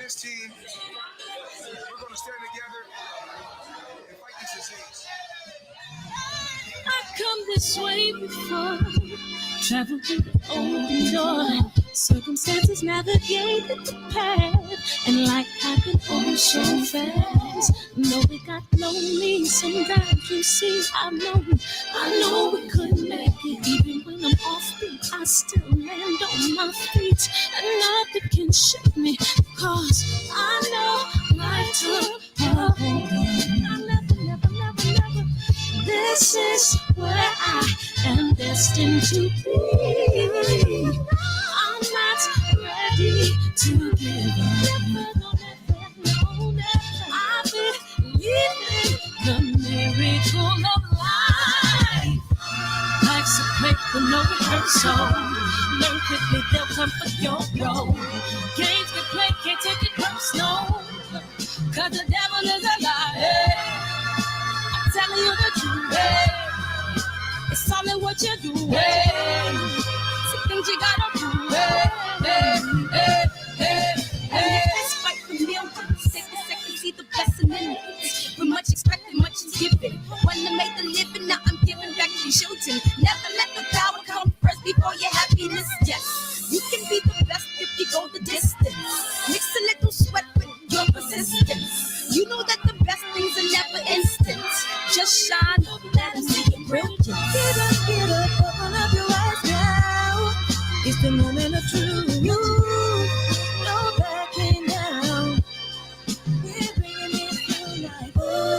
this team, we're going to stand together and fight this disease. I've come this way before, traveled through the open door, circumstances navigated the path, and life happened all so fast. No, it got lonely sometimes, you see, I know we couldn't make it. Even when I'm offbeat, I still land on my feet, and nothing can shake me, cause I know life took a hold on. I never. This is where I am destined to be. I'm not ready to give up. I believe in the miracle of life. Life's a play for no rehearsal. Learn quickly, they'll come for your role. Games get played, can't take it personal. Cause the devil is a liar. Telling you the truth, it's all in what you do, some things you gotta do, Let's fight for millions, second, see the blessing in it. With much expected, much is given. When I made the living, now I'm giving back to children. Never let the power come first before your happiness, yes. You can be the best if you go the distance. Mix a little sweat with your persistence. You know that the best things are never instant. Just shine, let them see your brilliance. Get up, open up your eyes now. It's the moment of truth. No backing down. We're bringing it to life. Oh,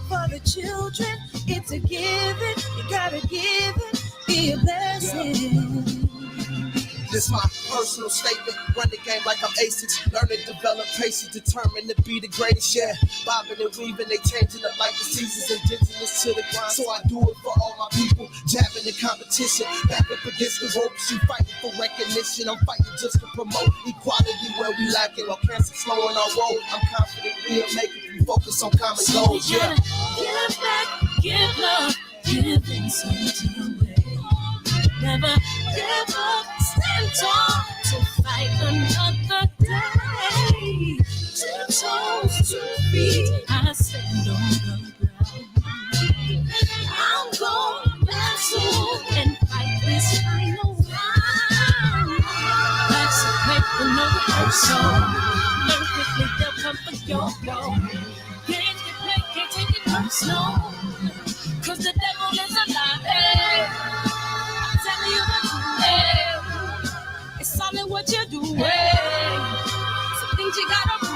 for the children, it's a given. You gotta give it, be a blessing. This my personal statement. Run the game like I'm ASICs. Learn and develop patience, determined to be the greatest. Yeah, bobbing and weaving, they changing up like the seasons. Indigenous to the grind, so I do it for all my people. Jabbing the competition, back up against the ropes. You fighting for recognition, I'm fighting just to promote equality where we lacking. While cancer slowing our road, I'm confident we'll make it. We focus on common goals. Yeah. Give back, give love, giving something away. Never give up, stand tall to fight another day. 2 toes, 2 feet, I stand on the ground. I'm going battle and fight this final round. Life's a play for no rehearsal. Learn quickly, they'll come for your goal. Games get played, can't take it personal. Cause the devil is a liar. Telling you the truth, it's all in what you do, some things you gotta do.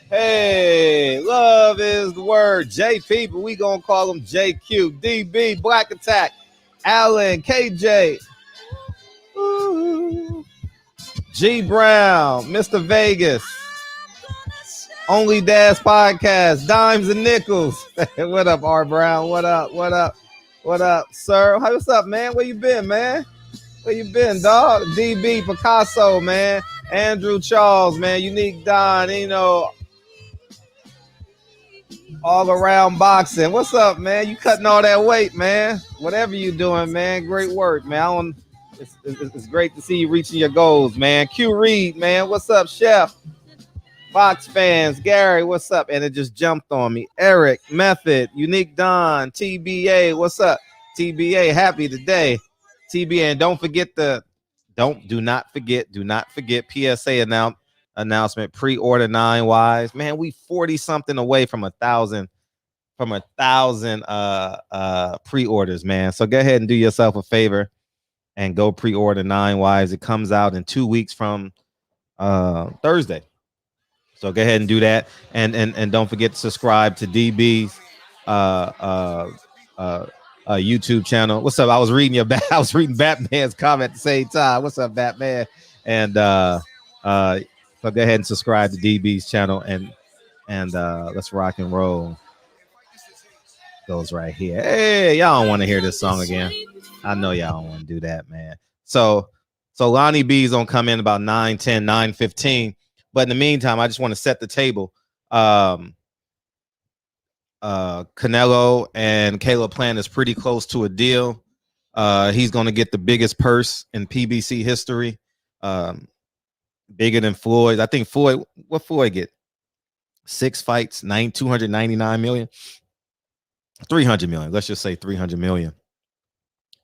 Hey, love is the word. JP, but we gonna call him JQ, DB, Black Attack, Allen, KJ, ooh, G Brown, Mr. Vegas, Only Dash Podcast, Dimes and Nickels. What up, R Brown? What up, sir? What's up, man? Where you been, man? Where you been, dog? DB, Picasso, man. Andrew Charles, man. Unique Don, you know, all around boxing. What's up, man? You cutting all that weight, man. Whatever you doing, man. Great work, man. It's great to see you reaching your goals, man. Q Reed, man. What's up, Chef? Fox fans, Gary, what's up? And it just jumped on me. Eric, Method, Unique Don, TBA, what's up? TBA, happy today. TBA, and do not forget PSA announcement, pre-order 9 Wise. Man, we 40 something away from 1,000 pre-orders, man. So go ahead and do yourself a favor and go pre-order 9 Wise. It comes out in 2 weeks from Thursday. So go ahead and do that, and don't forget to subscribe to DB's YouTube channel. What's up? I was reading Batman's comment at the same time. What's up, Batman? And so go ahead and subscribe to DB's channel, and let's rock and roll. Goes right here. Hey, y'all don't want to hear this song again. I know y'all don't want to do that, man. So Lonnie B is gonna come in about 9:10, 9:15. But in the meantime, I just want to set the table. Canelo and Caleb Plant is pretty close to a deal. He's going to get the biggest purse in PBC history, bigger than Floyd. I think Floyd, what Floyd get? 6 fights, 299 million, 300 million. Let's just say 300 million.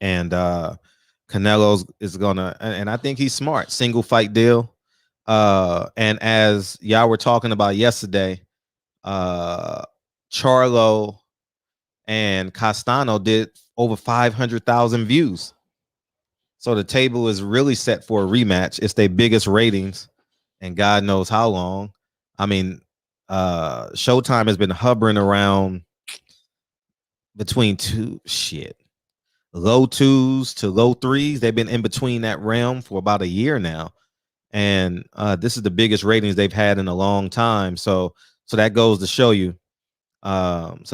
And Canelo's is gonna, and I think he's smart. Single fight deal. And as y'all were talking about yesterday, Charlo and Castano did over 500,000 views. So the table is really set for a rematch. It's their biggest ratings, and God knows how long. I mean, Showtime has been hovering around between low 2s to low 3s. They've been in between that realm for about a year now, and this is the biggest ratings they've had in a long time. So that goes to show you. That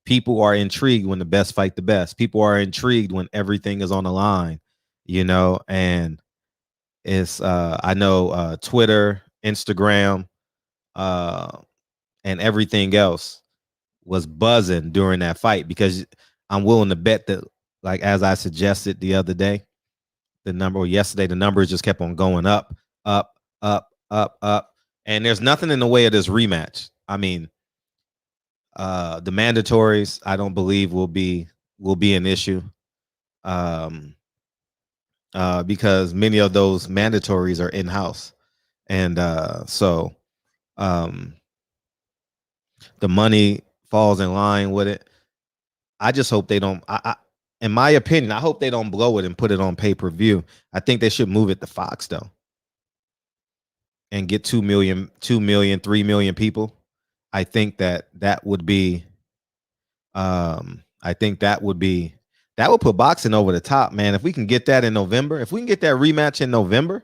people are intrigued when the best fight the best. People are intrigued when everything is on the line, and it's I know Twitter, Instagram, and everything else was buzzing during that fight, because I'm willing to bet that, like as I suggested the other day, the numbers just kept on going up, up, up, up, up. And there's nothing in the way of this rematch. I mean, the mandatories, I don't believe will be an issue, because many of those mandatories are in house, and so the money falls in line with it. I just hope they don't. In my opinion, I hope they don't blow it and put it on pay-per-view. I think they should move it to Fox though, and get 2 million, 3 million people. I think that would be. I think that would put boxing over the top, man. If we can get that in November, if we can get that rematch in November,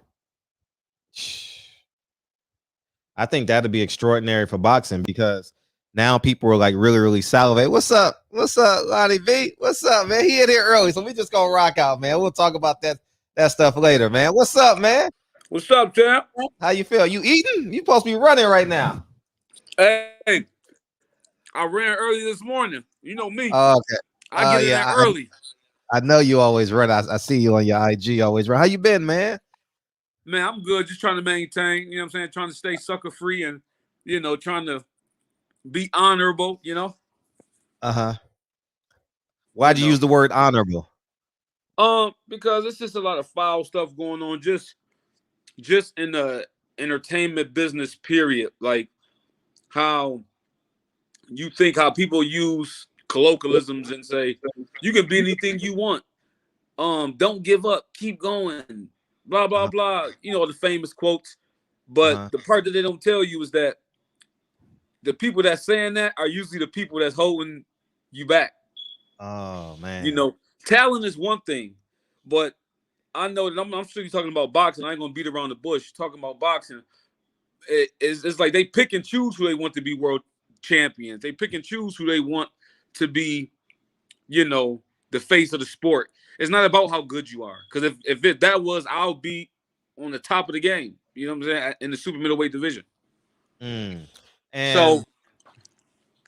I think that'd be extraordinary for boxing, because now people are like really, really salivate. What's up? What's up, Lonnie B? What's up, man? He in here early, so we just gonna rock out, man. We'll talk about that stuff later, man. What's up, man? What's up, champ? How you feel? You eating? You supposed to be running right now. Hey, I ran early this morning. You know me. Okay. I get in there early. I know you always run. I see you on your IG always run. How you been, man? Man, I'm good. Just trying to maintain, you know what I'm saying? Trying to stay sucker free and, trying to be honorable, Uh-huh. Why'd you use the word honorable? Because it's just a lot of foul stuff going on just in the entertainment business, period. Like how people use colloquialisms and say, you can be anything you want. Don't give up, keep going, blah, blah, blah. The famous quotes. But the part that they don't tell you is that the people that's saying that are usually the people that's holding you back. Oh, man. Talent is one thing, but I know that I'm sure you're talking about boxing. I ain't going to beat around the bush. Talking about boxing, it's like they pick and choose who they want to be world champions. They pick and choose who they want to be, the face of the sport. It's not about how good you are. Because if that was, I'll be on the top of the game. You know what I'm saying? In the super middleweight division. And so,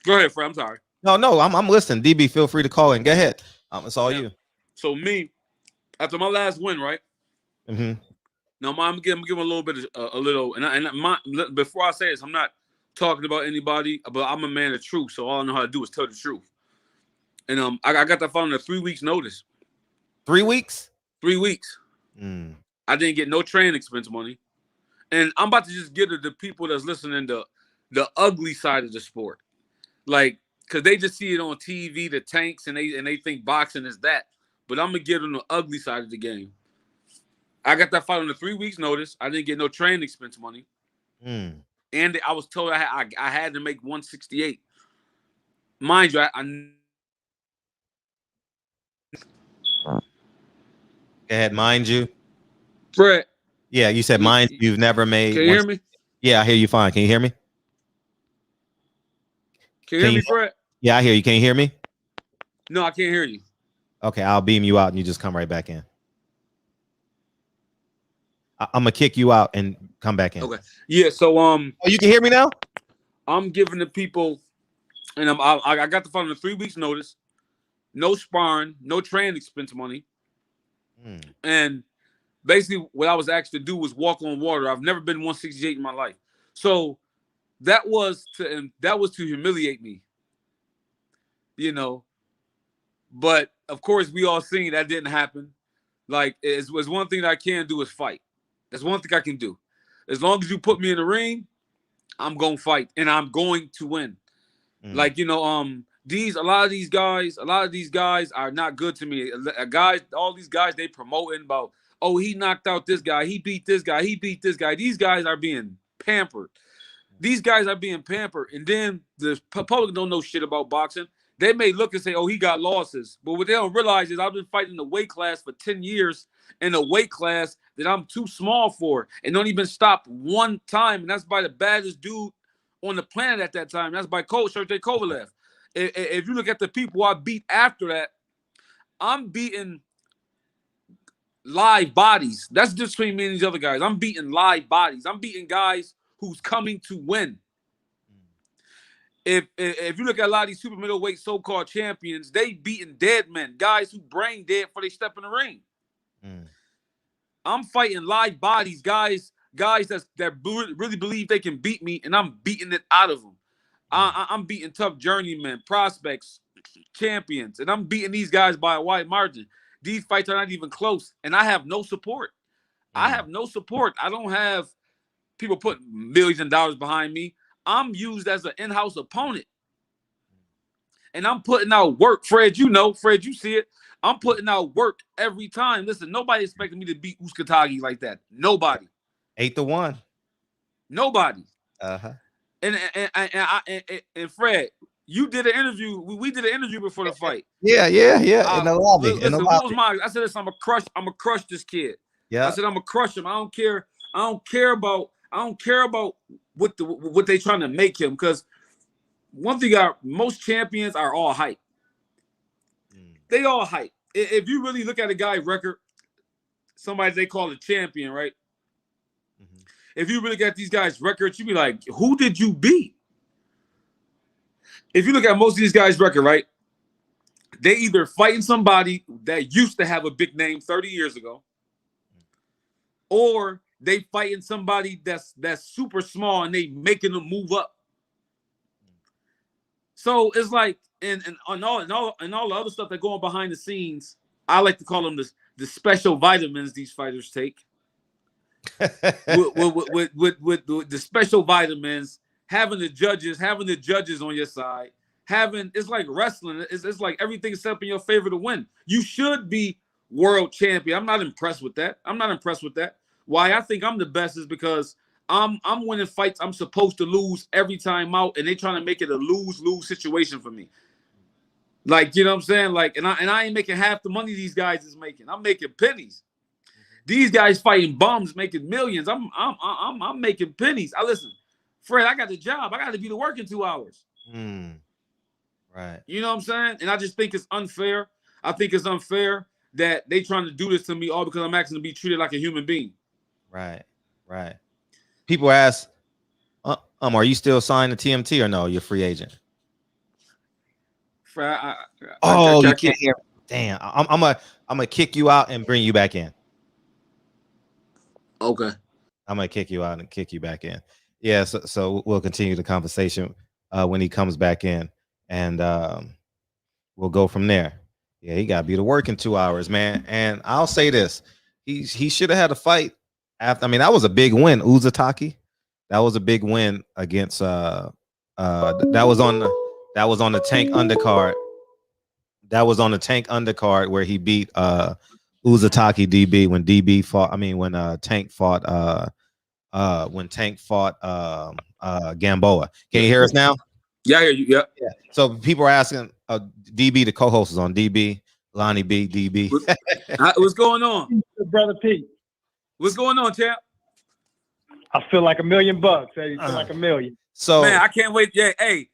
go ahead, Fred. I'm sorry. No, I'm listening. DB, feel free to call in. Go ahead. It's all you. So me, after my last win, right? Mm-hmm. Now, I'm giving a little bit, before I say this, I'm not talking about anybody, but I'm a man of truth. So all I know how to do is tell the truth. And I got that following a 3 weeks notice. 3 weeks? 3 weeks. I didn't get no training expense money. And I'm about to just get to the people that's listening to the ugly side of the sport. Like, because they just see it on TV, the tanks, and they think boxing is that. But I'm going to get on the ugly side of the game. I got that fight on the 3 weeks notice. I didn't get no training expense money. And I was told I had to make 168. Mind you, Go ahead, mind you. Fred. Yeah, you said mind you've never made. Can you hear me? Yeah, I hear you fine. Can you hear me? Can you hear me, Fred? Yeah, I hear you. Can you hear me? No, I can't hear you. Okay, I'll beam you out and you just come right back in. I'm gonna kick you out and come back in. Okay. Yeah. So Oh, you can hear me now? I'm giving the people, and I got the phone on the 3 weeks notice. no sparring, no training expense money. And basically what I was asked to do was walk on water. I've never been 168 in my life. So that was to humiliate me, you know. But of course, we all seen that didn't happen. Like, it's one thing that I can do is fight. That's one thing I can do. As long as you put me in the ring, I'm gonna fight and I'm going to win. Like, you know, a lot of these guys are not good to me. All these guys, they promoting about, oh, he knocked out this guy, he beat this guy, he beat this guy. These guys are being pampered. And then the public don't know shit about boxing. They may look and say, oh, he got losses. But what they don't realize is I've been fighting the weight class for 10 years in a weight class that I'm too small for and don't even stop one time. And that's by the baddest dude on the planet at that time. That's by Coach Sergey Kovalev. If you look at the people I beat after that, I'm beating live bodies. That's just between me and these other guys. I'm beating live bodies. I'm beating guys who's coming to win. If you look at a lot of these super middleweight so-called champions, they beating dead men, guys who brain dead before they step in the ring. I'm fighting live bodies, guys that really believe they can beat me, and I'm beating it out of them. I'm beating tough journeymen, prospects, champions, and I'm beating these guys by a wide margin. These fights are not even close, and I have no support. I don't have people putting millions of dollars behind me. I'm used as an in-house opponent. And I'm putting out work. Fred, you see it. I'm putting out work every time. Listen, nobody expected me to beat Uskatagi like that. Nobody. 8-1. Nobody. Uh-huh. And Fred, you did an interview. We did an interview before the fight. Yeah. In the lobby. Listen, what was mine? I said, listen, I'm gonna crush this kid. Yeah. I said, I'm gonna crush him. I don't care about what they trying to make him, because one thing most champions are all hype. They all hype. If you really look at a guy's record, somebody they call a champion, right? If you really look at these guys' records, you be like, who did you beat? If you look at most of these guys' record, right? They either fighting somebody that used to have a big name 30 years ago, or they fighting somebody that's super small and they making them move up. So it's like, and all the other stuff that go on behind the scenes, I like to call them the special vitamins these fighters take. with the special vitamins, having the judges on your side, it's like wrestling. It's like everything's set up in your favor to win. You should be world champion. I'm not impressed with that. Why I think I'm the best is because I'm winning fights I'm supposed to lose every time out, and they trying to make it a lose-lose situation for me. Like, you know what I'm saying? Like, and I ain't making half the money these guys is making. I'm making pennies. These guys fighting bums making millions. I'm making pennies. Listen, Fred, I got the job. I got to be to work in 2 hours. Right. You know what I'm saying? And I just think it's unfair. I think it's unfair that they trying to do this to me all because I'm asking to be treated like a human being. Right. People ask, are you still signed to TMT or no? You're a free agent. Fred, you can't hear. Damn, I'm gonna kick you out and bring you back in. Okay. I'm gonna kick you out and kick you back in. Yeah, so we'll continue the conversation when he comes back in, and we'll go from there. Yeah, he got to be to work in 2 hours, man. And I'll say this: he should have had a fight after. I mean, that was a big win, Uzataki. That was a big win against. That was on the Tank undercard. That was on the Tank undercard where he beat Uzataki DB when DB fought. I mean, when Tank fought. When Tank fought Gamboa. Can you hear us now? Yeah, I hear you. Yeah. So people are asking, DB, the co-host is on. DB, Lonnie B, DB. What's going on? Brother Pete. What's going on, champ? I feel like $1 million. Hey, feel like $1 million. So man, I can't wait. Yeah, hey,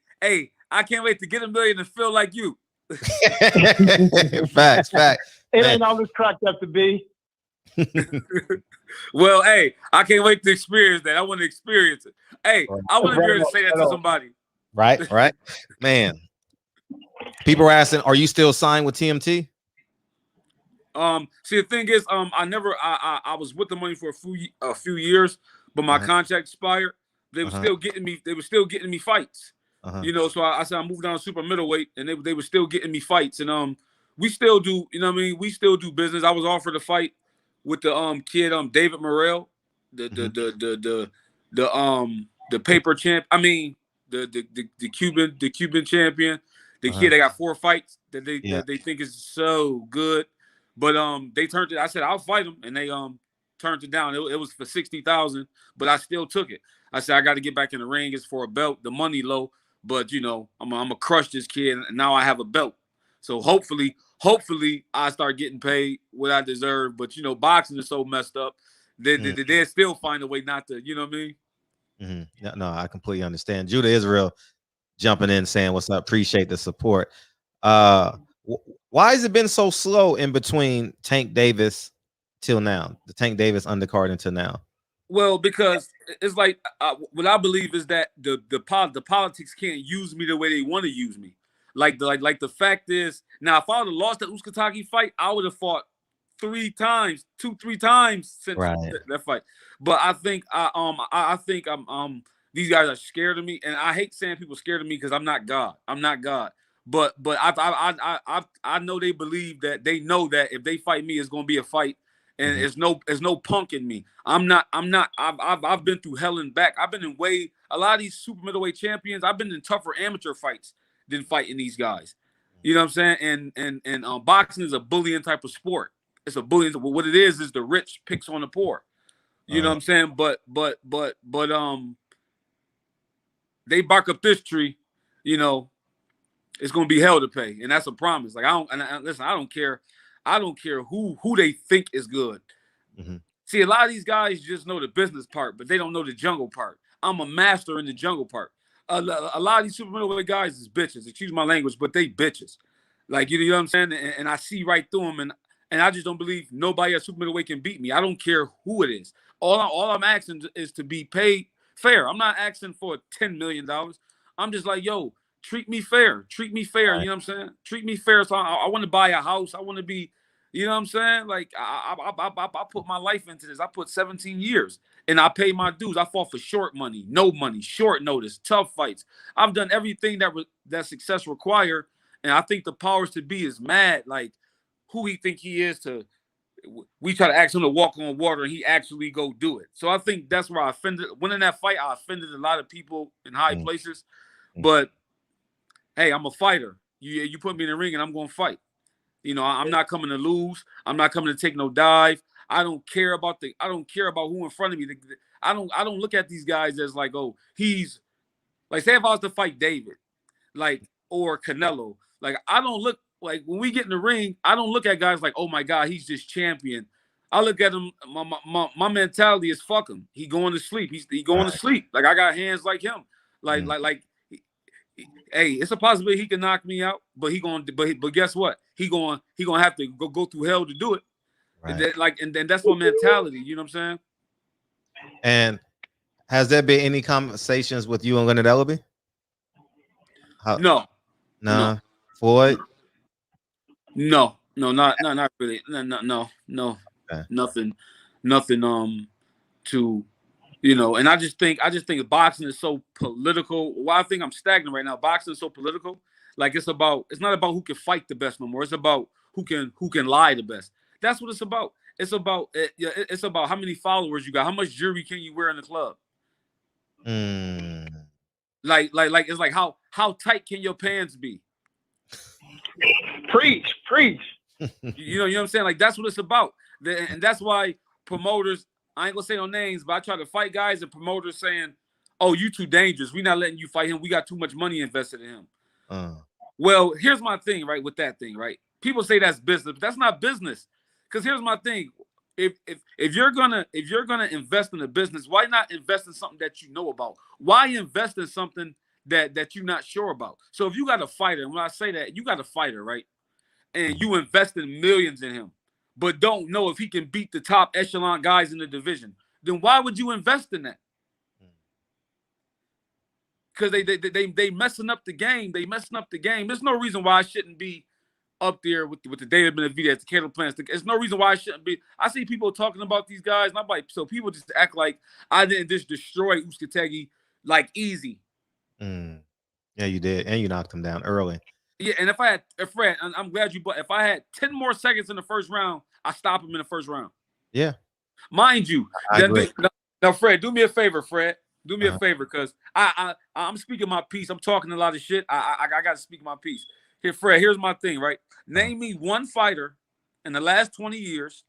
I can't wait to get $1 million and feel like you. Facts. It ain't always cracked up to be. Well, hey, I can't wait to experience that. I want to experience it. Hey, I want to be able to say that to somebody. Right, man. People are asking, are you still signed with TMT? See, the thing is, I was with the money for a few years, but my contract expired. They were still getting me. They were still getting me fights. You know, so I said I moved down to super middleweight, and they were still getting me fights, and we still do. You know what I mean? We still do business. I was offered a fight with the kid David Morrell, the paper champ. I mean the Cuban champion. The kid that got 4 fights that they think is so good. But they turned it. I said I'll fight them, and they turned it down. It was for 60,000, but I still took it. I said I got to get back in the ring. It's for a belt. The money low, but you know I'm gonna crush this kid, and now I have a belt. So hopefully I start getting paid what I deserve. But you know, boxing is so messed up. They still find a way not to. You know what I mean? No, I completely understand. Judah Israel jumping in saying what's up. Appreciate the support. Why has it been so slow in between Tank Davis till now? The Tank Davis undercard until now. Well, because it's like what I believe is that the politics can't use me the way they want to use me. Like the fact is, now if I would have lost that Uskataki fight, I would have fought 3 times since that fight. But I think I think these guys are scared of me, and I hate saying people scared of me because I'm not God. I'm not God. But I know they believe that they know that if they fight me, it's gonna be a fight, and there's no punk in me. I'm not. I've been through hell and back. I've been in a lot of these super middleweight champions. I've been in tougher amateur fights than fighting these guys. You know what I'm saying? And boxing is a bullying type of sport. It's a bullying. What it is the rich picks on the poor. You know what I'm saying? But they bark up this tree, you know. It's gonna be hell to pay, and that's a promise. Like listen, I don't care who they think is good. See, a lot of these guys just know the business part, but they don't know the jungle part. I'm a master in the jungle part. A lot of these super middleweight guys is bitches. Excuse my language, but they bitches. Like you know what I'm saying? And I see right through them, and I just don't believe nobody at super middleweight can beat me. I don't care who it is. All I'm asking is to be paid fair. I'm not asking for $10 million. I'm just like, yo, treat me fair. Treat me fair. You know what I'm saying? Treat me fair. So I want to buy a house. I want to be, you know what I'm saying? Like I put my life into this. I put 17 years and I paid my dues. I fought for short money, no money, short notice, tough fights. I've done everything that success required. And I think the powers to be is mad. Like who he think he is to, we try to ask him to walk on water and he actually go do it. So I think that's where I offended. Winning that fight, I offended a lot of people in high places. But hey, I'm a fighter. You put me in the ring and I'm going to fight. You know, I'm not coming to lose. I'm not coming to take no dive. I don't care about who in front of me. I don't look at these guys as like, oh, he's like, say if I was to fight David, like, or Canelo, like I don't look like when we get in the ring, I don't look at guys like, oh my God, he's just champion. I look at him, my mentality is fuck him. He going to sleep. He going to sleep. Like I got hands like him. Like hey, it's a possibility he can knock me out, but but guess what? He going have to go through hell to do it. Right. And then that's my mentality. You know what I'm saying? And has there been any conversations with you and Leonard Ellaby? No. Floyd? No, not really. No. Okay. Nothing. To. You know, and I just think boxing is so political. Why I think I'm stagnant right now. Boxing is so political. Like it's not about who can fight the best no more. It's about who can lie the best. That's what it's about. It's about how many followers you got. How much jewelry can you wear in the club? Like it's like how tight can your pants be? Preach. You know what I'm saying? Like that's what it's about. And that's why promoters. I ain't gonna say no names, but I try to fight guys and promoters saying, "Oh, you too dangerous. We're not letting you fight him. We got too much money invested in him." Well, here's my thing, right? With that thing, right? People say that's business, but that's not business. Because here's my thing: if you're gonna invest in a business, why not invest in something that you know about? Why invest in something that you're not sure about? So if you got a fighter, and when I say that, you got a fighter, right? And you invest in millions in him, but don't know if he can beat the top echelon guys in the division, then why would you invest in that? because they messing up the game. They messing up the game. There's no reason why I shouldn't be up there with the David Benavidez, the Caleb Plants. There's no reason why I shouldn't be. I see people talking about these guys, and I'm like, so people just act like I didn't just destroy Uskategi like easy. Yeah, you did, and you knocked him down early. Yeah, and Fred, I'm glad you. But if I had 10 more seconds in the first round, I stop him in the first round. Yeah, mind you. I agree. Now, Fred, do me a favor, Fred. Do me a favor, because I'm speaking my piece. I'm talking a lot of shit. I got to speak my piece. Here, Fred, here's my thing, right? Name me one fighter in the last 20 years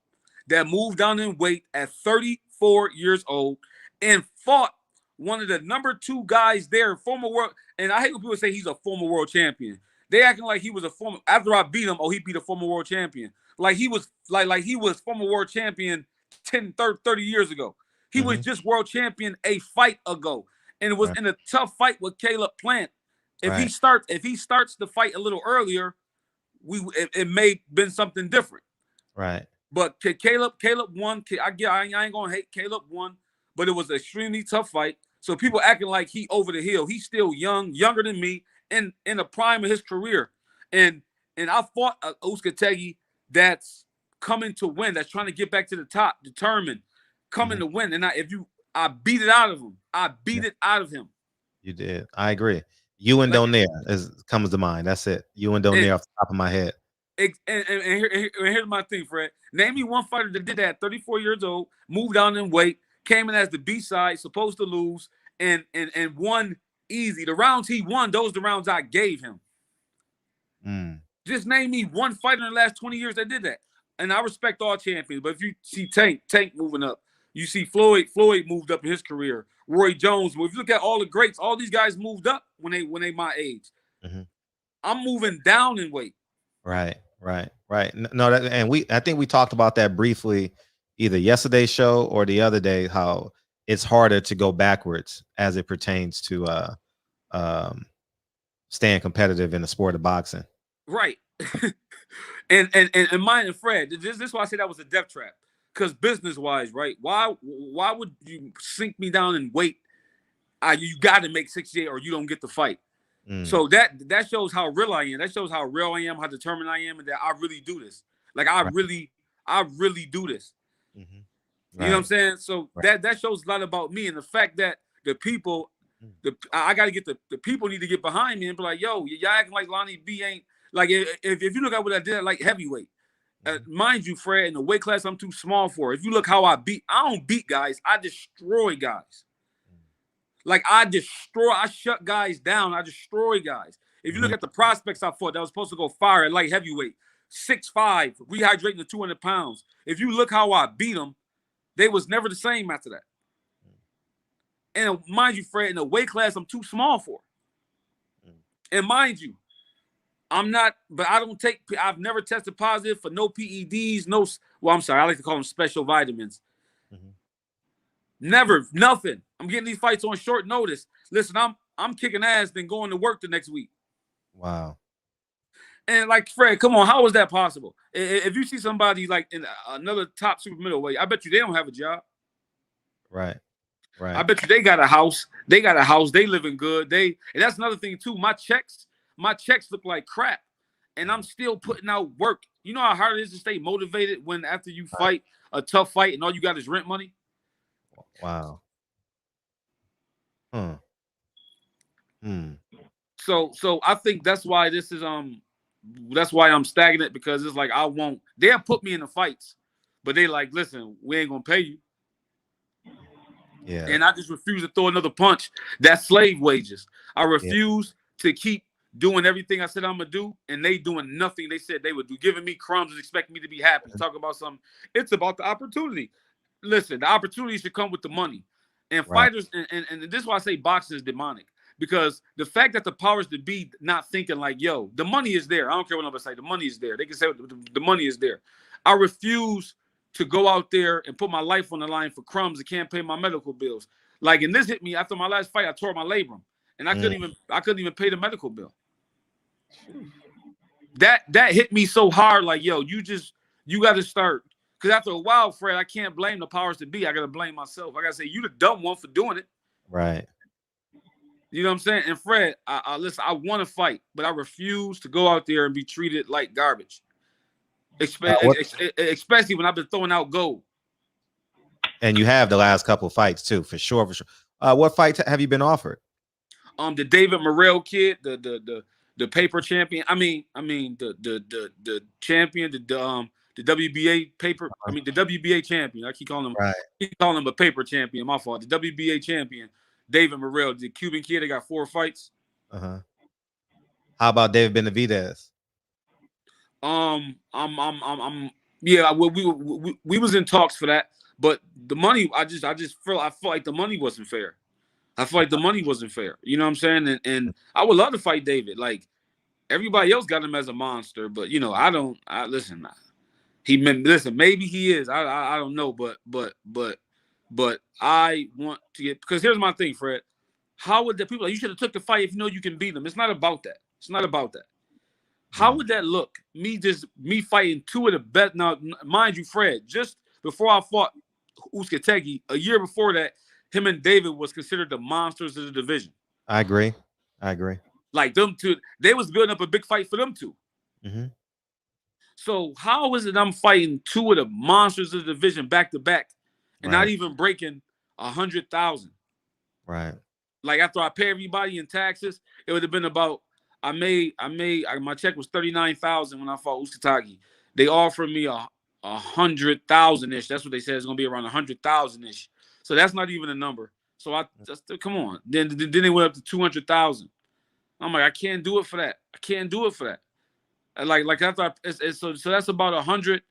that moved down in weight at 34 years old and fought one of the number 2 guys there, former world. And I hate when people say he's a former world champion. They acting like he was a former. After I beat him, he beat a former world champion. Like he was like he was former world champion 30 years ago. He was just world champion a fight ago, and it was in a tough fight with Caleb Plant. If he starts the fight a little earlier, it may been something different. Right. But Caleb won. I ain't gonna hate Caleb won, but it was an extremely tough fight. So people acting like he over the hill. He's still young, younger than me, in the prime of his career. And I fought Uskategi that's coming to win, that's trying to get back to the top, determined, coming to win. And I beat it out of him. I beat it out of him. You did. I agree. You and Donaire comes to mind. That's it. You and Donaire off the top of my head. And here's my thing, Fred. Name me one fighter that did that at 34 years old, moved down in weight, came in as the B-side, supposed to lose, and won easy. The rounds he won, those are the rounds I gave him. Just name me one fighter in the last 20 years that did that. And I respect all champions, but if you see Tank moving up, you see Floyd moved up in his career. Roy Jones. If you look at all the greats, all these guys moved up when they my age. I'm moving down in weight. Right. No, I think we talked about that briefly, either yesterday's show or the other day, how it's harder to go backwards as it pertains to staying competitive in the sport of boxing. Right. and mine and Fred, this is why I say that was a death trap. Because business-wise, right? Why would you sink me down in weight? You got to make 68 or you don't get the fight. So that shows how real I am. That shows how real I am, how determined I am, and that I really do this. Like I really do this. You know what I'm saying? So that shows a lot about me, and the fact that the people, I got to get the people need to get behind me and be like, yo, y'all acting like Lonnie B ain't like. If you look at what I did at like heavyweight. Mind you, Fred, in the weight class I'm too small for. If you look how I don't beat guys. I destroy guys. Like I shut guys down. I destroy guys. If you look at the prospects I fought that was supposed to go fire at light heavyweight, 6'5", rehydrating to 200 pounds. If you look how I beat them, they was never the same after that. And mind you, Fred, in the weight class I'm too small for. And mind you, I've never tested positive for no PEDs, I like to call them special vitamins. Never, nothing. I'm getting these fights on short notice. Listen, I'm kicking ass then going to work the next week. Wow. And like, Fred, come on, how is that possible? If you see somebody like in another top super middleweight, I bet you they don't have a job. Right. I bet you they got a house. They living good. And that's another thing too. My checks look like crap, and I'm still putting out work. You know how hard it is to stay motivated when after you fight a tough fight and all you got is rent money? Wow. So I think that's why this is that's why I'm stagnant, because it's like they'll put me in the fights, but they like, listen, we ain't gonna pay you. Yeah. And I just refuse to throw another punch. That's slave wages. I refuse to keep doing everything I said I'm gonna do, and they doing nothing they said they would do, giving me crumbs and expecting me to be happy. Talk about something. It's about the opportunity. Listen, the opportunity should come with the money. And fighters, and this is why I say boxing is demonic, because the fact that the powers that be not thinking like, yo, the money is there. I don't care what nobody say. The money is there. They can say the money is there. I refuse to go out there and put my life on the line for crumbs and can't pay my medical bills. Like, and this hit me after my last fight. I tore my labrum, and I couldn't even pay the medical bill. That hit me so hard. Like, yo, you got to start. Because after a while, Fred, I can't blame the powers that be. I got to blame myself. I got to say, you the dumb one for doing it. Right. You know what I'm saying? And Fred, listen, I want to fight, but I refuse to go out there and be treated like garbage. Especially when I've been throwing out gold. And you have the last couple of fights too, for sure, for sure. What fight have you been offered? The David Morrell kid, the paper champion. I mean the champion, the WBA paper. I mean the WBA champion. I keep calling him a paper champion. My fault. The WBA champion, David Morrell, the Cuban kid. They got 4 fights. How about David Benavidez? Yeah. We was in talks for that, but the money. I felt like the money wasn't fair. I feel like the money wasn't fair. You know what I'm saying? And I would love to fight David. Like everybody else got him as a monster, but you know, I don't. Listen. Maybe he is. I don't know, but I want to get, because here's my thing, Fred. How would the people, you should have took the fight if you know you can beat them? It's not about that. It's not about that. How would that look? Me fighting 2 of the best. Now, mind you, Fred, just before I fought Uskategi, a year before that, him and David was considered the monsters of the division. I agree. Like them two, they was building up a big fight for them two. So how is it I'm fighting 2 of the monsters of the division back to back and not even breaking 100,000? Right. Like after I pay everybody in taxes, it would have been about, my check was 39,000 when I fought Uskategi. They offered me 100,000 ish. That's what they said. It's gonna be around 100,000 ish. So that's not even a number. So I just, come on. Then they went up to 200,000. I'm like, I can't do it for that. And like I thought. So that's about 100.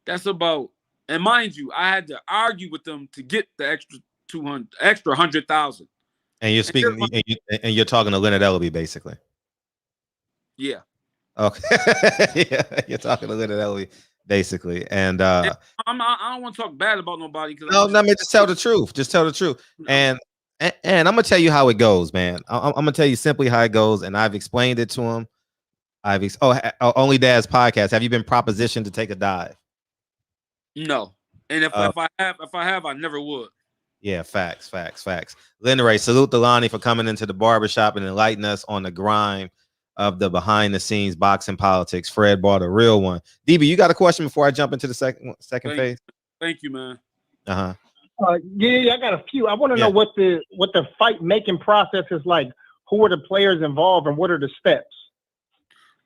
That's about, and mind you, I had to argue with them to get the extra 100,000. And you're speaking, and you're talking to Leonard Ellaby, basically. Yeah. Okay. Yeah, you're talking to Leonard Ellaby, basically, and I don't want to talk bad about nobody. No, I mean, just tell the truth. Just tell the truth. No. And I'm gonna tell you how it goes, man. I'm gonna tell you simply how it goes, and I've explained it to him. Only Dad's podcast. Have you been propositioned to take a dive? No, and if I have, I never would. Yeah, facts. Leonard, salute to Lonnie for coming into the barbershop and enlightening us on the grime of the behind the scenes boxing politics. Fred brought a real one. DB, you got a question before I jump into the second phase? Thank you, man. Yeah, I got a few. I want to know what the fight making process is like. Who are the players involved and what are the steps?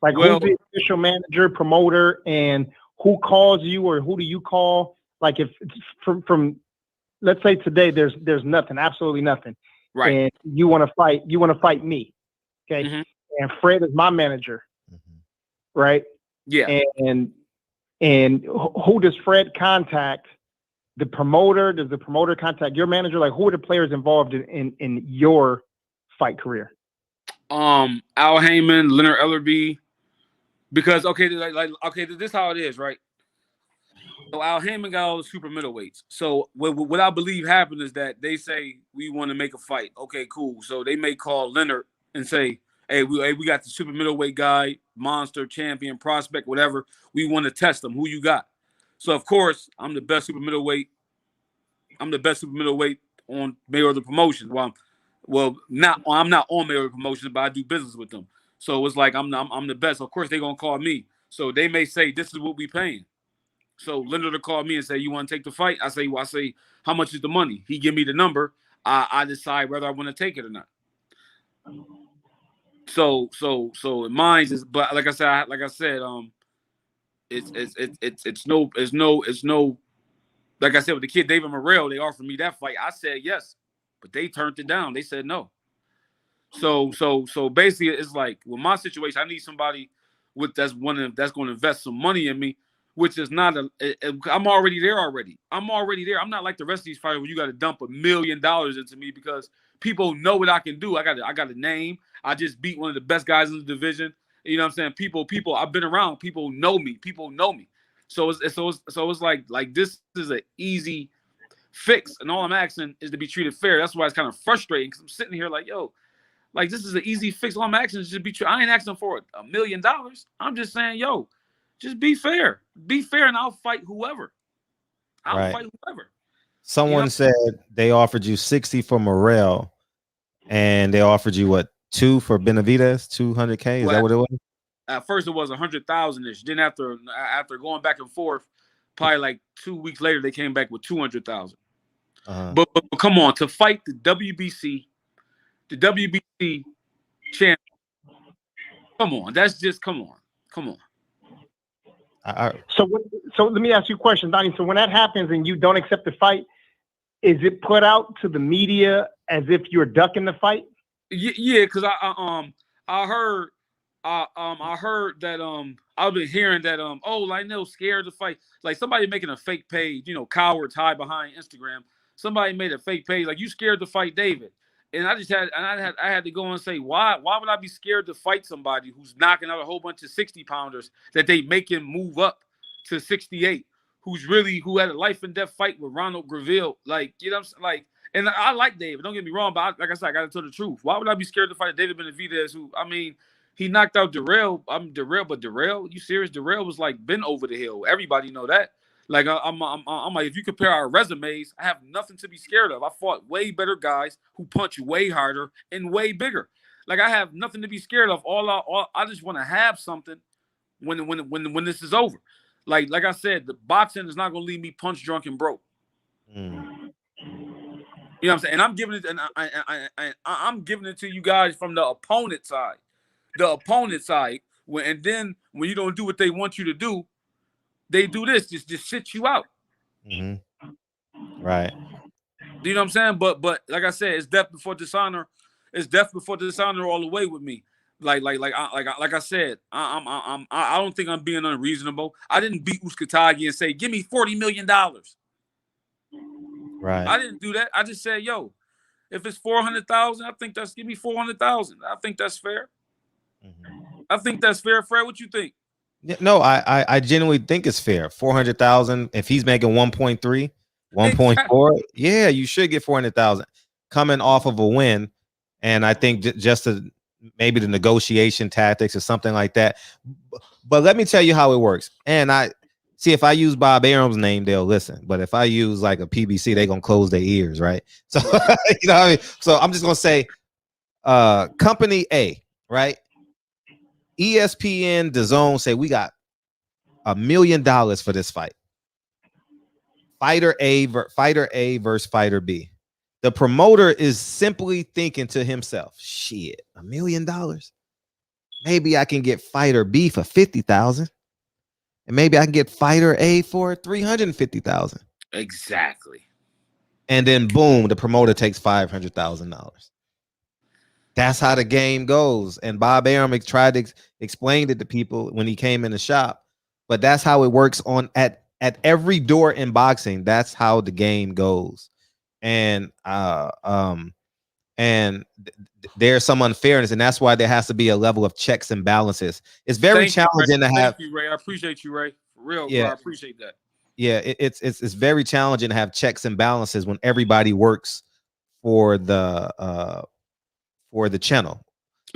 Like, who's the official manager, promoter, and who calls you or who do you call? Like, if from let's say today there's nothing, absolutely nothing, right? And you want to fight me, okay? Mm-hmm. And Fred is my manager, right? Yeah. And who does Fred contact? The promoter? Does the promoter contact your manager? Like, who are the players involved in your fight career? Al Haymon, Leonard Ellaby, because this is how it is, right? So Al Haymon got all the super middleweights. So what I believe happened is that they say we want to make a fight. Okay, cool. So they may call Leonard and say, hey, we got the super middleweight guy, monster, champion, prospect, whatever. We want to test him. Who you got? So of course I'm the best super middleweight. I'm the best super middleweight on Mayor of the Promotions. I'm not on Mayor of the Promotions, but I do business with them. So it's like I'm the best. Of course they're gonna call me. So they may say this is what we paying. So Leonard will call me and say, you want to take the fight? I say, how much is the money? He give me the number. I decide whether I want to take it or not. So mine is, but like I said, it's no. Like I said, with the kid David Morrell, they offered me that fight. I said yes, but they turned it down. They said no. So basically, it's like with my situation, I need somebody that's going to invest some money in me, which is not I'm already there. I'm not like the rest of these fighters where you got to dump $1 million into me because people know what I can do. I got a name. I just beat one of the best guys in the division. You know what I'm saying? People. I've been around. People know me. So it's like this is an easy fix, and all I'm asking is to be treated fair. That's why it's kind of frustrating because I'm sitting here like, yo, like this is an easy fix. All I'm asking is to be treated. I ain't asking for $1 million. I'm just saying, yo, just be fair. Be fair, and I'll fight whoever. Someone said they offered you 60 for Morrell And they offered you what, 2 for Benavidez, 200K? Is that what it was? At first, it was 100,000-ish. Then after going back and forth, probably like 2 weeks later, they came back with 200,000. But come on, to fight the WBC champ. Come on, that's just come on. So let me ask you a question, Donnie. So when that happens and you don't accept the fight, is it put out to the media as if you're ducking the fight? Yeah, because I heard that I've been hearing that Lionel's scared to fight. Like somebody making a fake page, cowards hide behind Instagram. Somebody made a fake page like you scared to fight David. And I had to go and say, why would I be scared to fight somebody who's knocking out a whole bunch of 60-pounders that they make him move up to 68, who had a life and death fight with Ronald Graville? Like, you know what I'm saying? Like, and I like David, don't get me wrong, but like I said, I gotta tell the truth. Why would I be scared to fight David Benavidez, who, I mean, he knocked out Darrell. But Darrell, you serious? Darrell was like been over the hill. Everybody know that. Like I'm like, if you compare our resumes, I have nothing to be scared of. I fought way better guys who punch way harder and way bigger. Like I have nothing to be scared of. I just want to have something when this is over. Like I said, the boxing is not gonna leave me punch drunk and broke. You know what I'm saying? And I'm giving it, and I'm giving it to you guys from the opponent side. The opponent side. And then when you don't do what they want you to do, they do this, just sit you out. Right. You know what I'm saying? But like I said, it's death before dishonor. It's death before dishonor all the way with me. Like I said, I don't think I'm being unreasonable. I didn't beat Uskatagi and say, give me $40 million. Right. I didn't do that. I just said, yo, if it's 400,000, give me 400,000. I think that's fair. I think that's fair, Fred. What you think? No, I genuinely think it's fair. 400,000. If he's making 1.3, 1.4, yeah, you should get 400,000 coming off of a win. And I think just maybe the negotiation tactics or something like that. But let me tell you how it works. And I see, if I use Bob Arum's name, they'll listen. But if I use like a PBC, they're gonna close their ears, right? So you know what I mean? So I'm just gonna say company A, right? ESPN, DAZN say we got $1 million for this fight. Fighter A versus fighter B. The promoter is simply thinking to himself, shit, $1 million. Maybe I can get fighter B for 50,000. And maybe I can get fighter A for 350,000. Exactly. And then boom, the promoter takes $500,000. That's how the game goes. And Bob Arum tried to explain it to people when he came in the shop. But that's how it works at every door in boxing. That's how the game goes. And there's some unfairness, and that's why there has to be a level of checks and balances. It's very challenging to have. Thank you, Ray. I appreciate you, Ray. For real, yeah, bro, I appreciate that. Yeah, it's very challenging to have checks and balances when everybody works for the channel,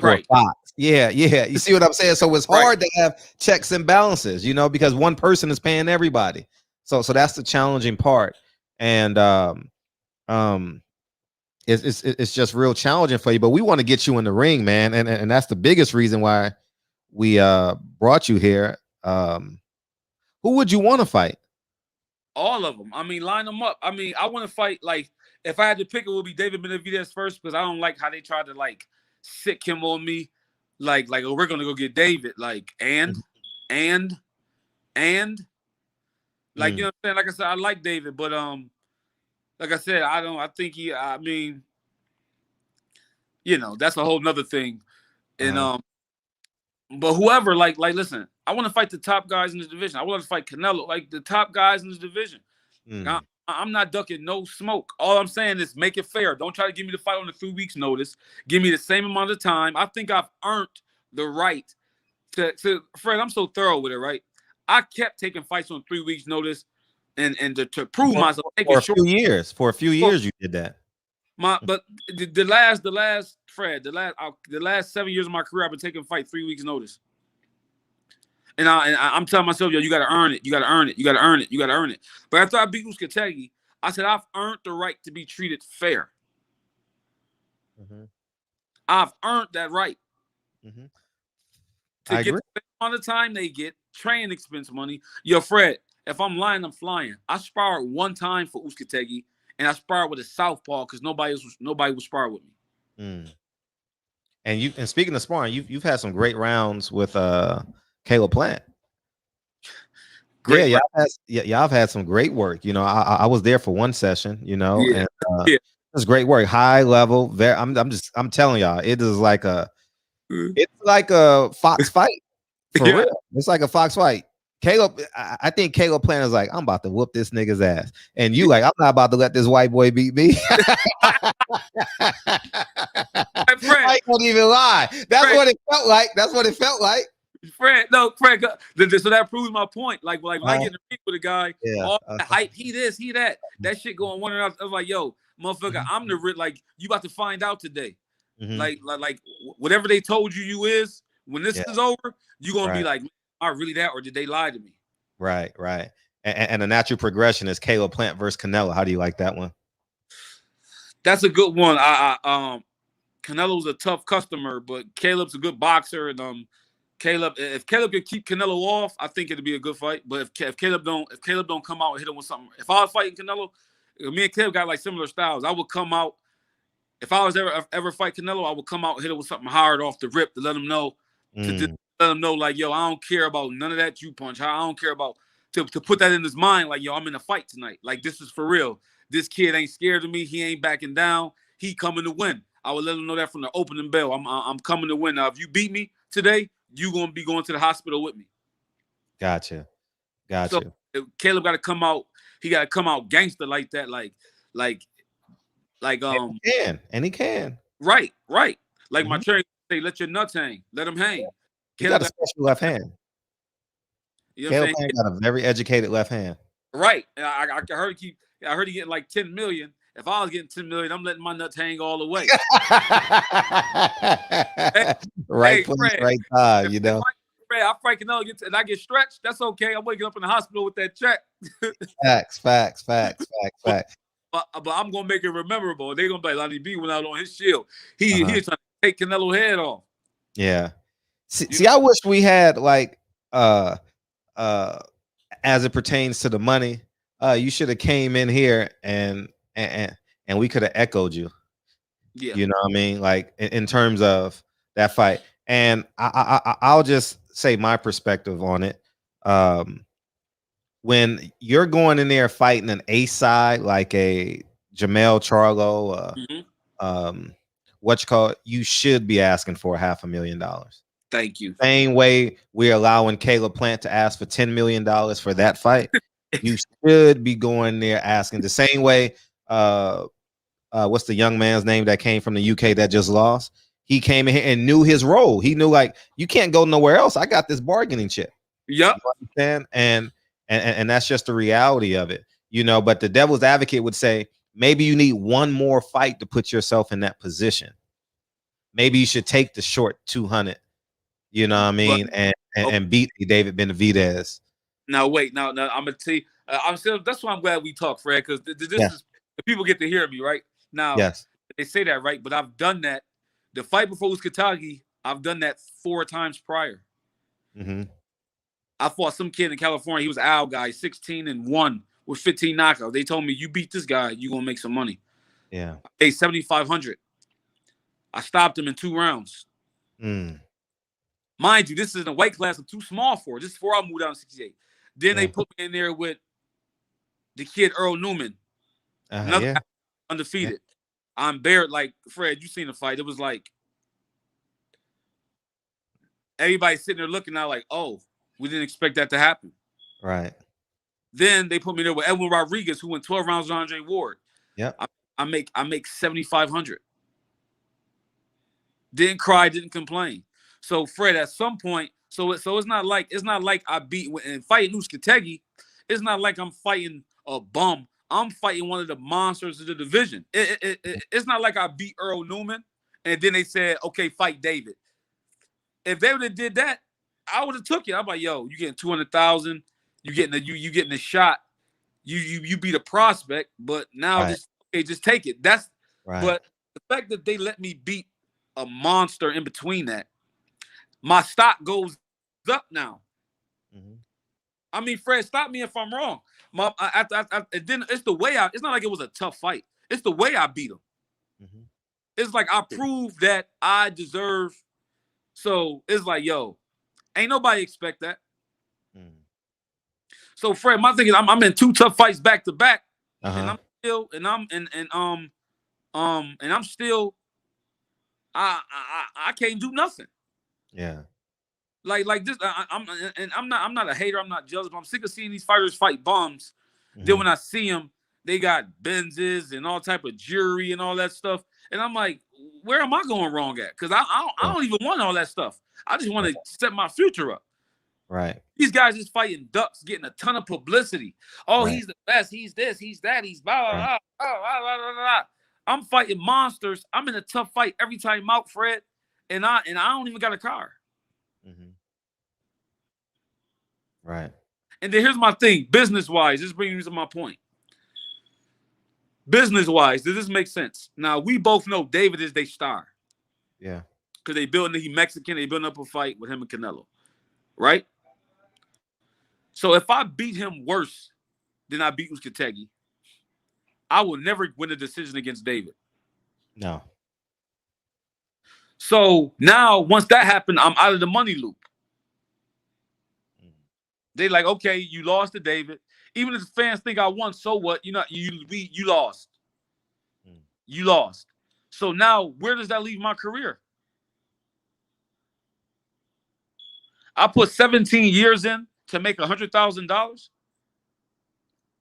right? Fox. Yeah. You see what I'm saying? So it's hard to have checks and balances, because one person is paying everybody. So that's the challenging part, and it's just real challenging for you. But we want to get you in the ring, man, and that's the biggest reason why we brought you here. Who would you want to fight? All of them. I mean, line them up. I mean, I want to fight. Like, if I had to pick, it would be David Benavidez first, because I don't like how they tried to like sick him on me. Like, oh, we're gonna go get David. Like, and like, you know what I'm saying? Like I said, I like David, but like I said, I think I mean, that's a whole nother thing. And but whoever, like, listen, I want to fight the top guys in this division. I want to fight Canelo, like the top guys in this division. I'm not ducking no smoke. All I'm saying is make it fair. Don't try to give me the fight on the 3 weeks notice. Give me the same amount of time. I think I've earned the right to Fred, I'm so thorough with it, right? I kept taking fights on 3 weeks notice and to prove myself. For a few years you did that. But the last 7 years of my career, I've been taking fight 3 weeks notice. And I'm telling myself, yo, you got to earn it. You got to earn it. You got to earn it. You got to earn it. But after I beat Uskategi, I said, I've earned the right to be treated fair. I've earned that right Mm-hmm. to I get agree. the amount of time they get, training expense money. Yo, Fred, if I'm lying, I'm flying. I sparred one time for Uskategi, and I sparred with a southpaw because nobody would spar with me. Mm. And speaking of sparring, you've had some great rounds with Caleb Plant. Great, Yeah, y'all have had some great work. You know, I was there for one session. You know, yeah, and yeah. it's great work, high level. Very, I'm telling y'all, it's like a fox fight for Yeah. real. It's like a fox fight. Caleb, I think Caleb Plant is like, I'm about to whoop this nigga's ass, and you like, I'm not about to let this white boy beat me. I don't even lie. That's what it felt like. That's what it felt like. Fred, so that proves my point. Like when I get in the ring with a guy, all the hype, he this, he that shit going one and out. I was like, yo, motherfucker, I'm the like you about to find out today. Mm-hmm. Like whatever they told you is, when this is over, you gonna be like, are really that, or did they lie to me? Right. And the natural progression is Caleb Plant versus Canelo. How do you like that one? That's a good one. Canelo's a tough customer, but Caleb's a good boxer, and if Caleb could keep Canelo off, I think it'd be a good fight. But if Caleb don't come out and hit him with something, if I was fighting Canelo, me and Caleb got like similar styles. I would come out, if I was ever fight Canelo, I would come out and hit him with something hard off the rip to let him know, like, yo, I don't care about none of that you punch. I don't care about to put that in his mind, like, yo, I'm in a fight tonight. Like, this is for real. This kid ain't scared of me. He ain't backing down. He coming to win. I would let him know that from the opening bell. I'm coming to win. Now, if you beat me today, you gonna be going to the hospital with me. Gotcha. So Caleb got to come out. He got to come out gangster like that. Like he can. Right. Like my trainer say, let your nuts hang. Let them hang. He got a special left hand. You know, Caleb got a very educated left hand. Right. I heard he getting like 10 million. If I was getting 10 million, I'm letting my nuts hang all the way. Right place, right time, you know. I fight Canelo and I get stretched. That's okay. I'm waking up in the hospital with that check. Facts. But I'm gonna make it memorable. They're gonna be like, Lonnie B went out on his shield. He's trying to take Canelo's head off. Yeah. See, I wish we had like as it pertains to the money, you should have came in here and we could have echoed you. Yeah. You know what I mean? Like in terms of that fight. And I'll just say my perspective on it. When you're going in there fighting an A side like a Jamel Charlo, you should be asking for $500,000. Thank you. Same way we're allowing Caleb Plant to ask for $10 million for that fight. You should be going there asking the same way. What's the young man's name that came from the UK that just lost? He came in here and knew his role. He knew, like, you can't go nowhere else. I got this bargaining chip. Yep. You understand? And that's just the reality of it, you know. But the devil's advocate would say maybe you need one more fight to put yourself in that position. Maybe you should take the short 200. You know what I mean? And beat David Benavidez. Now wait, now I'm gonna tell you. That's why I'm glad we talk, Fred, because this is the people get to hear me right now. Yes, they say that right, but I've done that. The fight before Uskatagi, I've done that 4 times prior. Mm-hmm. I fought some kid in California. He was an Al guy, 16-1 with 15 knockouts. They told me, you beat this guy, you gonna make some money. Yeah. I paid $7,500. I stopped him in 2 rounds. Mind you, this is in a weight class I'm too small for. This is before I moved down to 68. Then they put me in there with the kid Earl Newman. Another guy, undefeated. I'm bared like Fred. You seen the fight? It was like everybody sitting there looking out like, oh, we didn't expect that to happen. Right. Then they put me there with Edwin Rodriguez, who went 12 rounds with Andre Ward. Yeah. I make $7,500. Didn't cry, didn't complain. So Fred, at some point, so it's not like I beat and fighting Uskategi. It's not like I'm fighting a bum. I'm fighting one of the monsters of the division. It's not like I beat Earl Newman and then they said, okay, fight David. If they would have did that, I would have took it. I'm like, yo, you getting 200,000, you getting a shot. You beat a prospect, but now just take it. That's right. But the fact that they let me beat a monster in between that, my stock goes up now. Mm-hmm. I mean, Fred, stop me if I'm wrong. Then it's the way it's not like it was a tough fight. It's the way I beat him. Mm-hmm. It's like I proved that I deserve. So it's like, yo, ain't nobody expect that. Mm. So Fred, my thing is, I'm in 2 tough fights back to back, and I'm still, I'm still, I can't do nothing. Yeah. Like this, I'm not a hater. I'm not jealous, but I'm sick of seeing these fighters fight bums. Mm-hmm. Then when I see them, they got Benzes and all type of jewelry and all that stuff, and I'm like, where am I going wrong at? Because I don't even want all that stuff. I just want to set my future up. Right. These guys just fighting ducks, getting a ton of publicity. Oh, right. He's the best. He's this. He's that. He's blah blah blah, blah, blah, blah, blah. I'm fighting monsters. I'm in a tough fight every time out, Fred, and I don't even got a car. Mm-hmm. Right. And then here's my thing, business-wise. This brings me to my point. Business-wise, does this make sense? Now, we both know David is their star. Yeah. Because he's Mexican. They building up a fight with him and Canelo. Right? So if I beat him worse than I beat Uzcategui, I will never win a decision against David. No. So now, once that happened, I'm out of the money loop. They like, okay, you lost to David. Even if the fans think I won, so what? You lost. You lost. So now, where does that leave my career? I put 17 years in to make $100,000.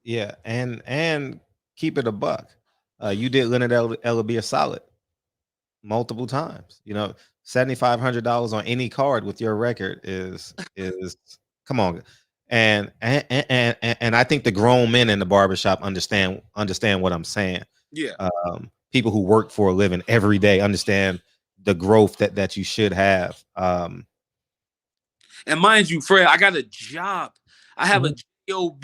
Yeah, and keep it a buck. You did Leonard Ellerbe solid multiple times. You know, $7,500 on any card with your record is come on. And I think the grown men in the barbershop understand what I'm saying. Yeah. People who work for a living every day understand the growth that you should have. And mind you, Fred, I got a job. I have a job.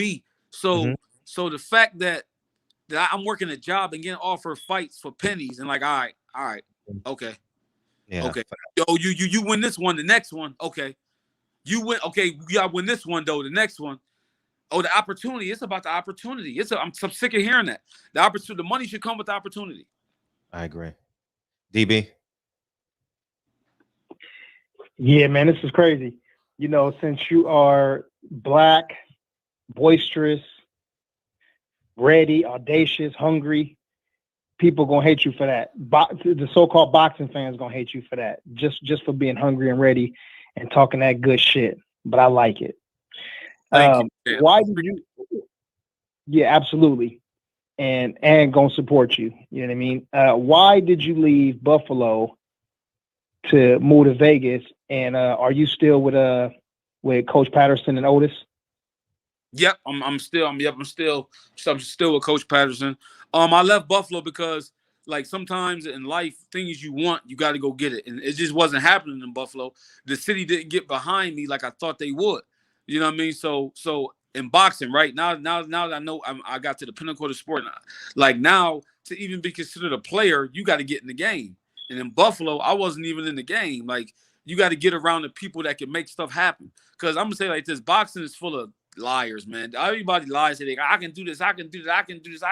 So the fact that I'm working a job and getting offered fights for pennies and like, all right, okay. Yeah. Okay. Yo, you win this one, the next one, okay. You win, okay, you gotta win this one though, the next one. Oh, the opportunity. It's about the opportunity. I'm sick of hearing that. The money should come with the opportunity. I agree. DB. Yeah, man, this is crazy. You know, since you are black, boisterous, ready, audacious, hungry, people gonna hate you for that. The so-called boxing fans gonna hate you for that. Just for being hungry and ready and talking that good shit. But I like it. Why did you? Yeah, absolutely. And gonna support you. You know what I mean? Why did you leave Buffalo to move to Vegas? And are you still with Coach Patterson and Otis? Yep, I'm still with Coach Patterson. I left Buffalo because like sometimes in life, things you want, you got to go get it, and it just wasn't happening in Buffalo. The city didn't get behind me like I thought they would. You know what I mean? So in boxing, right now that I know I got to the pinnacle of the sport, like now to even be considered a player, you got to get in the game. And in Buffalo, I wasn't even in the game. Like you got to get around the people that can make stuff happen. Because I'm gonna say like this: boxing is full of liars, man. Everybody lies. They I can do this. I can do this. I can do this.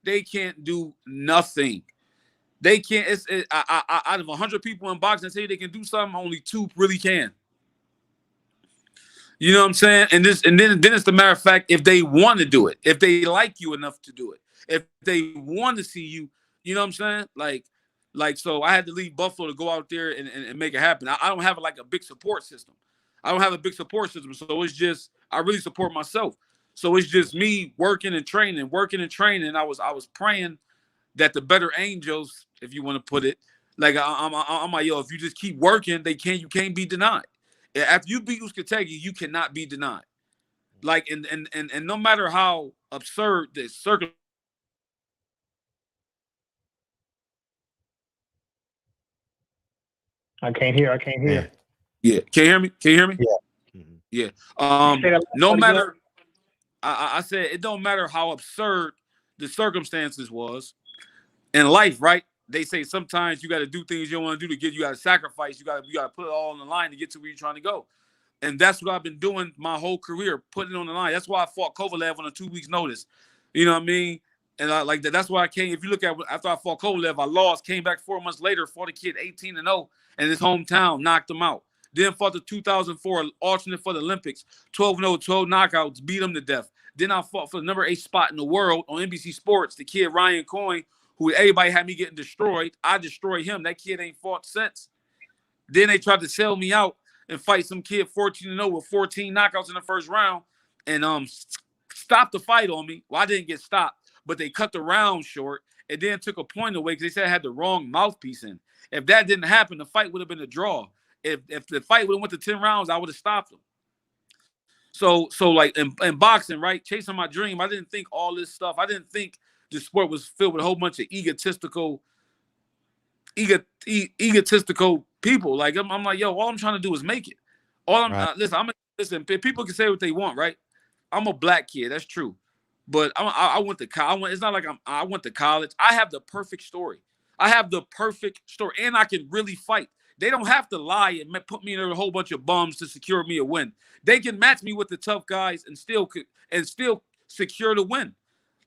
They can't do nothing. They can't. Out of 100 people in boxing say they can do something, only 2 really can. You know what I'm saying? And then it's the matter of fact, if they want to do it, if they like you enough to do it, if they want to see you, you know what I'm saying? Like so I had to leave Buffalo to go out there and make it happen. I don't have like a big support system. So it's just I really support myself. So it's just me working and training. And I was praying that the better angels, if you want to put it, like I'm like, yo, if you just keep working, you can't be denied. After you beat Uzcategui, you cannot be denied. Like and no matter how absurd the circumstance. I can't hear. Yeah. Can you hear me? Yeah. Mm-hmm. Yeah. No matter. I said it don't matter how absurd the circumstances was in life, right? they say sometimes you got to do things you don't want to do to get. You got to sacrifice. You got to put it all on the line to get to where you're trying to go. And that's what I've been doing my whole career, putting it on the line. That's why I fought Kovalev on a 2 weeks notice. You know what I mean? And I like that. That's why I came. If you look at after I fought Kovalev, I lost. Came back 4 months later, fought a kid 18-0, and his hometown knocked him out. Then fought the 2004 alternate for the Olympics, 12-0, 12 knockouts, beat him to death. Then I fought for the number 8 spot in the world on NBC Sports. The kid Ryan Coyne, who everybody had me getting destroyed. I destroyed him. That kid ain't fought since. Then they tried to sell me out and fight some kid 14-0 with 14 knockouts in the first round, and stopped the fight on me. Well, I didn't get stopped, but they cut the round short and then took a point away because they said I had the wrong mouthpiece in. If that didn't happen, the fight would have been a draw. If the fight would have went to 10 rounds, I would have stopped them. So like in boxing, right, chasing my dream, I didn't think all this stuff. I didn't think the sport was filled with a whole bunch of egotistical people. Like I'm like, yo, all I'm trying to do is make it. All I'm listen. People can say what they want, right? I'm a black kid, that's true, but I went to college. It's not like I went to college. I have the perfect story. And I can really fight. They don't have to lie and put me in a whole bunch of bums to secure me a win. They can match me with the tough guys and still secure the win.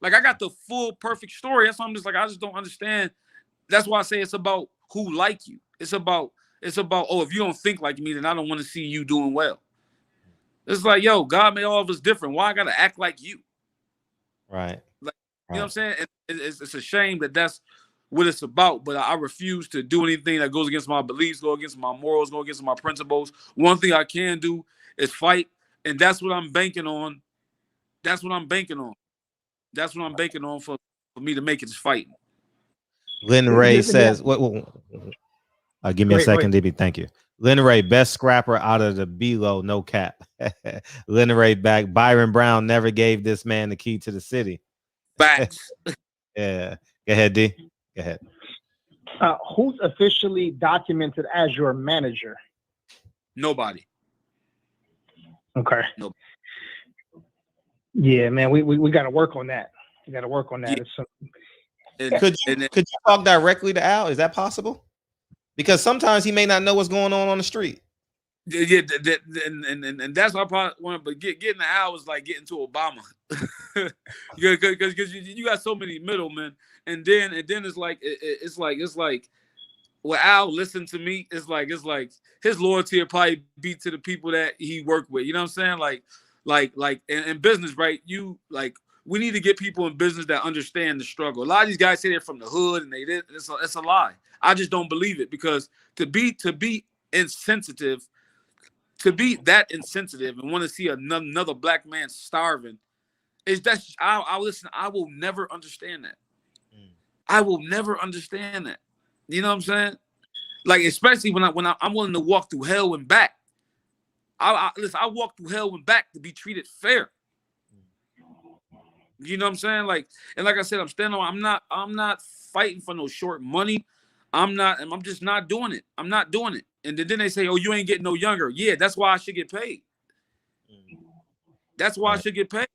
Like I got the full perfect story. That's why I'm just like I just don't understand. That's why I say it's about who like you. It's about if you don't think like me, then I don't want to see you doing well. It's like, yo, God made all of us different. Why I gotta act like you? Right. Like, you know what I'm saying? It's a shame that that's what it's about, but I refuse to do anything that goes against my beliefs, go against my morals, go against my principles. One thing I can do is fight, and that's what I'm banking on. That's what I'm banking on for me to make it, is fighting. Lynn Ray says, give me a second, DB. Thank you. Lynn Ray, best scrapper out of the B-Lo, no cap. Lynn Ray back. Byron Brown never gave this man the key to the city. Facts. Yeah. Go ahead, D. Go ahead. Who's officially documented as your manager? Nobody. Okay. Nobody. Yeah, man, we got to work on that. We got to work on that. Yeah. Could you talk directly to Al? Is that possible? Because sometimes he may not know what's going on the street. Yeah, and that's my part. But getting to Al was like getting to Obama, because you got so many middlemen, and then it's like when Al listened to me, it's like his loyalty will probably be to the people that he worked with. You know what I'm saying? Like in business, right? We need to get people in business that understand the struggle. A lot of these guys say they're from the hood, and it's a lie. I just don't believe it, because to be insensitive, to be that insensitive and want to see another black man starving, I listen. I will never understand that. I will never understand that. You know what I'm saying? Like, especially when I'm willing to walk through hell and back. Listen, I walk through hell and back to be treated fair. You know what I'm saying? Like I said, I'm not fighting for no short money. I'm just not doing it. I'm not doing it. And then they say, oh, you ain't getting no younger. Yeah, that's why I should get paid. That's why I should get paid.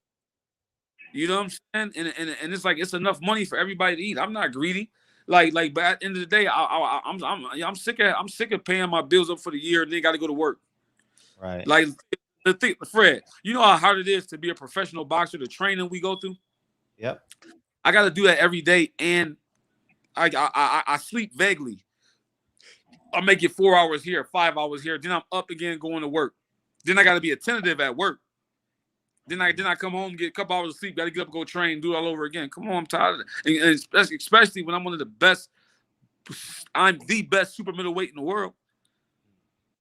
You know what I'm saying? And it's like, it's enough money for everybody to eat. I'm not greedy. Like, but at the end of the day, I'm sick of paying my bills up for the year and then got to go to work. Right. Like, the thing, Fred, you know how hard it is to be a professional boxer, the training we go through? Yep. I got to do that every day, and I sleep vaguely. I make it 4 hours here, 5 hours here. Then I'm up again going to work. Then I got to be attentive at work. Then I come home, get a couple hours of sleep, got to get up, go train, do it all over again. Come on, I'm tired of it. And especially when I'm one of the best. I'm the best super middleweight in the world.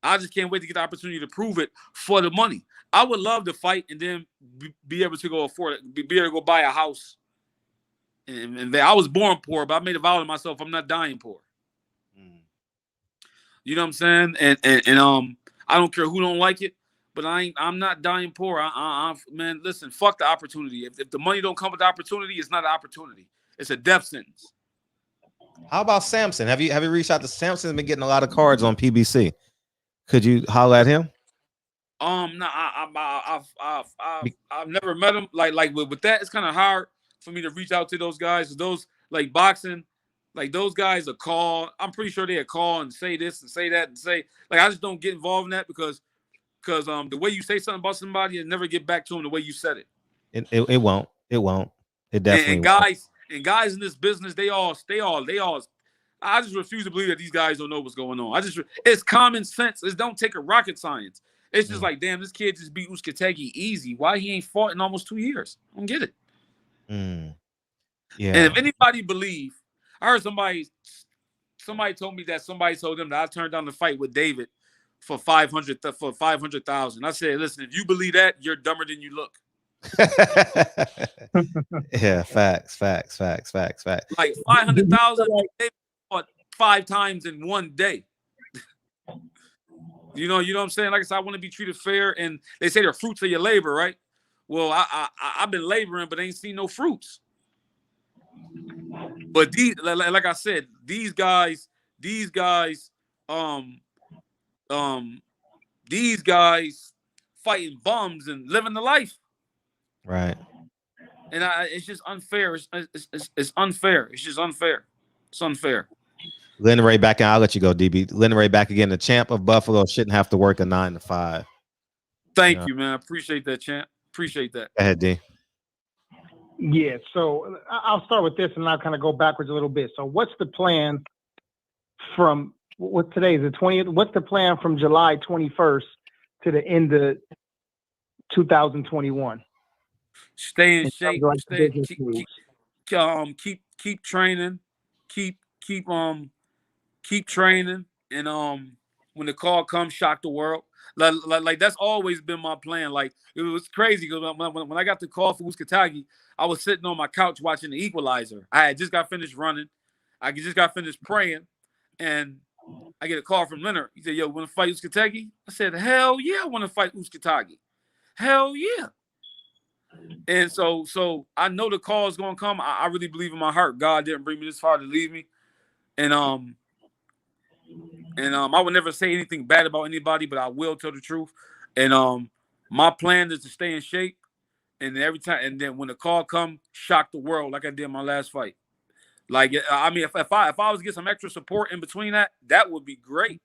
I just can't wait to get the opportunity to prove it for the money. I would love to fight and then be able to go afford it, be able to go buy a house. And I was born poor, but I made a vow to myself, I'm not dying poor. You know what I'm saying? And I don't care who don't like it, but I'm not dying poor. Man, listen, fuck the opportunity. If the money don't come with the opportunity, it's not an opportunity. It's a death sentence. How about Samson? Have you reached out to Samson? He's been getting a lot of cards on PBC. Could you holler at him? No, I've never met him. Like with that, it's kind of hard for me to reach out to those guys. Those, like, boxing, Like those guys are call. I'm pretty sure they call and say this and say that and say like I just don't get involved in that because the way you say something about somebody and never get back to them the way you said it. It won't. It won't. It definitely and guys in this business, they all. I just refuse to believe that these guys don't know what's going on. It's common sense. It don't take a rocket science. It's just like, damn, this kid just beat Uskategi easy. Why he ain't fought in almost 2 years? I don't get it. Yeah. And if anybody believe, I heard somebody told me that somebody told them that I turned down the fight with David for 500,000. I said, listen, if you believe that, you're dumber than you look. Yeah, facts. Like 500,000, they fought 5 times in one day. You know what I'm saying? Like I said, I want to be treated fair, and they say they're fruits of your labor, right? Well, I've been laboring, but ain't seen no fruits. But like I said, these guys fighting bums and living the life. Right. And it's just unfair. It's unfair. It's just unfair. It's unfair. Glenn Ray back in. I'll let you go, DB. Glenn Ray back again. The champ of Buffalo shouldn't have to work a 9 to 5. Thank you, man. I appreciate that, champ. Appreciate that. Go ahead, D. Yeah, so I'll start with this and I'll kind of go backwards a little bit. So what's the plan from what today is the 20th? What's the plan from July 21st to the end of 2021? Stay in shape. Keep training. Keep training. And when the call comes, shock the world. Like that's always been my plan. Like it was crazy because when I got the call for Uskategi, I was sitting on my couch watching The Equalizer. I had just got finished running. I just got finished praying, and I get a call from Leonard. He said, "Yo, want to fight Uskategi?" I said, "Hell yeah, I want to fight Uskategi. Hell yeah." And so I know the call is gonna come. I really believe in my heart God didn't bring me this far to leave me, and I would never say anything bad about anybody, but I will tell the truth. And my plan is to stay in shape, and every time, and then when the call comes, shock the world like I did my last fight. Like I mean, if I was to get some extra support in between that would be great.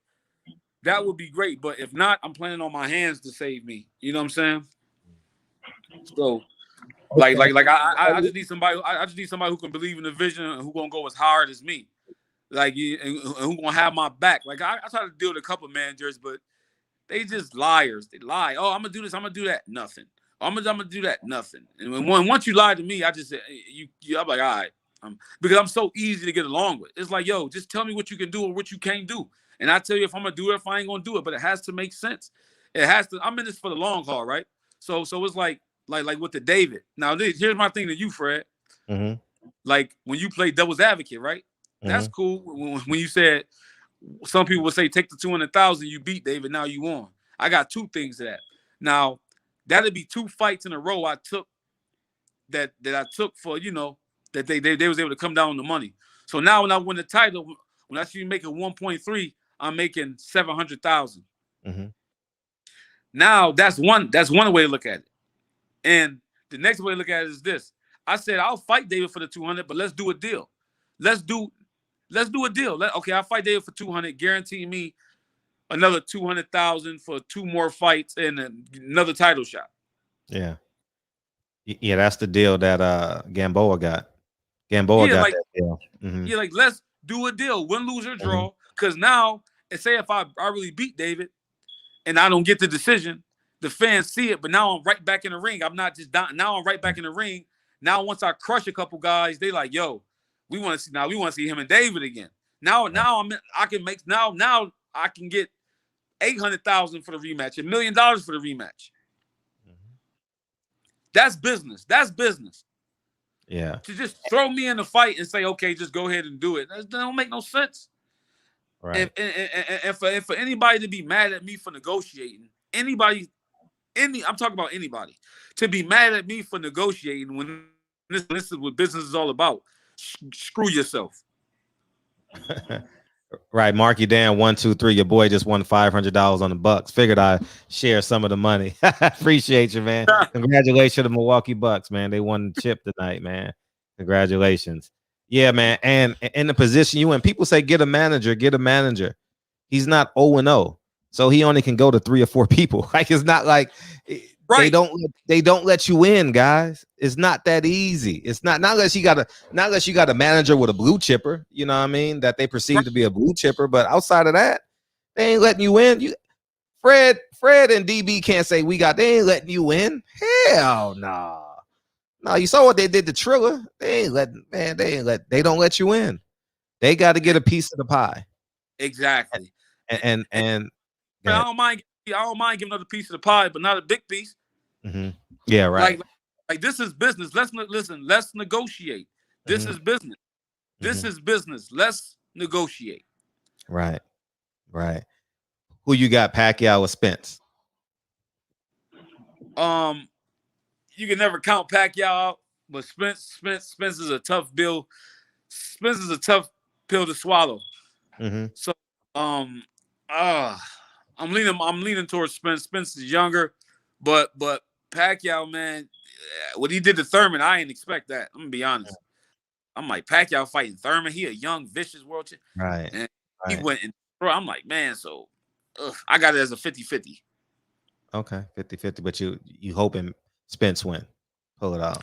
That would be great. But if not, I'm planning on my hands to save me. You know what I'm saying? So, like I just need somebody. I just need somebody who can believe in the vision and who gonna go as hard as me. Like, and who gonna have my back? Like I try to deal with a couple of managers, but they just liars. They lie. Oh, I'm gonna do this. I'm gonna do that. Nothing. I'm gonna do that. Nothing. And once you lie to me, I just say I'm like, all right, because I'm so easy to get along with. It's like, yo, just tell me what you can do or what you can't do, and I tell you if I'm gonna do it, if I ain't gonna do it. But it has to make sense. It has to. I'm in this for the long haul, right? So it's like with the David. Now here's my thing to you, Fred. Mm-hmm. Like when you play devil's advocate, right? That's cool. When you said some people would say take the 200,000, you beat David, now you won. I got 2 things to that. Now that'd be 2 fights in a row I took that I took for that they was able to come down on the money. So now when I win the title, when I see you making 1.3, I'm making 700,000. Mm-hmm. Now that's one way to look at it. And the next way to look at it is this. I said I'll fight David for the 200, but let's do a deal. Let's do a deal. Okay, I'll fight David for 200. Guarantee me another 200,000 for 2 more fights and another title shot. Yeah, that's the deal that Gamboa got. Gamboa got that deal. Mm-hmm. Yeah, like let's do a deal, win, lose, or draw. Because now, say if I really beat David and I don't get the decision, the fans see it. But now I'm right back in the ring. I'm not just down. Now I'm right back in the ring. Now once I crush a couple guys, they like, yo, we want to see him and David again. Now I can get 800,000 for the rematch, $1 million for the rematch. That's business. That's business. Yeah. To just throw me in the fight and say, okay, just go ahead and do it. That don't make no sense. Right. And for anybody to be mad at me for negotiating, I'm talking about anybody, to be mad at me for negotiating when this is what business is all about. Screw yourself. Right, Marky Dan 123. Your boy just won $500 on the Bucks. Figured I'd share some of the money. Appreciate you, man. Congratulations to the Milwaukee Bucks, man. They won the chip tonight, man. Congratulations. Yeah, man. And in the position you in, people say get a manager, get a manager. He's not 0-0. So he only can go to 3 or 4 people. Like it's not like they don't let you in, guys. It's not that easy. It's not unless you got a manager with a blue chipper, you know what I mean, that they perceive to be a blue chipper. But outside of that, they ain't letting you in. Fred and DB can't say they ain't letting you in. Hell no. No, you saw what they did to Triller. They don't let you in. They got to get a piece of the pie. Exactly. And I don't mind giving another piece of the pie, but not a big piece. Mm-hmm. Yeah, right. Like this is business. Let's negotiate. This is business. This is business. Let's negotiate. Right. Who you got, Pacquiao or Spence? You can never count Pacquiao out, but Spence is a tough bill. Spence is a tough pill to swallow. Mm-hmm. So I'm leaning towards Spence. Spence is younger, but Pacquiao, man, what he did to Thurman, I didn't expect that. I'm gonna be honest. I'm like, Pacquiao fighting Thurman. He a young, vicious world champion. Right. And he went and I'm like, man, so I got it as a 50-50. Okay, 50-50, but you hoping Spence win. Pull it out.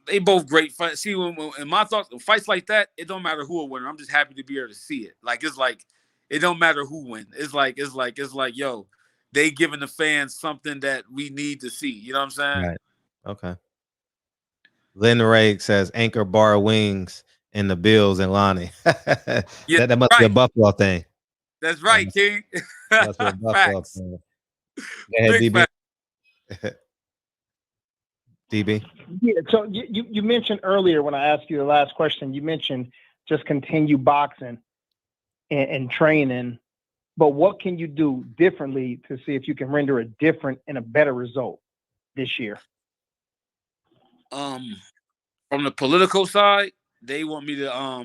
They both great fights. See, when in my thoughts, fights like that, it don't matter who will win. I'm just happy to be able to see it. Like it's like it don't matter who wins. It's like yo, they giving the fans something that we need to see. You know what I'm saying? Right. Okay. Lynn Ray says Anchor Bar Wings in the Bills and Lonnie. Yeah, that must be a Buffalo thing. That's right, King. That's a Buffalo thing. Go ahead, DB. DB. Yeah, so you mentioned earlier when I asked you the last question, you mentioned just continue boxing and training, but what can you do differently to see if you can render a different and a better result this year? From the political side, they want me to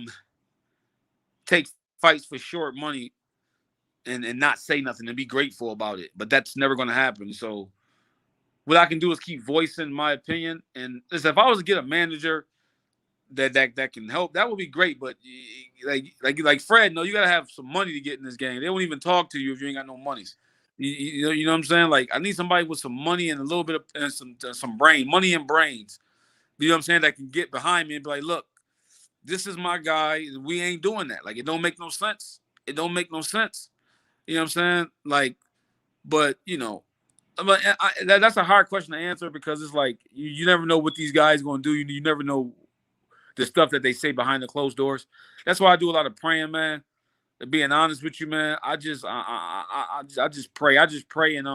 take fights for short money and not say nothing and be grateful about it, but that's never going to happen. So what I can do is keep voicing my opinion. And listen, if I was to get a manager that can help, that would be great. But like Fred, no, you gotta have some money to get in this game. They won't even talk to you if you ain't got no monies. You know what I'm saying? Like I need somebody with some money and a little bit of and some brain, money and brains. You know what I'm saying? That can get behind me and be like, look, this is my guy. We ain't doing that. Like it don't make no sense. It don't make no sense. You know what I'm saying? Like, but you know. But that's a hard question to answer because it's like you never know what these guys going to do. You never know the stuff that they say behind the closed doors. That's why I do a lot of praying, man. To being honest with you, man, I just pray. I just pray and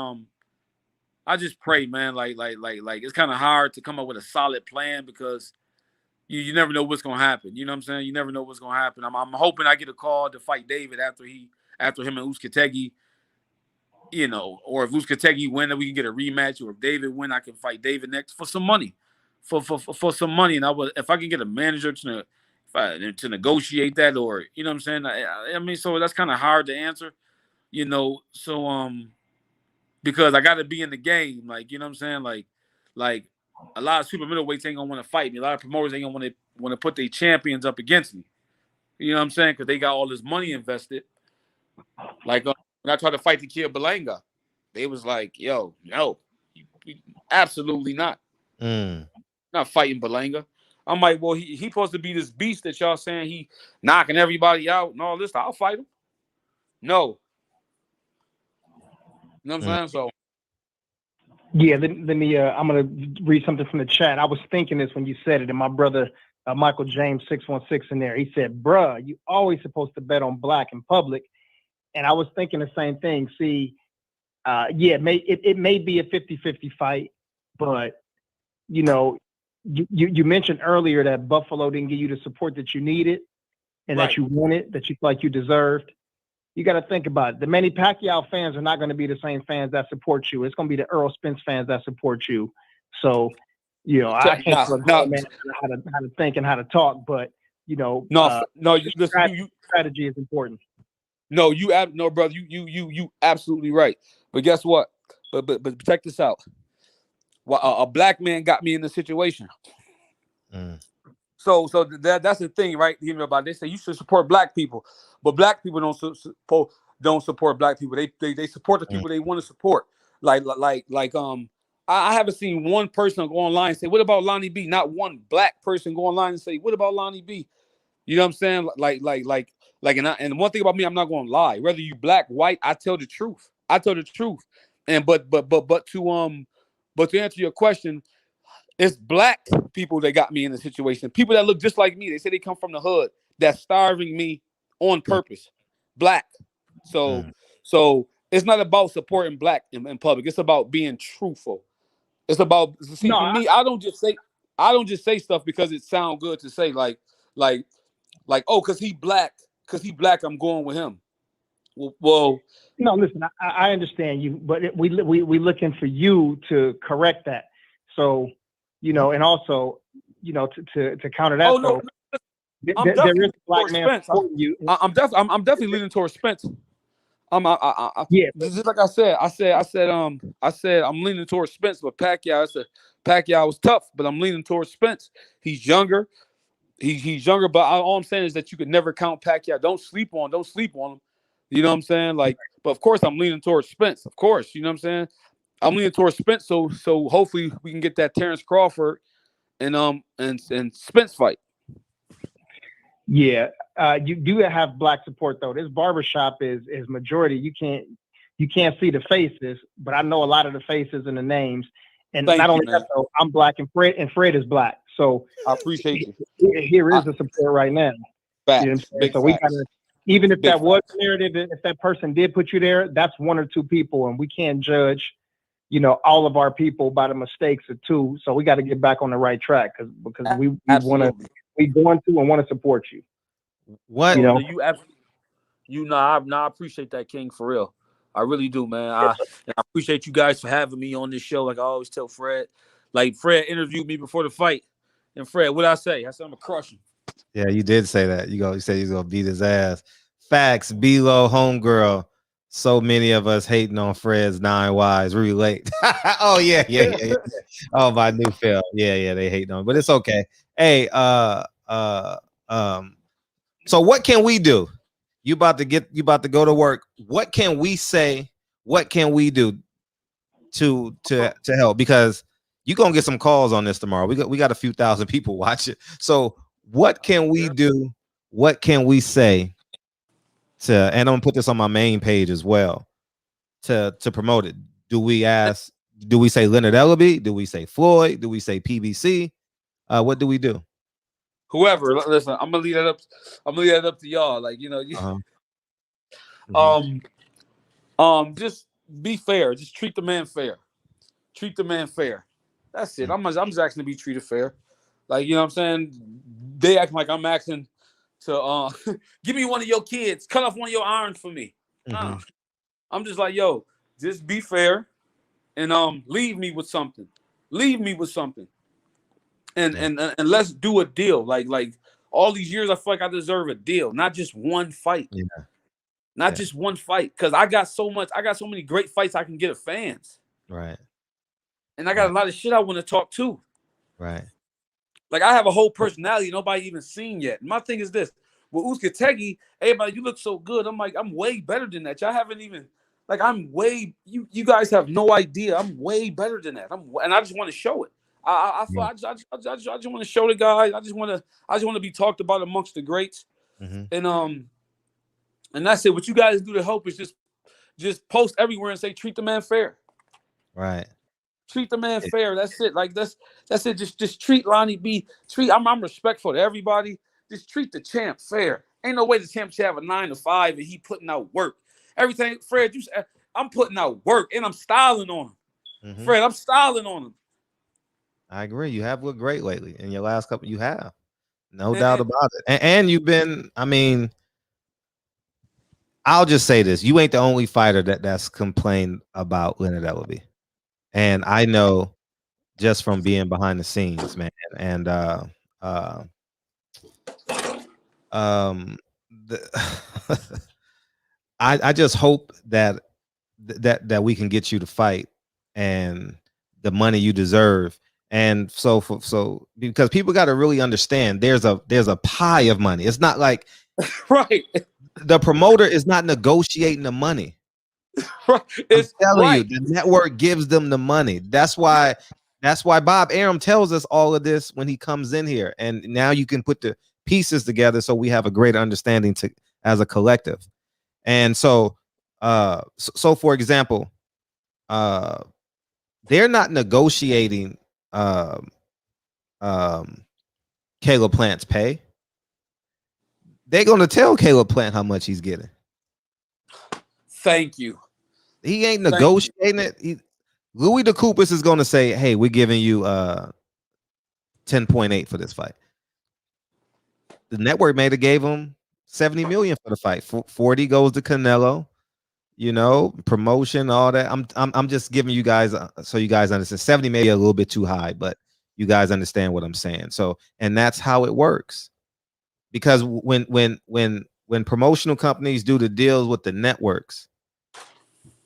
I just pray, man. Like it's kind of hard to come up with a solid plan because you never know what's going to happen. You know what I'm saying? You never know what's going to happen. I'm hoping I get a call to fight David after him and Uzcategui. You know, or if Uzcategui win, then we can get a rematch. Or if David win, I can fight David next for some money, for some money. And if I can get a manager to negotiate that, or you know what I'm saying. I mean, so that's kind of hard to answer, you know. So because I got to be in the game, like you know what I'm saying, like a lot of super middleweights ain't gonna want to fight me. A lot of promoters ain't gonna want to put their champions up against me. You know what I'm saying? Because they got all this money invested. Like when I tried to fight the kid Belanga, they was like, "Yo, no, absolutely not. Not fighting Belanga." I'm like, "Well, he supposed to be this beast that y'all saying he knocking everybody out and all this. I'll fight him." No, you know what I'm saying? So, yeah, let me. I'm gonna read something from the chat. I was thinking this when you said it, and my brother Michael James 616 in there. He said, "Bruh, you always supposed to bet on black in public." And I was thinking the same thing. See, yeah, it may be a 50-50 fight, but you know, you mentioned earlier that Buffalo didn't give you the support that you needed and that you wanted, that you feel like you deserved. You got to think about it. The Manny Pacquiao fans are not going to be the same fans that support you. It's going to be the Earl Spence fans that support you. So, you know, I can't tell a man how to think and how to talk, but you know, strategy is important. No, brother, you absolutely right. But guess what? But check this out. A black man got me in the situation. So that's the thing, right? You know about they say you should support black people, but black people don't support black people. They support the people they want to support. I haven't seen one person go online and say, "What about Lonnie B?" Not one black person go online and say, "What about Lonnie B?" You know what I'm saying? And one thing about me, I'm not going to lie. Whether you black, white, I tell the truth. I tell the truth. And but to answer your question, it's black people that got me in the situation. People that look just like me. They say they come from the hood. That's starving me on purpose. Black. So it's not about supporting black in public. It's about being truthful. It's about for me. I don't just say stuff because it sounds good to say oh, because he black, I'm going with him. Well no, listen, I understand you, but we looking for you to correct that. So, and also, to counter that. Oh no, there is a black man for you. I'm definitely leaning towards Spence. Yeah, just like I said, I'm leaning towards Spence, but Pacquiao was tough, but I'm leaning towards Spence. He's younger. He's younger, but all I'm saying is that you could never count Pacquiao. Don't sleep on him. You know what I'm saying? But of course I'm leaning towards Spence. Of course, you know what I'm saying? I'm leaning towards Spence, so hopefully we can get that Terrence Crawford and Spence fight. Yeah, you do have black support though. This barbershop is majority. You can't see the faces, but I know a lot of the faces and the names. And not only that, though, I'm black and Fred is black. So I appreciate you. Here is the support right now. Facts. You know so we gotta, even if that was narrative, if that person did put you there, that's one or two people, and we can't judge, all of our people by the mistakes of two. So we got to get back on the right track because we want to support you. What I appreciate that, King, for real. I really do, man. I appreciate you guys for having me on this show. Like I always tell Fred, Fred interviewed me before the fight, and Fred, what I say? I said I'm gonna crush him. Yeah, you did say that. You said you was gonna beat his ass. Facts, B-Lo, homegirl. So many of us hating on Fred's 9 Ys. Relate. Oh yeah. Oh, my new film. Yeah, they hating on, but it's okay. Hey, so what can we do? You about to go to work. What can we say? What can we do to help? Because you're gonna get some calls on this tomorrow. We got a few thousand people watch it. So what can we do? What can we say and I'm gonna put this on my main page as well to promote it? Do we say Leonard Ellaby? Do we say Floyd? Do we say PBC? What do we do? Whoever, listen, I'm gonna leave that up to y'all. Just be fair. Just treat the man fair. That's it. I'm just asking to be treated fair. You know what I'm saying? They act like I'm asking to give me one of your kids, cut off one of your arms for me. I'm just like, yo, just be fair and leave me with something. And let's do a deal. Like all these years, I feel like I deserve a deal, not just one fight. Just one fight, because I got so many great fights I can get at fans. Right. And I got a lot of shit I want to talk to. Right. I have a whole personality nobody even seen yet. My thing is this: with Uzcategui, everybody, you look so good. I'm like, I'm way better than that. Y'all haven't even you guys have no idea. I'm way better than that. And I just want to show it. I just want to show the guys. I just want to be talked about amongst the greats. And that's it. What you guys do to help is just post everywhere and say treat the man fair. Right. Treat the man fair. That's it. That's it. Just treat Lonnie B. I'm respectful to everybody. Just treat the champ fair. Ain't no way the champ should have a 9 to 5 and he putting out work. Everything, Fred, I'm putting out work and I'm styling on him. Fred, I'm styling on him. I agree. You have looked great lately. In your last couple, you have. No doubt about it. And you've been, I'll just say this. You ain't the only fighter that's complained about Leonard Ellaby. And I know just from being behind the scenes, man. And I just hope that we can get you to fight and the money you deserve. And so because people got to really understand there's a pie of money. It's not like Right. the promoter is not negotiating the money. Right. I'm telling you, the network gives them the money. That's why Bob Arum tells us all of this when he comes in here. And now you can put the pieces together so we have a greater understanding as a collective. And so for example, they're not negotiating Caleb Plant's pay. They're going to tell Caleb Plant how much he's getting. Thank you. He ain't negotiating it. Louis DeCoupis is going to say, hey, we're giving you 10.8 for this fight. The network may have gave him 70 million for the fight. 40 goes to Canelo, promotion, all that. I'm just giving you guys so you guys understand. 70 may be a little bit too high, but you guys understand what I'm saying. So, and that's how it works. Because when promotional companies do the deals with the networks,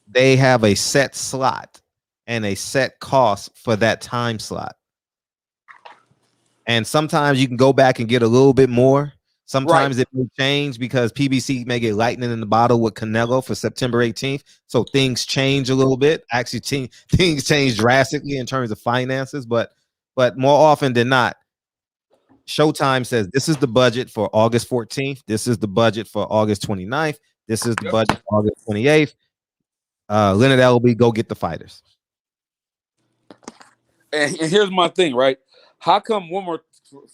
they have a set slot and a set cost for that time slot. And sometimes you can go back and get a little bit more. Sometimes it may change because PBC may get lightning in the bottle with Canelo for September 18th. So things change a little bit. Actually, things change drastically in terms of finances. But more often than not, Showtime says this is the budget for August 14th. This is the budget for August 29th. This is the budget for August 28th. Leonard Ellerbe, go get the fighters. And here's my thing, right? How come, one more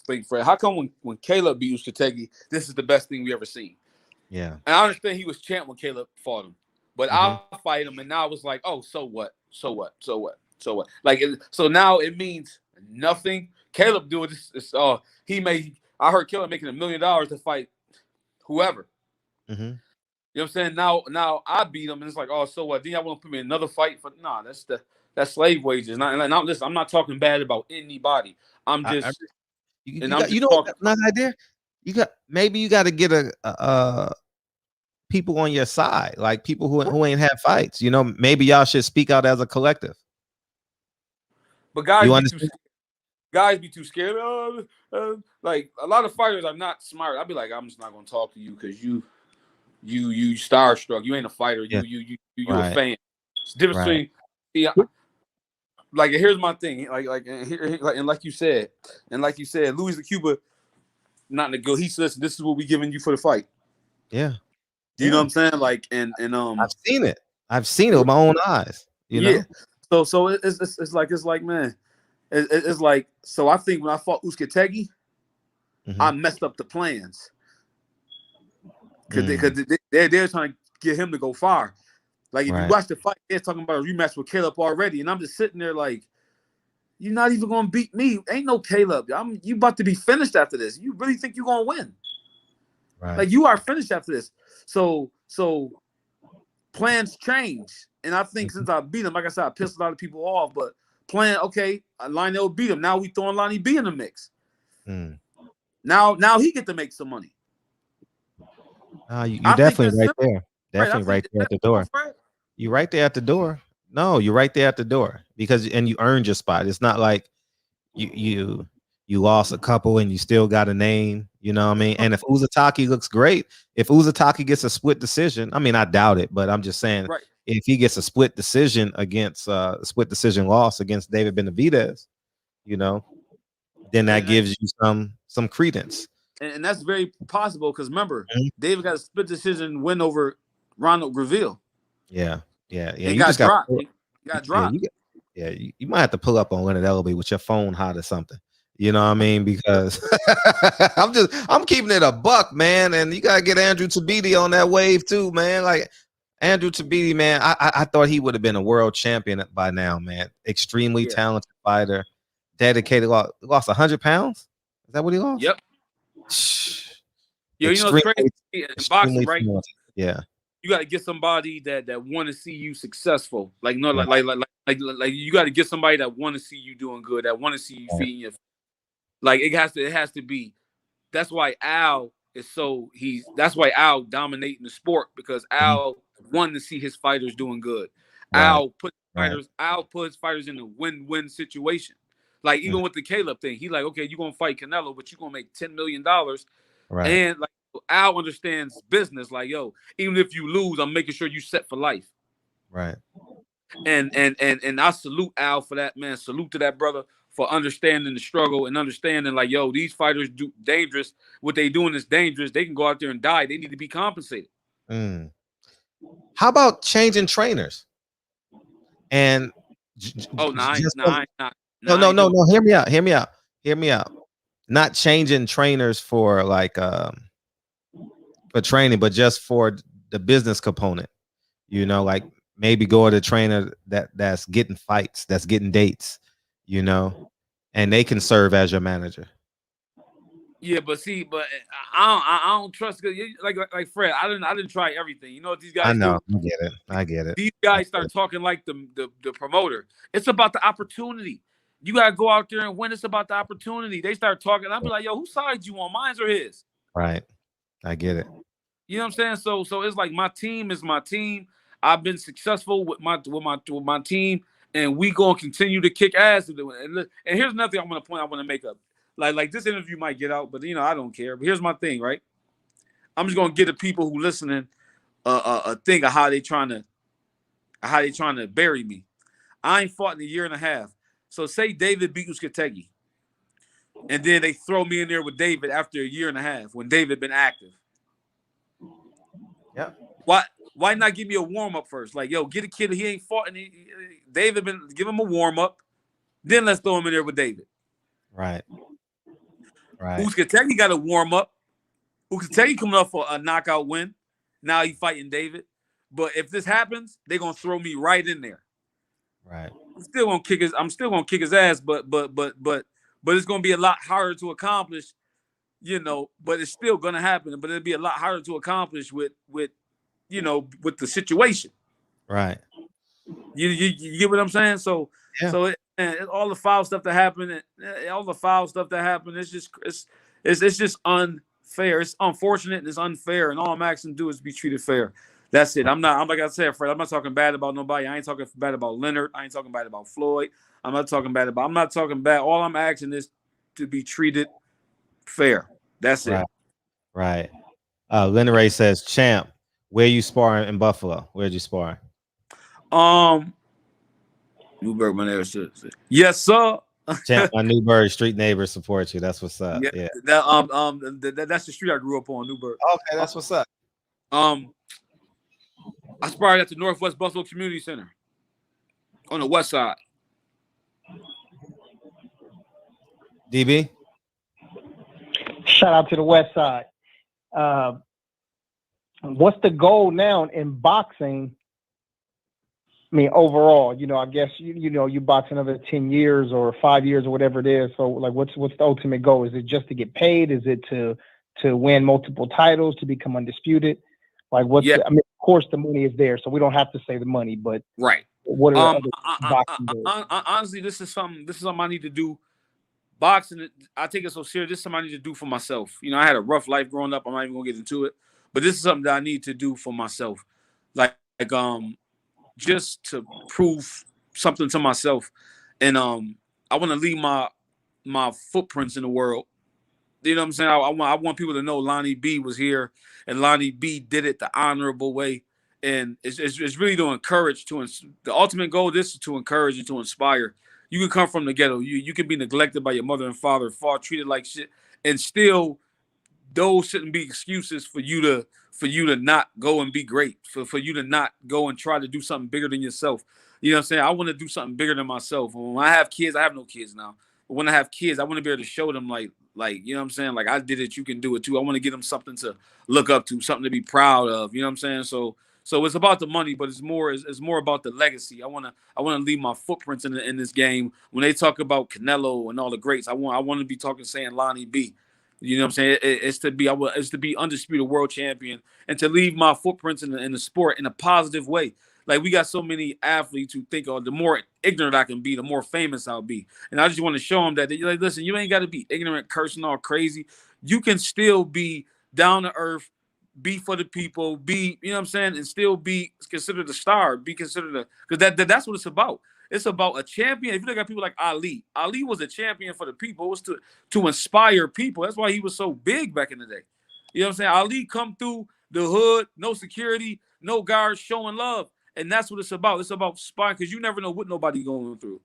thing, Fred, how come when Caleb beat Uskategi, this is the best thing we ever seen? Yeah. And I understand he was champ when Caleb fought him. But I'll fight him, and now it's like, oh, so what? So what? So what? So what? Like, so now it means nothing. Caleb doing this, I heard Caleb making $1 million to fight whoever. Mm-hmm. You know what I'm saying? Now I beat him, and it's like, oh, so what? Then y'all want to put me in another fight? That's slave wages. Listen, I'm not talking bad about anybody. I'm just, not idea. You got to get a people on your side, like people who ain't had fights. Maybe y'all should speak out as a collective. But guys be too scared. Like a lot of fighters are not smart. I'd be like, I'm just not gonna talk to you because you starstruck. You ain't a fighter. You a fan. It's different between. Like, here's my thing. And like you said, Louis DeCuba, not to go. He says, "This is what we giving you for the fight." Yeah. You know what I'm saying? Like, and I've seen it. I've seen it with my own eyes. You know. So it's like, man. It's like, so I think when I fought Uskategi, I messed up the plans because they're trying to get him to go far. Like, if you watch the fight, they're talking about a rematch with Caleb already, and I'm just sitting there like, you're not even gonna beat me. Ain't no Caleb. You about to be finished after this. You really think you're gonna win? Right. Like, you are finished after this. So plans change, and I think since I beat him, like I said, I pissed a lot of people off, but. Lionel beat him. Now we throwing Lonnie B in the mix. Now he get to make some money. You definitely right there. Definitely right there at the door. You're right there at the door. No, you're right there at the door and you earned your spot. It's not like you lost a couple and you still got a name. You know what I mean? And if Uzataki looks great, if Uzataki gets a split decision, I mean, I doubt it, but I'm just saying. Right. If he gets a split decision loss against David Benavidez, then that gives you some credence. And that's very possible because remember, David got a split decision win over Ronald Graville. Yeah. He got dropped. He got dropped. You might have to pull up on Leonard Ellerbe with your phone hot or something. You know what I mean? Because I'm keeping it a buck, man. And you gotta get Andrew Tabiti on that wave too, man. Like Andrew Tabiti, man, I thought he would have been a world champion by now, man. Extremely talented fighter, dedicated. Lost 100 pounds. Is that what he lost? Yep. It's crazy in boxing, right? Talented. Yeah. You got to get somebody that want to see you successful. Like you got to get somebody that want to see you doing good, that want to see you feeding your. Like it has to be. That's why Al dominating the sport because Al wanted to see his fighters doing good. Right. Al puts fighters in a win-win situation. Like even with the Caleb thing, he like, okay, you're gonna fight Canelo, but you're gonna make $10 million. Right. And like Al understands business. Like, yo, even if you lose, I'm making sure you set for life. Right. And I salute Al for that, man. Salute to that brother for understanding the struggle and understanding, like, yo, these fighters do dangerous. What they doing is dangerous. They can go out there and die. They need to be compensated. How about changing trainers? And no. Hear me out. Not changing trainers for like for training, but just for the business component. You know, like maybe go to a trainer that's getting fights, that's getting dates, you know, and they can serve as your manager. Yeah, but I don't trust, like Fred. I didn't try everything. You know what these guys I know. do? I get it. These guys start talking like the promoter. It's about the opportunity. You gotta go out there and win. It's about the opportunity. They start talking. I'll be like, yo, whose side you on? Mine's or his? Right. I get it. You know what I'm saying? So it's like my team is my team. I've been successful with my team, and we gonna continue to kick ass. And here's another thing I want to make up. Like this interview might get out, but I don't care. But here's my thing, right? I'm just gonna give the people who listening a thing of how they trying to bury me. I ain't fought in a year and a half. So say David beat Uskategi, and then they throw me in there with David after a year and a half when David been active. Yeah. Why not give me a warm up first? Like, yo, get a kid he ain't fought, and David been give him a warm up. Then let's throw him in there with David. Right. Uskategi got a warm up. Uskategi coming up for a knockout win. Now he fighting David. But if this happens, they're gonna throw me right in there. Right. I'm still gonna kick his ass, but it's gonna be a lot harder to accomplish, but it's still gonna happen. But it'll be a lot harder to accomplish with the situation. Right. You get what I'm saying? So yeah. So all the foul stuff that happened, it's just unfair. It's unfortunate and it's unfair. And all I'm asking to do is be treated fair. That's it. I'm like I said, Fred, I'm not talking bad about nobody. I ain't talking bad about Leonard. I ain't talking bad about Floyd. I'm not talking bad. All I'm asking is to be treated fair. That's it. Right. Leonard Ray says, champ, where you sparring in Buffalo? Where'd you spar? Newburgh, my neighbor. Yes, sir. Champ, my Newburgh street neighbors support you. That's what's up. Yeah. That's the street I grew up on, Newburgh. Okay, that's what's up. I sparred at the Northwest Buffalo Community Center on the west side. DB? Shout out to the west side. What's the goal now in boxing? I mean, overall, I guess, you box another 10 years or 5 years or whatever it is. So, like, what's the ultimate goal? Is it just to get paid? Is it to win multiple titles, to become undisputed? Like, of course, the money is there, so we don't have to say the money, but right. What are the boxing goals? Honestly, this is something I need to do. Boxing, I take it so serious. This is something I need to do for myself. I had a rough life growing up. I'm not even gonna get into it, but this is something that I need to do for myself. Just to prove something to myself, and I want to leave my footprints in the world. You know what I'm saying? I want people to know Lonnie B was here, and Lonnie B did it the honorable way, and it's really to encourage. The ultimate goal is to encourage and to inspire. You can come from the ghetto. You can be neglected by your mother and father, treated like shit, and still, those shouldn't be excuses for you to not go and be great, for you to not go and try to do something bigger than yourself. You know what I'm saying? I want to do something bigger than myself. When I have kids, I have no kids now. But when I have kids, I want to be able to show them like, you know what I'm saying? Like, I did it, you can do it too. I want to give them something to look up to, something to be proud of. You know what I'm saying? So it's about the money, but it's more about the legacy. I want to leave my footprints in this game. When they talk about Canelo and all the greats, I want to be saying Lonnie B. You know what I'm saying? It's to be undisputed world champion and to leave my footprints in the sport in a positive way. Like, we got so many athletes who think, the more ignorant I can be, the more famous I'll be. And I just want to show them that, like, listen, you ain't got to be ignorant, cursing all crazy. You can still be down to earth, be for the people, be, you know what I'm saying, and still be considered a star, be considered because that's what it's about. It's about a champion. If you look at people like Ali was a champion for the people. It was to inspire people. That's why he was so big back in the day. You know what I'm saying? Ali come through the hood, no security, no guards, showing love. And that's what it's about. It's about inspiring, because you never know what nobody going through.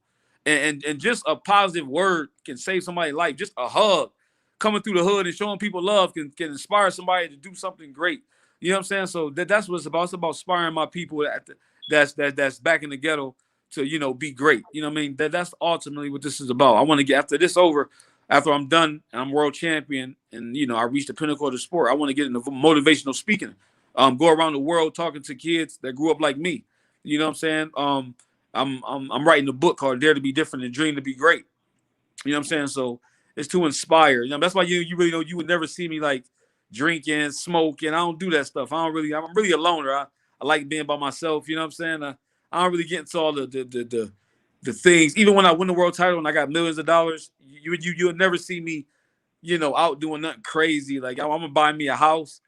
And just a positive word can save somebody's life. Just a hug coming through the hood and showing people love can inspire somebody to do something great. You know what I'm saying? So that's what it's about. It's about inspiring my people that's back in the ghetto to, you know, be great. You know what I mean? That's ultimately what this is about. I want to get, after this over, after I'm done and I'm world champion and, you know, I reach the pinnacle of the sport, I want to get into motivational speaking. Go around the world talking to kids that grew up like me. You know what I'm saying? I'm writing a book called Dare to Be Different and Dream to Be Great. You know what I'm saying? So it's to inspire. You know, that's why you really know you would never see me like drinking, smoking. I don't do that stuff. I'm really a loner. I like being by myself. You know what I'm saying? I don't really get into all the things. Even when I win the world title and I got millions of dollars, you would never see me, you know, out doing nothing crazy. Like I'm gonna buy me a house.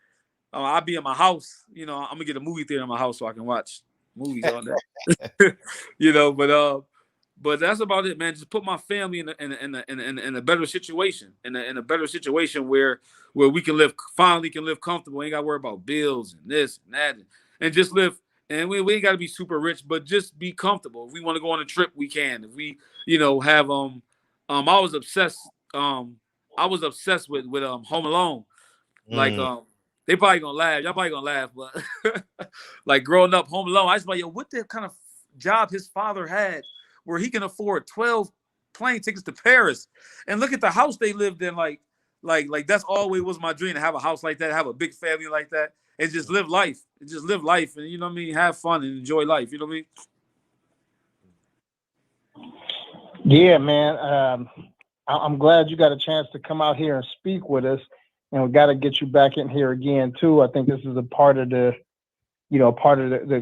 I'll be in my house. You know, I'm gonna get a movie theater in my house so I can watch movies all day. You know, but that's about it, man. Just put my family in a better situation, in a better situation where we can finally live comfortable. Ain't got to worry about bills and this and that, and just live. And we ain't got to be super rich, but just be comfortable. If we want to go on a trip, we can. If we, you know, have I was obsessed with Home Alone. Like they probably gonna laugh. Y'all probably gonna laugh, but like growing up Home Alone, I was like, yo, what the kind of job his father had where he can afford 12 plane tickets to Paris, and look at the house they lived in. Like that's always was my dream, to have a house like that, have a big family like that, and just live life. And you know what I mean? Have fun and enjoy life. You know what I mean? Yeah, man. I'm glad you got a chance to come out here and speak with us, and we got to get you back in here again too. I think this is a part of the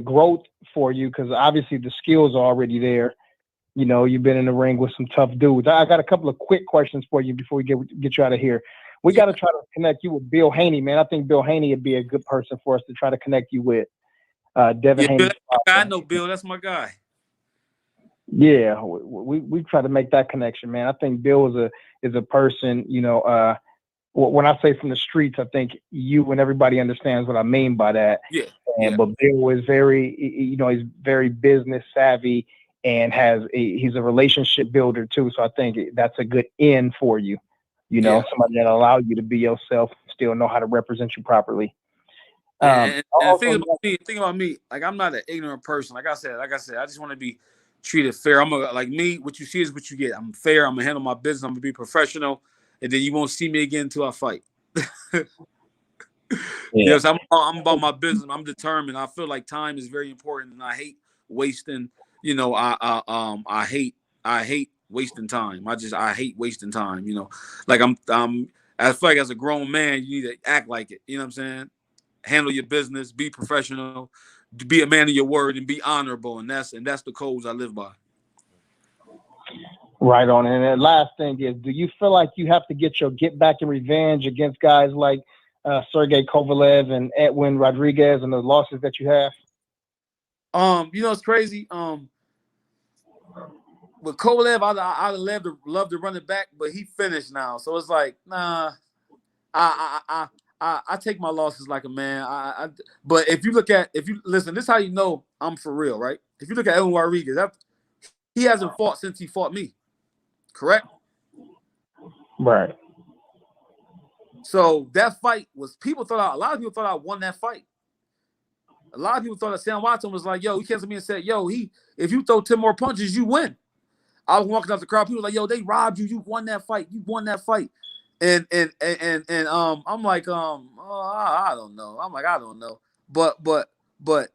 growth for you, because obviously the skills are already there. You know, you've been in the ring with some tough dudes. I got a couple of quick questions for you before we get you out of here. We got to try to connect you with Bill Haney, man. I think Bill Haney would be a good person for us to try to connect you with. Devin Haney. I know Bill. That's my guy. Yeah, we try to make that connection, man. I think Bill is a person, you know, when I say from the streets, I think you and everybody understands what I mean by that. Yeah. But Bill is very, you know, he's very business savvy and he's a relationship builder too. So I think that's a good in for you. You know, somebody that allow you to be yourself, still know how to represent you properly. And think about me, like I'm not an ignorant person. Like I said, I just want to be treated fair. Like me, what you see is what you get. I'm fair. I'm gonna handle my business. I'm gonna be professional, and then you won't see me again until I fight. Yes, I'm about my business. I'm determined. I feel like time is very important, and I hate wasting. You know, I hate wasting time. I hate wasting time. You know, like I feel like as a grown man, you need to act like it. You know what I'm saying? Handle your business, be professional, be a man of your word, and be honorable. And that's the codes I live by. Right on. And the last thing is, do you feel like you have to get back and revenge against guys like Sergey Kovalev and Edwin Rodriguez and the losses that you have? You know, it's crazy. With Kovalev, I'd love to run it back, but he finished now. So it's like, nah, I take my losses like a man. But if you listen, this is how you know I'm for real, right? If you look at Edwin Rodriguez, he hasn't fought since he fought me. Correct? Right. So that fight a lot of people thought I won that fight. A lot of people thought that Sam Watson was like, yo, he came to me and said, yo, if you throw 10 more punches, you win. I was walking out the crowd, people were like, yo, they robbed you. You won that fight. And I'm like, I don't know. I'm like, I don't know. But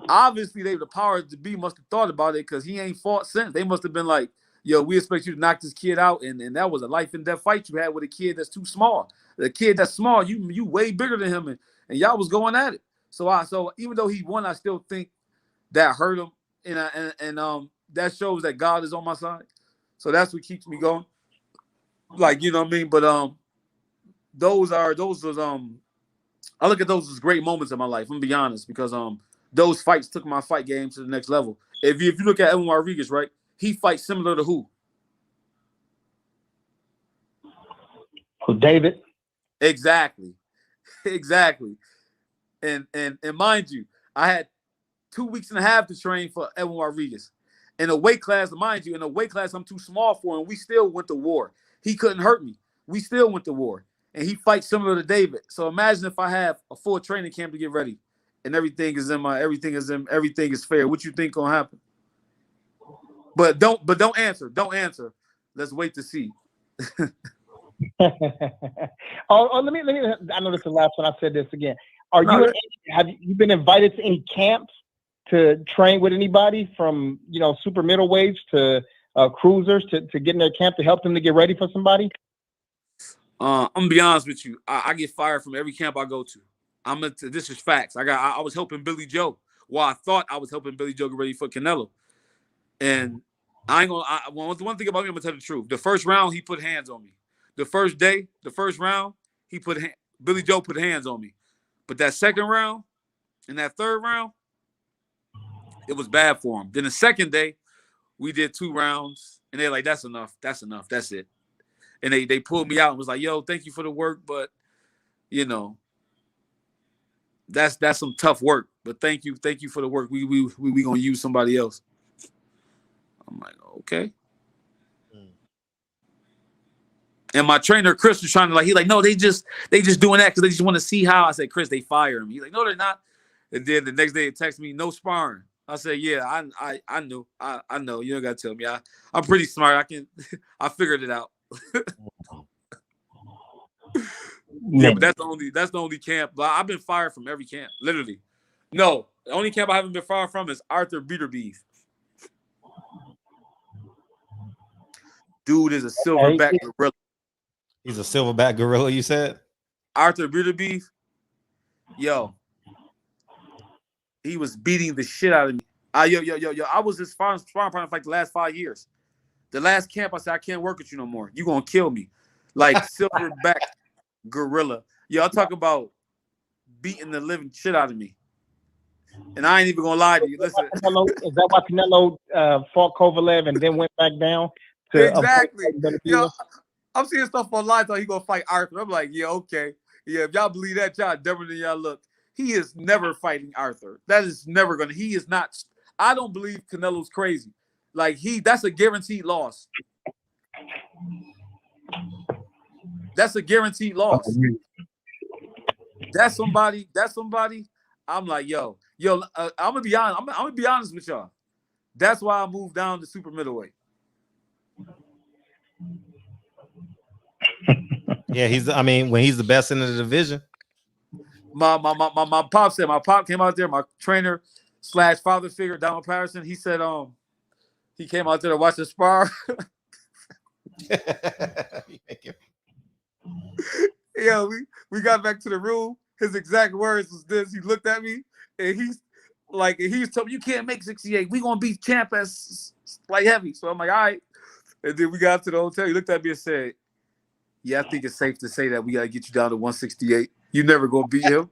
obviously the powers to be must have thought about it, because he ain't fought since. They must have been like, yo, we expect you to knock this kid out, and that was a life and death fight you had with a kid that's too small. The kid that's small, you way bigger than him, and y'all was going at it. So even though he won, I still think that hurt him, and that shows that God is on my side. So that's what keeps me going. Like, you know what I mean? But those I look at those as great moments in my life. I'm gonna be honest, because those fights took my fight game to the next level. If you look at Edwin Rodriguez, right? He fights similar to who? David. Exactly. And mind you, I had 2 weeks and a half to train for Edwin Rodriguez. In a weight class, mind you, in a weight class I'm too small for, and we still went to war. He couldn't hurt me. We still went to war. And he fights similar to David. So imagine if I have a full training camp to get ready and everything is fair. What you think gonna happen? But don't answer. Don't answer. Let's wait to see. Let me. I know this is the last one. I said this again. Have you been invited to any camps to train with anybody from super middleweights to cruisers to get in their camp to help them to get ready for somebody? I'm gonna be honest with you. I get fired from every camp I go to. This is facts. I was helping Billy Joe. Well, I thought I was helping Billy Joe get ready for Canelo, and I ain't gonna. One thing about me, I'm gonna tell the truth. The first round, he put hands on me. The first round, Billy Joe put hands on me. But that second round and that third round, it was bad for him. Then the second day, we did 2 rounds, and they're like, "That's enough. That's enough. That's it." And they pulled me out and was like, "Yo, thank you for the work, but that's some tough work. But thank you for the work. We gonna use somebody else." I'm like, okay. And my trainer Chris was trying to he's like, "No, they just doing that because they just want to see how." I said, "Chris, they fire him." He's like, "No, they're not." And then the next day he texted me, "No sparring." I said, "Yeah, I knew. I know. You don't gotta tell me. I'm pretty smart. I figured it out." Yeah, but that's the only camp. But I've been fired from every camp, literally. No, the only camp I haven't been fired from is Arthur Beeterbeef. Dude is a silverback gorilla. He's a silverback gorilla, you said? Arthur Beeterbeef. Yo. He was beating the shit out of me. Yo. I was his sparring partner for like the last 5 years. The last camp, I said, "I can't work with you no more. You gonna kill me." Like silverback gorilla. Yo, I'll talk about beating the living shit out of me. And I ain't even gonna lie to you. Listen. Is that why Canelo fought Kovalev and then went back down? Exactly. Yo, I'm seeing stuff online thought he gonna fight Arthur. I'm like, yeah, okay. Yeah, if y'all believe that, y'all dumber than y'all look. He is never fighting Arthur. That is never gonna. He is not. I don't believe Canelo's crazy. Like that's a guaranteed loss. That's a guaranteed loss. That's somebody. I'm like, yo. I'm gonna be honest. I'm gonna be honest with y'all. That's why I moved down to super middleweight. Yeah, when he's the best in the division. My pop said, my pop came out there, my trainer / father figure, Donald Patterson. He said, he came out there to watch the spar. Yeah, we got back to the room. His exact words was this. He looked at me and he's told me, "You can't make 68. We gonna beat champ as light heavy." So I'm like, all right. And then we got to the hotel. He looked at me and said, "Yeah, I think it's safe to say that we gotta get you down to 168. You never gonna beat him."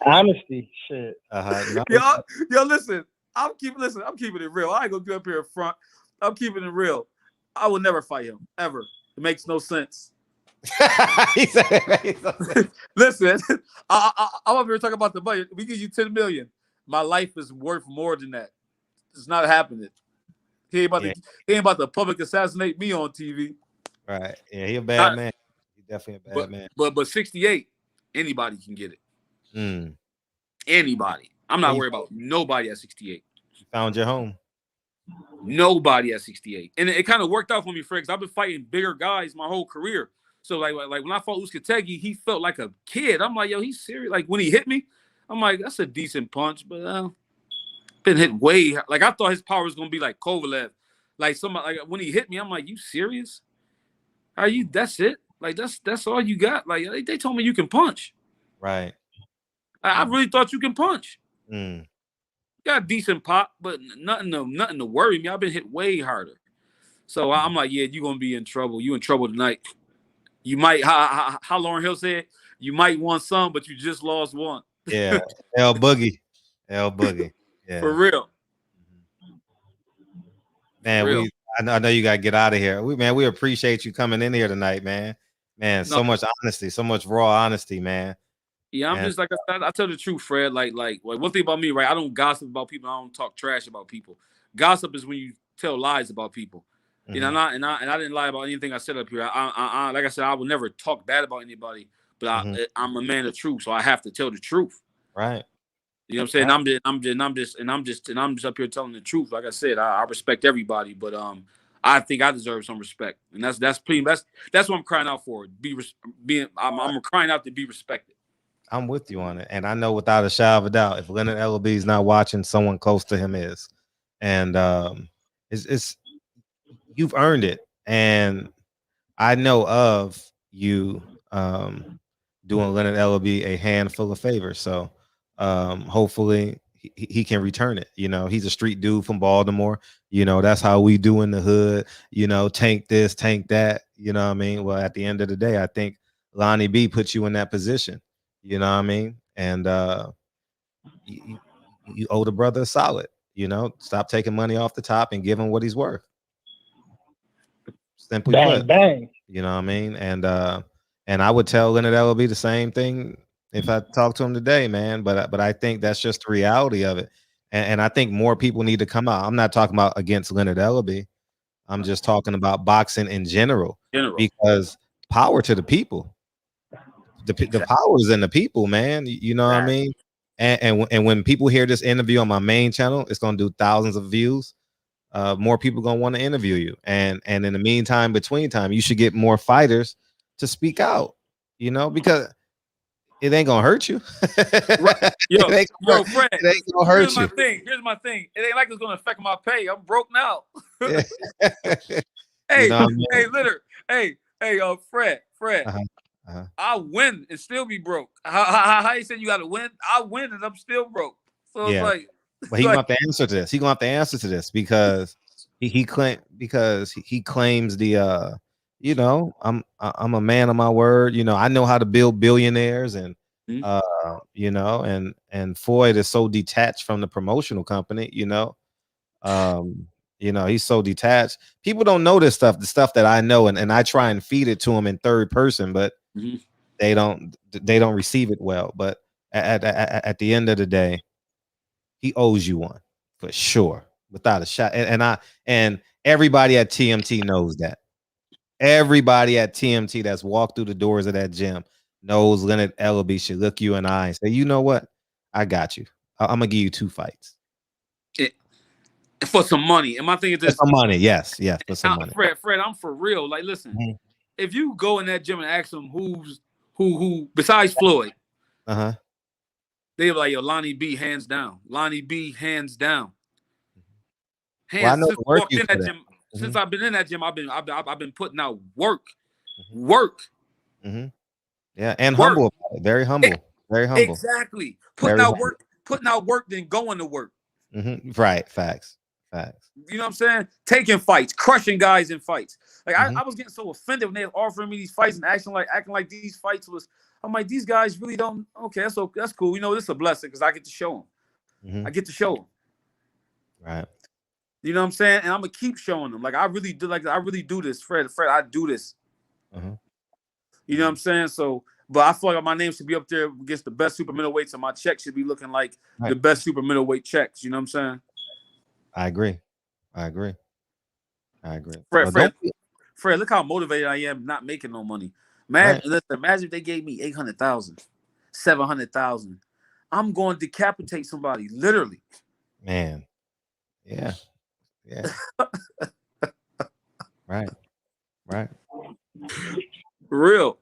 Honesty, shit. Yo, listen. I'm keeping it real. I ain't gonna be up here in front. I'm keeping it real. I will never fight him ever. It makes no sense. Listen, I'm up here talking about the money. We give you $10 million. My life is worth more than that. It's not happening. He ain't about to public assassinate me on TV. Right. Yeah, he a bad man. He's definitely a bad man. But 68, anybody can get it. Anybody. I'm not worried about nobody at 68. You found your home. Nobody at 68. And it kind of worked out for me, Fred, because I've been fighting bigger guys my whole career. So like when I fought Uskategi, he felt like a kid. I'm like, yo, he's serious. Like when he hit me, I'm like, that's a decent punch, but been hit way. Like I thought his power was gonna be like Kovalev. Like somebody like when he hit me, I'm like, you serious? Are you? That's it? Like that's all you got? Like they told me you can punch. Right. I really thought you can punch. Mm. Got a decent pop, but nothing to worry me. I've been hit way harder. So I'm like, yeah, you're gonna be in trouble. You in trouble tonight. You might, how Lauryn Hill said, you might won some, but you just lost one. Yeah, L Boogie. Yeah, For real. Man, I know you got to get out of here. We appreciate you coming in here tonight, man. Man, so much honesty, so much raw honesty, man. Yeah, I'm just like I tell the truth, Fred. Like one thing about me, right? I don't gossip about people. I don't talk trash about people. Gossip is when you tell lies about people. You know, and I didn't lie about anything I said up here. I like I said, I will never talk bad about anybody. But I'm a man of truth, so I have to tell the truth. Right. You know what I'm saying? I'm just up here telling the truth. Like I said, I respect everybody, but I think I deserve some respect, and that's what I'm crying out for. I'm crying out to be respected. I'm with you on it, and I know without a shadow of a doubt, if Leonard Ellaby is not watching, someone close to him is, and it's you've earned it, and I know of you doing Leonard Ellaby a handful of favors, so. Hopefully he can return it. You know, he's a street dude from Baltimore. You know, that's how we do in the hood. You know, tank this, tank that. You know what I mean? Well, at the end of the day, I think Lonnie B puts you in that position. You know what I mean? And you owe the brother a solid. You know, stop taking money off the top and give him what he's worth. Simply put. Bang. You know what I mean? And I would tell Leonard Ellaby the same thing if I talk to him today, man. But I think that's just the reality of it. And I think more people need to come out. I'm not talking about against Leonard Ellaby. I'm just talking about boxing in general. Because power to the people. The power is in the people, man. You know what I mean? And when people hear this interview on my main channel, it's gonna do thousands of views. More people gonna want to interview you. And in the meantime, between time, you should get more fighters to speak out, you know, because it ain't gonna hurt you. Right. Yo, Fred, it ain't gonna hurt you. Here's my thing. It ain't like it's gonna affect my pay. I'm broke now. Hey, you know hey, Litter. Hey, Fred. I win and still be broke. How you said you gotta win? I win and I'm still broke. So it's like, but he gonna have to answer to this. He gonna have to answer to this because he claims the you know, I'm a man of my word. You know, I know how to build billionaires, and you know, and Floyd is so detached from the promotional company. You know, he's so detached. People don't know this stuff, the stuff that I know, and I try and feed it to them in third person, but they don't receive it well. But at the end of the day, he owes you one for sure, without a shot. And everybody at TMT knows that. Everybody at TMT that's walked through the doors of that gym knows Leonard Ellaby should look you in the eye and say, you know what? I got you. I'm gonna give you 2 fights. For some money. And my thing is this. For some money, yes, for some money. Fred, I'm for real. Like, listen, if you go in that gym and ask them who besides Floyd, they're like, yo, Lonnie B, hands down. Lonnie B, hands down. Since I've been in that gym, I've been putting out work. Yeah, and humble, very humble, very humble. Exactly, putting out work, then going to work. Right, facts. You know what I'm saying? Taking fights, crushing guys in fights. Like I was getting so offended when they were offering me these fights and acting like these fights was. I'm like, these guys really don't. Okay, that's cool. You know, this is a blessing because I get to show them. I get to show them. Right. You know what I'm saying? And I'm gonna keep showing them. Like I really do this, Fred. I do this. You know what I'm saying? So, but I feel like my name should be up there against the best super middleweights, and my check should be looking like the best super middleweight checks. You know what I'm saying? I agree. Fred, look how motivated I am not making no money. Imagine if they gave me 800,000, 700,000. I'm going to decapitate somebody, literally. Man. Yeah. Right. For real.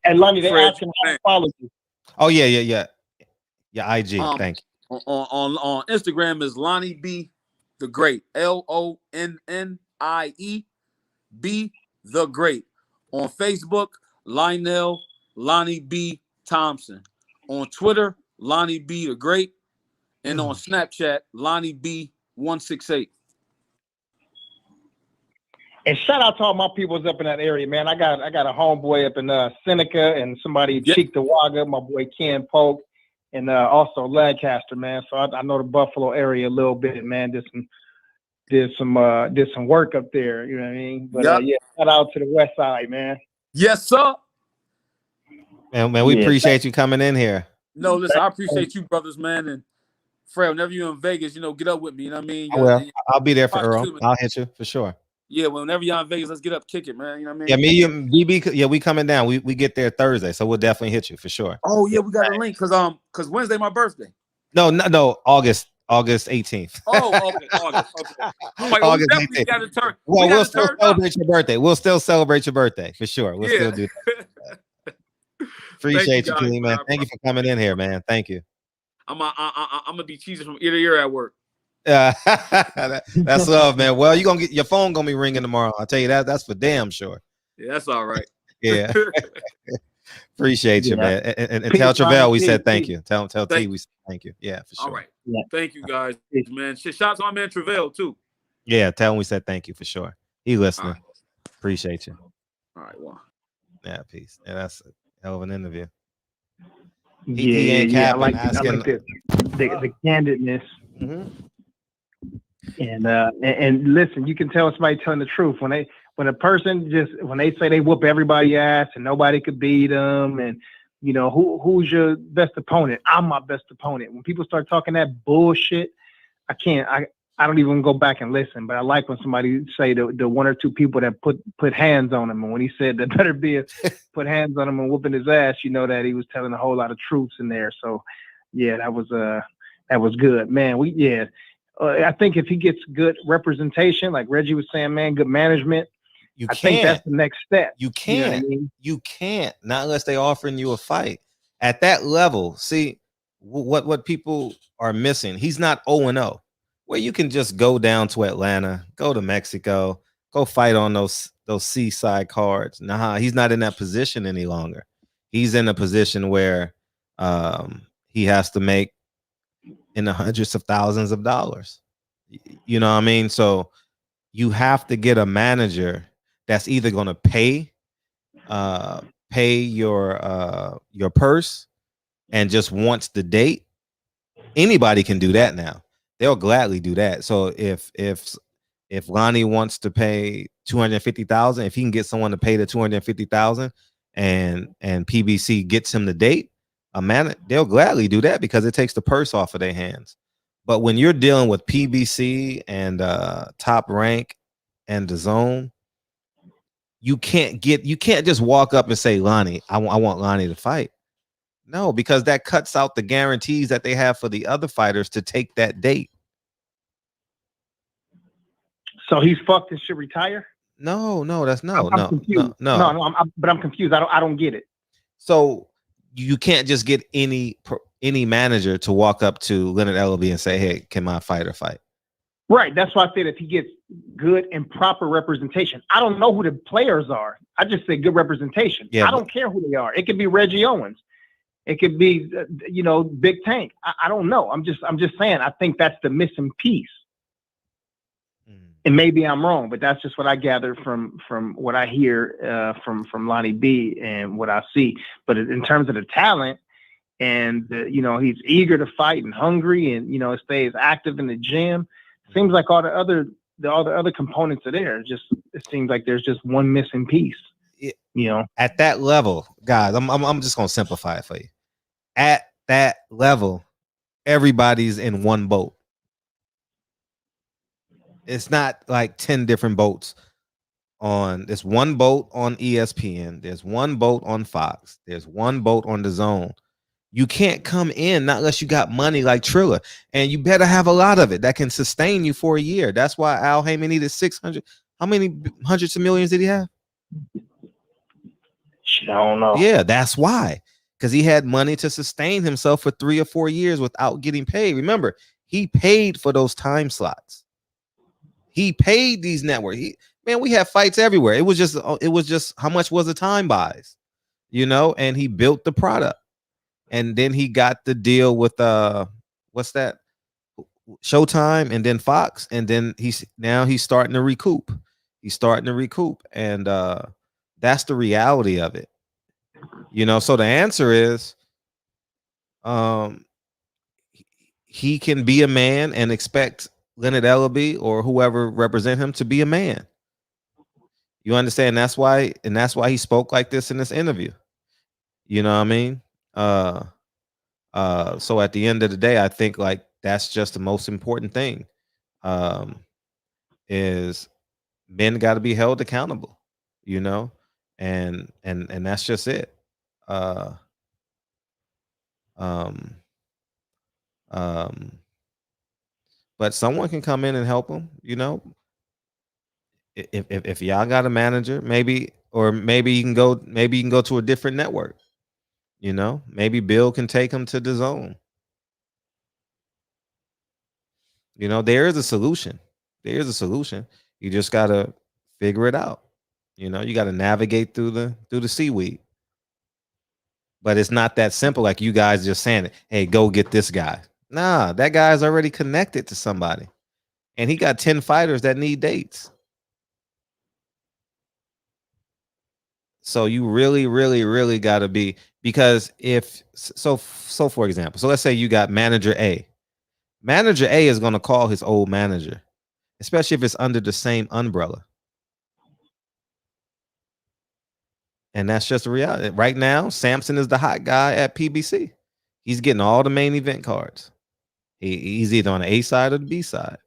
And Lonnie, they asking how to follow you. Oh yeah. IG. Thank you. On Instagram is Lonnie B the Great. LONNIE B the Great. On Facebook, Lionel Lonnie B Thompson. On Twitter, Lonnie B the Great. And on Snapchat, Lonnie B 168. And shout out to all my peoples up in that area, man. I got a homeboy up in Seneca and somebody in Cheektowaga, my boy Ken Polk, and also Lancaster, man. So I know the Buffalo area a little bit, man. Just did some work up there. You know what I mean? But yeah, shout out to the West Side, man. Yes, sir. Man, we appreciate you coming in here. No, listen, I appreciate you, brothers, man. And Fred, whenever you're in Vegas, get up with me. You know what I mean? I'll be there for Earl. I'll hit you for sure. Yeah, whenever y'all in Vegas, let's get up, kick it, man. You know what I mean? Yeah, me and BB. Yeah, we coming down. We get there Thursday, so we'll definitely hit you for sure. Oh yeah, we got a link because Wednesday my birthday. No, August 18th. Oh, okay, August. Okay. I'm like, August we definitely got to turn. Well, we'll still celebrate your birthday. We'll still celebrate your birthday for sure. We'll still do that. Appreciate you, Keely, man. Thank you for coming in here, man. Thank you. I'm gonna be cheesing from ear to ear at work. That's love, man. Well, you gonna get your phone gonna be ringing tomorrow. I'll tell you that. That's for damn sure. Yeah, that's all right. Yeah. Appreciate you, man. And tell Travell we said thank you. Tell T we said thank you. Yeah, for sure. All right. Yeah. Thank you guys, man. Shout out to my man Travell too. Yeah, tell him we said thank you for sure. He listening. Right. Appreciate you. All right, well. Yeah, peace. Yeah, that's a hell of an interview. I like the candidness. Mm-hmm. And listen, you can tell somebody telling the truth when a person when they say they whoop everybody ass and nobody could beat them, and who's your best opponent? I'm my best opponent. When people start talking that bullshit, I don't even go back and listen. But I like when somebody say the one or two people that put hands on him, and when he said that better be put hands on him and whooping his ass, that he was telling a whole lot of truths in there. So yeah, that was good, man. I think if he gets good representation, like Reggie was saying, man, good management, I think that's the next step. You can't. You can't, not unless they're offering you a fight at that level. See what people are missing. He's not 0-0, where you can just go down to Atlanta, go to Mexico, go fight on those seaside cards. Nah, he's not in that position any longer. He's in a position where he has to make in the hundreds of thousands of dollars. You know what I mean? So you have to get a manager that's either going to pay your purse and just wants the date. Anybody can do that now. They'll gladly do that. So if Lonnie wants to pay $250,000, if he can get someone to pay the $250,000 and PBC gets him the date, they'll gladly do that because it takes the purse off of their hands. But when you're dealing with PBC and Top Rank and the Zone, you can't just walk up and say, Lonnie, I want Lonnie to fight. No, because that cuts out the guarantees that they have for the other fighters to take that date. So he's fucked and should retire? No, that's no. But I'm confused. I don't get it. So you can't just get any manager to walk up to Leonard Ellaby and say, hey, can my fighter fight? Right. That's why I said if he gets good and proper representation. I don't know who the players are. I just say good representation. Yeah, I don't care who they are. It could be Reggie Owens. It could be, Big Tank. I don't know. I'm just saying, I think that's the missing piece. And maybe I'm wrong, but that's just what I gather from what I hear from Lonnie B and what I see. But in terms of the talent and, he's eager to fight and hungry and, stays active in the gym. Seems like all the other components are there. It seems like there's just one missing piece. At that level, guys, I'm just gonna simplify it for you. At that level, everybody's in one boat. It's not like 10 different boats there's one boat on ESPN, there's one boat on Fox, there's one boat on the Zone. You can't come in not unless you got money like Triller, and you better have a lot of it that can sustain you for a year. That's why Al Haymon needed 600. How many hundreds of millions did he have? I don't know. Yeah, that's why. Because he had money to sustain himself for 3 or 4 years without getting paid. Remember, he paid for those time slots. He paid these networks. We had fights everywhere. It was just how much was the time buys, and he built the product. And then he got the deal with what's that? Showtime and then Fox. And then he's starting to recoup. And that's the reality of it. So the answer is he can be a man and expect Leonard Ellaby or whoever represent him to be a man. You understand? That's why he spoke like this in this interview. You know what I mean? So at the end of the day, I think like that's just the most important thing. Is men got to be held accountable, you know, and that's just it. But someone can come in and help them, you know. If y'all got a manager, maybe you can go to a different network, you know. Maybe Bill can take him to the Zone. You know, there is a solution. You just gotta figure it out. You know, you gotta navigate through the seaweed. But it's not that simple. Like you guys just saying it. Hey, go get this guy. Nah, that guy's already connected to somebody, and he got 10 fighters that need dates. So you really, really, really got to be, because if so, for example, so let's say you got manager A. Manager A is going to call his old manager, especially if it's under the same umbrella. And that's just a reality. Right now, Samson is the hot guy at PBC. He's getting all the main event cards. He's either on the A side or the B side.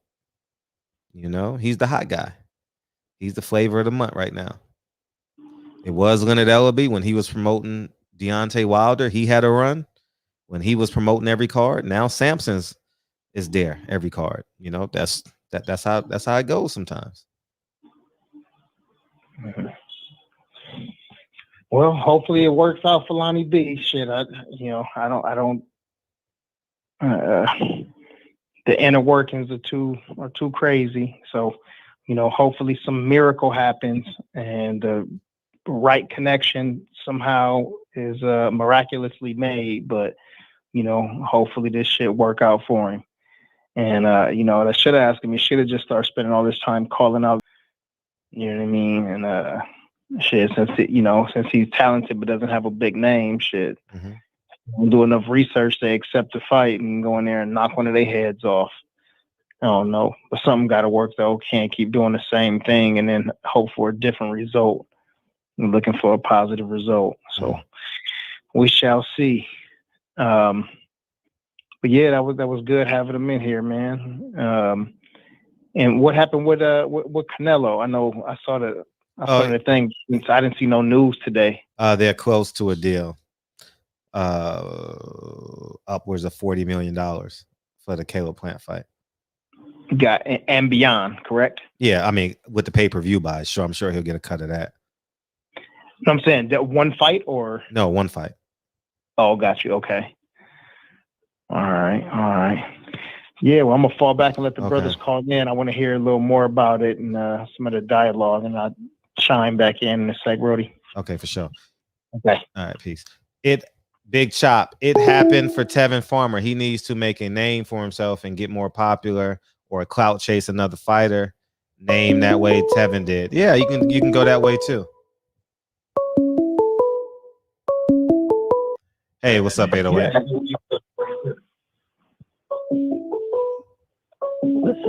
You know, he's the hot guy. He's the flavor of the month right now. It was Leonard Ellaby when he was promoting Deontay Wilder. He had a run when he was promoting every card. Now Samson's is there every card. You know, that's how it goes sometimes. Well, hopefully it works out for Lonnie B. Shit, I don't. The inner workings are too crazy. So, you know, hopefully some miracle happens and the right connection somehow is miraculously made. But, you know, hopefully this shit work out for him. And, you know, I should have asked him. He should have just started spending all this time calling out. You know what I mean? And shit, since he's talented but doesn't have a big name, shit. Mm-hmm. Do enough research to accept the fight and go in there and knock one of their heads off. I don't know, but something got to work though. Can't keep doing the same thing and then hope for a different result. I'm looking for a positive result, so we shall see. But yeah, that was good having him in here, man. And what happened with Canelo? I know I saw the thing. I didn't see no news today. They're close to a deal. Upwards of $40 million for the Caleb Plant fight. Got and beyond, correct? Yeah, I mean, with the pay-per-view buys, sure, I'm sure he'll get a cut of that. No, I'm saying that one fight or no, one fight. Oh, got you. Okay. All right. Yeah, well, I'm gonna fall back and let the brothers call in. I want to hear a little more about it and some of the dialogue, and I'll chime back in a sec, Brody. Okay, for sure. Okay. All right, peace. Big Chop. It happened for Tevin Farmer. He needs to make a name for himself and get more popular, or clout chase another fighter. Name that way Tevin did. Yeah, you can go that way too. Hey, what's up, 808?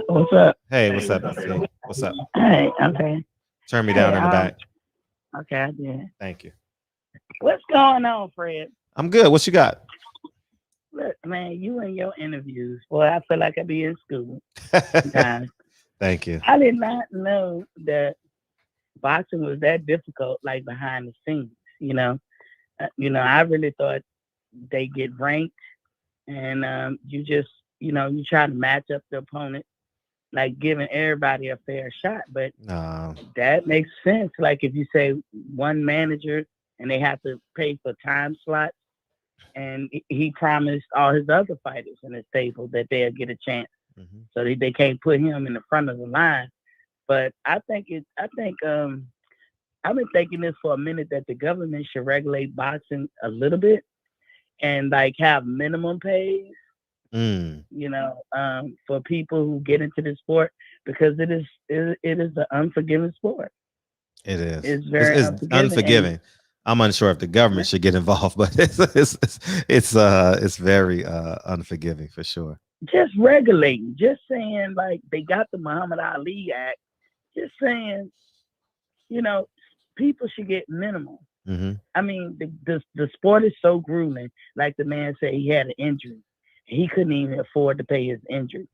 What's up? Hey, what's up? What's up? Hey, okay. Turn me down in the back. Okay, I did. Thank you. What's going on, Fred? I'm good. What you got? Look, man, you and your interviews. Boy, I feel like I be in school. Thank you. I did not know that boxing was that difficult, like behind the scenes. You know, I really thought they get ranked, and you just, you try to match up the opponent, like giving everybody a fair shot. But that makes sense. Like if you say one manager and they have to pay for time slots, and he promised all his other fighters in his stable that they'll get a chance. Mm-hmm. So they can't put him in the front of the line. But I've been thinking this for a minute, that the government should regulate boxing a little bit and like have minimum pays, for people who get into the sport, because it is an unforgiving sport. It is. It's very unforgiving. I'm unsure if the government should get involved, but it's very unforgiving for sure. just regulating, just saying like they got the Muhammad Ali Act, just saying, you know, people should get minimum. Mm-hmm. I mean, the sport is so grueling. Like the man said, he had an injury. He couldn't even afford to pay his injury.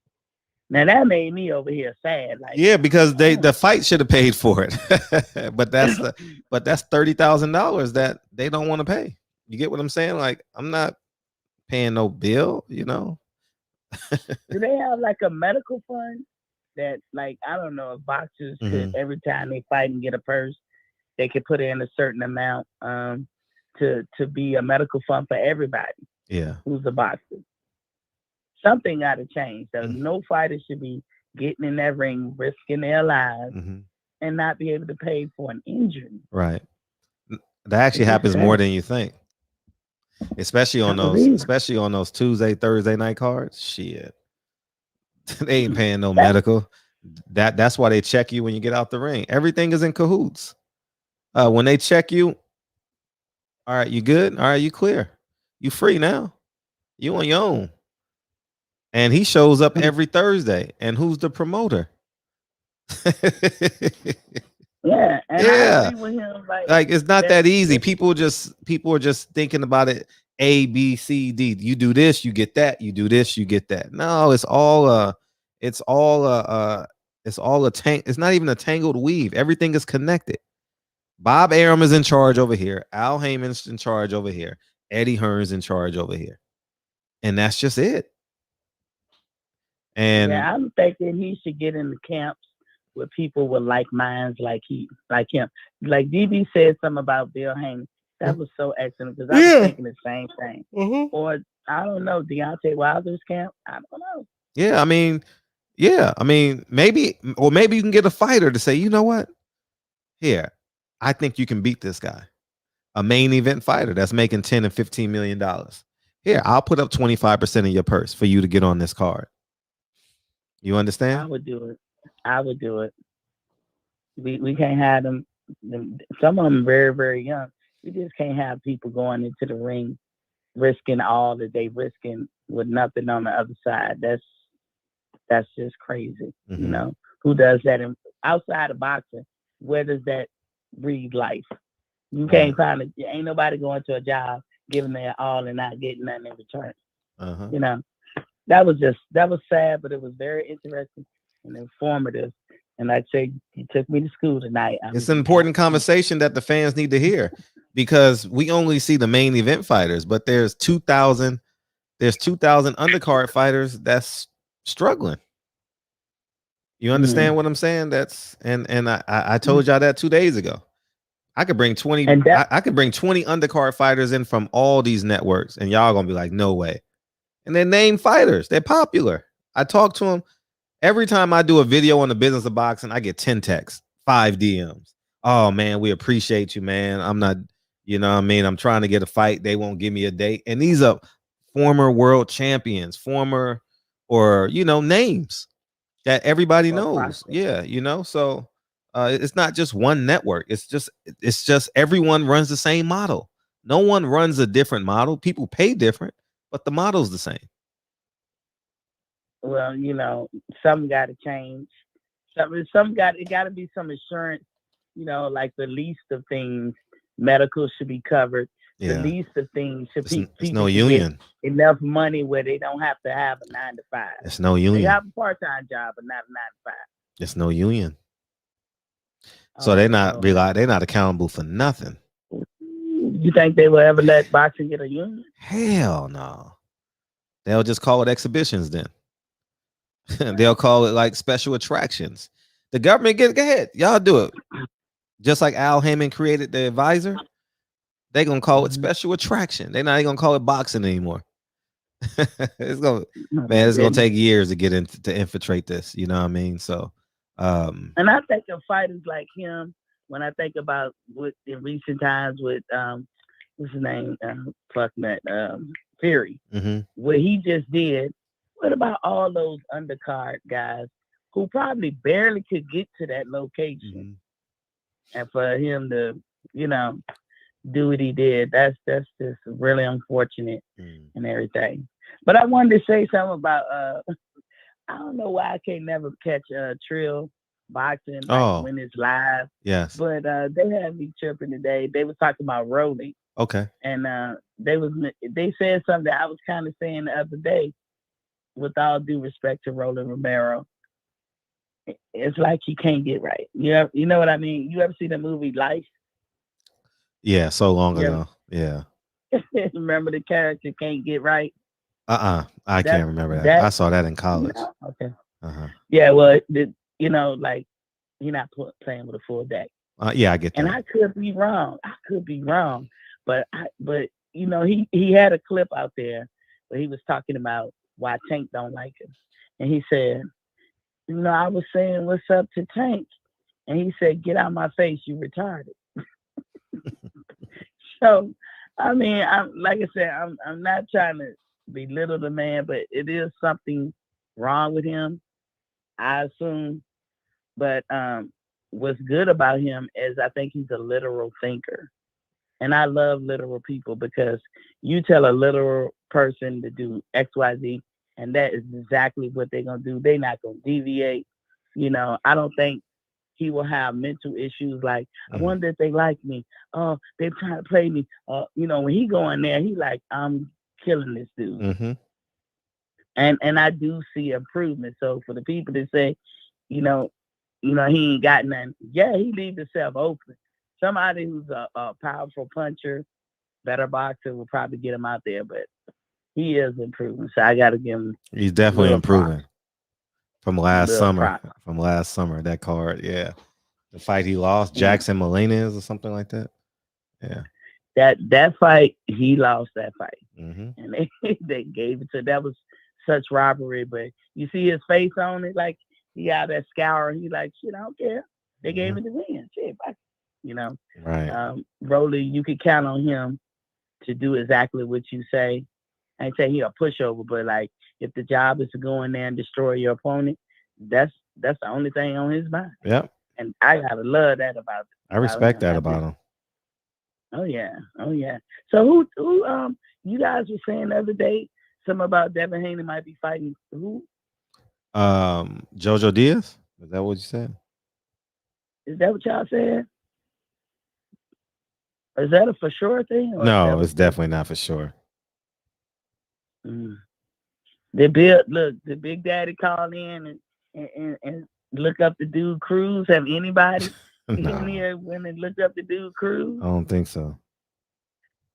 Now that made me over here sad. Like, yeah, because the fight should have paid for it, but that's $30,000 that they don't want to pay. You get what I'm saying? Like, I'm not paying no bill, you know. Do they have like a medical fund that, like, I don't know if boxers could, every time they fight and get a purse, they could put in a certain amount to be a medical fund for everybody. Yeah, who's a boxer. Something got to change. So no fighter should be getting in that ring, risking their lives, and not be able to pay for an injury. Right. That actually happens more than you think. Especially on those Tuesday, Thursday night cards. Shit. They ain't paying no medical. That's why they check you when you get out the ring. Everything is in cahoots. When they check you, all right, you good? All right, you clear. You free now. You on your own. And he shows up every Thursday. And who's the promoter? Yeah, and I agree with him. Like it's not that easy. People are just thinking about it. A, B, C, D. You do this, you get that. You do this, you get that. No, it's all it's not even a tangled weave. Everything is connected. Bob Arum is in charge over here. Al Haymon's in charge over here. Eddie Hearn's in charge over here. And that's just it. And yeah, I'm thinking he should get in the camps with people with like minds like him. Like DB said something about Bill Haymon. That was so excellent because I was thinking the same thing. Or I don't know, Deontay Wilder's camp. I don't know. Yeah, I mean, maybe you can get a fighter to say, you know what? Here, I think you can beat this guy. A main event fighter that's making $10 and $15 million. Here, I'll put up 25% of your purse for you to get on this card. You understand? I would do it. We can't have them. Some of them very, very young. We just can't have people going into the ring risking all that they risking with nothing on the other side. That's just crazy. You know, who does that outside of boxing? Where does that breed life? You can't find it. Ain't nobody going to a job giving their all and not getting nothing in return. You know, that was sad, but it was very interesting and informative. And I'd say he took me to school tonight. It's an important conversation that the fans need to hear because we only see the main event fighters, but there's 2,000 undercard fighters that's struggling. You understand what I'm saying? That's and I told y'all that 2 days ago. I could bring 20 I could bring 20 undercard fighters in from all these networks and y'all gonna be like, no way. And they're named fighters. They're popular. I talk to them. Every time I do a video on the business of boxing, I get 10 texts, 5 DMs. Oh man, we appreciate you, man. I'm not, you know what I mean? I'm trying to get a fight. They won't give me a date. And these are former world champions, names that everybody knows. Yeah, so it's not just one network. It's just everyone runs the same model. No one runs a different model. People pay different, but the model's the same. Well, something got to change. It got to be some assurance, like the least of things. Medical should be covered. Yeah. The least of things should be. It's no union. Enough money where they don't have to have a 9 to 5. It's no union. They have a part-time job, but not a 9 to 5. It's no union. So they're not accountable for nothing. You think they will ever let boxing get a union? Hell no. They'll just call it exhibitions then. They'll call it like special attractions. The government go ahead. Y'all do it. Just like Al Haymon created the advisor, they're gonna call it special attraction. They're not even gonna call it boxing anymore. It's gonna take years to get to infiltrate this, you know what I mean? So and I think of fighters like him when I think about what in recent times with what's his name? Fury. What he just did. What about all those undercard guys who probably barely could get to that location? And for him to, do what he did, that's just really unfortunate and everything. But I wanted to say something about I don't know why I can't never catch Trill boxing when it's live. Yes. But they had me tripping today. They was talking about rolling. Okay. And they said something that I was kind of saying the other day, with all due respect to Roland Romero. It's like he can't get right. You know what I mean? You ever see the movie Life? Yeah, so long ago. Yeah. Remember the character can't get right? I can't remember that. I saw that in college. No? Okay. Yeah, well, like you're not playing with a full deck. Yeah, I get that. And I could be wrong. But he had a clip out there where he was talking about why Tank don't like him. And he said, I was saying what's up to Tank. And he said, get out my face, you retarded. So, I mean, I'm not trying to belittle the man, but it is something wrong with him, I assume. But what's good about him is I think he's a literal thinker. And I love literal people, because you tell a literal person to do X, Y, Z, and that is exactly what they're going to do. They're not going to deviate. I don't think he will have mental issues like, I wonder if they like me. Oh, they're trying to play me. When he go in there, he like, I'm killing this dude. Mm-hmm. And I do see improvement. So for the people that say, he ain't got nothing. Yeah, he leaves himself open. Somebody who's a powerful puncher, better boxer will probably get him out there, but he is improving. So I got to give him. He's definitely improving from last summer. Props. From last summer, that card, yeah. The fight he lost, Jackson Molina or something like that. Yeah. That fight, he lost that fight. Mm-hmm. And they gave it to, that was such robbery, but you see his face on it, like he got that scour, and he like, shit, I don't care. They gave it to win. Shit, right. Rolly, you can count on him to do exactly what you say. I ain't saying he a pushover, but like if the job is to go in there and destroy your opponent, that's the only thing on his mind. Yep. And I gotta love that about him. I respect that about him. Oh yeah. So who you guys were saying the other day something about Devin Haney might be fighting who? Jojo Diaz? Is that what you said? Is that what y'all said? Is that a for sure thing? No, it's definitely not for sure. The Big Daddy called in and look up the dude Cruz. Have anybody in here when they looked up the dude Cruz? I don't think so.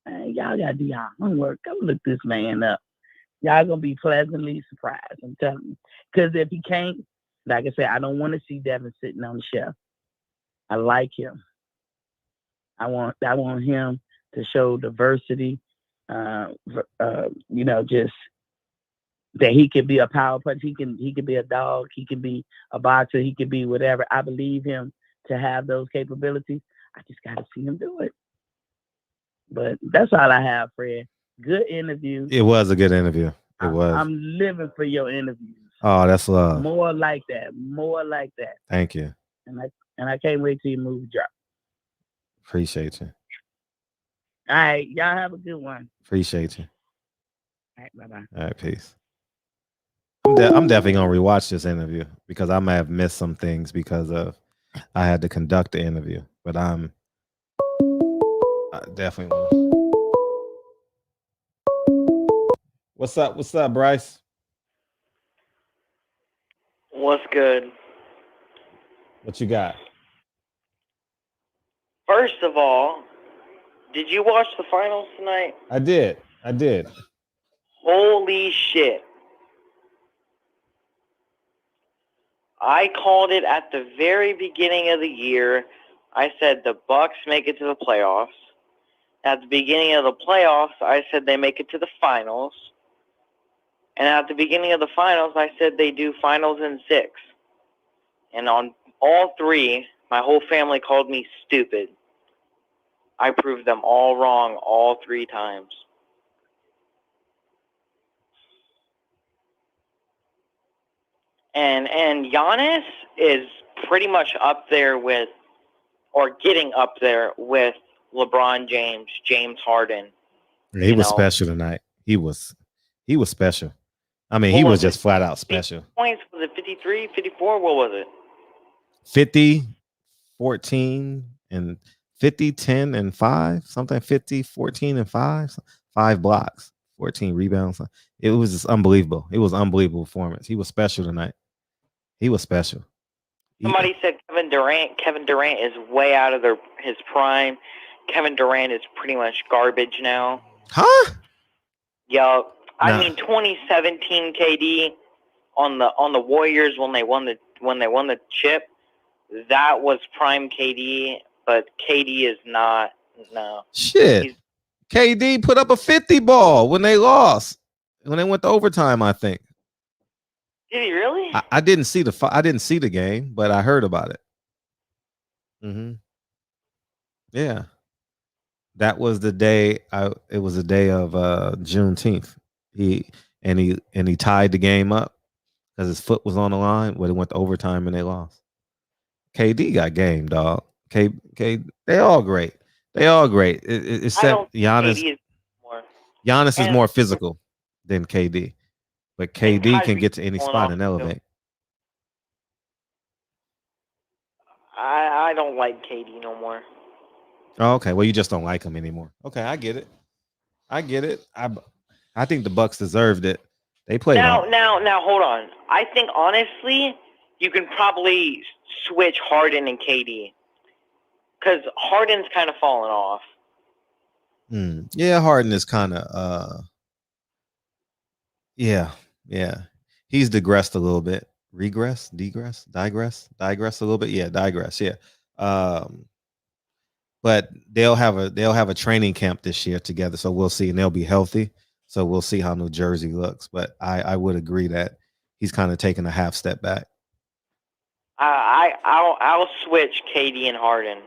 Man, y'all gotta do y'all homework. Go look this man up. Y'all gonna be pleasantly surprised. I'm telling you. Because if he can't, like I said, I don't want to see Devin sitting on the shelf. I like him. I want him to show diversity. Just that he can be a power punch. He can be a dog. He can be a boxer. He can be whatever. I believe him to have those capabilities. I just got to see him do it. But that's all I have, Fred. Good interview. It was a good interview. It was. I'm living for your interviews. Oh, that's love. More like that. Thank you. And I can't wait till your movie drop. Appreciate you. All right, y'all have a good one. Appreciate you. All right, bye-bye. All right, peace. I'm definitely gonna rewatch this interview because I may have missed some things because I had to conduct the interview, but I definitely will. What's up, Bryce? What's good? What you got? First of all, did you watch the finals tonight? I did. Holy shit. I called it at the very beginning of the year. I said the Bucks make it to the playoffs. At the beginning of the playoffs, I said they make it to the finals. And at the beginning of the finals, I said they do finals in 6. And on all 3, my whole family called me stupid. I proved them all wrong all 3 times. And Giannis is pretty much up there with, or getting up there with LeBron James, James Harden. He was special tonight. He He was special. I mean, he was just flat out special. Points, was it 53, 54? What was it? 50, 14, and 50, 10, and 5, something 50, 14, and 5, 5 blocks, 14 rebounds. It was just unbelievable. It was unbelievable performance. He was special tonight. He was special. Somebody said Kevin Durant. Kevin Durant is way out of his prime. Kevin Durant is pretty much garbage now. Huh? Yo, I mean 2017 KD on the Warriors when they won the chip. That was prime KD, but KD is not. No. Shit. KD put up a 50 ball when they lost. When they went to overtime, I think. Did he really? I didn't see the game, but I heard about it. Mm-hmm. Yeah. That was the day. It was the day of Juneteenth. He tied the game up because his foot was on the line. But it went to overtime and they lost. KD got game, dog. K, they all great. They all great. Except Giannis. Giannis is more physical than KD, but KD can get to any spot and elevate. I don't like KD no more. Oh, okay. Well, you just don't like him anymore. Okay, I get it. I think the Bucks deserved it. They played now, hold on. I think honestly, you can probably switch Harden and KD because Harden's kind of fallen off. Yeah, Harden is kind of yeah. He's digressed a little bit. Digress a little bit. Yeah, digress. Yeah. But they'll have a training camp this year together, so we'll see, and they'll be healthy. So we'll see how New Jersey looks. But I would agree that he's kind of taking a half step back. I'll switch KD and Harden,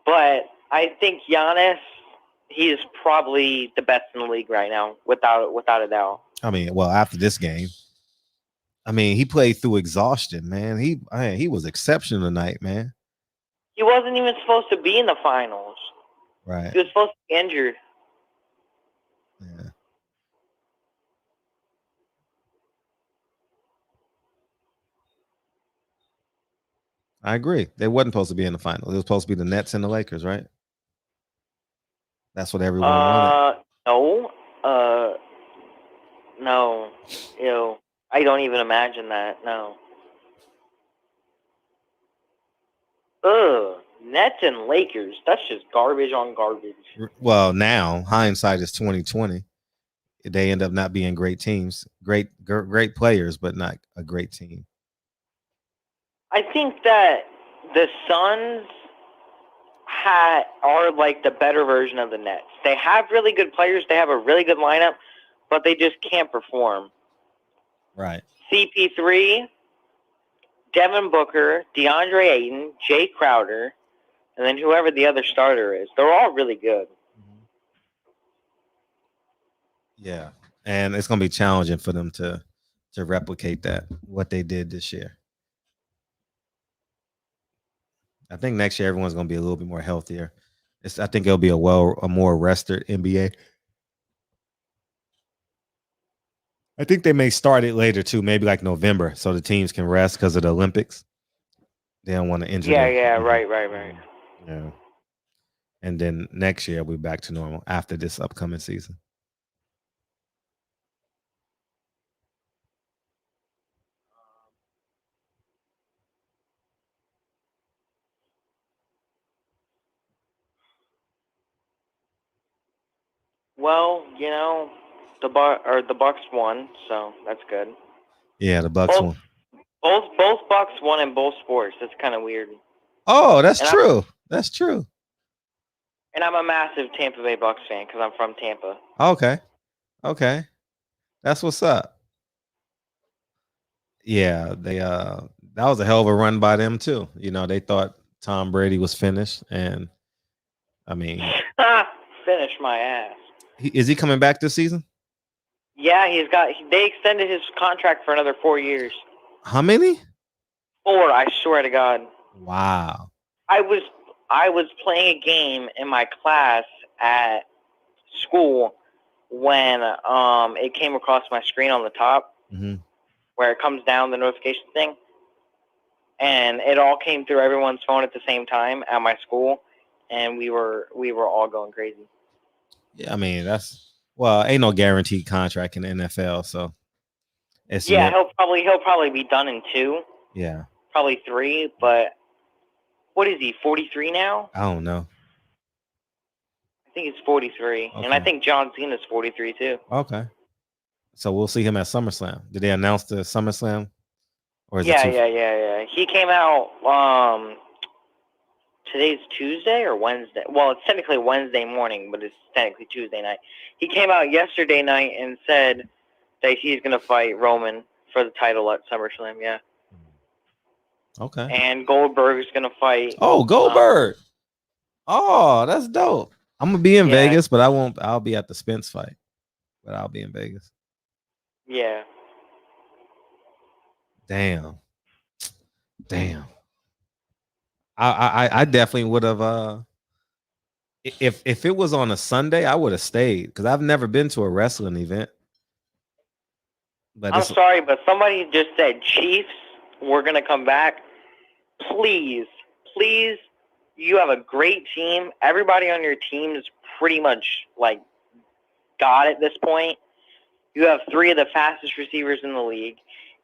but I think Giannis, he is probably the best in the league right now, without a doubt. I mean, well, after this game, I mean, he played through exhaustion, man. He was exceptional tonight, man. He wasn't even supposed to be in the finals. Right. He was supposed to be injured. Yeah. I agree. They wasn't supposed to be in the finals. It was supposed to be the Nets and the Lakers, right? That's what everyone wanted. No. Ew. I don't even imagine that. No. Ugh. Nets and Lakers. That's just garbage on garbage. Well, now hindsight is 2020. They end up not being great teams, great players, but not a great team. I think that the Suns are like the better version of the Nets. They have really good players. They have a really good lineup, but they just can't perform. Right. CP3, Devin Booker, DeAndre Ayton, Jay Crowder, and then whoever the other starter is. They're all really good. Yeah, and it's going to be challenging for them to replicate what they did this year. I think next year everyone's going to be a little bit more healthier. I think it'll be a more rested NBA. I think they may start it later too, maybe like November, so the teams can rest because of the Olympics. They don't want to injure them. Yeah, right. Yeah. And then next year we'll be back to normal after this upcoming season. Well, the Bucks won, so that's good. Yeah, the Bucks won. Both Bucks won in both sports. That's kind of weird. Oh, that's true. That's true. And I'm a massive Tampa Bay Bucks fan because I'm from Tampa. Okay. That's what's up. Yeah, they that was a hell of a run by them too. They thought Tom Brady was finished, and I mean, finish my ass. Is he coming back this season? Yeah, they extended his contract for another 4 years. How many? 4, I swear to God. Wow. I was playing a game in my class at school, when it came across my screen on the top, where it comes down the notification thing, and it all came through everyone's phone at the same time at my school, and we were all going crazy. Yeah, I mean ain't no guaranteed contract in the NFL, so he'll probably be done in 2. Yeah, probably 3. But what is he? 43 now? I don't know. I think he's 43, and I think John Cena's 43 too. Okay, so we'll see him at SummerSlam. Did they announce the SummerSlam? Or is it yeah. He came out. Today's Tuesday or Wednesday? Well, it's technically Wednesday morning, but it's technically Tuesday night. He came out yesterday night and said that he's going to fight Roman for the title at SummerSlam, yeah. Okay. And Goldberg's going to fight. Oh, Goldberg. That's dope. I'm going to be in Vegas, but I'll be at the Spence fight. But I'll be in Vegas. Yeah. Damn. I definitely would have if it was on a Sunday, I would have stayed because I've never been to a wrestling event. But I'm sorry, but somebody just said, Chiefs, we're gonna come back. Please, you have a great team. Everybody on your team is pretty much like God at this point. You have 3 of the fastest receivers in the league.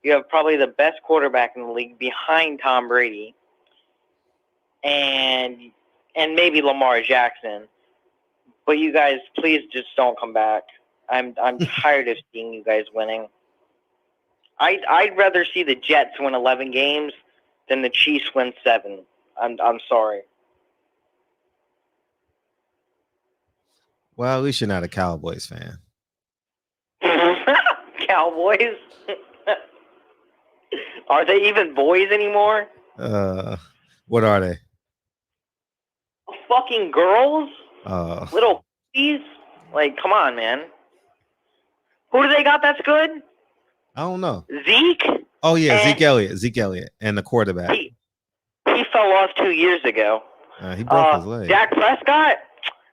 You have probably the best quarterback in the league behind Tom Brady. And maybe Lamar Jackson, but you guys, please just don't come back. I'm tired of seeing you guys winning. I'd rather see the Jets win 11 games than the Chiefs win 7. I'm sorry. Well, at least you're not a Cowboys fan. Cowboys? Are they even boys anymore? What are they? Fucking girls? Little puppies? Like, come on, man. Who do they got that's good? I don't know. Zeke? Oh, yeah, Zeke Elliott, and the quarterback. He fell off 2 years ago. He broke his leg. Dak Prescott?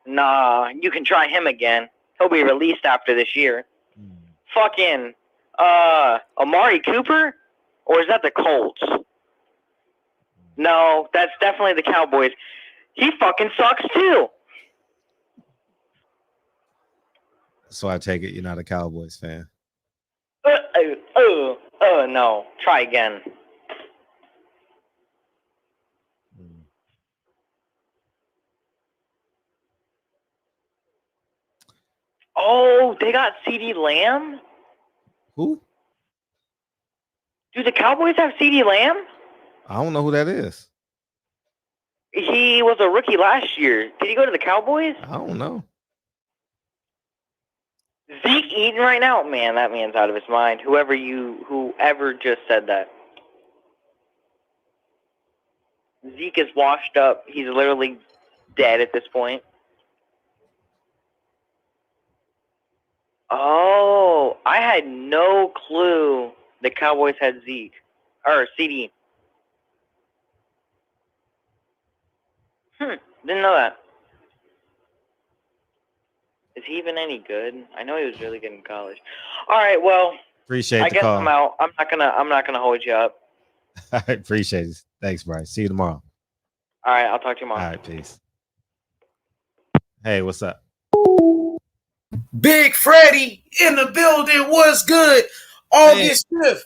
Nah, you can try him again. He'll be released after this year. Fucking Amari Cooper? Or is that the Colts? No, that's definitely the Cowboys. He fucking sucks too. So I take it you're not a Cowboys fan. No. Try again. Oh, they got CeeDee Lamb? Who? Do the Cowboys have CeeDee Lamb? I don't know who that is. He was a rookie last year. Did he go to the Cowboys? I don't know. Zeke Eaton right now? Man, that man's out of his mind. Whoever just said that. Zeke is washed up. He's literally dead at this point. Oh, I had no clue the Cowboys had Zeke. Or CD. Didn't know that. Is he even any good? I know he was really good in college. All right, well, appreciate I the guess call. I'm out. I'm not gonna hold you up. I appreciate it. Thanks, Bryce. See you tomorrow. All right, I'll talk to you tomorrow. All right, peace. Hey, what's up? Big Freddie in the building. What's good? August 5th.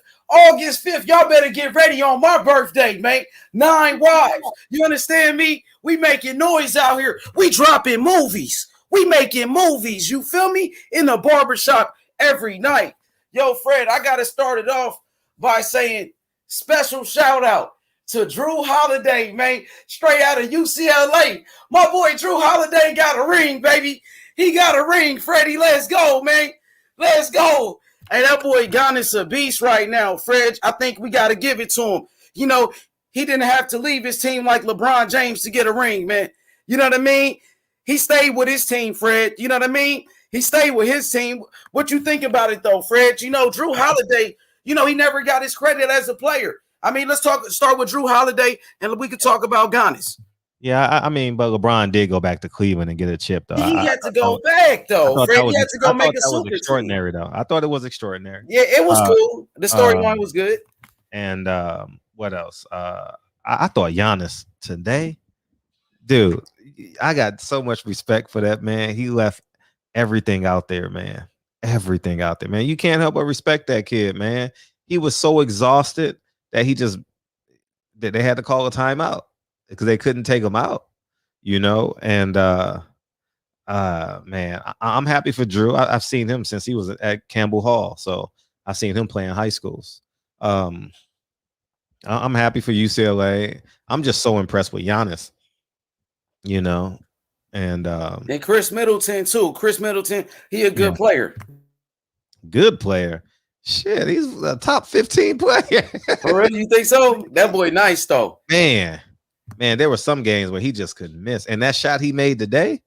Y'all better get ready on my birthday, man. 9 wives. You understand me? We making noise out here. We dropping movies. We making movies. You feel me? In the barbershop every night. Yo, Fred, I got to start it off by saying special shout out to Drew Holiday, man. Straight out of UCLA. My boy Drew Holiday got a ring, baby. He got a ring, Freddie. Let's go, man. Let's go. Hey, that boy Giannis a beast right now, Fred. I think we got to give it to him. You know, he didn't have to leave his team like LeBron James to get a ring, man. You know what I mean? He stayed with his team, Fred. You know what I mean? He stayed with his team. What you think about it, though, Fred? You know, Drew Holiday, you know, he never got his credit as a player. I mean, let's start with Drew Holiday, and we could talk about Giannis. Yeah, I mean, but LeBron did go back to Cleveland and get a chip, though. He had to go back, though. Fred, he had to go make a super extraordinary, though. I thought it was extraordinary. Yeah, it was cool. The storyline was good. And what else? I thought Giannis today, dude. I got so much respect for that man. He left everything out there, man. Everything out there, man. You can't help but respect that kid, man. He was so exhausted that they had to call a timeout because they couldn't take him out, and man, I'm happy for Drew. I've seen him since he was at Campbell Hall, so I've seen him play in high schools. I'm happy for UCLA. I'm just so impressed with Giannis, and Chris Middleton too. Chris Middleton, he a good player. Good player. Shit, he's a top 15 player. Already, you think so? That boy nice though. Man, there were some games where he just couldn't miss. And that shot he made today,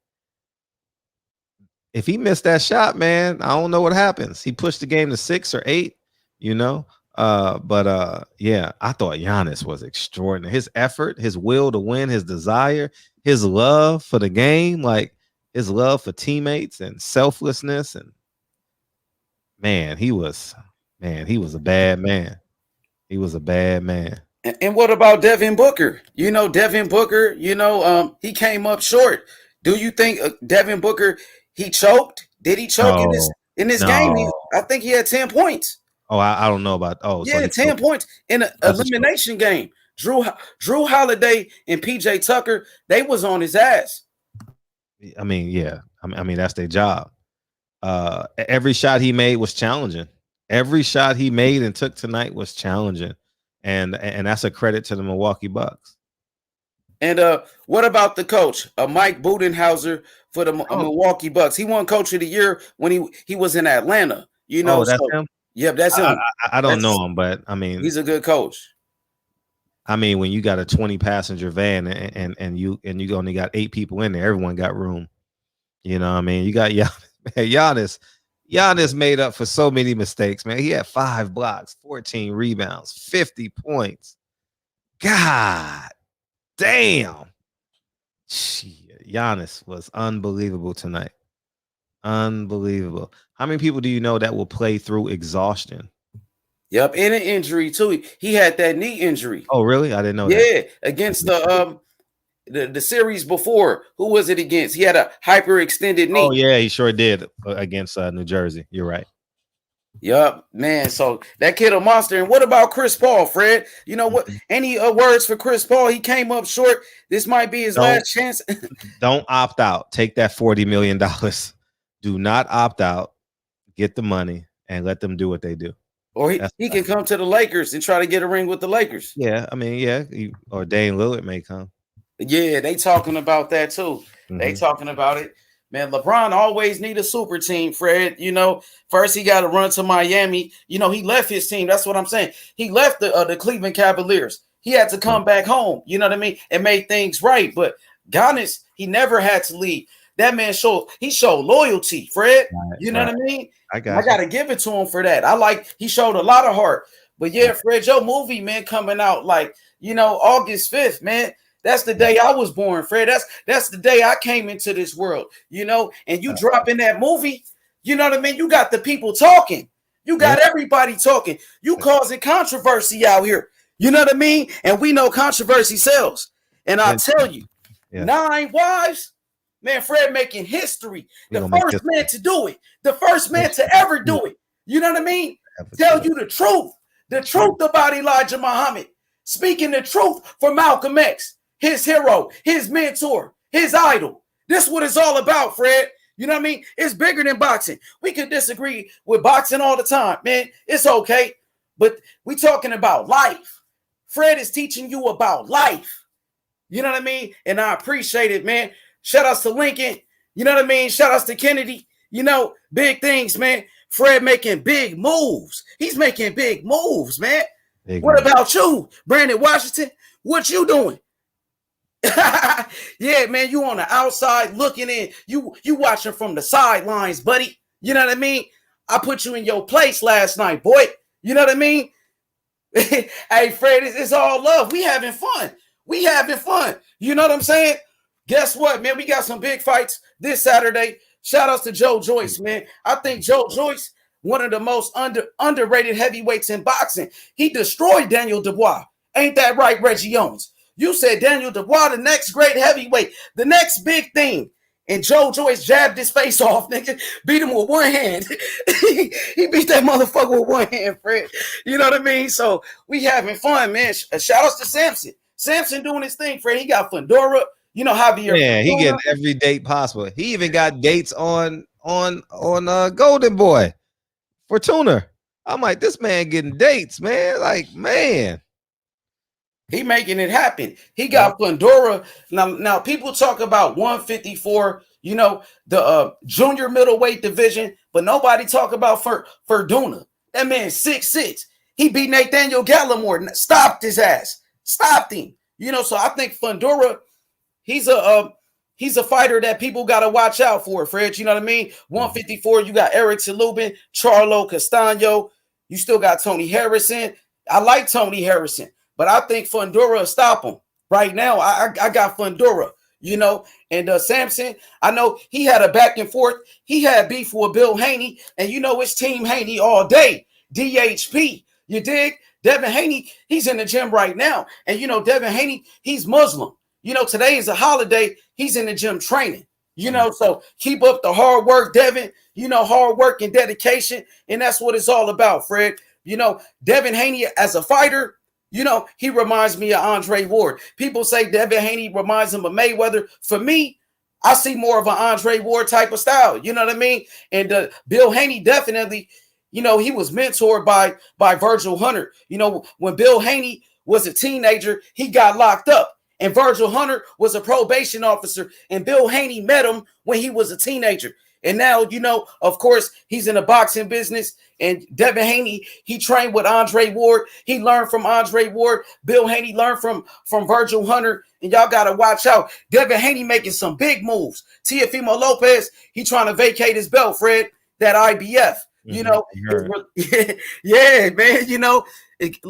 if he missed that shot, man, I don't know what happens. He pushed the game to 6 or 8, yeah, I thought Giannis was extraordinary. His effort, his will to win, his desire, his love for the game, like his love for teammates and selflessness, and he was a bad man. He was a bad man. And what about Devin Booker? Devin Booker, he came up short. Do you think Devin Booker, he choked? Did he choke in this game? I think he had 10 points. Oh, I don't know about. Yeah, so 10 points in an elimination game. Drew Holiday and PJ Tucker, they was on his ass. I mean, yeah. I mean, that's their job. Every shot he made was challenging. Every shot he made and took tonight was challenging, and that's a credit to the Milwaukee Bucks. And what about the coach, Mike Budenholzer for the Milwaukee Bucks? He won Coach of the Year when he was in Atlanta. That's him. Yeah, that's him. I don't know him, but I mean, he's a good coach. I mean, when you got a 20-passenger van and you only got 8 people in there, everyone got room. You got Giannis. Giannis made up for so many mistakes, man. He had 5 blocks, 14 rebounds, 50 points. God damn. Shit, Giannis was unbelievable tonight. Unbelievable. How many people do you know that will play through exhaustion? Yep, and an injury too. He had that knee injury. Oh, really? I didn't know that. Yeah, against the series before. Who was it against? He had a hyperextended knee. Oh, yeah, he sure did against New Jersey. You're right. Yup, man. So that kid a monster. And what about Chris Paul, Fred? You know what? Any words for Chris Paul? He came up short. This might be his last chance. Don't opt out. Take that $40 million. Do not opt out. Get the money and let them do what they do. Or he can come to the Lakers and try to get a ring with the Lakers. Yeah, I mean, yeah. Or Dame Lillard may come. Yeah, they talking about that too. They talking about it. Man, LeBron always need a super team, Fred. First he got to run to Miami. He left his team. That's what I'm saying. He left the Cleveland Cavaliers. He had to come back home, you know what I mean, and make things right. But Giannis, he never had to leave. That man showed loyalty, Fred. Right, you know what I mean? I got to give it to him for that. He showed a lot of heart. But yeah, Fred, your movie, man, coming out August 5th, man. That's the day I was born, Fred. That's the day I came into this world, and you drop in that movie, you know what I mean? You got the people talking. You got everybody talking. You causing controversy out here. You know what I mean? And we know controversy sells. And I'll tell you, 9 wives, man, Fred making history. The first man to do it. The first man to ever do it. You know what I mean? Tell you the truth. The truth about Elijah Muhammad. Speaking the truth for Malcolm X. His hero, his mentor, his idol. This is what it's all about, Fred. You know what I mean? It's bigger than boxing. We can disagree with boxing all the time, man. It's okay. But we talking about life. Fred is teaching you about life. You know what I mean? And I appreciate it, man. Shout outs to Lincoln. You know what I mean? Shout outs to Kennedy. Big things, man. Fred making big moves. He's making big moves, man. What about you, Brandon Washington? What you doing? Yeah, man, you on the outside looking in. You watching from the sidelines, buddy. You know what I mean? I put you in your place last night, boy. You know what I mean? Hey, Fred, it's all love. We having fun. We having fun. You know what I'm saying? Guess what, man? We got some big fights this Saturday. Shout outs to Joe Joyce, man. I think Joe Joyce, one of the most underrated heavyweights in boxing. He destroyed Daniel Dubois. Ain't that right, Reggie Owens? You said Daniel Dubois, the next great heavyweight, the next big thing. And Joe Joyce jabbed his face off, nigga. Beat him with one hand. He beat that motherfucker with one hand, Fred. You know what I mean? So we having fun, man. Shout outs to Samson. Samson doing his thing, Fred. He got Fundora. You know, Javier. Yeah, he getting every date possible. He even got dates on Golden Boy Fortuna. I'm like, this man getting dates, man. Like, man. He making it happen. He got Fundora. Now people talk about 154, you know, the junior middleweight division, but nobody talk about Verduna. That man 6'6". He beat Nathaniel Gallimore, stopped his ass, stopped him. You know, so I think Fundora, he's a fighter that people got to watch out for, Fred. You know what I mean? 154, you got Eric Lubin, Charlo, Castano. You still got Tony Harrison. I like Tony Harrison. But I think Fundora will stop him. Right now, I got Fundora, you know. And Samson, I know he had a back and forth. He had beef with Bill Haney. And you know it's Team Haney all day. DHP, you dig? Devin Haney, he's in the gym right now. And, you know, Devin Haney, he's Muslim. You know, today is a holiday. He's in the gym training. You know, so keep up the hard work, Devin. You know, hard work and dedication. And that's what it's all about, Fred. You know, Devin Haney as a fighter, you know, he reminds me of Andre Ward. People say Devin Haney reminds him of Mayweather. For me, I see more of an Andre Ward type of style. You know what I mean? And Bill Haney definitely, you know, he was mentored by Virgil Hunter. You know, when Bill Haney was a teenager, he got locked up. And Virgil Hunter was a probation officer. And Bill Haney met him when he was a teenager. And now, you know, of course, he's in the boxing business. And Devin Haney, he trained with Andre Ward. He learned from Andre Ward. Bill Haney learned from Virgil Hunter. And y'all got to watch out. Devin Haney making some big moves. Teofimo Lopez, he trying to vacate his belt, Fred, that IBF. You know, yeah, man, you know,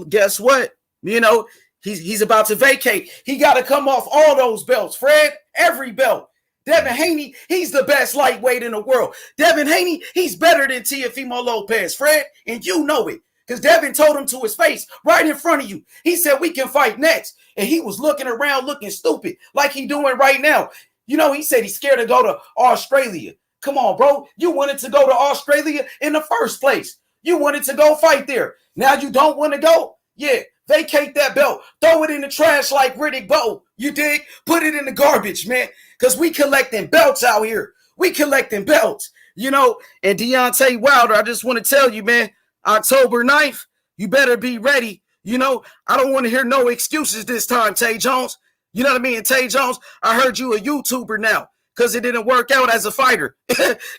guess what? You know, he's about to vacate. He got to come off all those belts, Fred, every belt. Devin Haney, he's the best lightweight in the world. Devin Haney, he's better than Teofimo Lopez, Fred, and you know it. Because Devin told him to his face, right in front of you. He said, we can fight next. And he was looking around, looking stupid, like he doing right now. You know, he said he's scared to go to Australia. Come on, bro. You wanted to go to Australia in the first place. You wanted to go fight there. Now you don't want to go? Yeah, vacate that belt. Throw it in the trash like Riddick Bowe. You dig? Put it in the garbage, man. Because we collecting belts out here. We collecting belts, you know. And Deontay Wilder, I just want to tell you, man, October 9th, you better be ready. You know, I don't want to hear no excuses this time, Tay Jones. You know what I mean? And Tay Jones, I heard you a YouTuber now because it didn't work out as a fighter.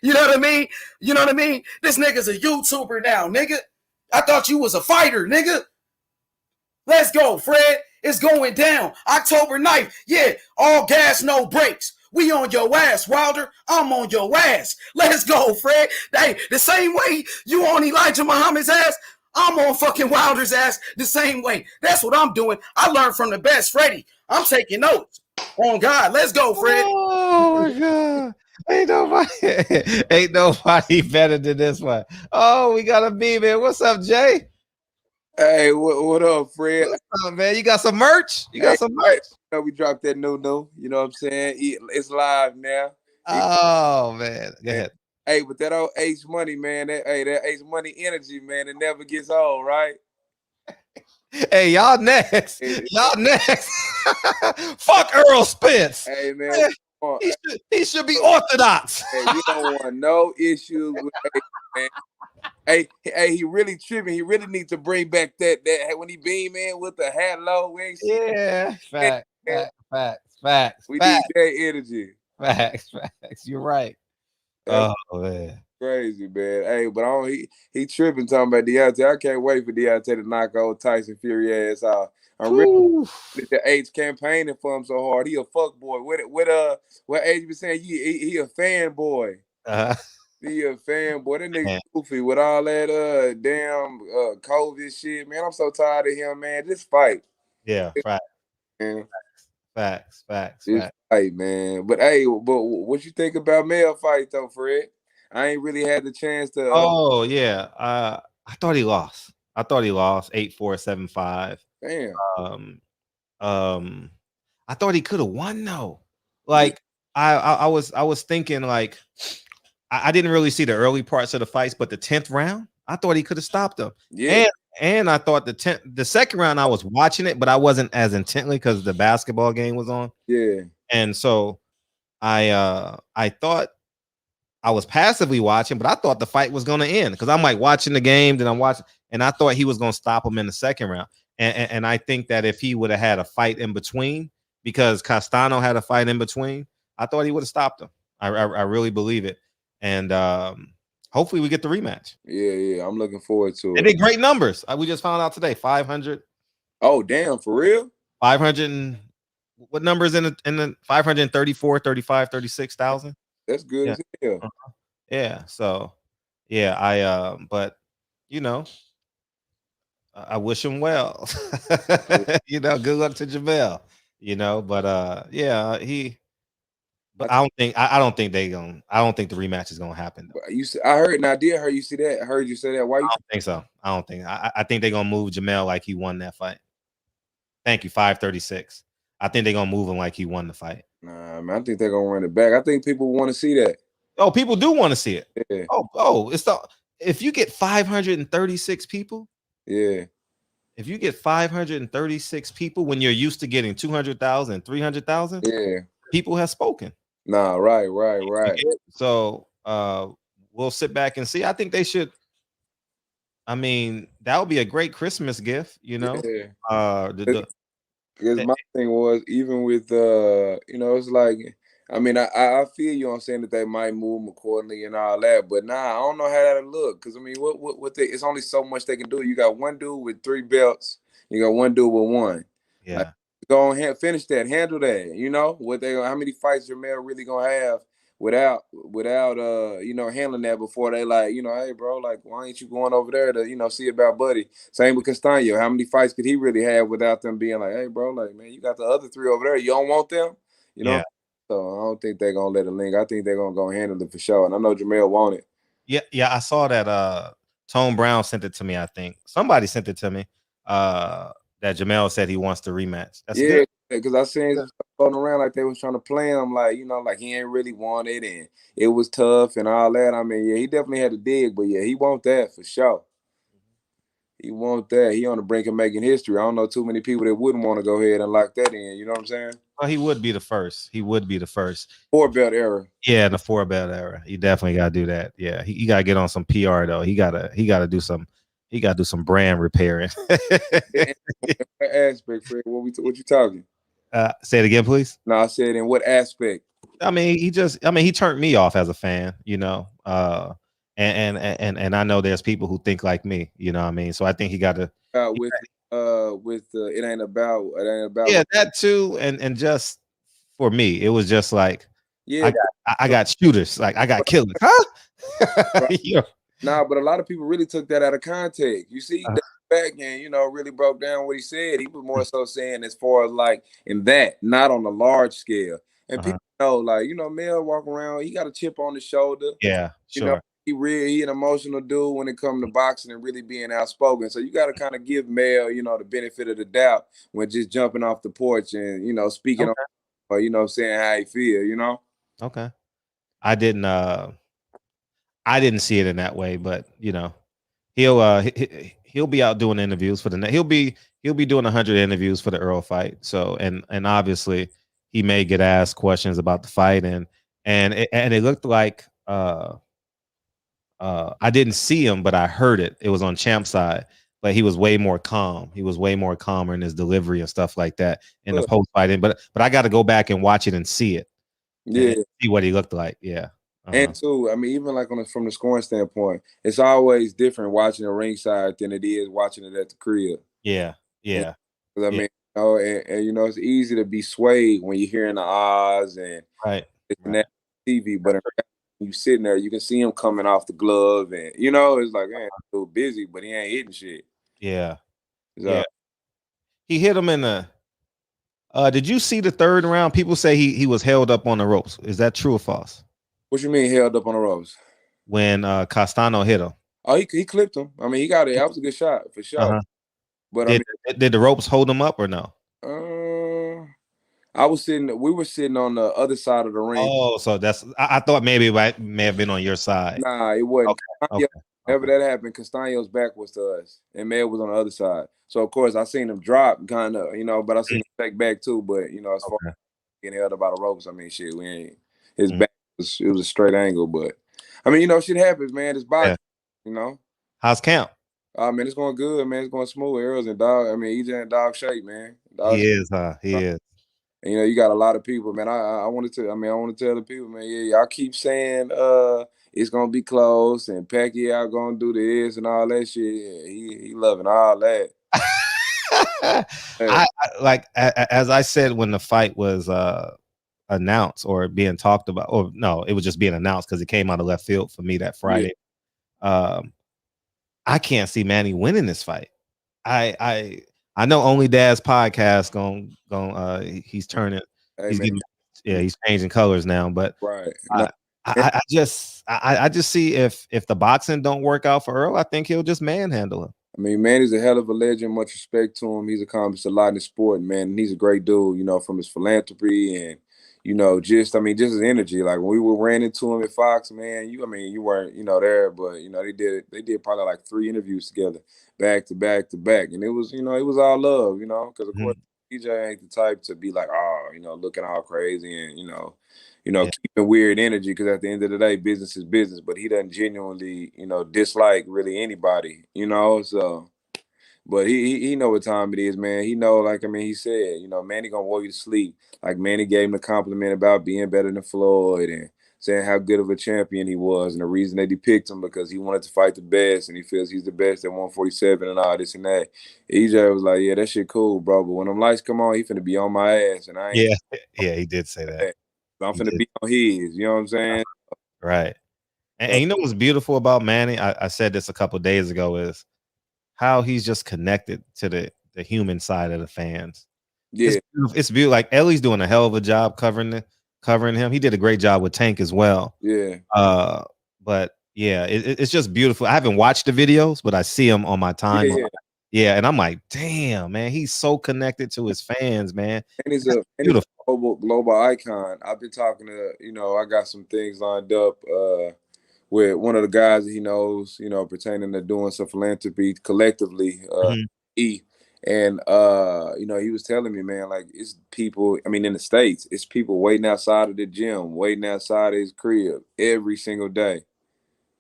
You know what I mean? You know what I mean? This nigga's a YouTuber now, nigga. I thought you was a fighter, nigga. Let's go, Fred. It's going down. October 9th. Yeah, all gas, no brakes. We on your ass, Wilder. I'm on your ass. Let's go, Fred. Hey, the same way you on Elijah Muhammad's ass, I'm on fucking Wilder's ass the same way. That's what I'm doing. I learned from the best, Freddie. I'm taking notes. On God. Let's go, Fred. Oh, my God. Ain't nobody better than this one. Oh, we got a B, man. What's up, Jay? Hey, what up, Fred? What's up, man? You got some merch? You got some merch? We dropped that new, you know what I'm saying? It's live now. Oh, man. Go ahead. Hey, but that old H Money, man, that H Money energy, man, it never gets old, right? Hey, y'all next. Y'all next. Fuck Earl Spence. Hey, man. He should be orthodox. Hey, you don't want no issues with H, man. Hey, he really tripping. He really needs to bring back that when he beam in with the hat low. Yeah, facts. We need that energy. Facts. You're right. Oh, man. Crazy, man. Hey, but he tripping talking about Deontay. I can't wait for Deontay to knock old Tyson Fury ass out. I'm really the H campaigning for him so hard. He a fuck boy. What H been saying? He a fanboy. He a fanboy. That nigga goofy with all that damn COVID shit, man. I'm so tired of him, man. Just fight. Yeah, right. Man. Facts. This fight, man. But hey, but what you think about male fight though, Fred? I ain't really had the chance to. Oh yeah. I thought he lost. 8-4, 7-5. Damn. I thought he could have won though. Like I was thinking like I didn't really see the early parts of the fights, but the 10th round, I thought he could have stopped him. Yeah. And I thought the second round I was watching it, but I wasn't as intently because the basketball game was on. Yeah. And so I thought I was passively watching, but I thought the fight was going to end because I'm like watching the game, then I'm watching, and I thought he was going to stop him in the second round. And I think that if he would have had a fight in between, because Castano had a fight in between, I thought he would have stopped him. I really believe it. And hopefully we get the rematch. Yeah. I'm looking forward to it. They did great numbers. We just found out today, 500. Oh, damn, for real? 500. What numbers in the 534, 35, 36,000? That's good as hell. Yeah. So, yeah, but you know, I wish him well. You know, good luck to Jamel. You know, but yeah, but I don't think the rematch is gonna happen. Though. I heard, and I did hear you see that. I heard you say that. Why you? I don't think so. I think they're gonna move Jamel like he won that fight. Thank you, 536. I think they're gonna move him like he won the fight. Nah, man, I think they're gonna run it back. I think people want to see that. Oh, people do want to see it. Yeah. Oh, if you get 536 people. Yeah. If you get 536 people when you're used to getting 200,000, 300,000, yeah, people have spoken. Nah, right. So we'll sit back and see. I think they should. I mean, that would be a great Christmas gift, you know. Yeah. Because my thing was, even with you know, it's like, I mean, I feel you on saying that they might move them accordingly and all that, but I don't know how that'll look. Because I mean, it's only so much they can do. You got one dude with 3 belts, you got one dude with 1. Yeah, like, go on, finish that, handle that. You know how many fights Jamel really gonna have without you know, handling that before they like, you know, hey bro, like why ain't you going over there to, you know, see about Buddy? Same with Castano. How many fights could he really have without them being like, hey bro, like man, you got the other 3 over there, you don't want them, you know? Yeah. So I don't think they're gonna let it linger. I think they're gonna go handle it for sure. And I know Jamel want it. Yeah, I saw that Tone Brown sent it to me. I think somebody sent it to me. That Jamel said he wants to rematch. That's good. Because I seen floating around like they was trying to play him, like, you know, like he ain't really want it and it was tough and all that. I mean, yeah, he definitely had to dig, but yeah, he want that for sure. He want that. He on the brink of making history. I don't know too many people that wouldn't want to go ahead and lock that in. You know what I'm saying? Well, he would be the first. 4-belt era. Yeah, in the 4-belt era. He definitely got to do that. Yeah, he got to get on some PR though. He got to do some. He got to do some brand repairing. Aspect, Fred? What you talking? Say it again, please. No, I said in what aspect? I mean, he turned me off as a fan, you know. And I know there's people who think like me, you know what I mean? So I think he got to it ain't about yeah, that too. And just for me, it was just like, yeah, I got shooters, like I got killers, huh? Right. Yeah. Nah, but a lot of people really took that out of context. You see, back and, you know, really broke down what he said. He was more so saying as far as like in that, not on a large scale. And people know, like, you know, Mel walk around, he got a chip on his shoulder. Yeah, sure. You know, he an emotional dude when it comes to boxing and really being outspoken. So you got to kind of give Mel, you know, the benefit of the doubt when just jumping off the porch and, you know, speaking on, or, you know, saying how he feel, you know? Okay. I didn't see it in that way, but you know, he'll be out doing interviews for the he'll be doing 100 interviews for the Earl fight. So and obviously he may get asked questions about the fight and it looked like I didn't see him, but I heard it. It was on Champ's side, but he was way more calm. He was way more calmer in his delivery and stuff like that in the post fighting. But I got to go back and watch it and see it. Yeah, see what he looked like. Yeah. And too, I mean, even like from the scoring standpoint, it's always different watching a ringside than it is watching it at the crib. Yeah. Because I mean, you know, and you know, it's easy to be swayed when you're hearing the odds and that TV, but you sitting there, you can see him coming off the glove, and you know, it's like, man, he's so busy, but he ain't hitting shit. Yeah. He hit him in the. Did you see the third round? People say he was held up on the ropes. Is that true or false? What you mean held up on the ropes? When Castano hit him. Oh, he clipped him. I mean, he got it. That was a good shot for sure. Uh-huh. But did the ropes hold him up or no? We were sitting on the other side of the ring. Oh, so I thought maybe it may have been on your side. Nah, it wasn't. Okay. Whenever that happened, Castano's back was to us, and Mel was on the other side. So of course I seen him drop, kind of, but I seen him take back too. But as far as getting held up by the ropes, I mean, shit, we ain't. His back was a straight angle, but I mean, shit happens, man. It's boxing, How's camp? Man, it's going good, man. It's going smooth. Arrows and dog. I mean, EJ in dog shape, man. He is. And, you got a lot of people, man. I wanted to. I want to tell the people, man. Yeah, y'all keep saying it's gonna be close and Pacquiao gonna do this and all that shit. Yeah, he loving all that. I like as I said when the fight was announced or being talked about, or no, it was just being announced because it came out of left field for me that Friday. Yeah. I can't see Manny winning this fight. I know Only Dad's podcast he's turning. He's changing colors now. But right. I just see if the boxing don't work out for Earl, I think he'll just manhandle him. I mean, Manny's a hell of a legend. Much respect to him. He's accomplished a lot in the sport, man. And he's a great dude. From his philanthropy and just his energy. Like when we ran into him at Fox, man, you weren't, there, but they did probably like 3 interviews together, back to back to back. And it was, it was all love, because of course DJ ain't the type to be like, looking all crazy and, keeping weird energy, because at the end of the day, business is business, but he doesn't genuinely, dislike really anybody, so. But he know what time it is, man. He know, he said, Manny gonna wore you to sleep. Like Manny gave him a compliment about being better than Floyd and saying how good of a champion he was, and the reason that he picked him because he wanted to fight the best and he feels he's the best at 147 and all this and that. EJ was like, yeah, that shit cool, bro. But when them lights come on, he finna be on my ass, and I ain't. Yeah, he did say that. So I'm finna be on his. You know what I'm saying? Right. And you know what's beautiful about Manny? I said this a couple of days ago is how he's just connected to the human side of the fans. Yeah, it's beautiful. Like Ellie's doing a hell of a job covering him. He did a great job with Tank as well. Yeah. But yeah, it's just beautiful. I haven't watched the videos, but I see him on my timeline. Yeah, and I'm like, damn, man, he's so connected to his fans, man. And he's a global icon. I've been talking to, I got some things lined up with one of the guys that he knows, pertaining to doing some philanthropy collectively, E. And, he was telling me, man, like it's people, in the States, it's people waiting outside of the gym, waiting outside of his crib every single day.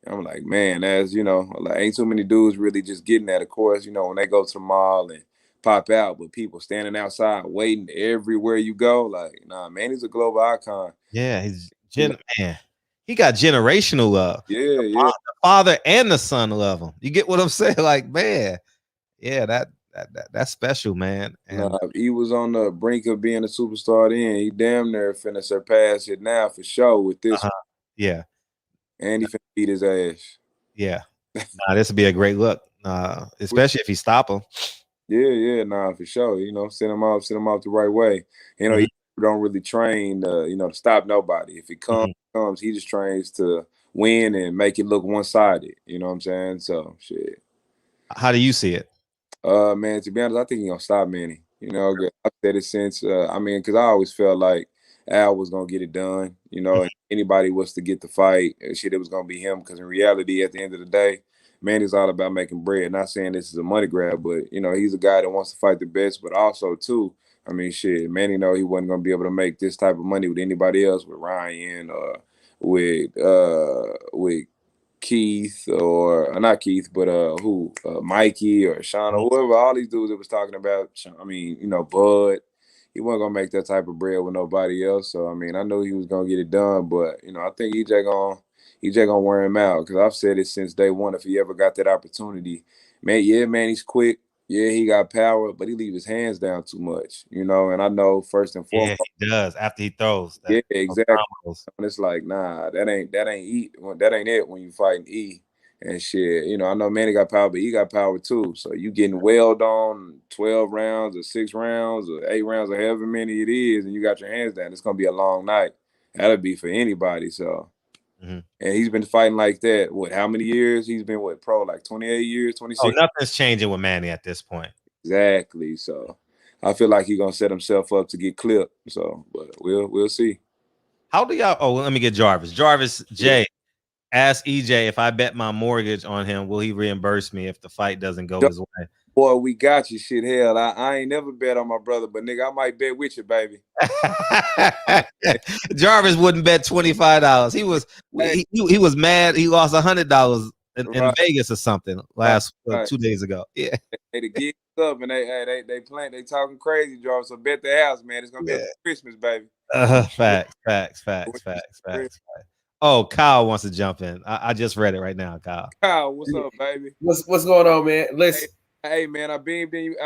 And I'm like, man, ain't too many dudes really just getting that. Of course, when they go to the mall and pop out, but people standing outside waiting everywhere you go. Like, nah, man, he's a global icon. Yeah, he's man. He got generational love. Yeah, the father and the son love him. You get what I'm saying? Like, man, yeah, that's special, man. And he was on the brink of being a superstar then. He damn near finna surpass it now for sure with this. Yeah. And he finna beat his ass. Yeah. This would be a great look. Especially if he stop him. Yeah, for sure. Send him off the right way. He don't really train to stop nobody. If it comes, he just trains to win and make it look one-sided. You know what I'm saying? So shit. How do you see it? Man, to be honest, I think he's gonna stop Manny. I've said it since because I always felt like Al was gonna get it done. And anybody was to get the fight, it was gonna be him. Because in reality, at the end of the day, Manny's all about making bread. Not saying this is a money grab, but he's a guy that wants to fight the best, but also too, Manny know he wasn't gonna be able to make this type of money with anybody else, with Ryan or with Keith or not Keith, but Mikey or Sean or whoever, all these dudes that was talking about. Bud. He wasn't gonna make that type of bread with nobody else. So I know he was gonna get it done, but I think EJ gonna wear him out, because I've said it since day one. If he ever got that opportunity, man, he's quick. Yeah, he got power, but he leave his hands down too much, And I know first and foremost, he does after he throws. Exactly. And it's like, nah, that ain't it when you fighting E. And shit, you know, I know Manny got power, but he got power too. So you getting wailed on 12 rounds or 6 rounds or 8 rounds or however many it is, and you got your hands down. It's gonna be a long night. That'll be for anybody. So, and he's been fighting like that. What? How many years? He's been pro like 28 years, 26. Oh, nothing's changing with Manny at this point. Exactly. So, I feel like he's gonna set himself up to get clipped. So, but we'll see. How do y'all? Oh, let me get Jarvis. Jarvis J. Ask EJ if I bet my mortgage on him, will he reimburse me if the fight doesn't go his way? Boy, we got you. Shit, hell, I ain't never bet on my brother, but nigga, I might bet with you, baby. Jarvis wouldn't bet $25. He was mad. He lost $100 in Vegas or something last 2 days ago. Yeah, hey, the gig's up and they playing, they talking crazy, Jarvis. So bet the house, man. It's gonna be Christmas, baby. Facts. Oh, Kyle wants to jump in. I just read it right now, Kyle. Kyle, what's up, baby? What's going on, man? Listen. Hey, man, I beamed in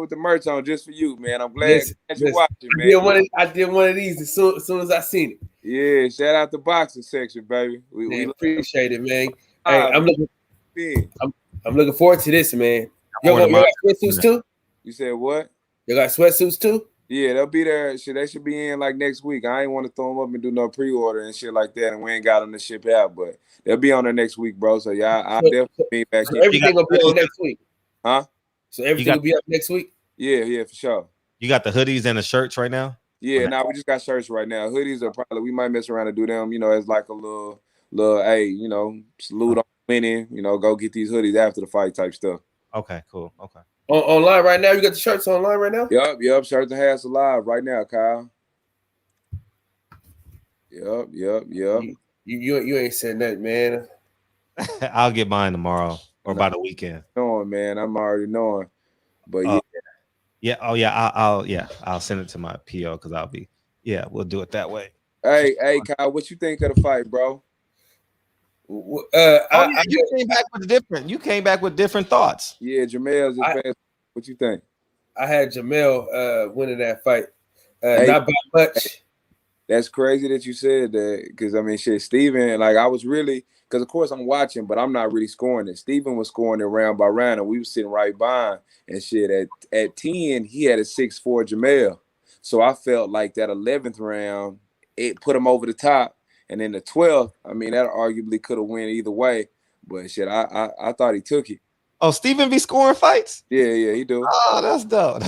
with the merch on just for you, man. I'm glad that you're watching, man. I did one of these as soon as I seen it. Yeah, shout out the boxing section, baby. We appreciate it, man. Hey, I'm looking forward to this, man. You got sweatsuits too? You said what? You got sweatsuits too? Yeah, they'll be there. Shit, they should be in like next week. I ain't want to throw them up and do no pre-order and shit like that, and we ain't got them to ship out, but they'll be on there next week, bro. So yeah, I'll definitely be back. So everything will be on next week. Huh? So everything will be up next week? Yeah, for sure. You got the hoodies and the shirts right now? Yeah, we just got shirts right now. Hoodies are probably, we might mess around and do them, you know, as like a little, hey, you know, salute on winning, you know, go get these hoodies after the fight type stuff. Okay, cool. Okay. Online right now? You got the shirts online right now? Yep. Shirts and hats alive right now, Kyle. Yep. You ain't said that, man. I'll get mine tomorrow or by the weekend. Knowing, man, I'm already knowing. But I'll send it to my PO because we'll do it that way. Hey, Kyle, what you think of the fight, bro? You came back with different thoughts. Yeah, Jamel's advanced. What you think? I had Jamel winning that fight. Not by much. That's crazy that you said that, because I mean, shit, Steven, like I was really, because of course I'm watching, but I'm not really scoring it. Steven was scoring it round by round, and we were sitting right by him, and shit, at 10, he had a 6-4 Jamel. So I felt like that 11th round, it put him over the top, and then the 12th, I mean, that arguably could have went either way, but shit, I thought he took it. Oh, Steven be scoring fights? Yeah, he do. Oh, that's dope.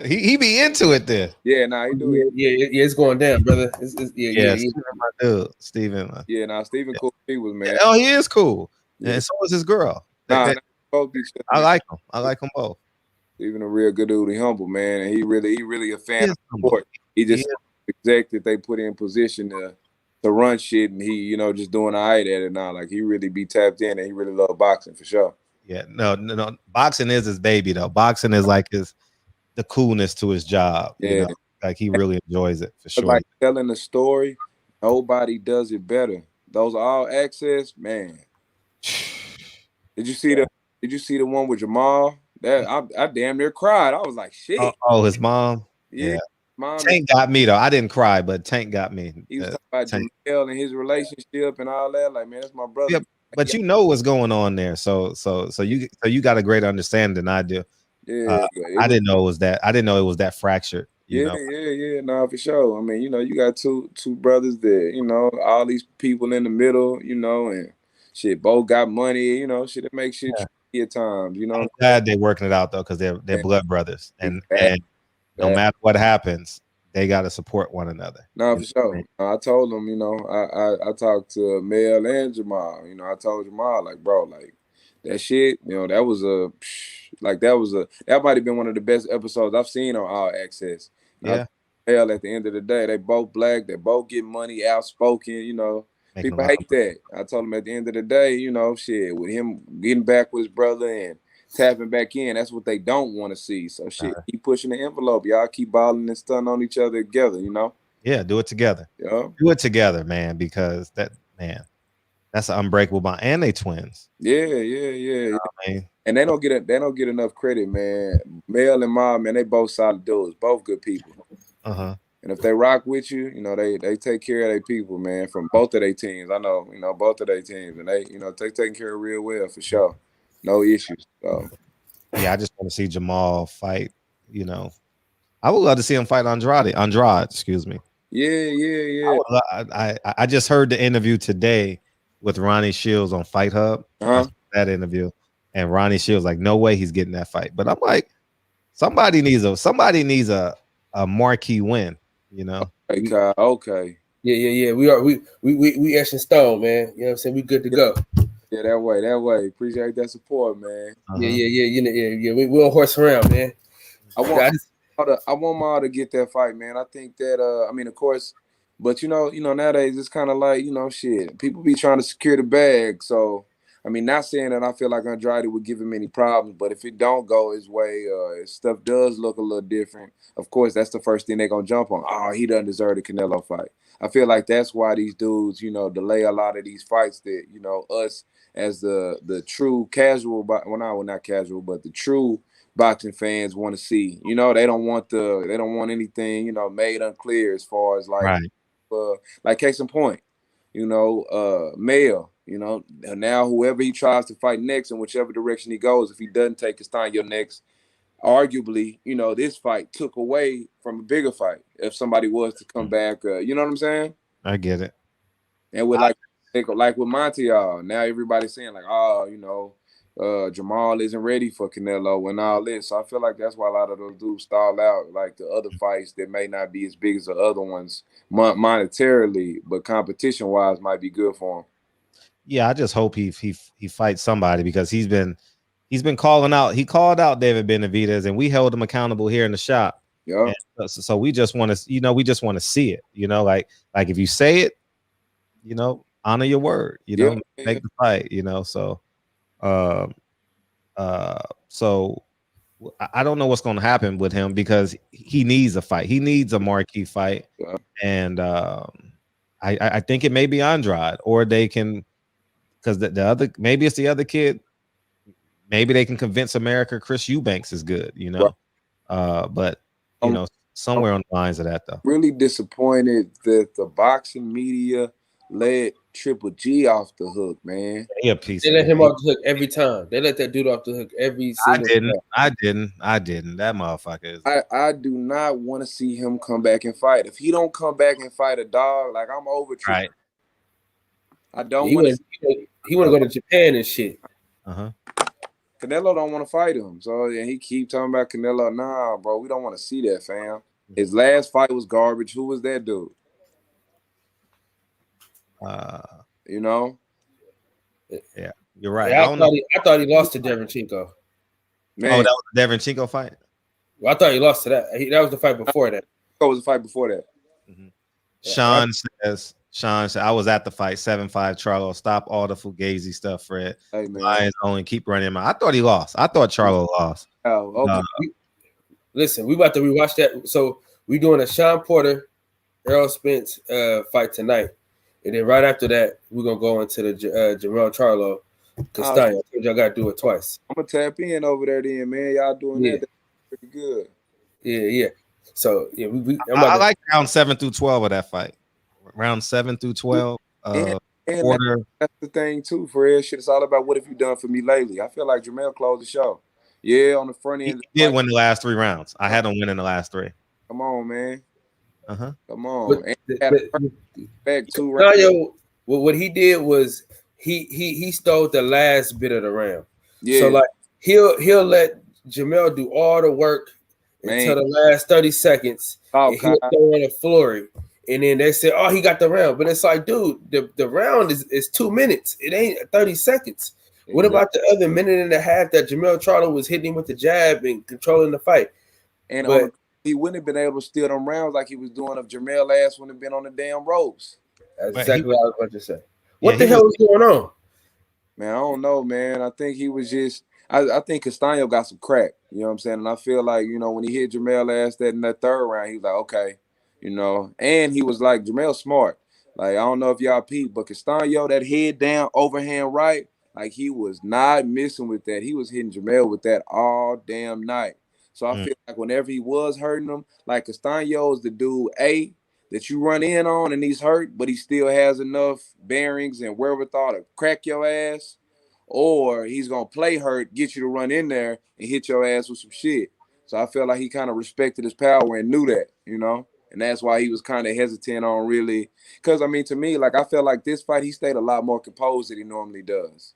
He be into it then. Yeah, he do. Yeah, it's going down, brother. Steven, my dude. Steven. Yeah, Steven cool people, man. Oh, he is cool. Yeah. And so is his girl. Both each other. I like him. I like them both. Steven a real good dude. He humble, man, and he really a fan of sport. He just exec that they put in position to run shit, and he, you know, just doing all right at it now. Like he really be tapped in, and he really love boxing for sure. Yeah, no. Boxing is his baby though. Boxing is like the coolness to his job. Yeah, you know? Like he really enjoys it for sure. Like telling the story, nobody does it better. Those all access, man. Did you see the one with Jamal? That I damn near cried. I was like, shit. Oh, his mom. Yeah. Mom. Tank got me though. I didn't cry, but Tank got me. He was talking about Jamel and his relationship and all that. Like, man, that's my brother. Yeah, but you know what's going on there. So you got a great understanding than I do. Yeah, I didn't know it was that. I didn't know it was that fractured. Yeah, no, for sure. I mean, you know, you got two brothers that, you know, all these people in the middle, you know, and shit, both got money, you know, shit that makes shit tricky at times, you know. I'm glad they're working it out though, because they're blood brothers, and no matter what happens, they got to support one another. No, for sure. I told them, you know, I talked to Mel and Jamal. You know, I told Jamal, like, bro, like that shit, you know, that might have been one of the best episodes I've seen on All Access. Yeah. Mel, at the end of the day, they both black, they both get money, outspoken, you know. People hate that. I told him at the end of the day, you know, shit, with him getting back with his brother and tapping back in, that's what they don't want to see. So shit, keep pushing the envelope. Y'all keep balling and stunning on each other together, you know? Yeah, do it together. Yeah. Do it together, man, because that's an unbreakable bond. And they twins. Yeah. You know I mean? And they don't get enough credit, man. Mel and Mom, man, they both solid dudes, both good people. And if they rock with you, you know, they take care of their people, man, from both of their teams. I know, you know, both of their teams, and they, you know, they taking care of real well for sure. No issues. So Yeah, I just want to see Jamal fight. You know, I would love to see him fight Andrade, excuse me. yeah. I just heard the interview today with Ronnie Shields on Fight Hub. I saw that interview, and Ronnie Shields like, no way he's getting that fight. But I'm like, somebody needs a marquee win. You know? Okay. Yeah. We Ash and Stone, man. You know what I'm saying? We good to go. Yeah, that way. Appreciate that support, man. Yeah. Yeah. We don't horse around, man. I want Maul to get that fight, man. I think that I mean, of course, but you know, nowadays it's kind of like, you know, shit. People be trying to secure the bag. So I mean, not saying that I feel like Andrade would give him any problems, but if it don't go his way, if stuff does look a little different, of course, that's the first thing they're gonna jump on. Oh, he doesn't deserve the Canelo fight. I feel like that's why these dudes, you know, delay a lot of these fights that, you know, us as the true casual, not casual, but the true boxing fans want to see. You know, they don't want anything, you know, made unclear as far as like case in point, you know, Mayo, you know, now whoever he tries to fight next in whichever direction he goes, if he doesn't take Castano next, arguably, you know, this fight took away from a bigger fight if somebody was to come back. You know what I'm saying? I get it. And with like with Montiel, now everybody's saying like, oh, you know, Jamal isn't ready for Canelo and all this. So I feel like that's why a lot of those dudes stall out, like the other fights that may not be as big as the other ones monetarily, but competition wise might be good for him. Yeah, I just hope he fights somebody, because he's been calling out. He called out David Benavidez, and we held him accountable here in the shop. Yeah. So we just want to, you know, see it. You know, like if you say it, you know, honor your word. You know, make the fight. You know, so so I don't know what's going to happen with him, because he needs a fight. He needs a marquee fight, and I think it may be Andrade, or they can, because the other, maybe it's the other kid. Maybe they can convince America Chris Eubanks is good, you know. But you know, somewhere on the lines of that, though. Really disappointed that the boxing media let Triple G off the hook, man. They let him off the hook every time. They let that dude off the hook every single time. I didn't. That motherfucker is. I do not want to see him come back and fight. If he don't come back and fight a dog, like, I'm over Triple. Right. I don't want to. He want to go to Japan and shit. Canelo don't want to fight him, so he keep talking about Canelo. Nah, bro, we don't want to see that, fam. His last fight was garbage. Who was that dude? You know? Yeah, you're right. Yeah, I thought he lost to Derenchenko. Man. Oh, that was the Derenchenko fight? Well, I thought he lost to that. That was the fight before that. That was the fight before that. Sean says, I was at the fight, 7-5 Charlo. Stop all the Fugazi stuff, Fred. Hey, man. Lions only, keep running him out. I thought he lost. I thought Charlo lost. Oh, okay. Listen, we about to rewatch that. So we doing a Sean Porter, Errol Spence fight tonight. And then right after that, we're going to go into the Jamel Charlo. Castano. I told y'all got to do it twice. I'm going to tap in over there then, man. Y'all doing that. That's pretty good. Yeah. So, yeah, I like round 7 through 12 of that fight. Round 7 through 12. And that's the thing, too, Fred. Shit, it's all about what have you done for me lately. I feel like Jamel closed the show. Yeah, on the front end. He did win the last 3 rounds. I had him win in the last 3. Come on, man. Come on. Back 2 rounds. What he did was he stole the last bit of the round. Yeah. So like he'll let Jamel do all the work until the last 30 seconds. And he'll throw in a flurry. And then they say, oh, he got the round. But it's like, dude, the round is 2 minutes. It ain't 30 seconds. What about the other minute and a half that Jamel Charlo was hitting him with the jab and controlling the fight? And he wouldn't have been able to steal them rounds like he was doing if Jamel ass wouldn't have been on the damn ropes. That's exactly what I was about to say. What the hell is going on? Man, I don't know, man. I think he was just I think Castano got some crack. You know what I'm saying? And I feel like, you know, when he hit Jamel ass in that 3rd round, he was like, okay, you know. And he was like, Jamel smart. Like, I don't know if y'all peep, but Castano, that head down, overhand right, like he was not missing with that. He was hitting Jamel with that all damn night. So I feel like whenever he was hurting him, like Castano is the dude that you run in on and he's hurt, but he still has enough bearings and wherewithal to crack your ass, or he's gonna play hurt, get you to run in there and hit your ass with some shit. So I felt like he kind of respected his power and knew that, and that's why he was kind of hesitant on really. Because I mean, to me, like I felt like this fight, he stayed a lot more composed than he normally does.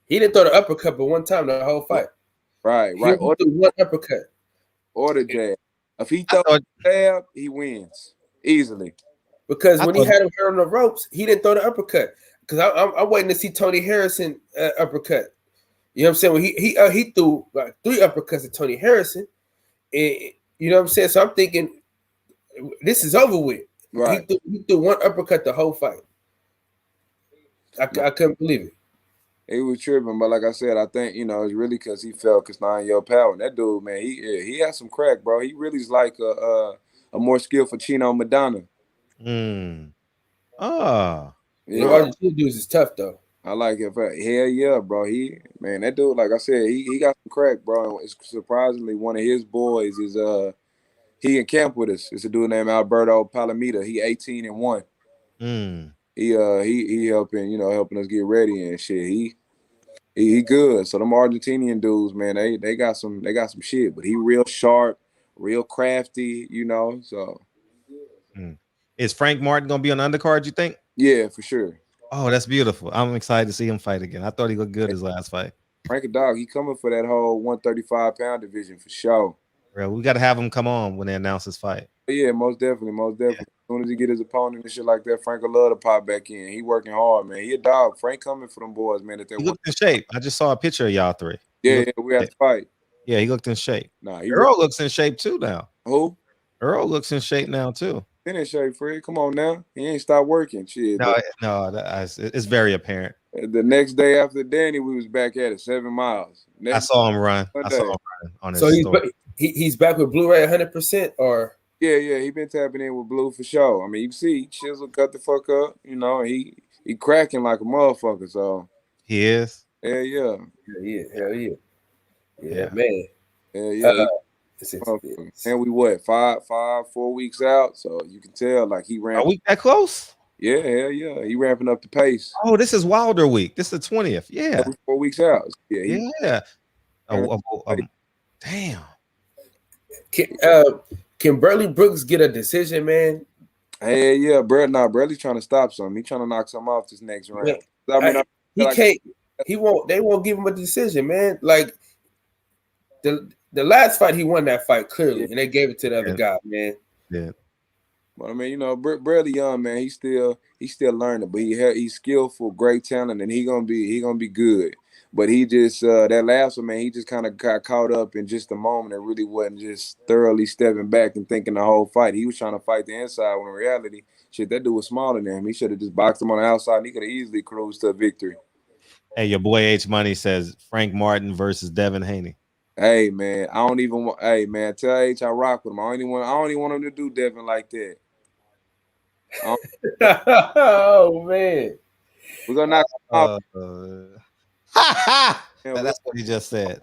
He didn't throw the uppercut but one time the whole fight. Right. Or the one uppercut. Or the jab. If he throws the jab, he wins easily. Because when he had him on the ropes, he didn't throw the uppercut. Because I'm waiting to see Tony Harrison uppercut. You know what I'm saying? When he threw like 3 uppercuts at Tony Harrison, and you know what I'm saying. So I'm thinking this is over with. Right. He threw one uppercut the whole fight. I couldn't believe it. He was tripping, but like I said, I think it's really because he felt Castano power. And that dude, man, he has some crack, bro. He really is like a more skillful Chino Madonna. Oh, yeah. The Argentine dudes is tough though. I like it. Hell yeah, bro. That dude, like I said, he got some crack, bro. It's surprisingly one of his boys is he in camp with us. It's a dude named Alberto Palomita. He 18-1. He helping us get ready and shit. He good. So them Argentinian dudes, man, they got some shit, but he real sharp, real crafty, so. Is Frank Martin gonna be on the undercard, you think? Yeah, for sure. Oh, that's beautiful. I'm excited to see him fight again. I thought he looked good his last fight. Frank a dog, he coming for that whole 135-pound division for sure. Real, we got to have him come on when they announce his fight. Yeah, most definitely. Yeah. As soon as he get his opponent and shit like that, Frank will love to pop back in. He working hard, man. He a dog. Frank coming for them boys, man. He looked in shape. I just saw a picture of y'all 3. Yeah, we had to fight. Yeah, he looked in shape. Nah, Earl looks in shape too now. Who? Earl looks in shape now too. In shape, Fred. Come on now. He ain't stopped working. Shit. It's very apparent. The next day after Danny, we was back at it, 7 miles. I saw him run. On his story. He's back with Blu-ray 100%, or yeah, he been tapping in with Blue for sure. I mean, you see, Chisel cut the fuck up, he cracking like a motherfucker. So he is. Hell yeah. Yeah, man. Yeah. And we 4 weeks out, so you can tell like he ran. Are we that close? Yeah, hell yeah. He ramping up the pace. Oh, this is Wilder week. This is the 20th. Yeah. 4 weeks out. Yeah. Damn. Can Burley Brooks get a decision, man? Hey, yeah, Burley's trying to stop something. He's trying to knock something off this next round. He can't. He won't. They won't give him a decision, man. Like the last fight, he won that fight clearly, and they gave it to the other guy, man. Yeah. But I mean, Burley young, man. He's still learning, but he's skillful, great talent, and he gonna be good. But he just that last one, man, he just kind of got caught up in just a moment and really wasn't just thoroughly stepping back and thinking the whole fight. He was trying to fight the inside when in reality, shit, that dude was smaller than him. He should have just boxed him on the outside and he could have easily cruised to a victory. Hey, your boy H Money says Frank Martin versus Devin Haney. Hey man, I don't even want. Hey man, tell H I rock with him. I don't even want him to do Devin like that. Oh man, we're gonna knock him out. That's what he just said.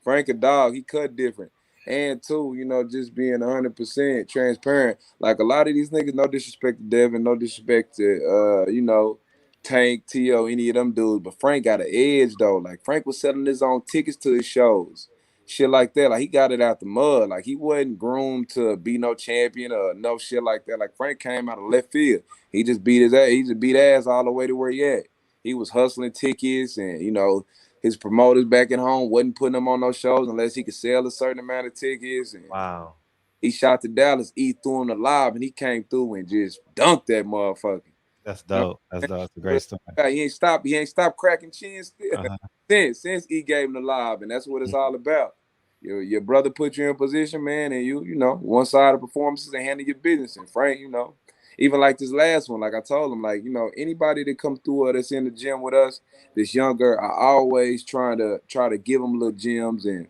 Frank a dog. He cut different. And two, just being 100% transparent. Like a lot of these niggas, no disrespect to Devin, no disrespect to Tank, T.O., any of them dudes. But Frank got an edge though. Like Frank was selling his own tickets to his shows. Shit like that. Like he got it out the mud. Like he wasn't groomed to be no champion or no shit like that. Like Frank came out of left field. He just beat his ass. He just beat ass all the way to where he at. He was hustling tickets and, his promoters back at home wasn't putting him on those shows unless he could sell a certain amount of tickets. And wow. He shot to Dallas, E threw him the lob, and he came through and just dunked that motherfucker. That's dope. That's dope. That's a great story. He ain't stopped cracking chins still. Since he gave him the lob, and that's what it's all about. Your brother put you in position, man, and you one side of performances and handle your business. And Frank, even like this last one, like I told him, like, anybody that come through or that's in the gym with us, that's younger, I always try to give them little gems and,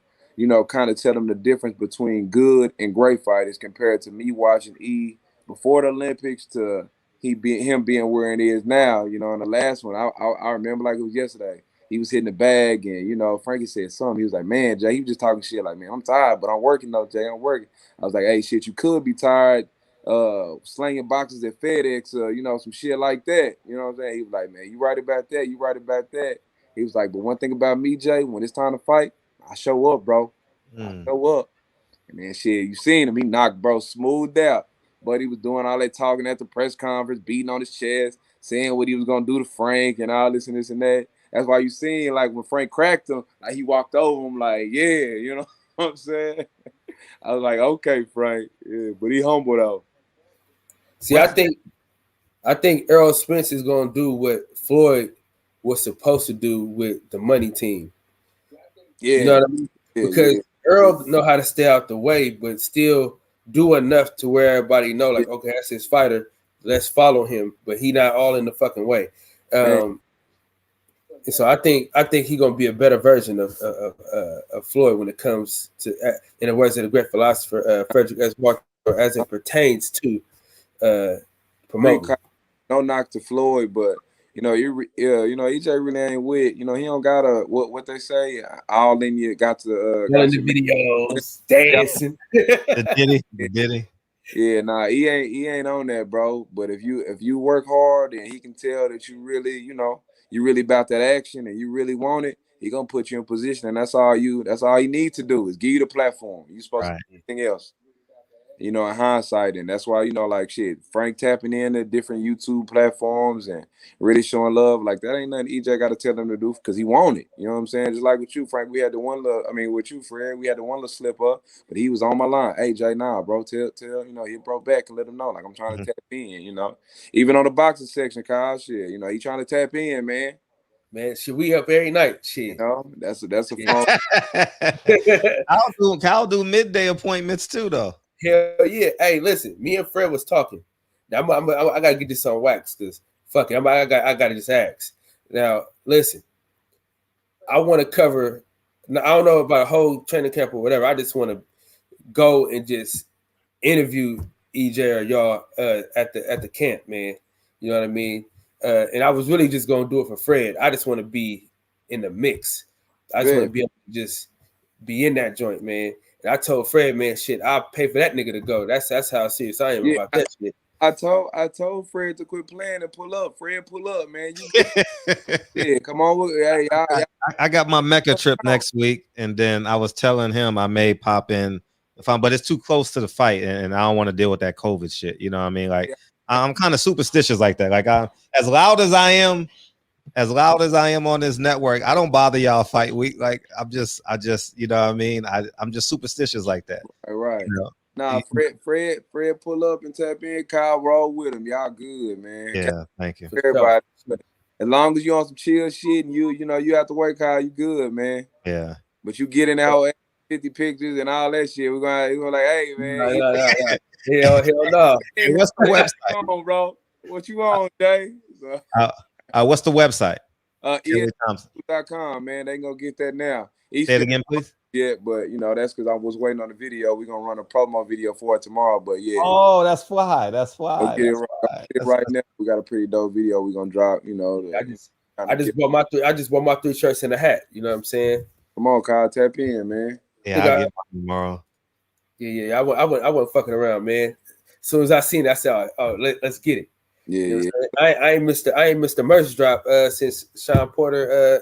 kind of tell them the difference between good and great fighters compared to me watching E before the Olympics to him being where it is now. In the last one, I remember like it was yesterday. he was hitting the bag, and you know, Frankie said something. He was like, "Man, Jay," he was just talking shit like, "Man, I'm tired, but I'm working though, Jay. I'm working." I was like, "Hey, shit, you could be tired, slinging boxes at FedEx, you know, some shit like that." You know what I'm saying? He was like, "Man, you right about that. You right about that." He was like, "But one thing about me, Jay, when it's time to fight, I show up, bro. I show up." And then shit, you seen him, he knocked bro smoothed out. But he was doing all that talking at the press conference, beating on his chest, saying what he was gonna do to Frank and all this and this and that. That's why you seen like when Frank cracked him, like he walked over him like, yeah, you know what I'm saying? I was like, okay, Frank. Yeah, but he humble though. See, I think Errol Spence is gonna do what Floyd was supposed to do with the money team. Yeah. You know what I mean? Because Earl know how to stay out the way, but still do enough to where everybody know, like, okay, that's his fighter. Let's follow him, but he not all in the fucking way. And so I think he's gonna be a better version of Floyd when it comes to, in the words of the great philosopher Frederick S. Walker, as it pertains to promoting. No knock to Floyd, but you know, EJ really ain't with. You know, he don't got a what they say. All in you got to got the videos, dancing. the ditty. Yeah, nah, he ain't on that, bro. But if you work hard and he can tell that you really, you know, you really about that action and you really want it, he gonna put you in position, and that's all you need to do is give you the platform. You supposed to do anything else. You know, in hindsight, and that's why, you know, like shit, Frank tapping in to different YouTube platforms and really showing love, like that ain't nothing EJ got to tell them to do because he want it. You know what I'm saying? Just like with you, Frank, we had the one little, with you, Fred, we had the one little slip up, but he was on my line. Hey, Jay, nah, bro, tell, you know, he broke back and let him know, like, I'm trying to tap in, you know. Even on the boxing section, Kyle, shit, you know, he trying to tap in, man. Man, shit, we up every night, shit. You know, that's a phone. I'll do midday appointments too, though. Hell yeah! Hey, listen, me and Fred was talking. Now I gotta get this on wax because fuck it, I gotta just ask. Now listen, I want to cover. Now, I don't know about a whole training camp or whatever. I just want to go and just interview EJ or y'all at the camp, man. You know what I mean? And I was really just gonna do it for Fred. I just want to be in the mix. I just want to be able to just be in that joint, man. And I told Fred, man, shit, I'll pay for that nigga to go. That's how serious I am about that shit. I told Fred to quit playing and pull up. Fred, pull up, man. Yeah, come on. Hey, I got my Mecca trip next week, and then I was telling him I may pop in but it's too close to the fight, and I don't want to deal with that COVID shit. You know what I mean? Like, I'm kind of superstitious like that. Like, I'm as loud as I am on this network, I don't bother y'all fight week. Like, I just, you know what I mean? I'm just superstitious like that. Right. You know? Nah, Fred, pull up and tap in. Kyle, roll with him. Y'all good, man. Yeah, thank you. Everybody. As long as you on some chill shit and you know, you have to work, Kyle, you good, man. Yeah. But you get in that whole 50 pictures and all that shit. We're gonna like, hey, man. Hell no. Hey, what's the website? On, bro? What you on, Jay? What's the website? ESCom, man. They gonna get that now. Say it again, please. Yeah, but you know, that's because I was waiting on the video. We're gonna run a promo video for it tomorrow. But yeah. Oh, that's why. That's why. Get it right now. We got a pretty dope video we're gonna drop, you know. I just bought my 3 shirts and a hat. You know what I'm saying? Come on, Kyle, tap in, man. Yeah, I'll get mine tomorrow. Yeah. I wasn't fucking around, man. As soon as I seen it, I said, "Oh, let's get it." Yeah, you know I ain't missed the merch drop since Sean Porter,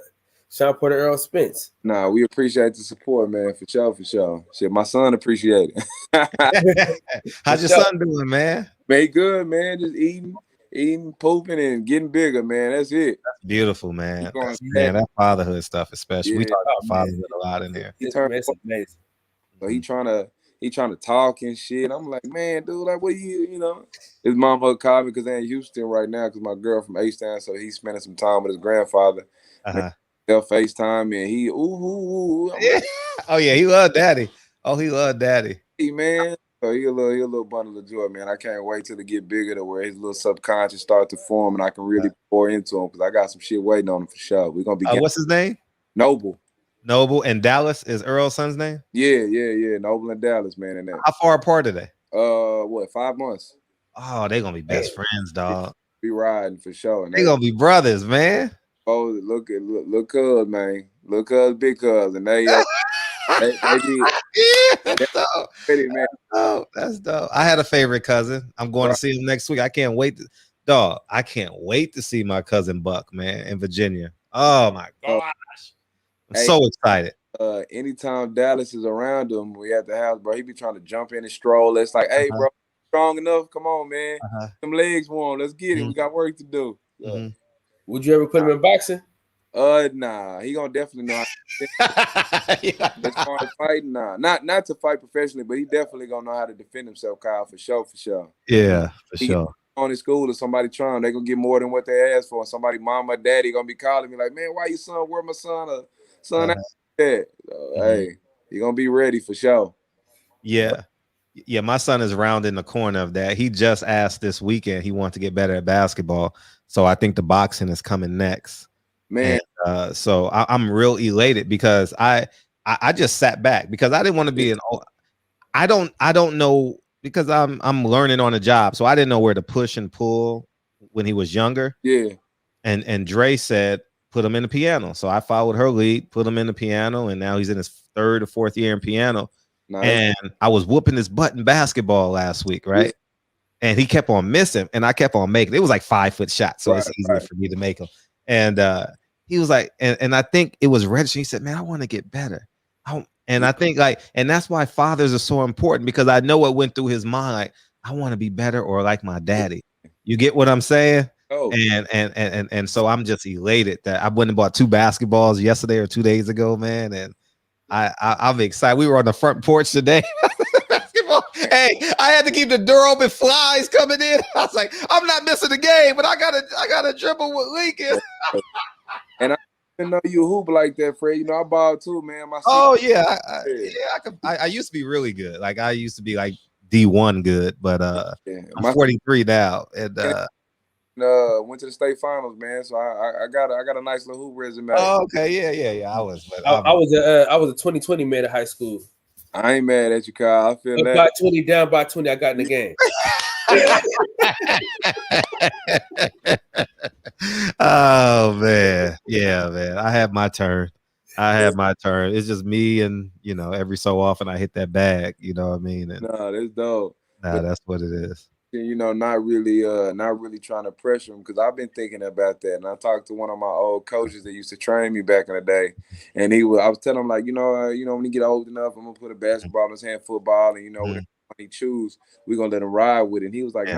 Earl Spence. Nah, we appreciate the support, man. For sure. Shit, my son appreciate it. How's your son doing, man? Man, good, man. Just eating, pooping, and getting bigger, man. That's it. That's beautiful, man. Man, that fatherhood stuff, especially. We talk about fatherhood a lot in here. It's amazing. So he trying to talk and shit. I'm like, man, dude, like, what you know? His mama called me because they're in Houston right now because my girl from H-Town, so he's spending some time with his grandfather. They'll FaceTime and he, ooh. Yeah. Oh, yeah, he loved daddy. Hey, man. So he a little bundle of joy, man. I can't wait till it get bigger to where his little subconscious start to form and I can really pour into him because I got some shit waiting on him for sure. We're going to be what's his name? Noble. And Dallas is Earl's son's name? Yeah. Noble and Dallas, man. And that. How far apart are they? 5 months. Oh, they're gonna be best friends, dog. Be riding for sure. They're gonna be brothers, man. Oh, look, cuz, man. Look, cuz, big cuz. And they did. Yeah, that's dope. Man. That's dope. I had a favorite cousin. I'm going to see him next week. I can't wait. I can't wait to see my cousin Buck, man, in Virginia. Oh, my gosh. I'm so excited. Anytime Dallas is around him, we at the house, bro, he be trying to jump in and stroll. It's like, hey, bro, strong enough? Come on, man. Them legs warm. Let's get it. We got work to do. Would you ever put him in boxing? Nah. He gonna definitely know how to as far as fighting, nah. Not to fight professionally, but he definitely gonna know how to defend himself, Kyle, for sure. Yeah, for sure. On his school or somebody trying, they gonna get more than what they asked for. Somebody, mama, daddy gonna be calling me like, man, why you son? Where my son? Son, hey, he gonna be ready for sure. Yeah. Yeah, my son is rounding the corner of that. He just asked this weekend he wants to get better at basketball. So I think the boxing is coming next. Man. And, so I'm real elated because I just sat back because I didn't want to be I don't know because I'm learning on the job. So I didn't know where to push and pull when he was younger. Yeah. And Dre said, put him in the piano. So I followed her lead, put him in the piano, and now he's in his 3rd or 4th year in piano. Nice. And I was whooping his butt in basketball last week, right? Yeah. And he kept on missing, and I kept on making. It was like 5-foot shots, so it's easier for me to make them. And he was like, and I think it was registering. He said, "Man, I want to get better." And I think and that's why fathers are so important because I know what went through his mind. Like, I want to be better or like my daddy. You get what I'm saying? Oh. And so I'm just elated that I went and bought 2 basketballs yesterday or 2 days ago, man. And I'm excited. We were on the front porch today. Basketball. Hey, I had to keep the door open. Flies coming in. I was like, I'm not missing the game, but I gotta dribble with Lincoln. And I didn't know you hoop like that, Fred. You know, I ball too, man. I used to be really good. Like I used to be like D1 good, but I'm 43 now, and went to the state finals, man. So I got a nice little hoop resume. Oh, okay, yeah. I was a 2020 man in high school. I ain't mad at you, Kyle. I feel that. By 20, down by 20, I got in the game. Oh man, yeah, man. I had my turn. It's just me, and every so often I hit that bag. You know what I mean? And, that's dope. That's what it is. Not really trying to pressure him because I've been thinking about that. And I talked to one of my old coaches that used to train me back in the day, and I was telling him like, when he get old enough, I'm gonna put a basketball in his hand, football, and whatever he choose, we're gonna let him ride with it. And he was like,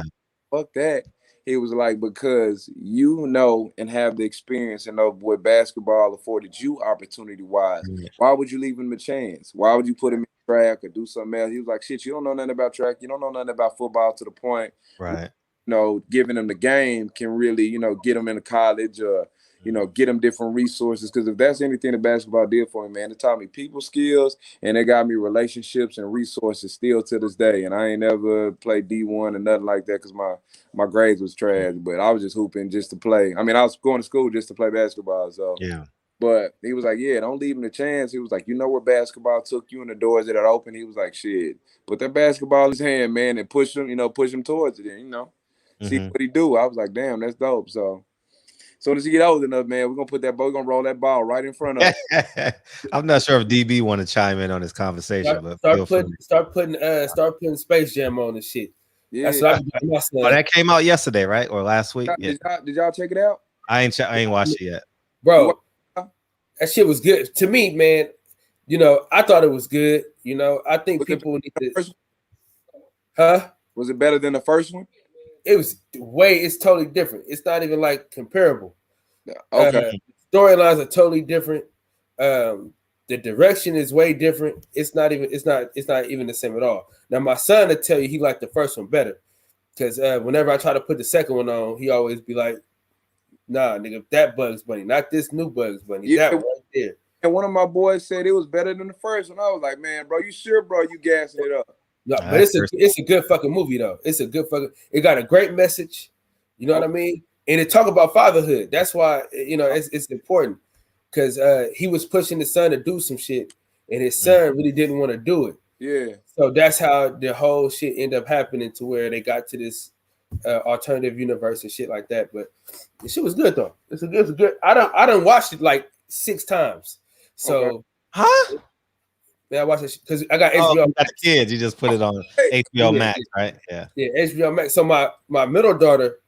fuck that. He was like, because and have the experience and know what basketball afforded you opportunity wise. Why would you leave him a chance? Why would you put him in track or do something else? He was like, shit, you don't know nothing about track. You don't know nothing about football to the point. Right. Giving them the game can really, get them into college or, get them different resources. Because if that's anything that basketball did for me, man, it taught me people skills and it got me relationships and resources still to this day. And I ain't never played D1 or nothing like that because my grades was trash, but I was just hooping just to play. I mean, I was going to school just to play basketball. So yeah. But he was like, yeah, don't leave him a chance. He was like, where basketball took you and the doors that are open. He was like, shit, put that basketball in his hand, man, and push him towards it. And, see what he do. I was like, damn, that's dope. So soon as he get old enough, man, we're gonna roll that ball right in front of him. I'm not sure if DB want to chime in on this conversation, start putting Space Jam on and shit. Yeah. That's what that came out yesterday, right? Or last week? Did y'all check it out? I ain't watched it yet. Bro, that shit was good. To me, man, I thought it was good. I think people need to. Huh? Was it better than the first one? It's totally different. It's not even like comparable. Okay. Storylines are totally different. The direction is way different. It's not even the same at all. Now my son will tell you he liked the first one better. Because whenever I try to put the second one on, he always be like, nah, nigga, that Bugs Bunny, not this new Bugs Bunny. That right there. And one of my boys said it was better than the first one. I was like, man, bro, you sure, bro? You gassing it up. No, but it's a good fucking movie though. It got a great message. You know what I mean? And it talk about fatherhood. That's why it's important because he was pushing his son to do some shit, and his son really didn't want to do it. Yeah. So that's how the whole shit ended up happening to where they got to this alternative universe and shit like that. But the shit was good though. It's a good. I don't watched it like 6 times. So, Okay. Huh? man, I watched it because I got HBO. Oh, you got the kids. You just put it on HBO Max, right? Yeah. Yeah, HBO Max. So my middle daughter,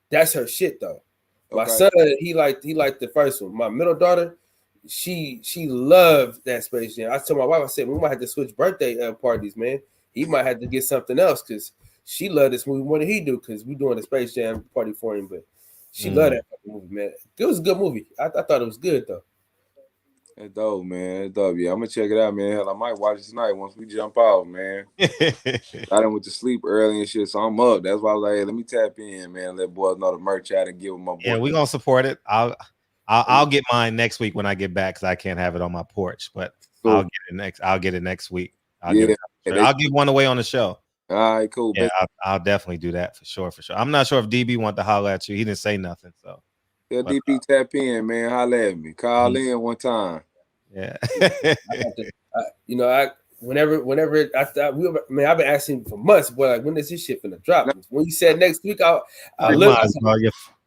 that's her shit though. My Okay. son, he liked the first one. My middle daughter, she loved that Space Jam. I told my wife, I said, we might have to switch birthday parties, man. He might have to get something else because she loved this movie more than he do because we doing a Space Jam party for him. But she loved that movie, man. It was a good movie. I thought it was good though. That's dope, man. That's dope. Yeah, I'm gonna check it out, man. Hell, I might watch it tonight once we jump out, man. I done went to sleep early and shit, so I'm up. That's why I was like, hey, let me tap in, man. Let boys know the merch out and give them my boy. Yeah, we're gonna support it. I'll get mine next week when I get back because I can't have it on my porch, but Cool. I'll get it next week. I'll Yeah. give one away on the show. All right, cool. Yeah, I'll definitely do that for sure. I'm not sure if DB want to holler at you. He didn't say nothing, so. Yeah, DB tap in, man. Holla at me. Call in one time. Yeah. Whenever I thought I've been asking for months, boy, like when is this shit finna drop? When you said next week, I look.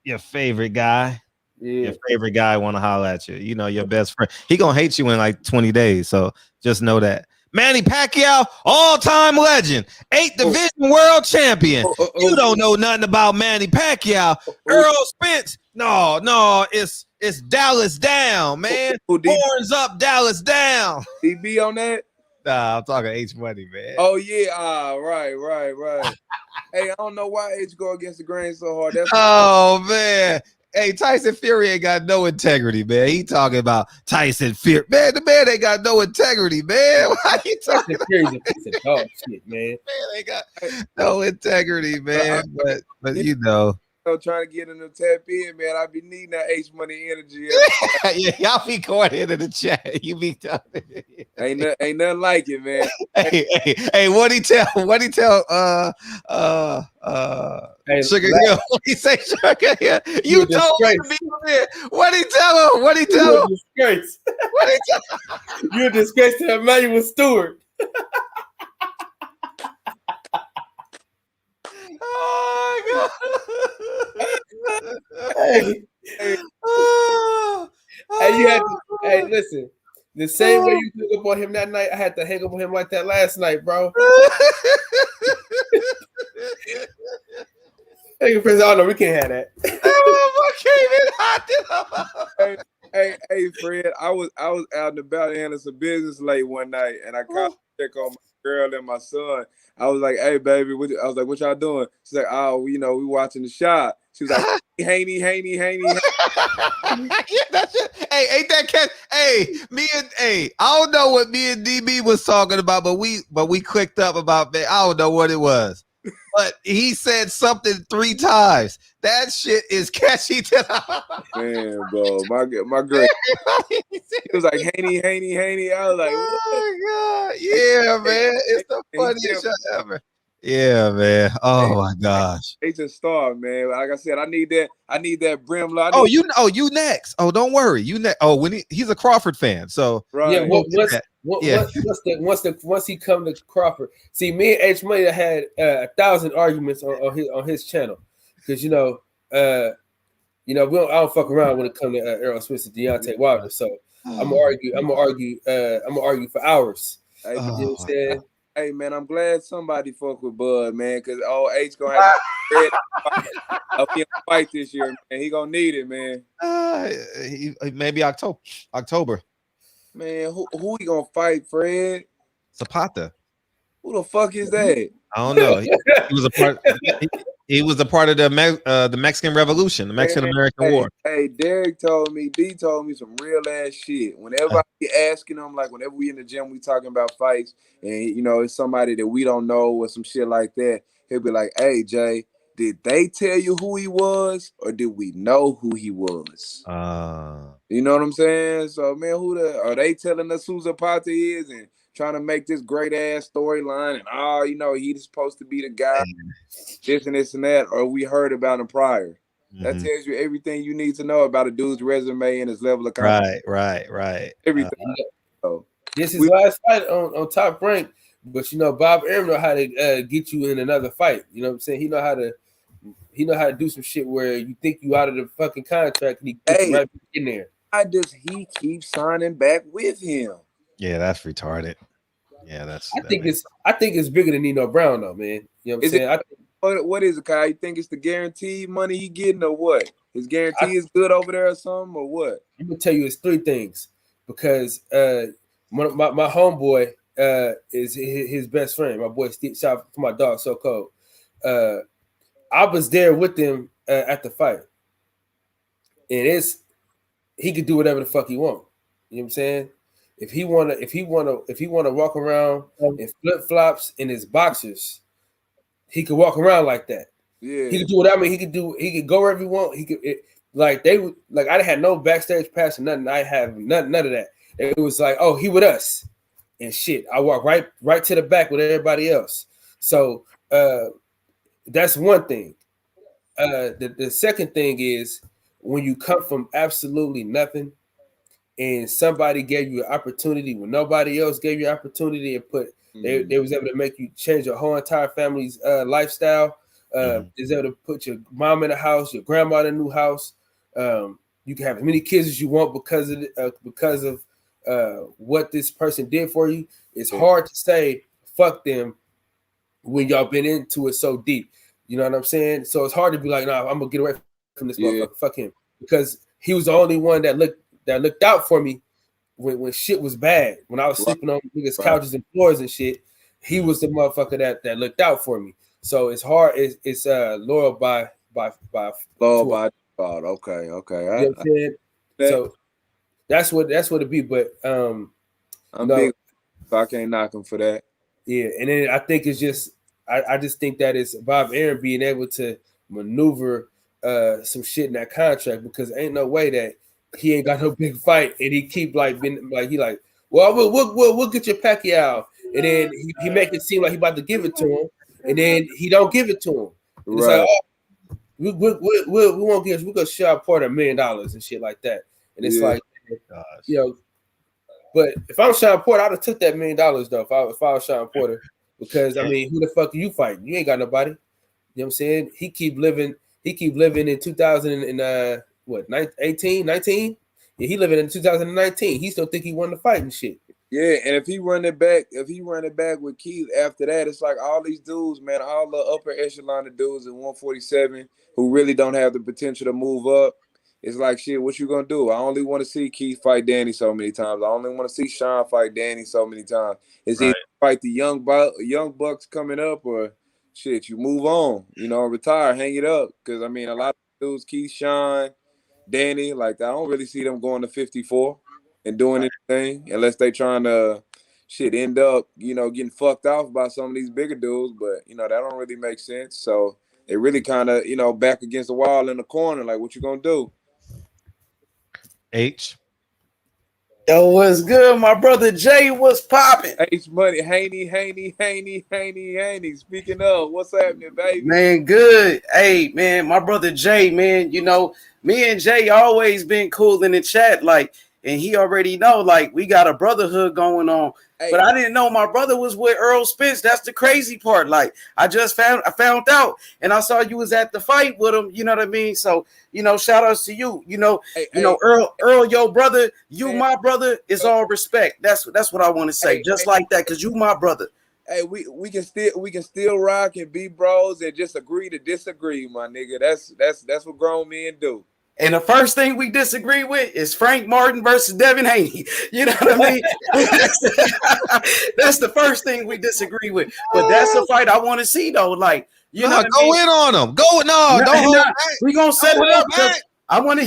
Your favorite guy. Yeah. Your favorite guy want to holler at you. You know, your best friend. He gonna hate you in like 20 days. So just know that. Manny Pacquiao, all-time legend, 8th division world champion. You don't know nothing about Manny Pacquiao. Earl Spence. No, it's Dallas down, man. Horns up, Dallas down. DB on that? Nah, I'm talking H Money, man. Oh yeah, right. Hey, I don't know why H go against the grain so hard. Oh man. Hey, Tyson Fury ain't got no integrity, man. He talking about Tyson Fury. Man, the man ain't got no integrity, man. Why you talking about Fury's a piece of dog shit, man? Man ain't got no integrity, man. But you know. Trying to get in the tap in, man. I be needing that H Money energy. Yeah, y'all be going into the chat. You be telling ain't nothing like it, man. Hey, what he tell Sugar Hill? What he say, Sugar Hill? You told him to be there. What he tell him? What he tell him? Disgrace. What he tell him? You're a disgrace to Emmanuel Stewart. Oh Hey, you had to, hey, listen. The same way you hung up on him that night, I had to hang up on him like that last night, bro. Hey, Prince, oh no, we can't have that. Hey, Fred, I was out and about handling some business late one night, and I called to check on my girl and my son. I was like, "Hey, baby," I was like, "What y'all doing?" She's like, "Oh, we watching the shot." She was like, "Haney." Yeah, that's it. Hey, ain't that cat? Hey, I don't know what me and DB was talking about, but we clicked up about that. I don't know what it was. But he said something 3 times. That shit is catchy to man, bro. My girl. He was like, Haney. I was like, what? Oh my God. Yeah, man. It's the funniest shit ever. Yeah, man. Oh my gosh. Agent Star, man. Like I said, I need that brim. You next. Oh, don't worry. You next. Oh, when he's a Crawford fan, so right. Yeah. Once he come to Crawford, see, me and H Money had 1,000 arguments on his channel because I don't fuck around when it comes to Errol Spence and Deontay Wilder. So I'm gonna argue for hours. Hey, you know what I'm saying? Hey man, I'm glad somebody fuck with Bud, man, because H gonna have to fight this year, man. He gonna need it, man. Maybe October. Man, who he gonna fight, Fred? Zapata. Who the fuck is that? I don't know. He was a part. He was a part of the Mexican Revolution, the Mexican American War. Hey, D told me some real ass shit. Whenever I be asking him, like whenever we in the gym, we talking about fights, and it's somebody that we don't know or some shit like that. He'll be like, "Hey, Jay, did they tell you who he was, or did we know who he was?" You know what I'm saying? So, man, are they telling us who Zapata is and trying to make this great ass storyline and he's supposed to be the guy, this and this and that, or we heard about him prior. That tells you everything you need to know about a dude's resume and his level of confidence. Right. Everything. This is last fight on Top Rank, but Bob Arum know how to get you in another fight. You know what I'm saying? He know how to He know how to do some shit where you think you out of the fucking contract and he gets you right back in there. He keeps signing back with him? Yeah, that's retarded. Yeah, I think it's bigger than Nino Brown though, man. You know what I'm saying? What is it, Kyle? You think it's the guaranteed money he getting or what? His guarantee is good over there or something or what? I'm gonna tell you it's three things because my homeboy is his best friend. My boy Steve, shout out to my dog So Cold. I was there with him at the fight, and he could do whatever the fuck he want. You know what I'm saying? If he wanna walk around in flip flops in his boxers, he could walk around like that. Yeah, he could do what I mean. He could go wherever he want. I had no backstage pass or nothing. I have none of that. It was like, oh, he with us and shit. I walk right to the back with everybody else. So that's one thing. The second thing is when you come from absolutely nothing and somebody gave you an opportunity when nobody else gave you an opportunity and they was able to make you change your whole entire family's lifestyle. Is able to put your mom in a house, your grandma in a new house. You can have as many kids as you want because of what this person did for you. It's hard to say fuck them when y'all been into it so deep. You know what I'm saying? So it's hard to be like, nah, I'm gonna get away from this motherfucker. Fuck him, because he was the only one that looked out for me when shit was bad. When I was sleeping on niggas' couches and floors and shit, he was the motherfucker that looked out for me. So it's hard. It's loyal by Okay. You know what I'm saying? So that's what it be. But I'm big, so I can't knock him for that. Yeah, and then I think it's just I just think that it's Bob Aaron being able to maneuver some shit in that contract, because ain't no way that he ain't got no big fight and he keep we'll get your Pacquiao, and then he make it seem like he about to give it to him, and then he don't give it to him. And it's like, oh, we won't give, we're gonna share Porter $1 million and shit like that. And it's like, you know, but if I'm Sean Porter, I'd have took that $1 million though. If I was Sean Porter, because I mean, who the fuck are you fighting? You ain't got nobody. You know what I'm saying? He keep living in 2000 and 19? Yeah, he living in 2019. He still think he won the fight and shit. Yeah, and if he run it back with Keith after that, it's like all these dudes, man, all the upper echelon of dudes in 147 who really don't have the potential to move up. It's like, shit, what you gonna do? I only want to see Keith fight Danny so many times. I only want to see Sean fight Danny so many times. It's either fight the young bucks coming up, or shit, you move on, you know, retire, hang it up. Because I mean, a lot of dudes, Keith, Sean, Danny, like I don't really see them going to 54 and doing anything unless they trying to end up, you know, getting fucked off by some of these bigger dudes. But you know, that don't really make sense. So they really kind of, you know, back against the wall in the corner, like, what you gonna do? H. Yo, what's good? My brother Jay was popping. H Money, Haney. Speaking of, what's happening, baby? Man, good. Hey, man, my brother Jay, man, you know, me and Jay always been cool in the chat, like, and he already know, like, we got a brotherhood going on. Hey. But I didn't know my brother was with Earl Spence. That's the crazy part. Like, I found out, and I saw you was at the fight with him. You know what I mean? So, you know, shout outs to you. You know, Earl, your brother, you my brother. Is all respect. That's what I want to say. Just like that, because you my brother. Hey, we can still rock and be bros and just agree to disagree, my nigga. That's what grown men do. And the first thing we disagree with is Frank Martin versus Devin Haney. You know what I mean? That's the first thing we disagree with. But that's the fight I want to see, though. Like, you know, go in on them. Don't hold back. We gonna set it up. I want to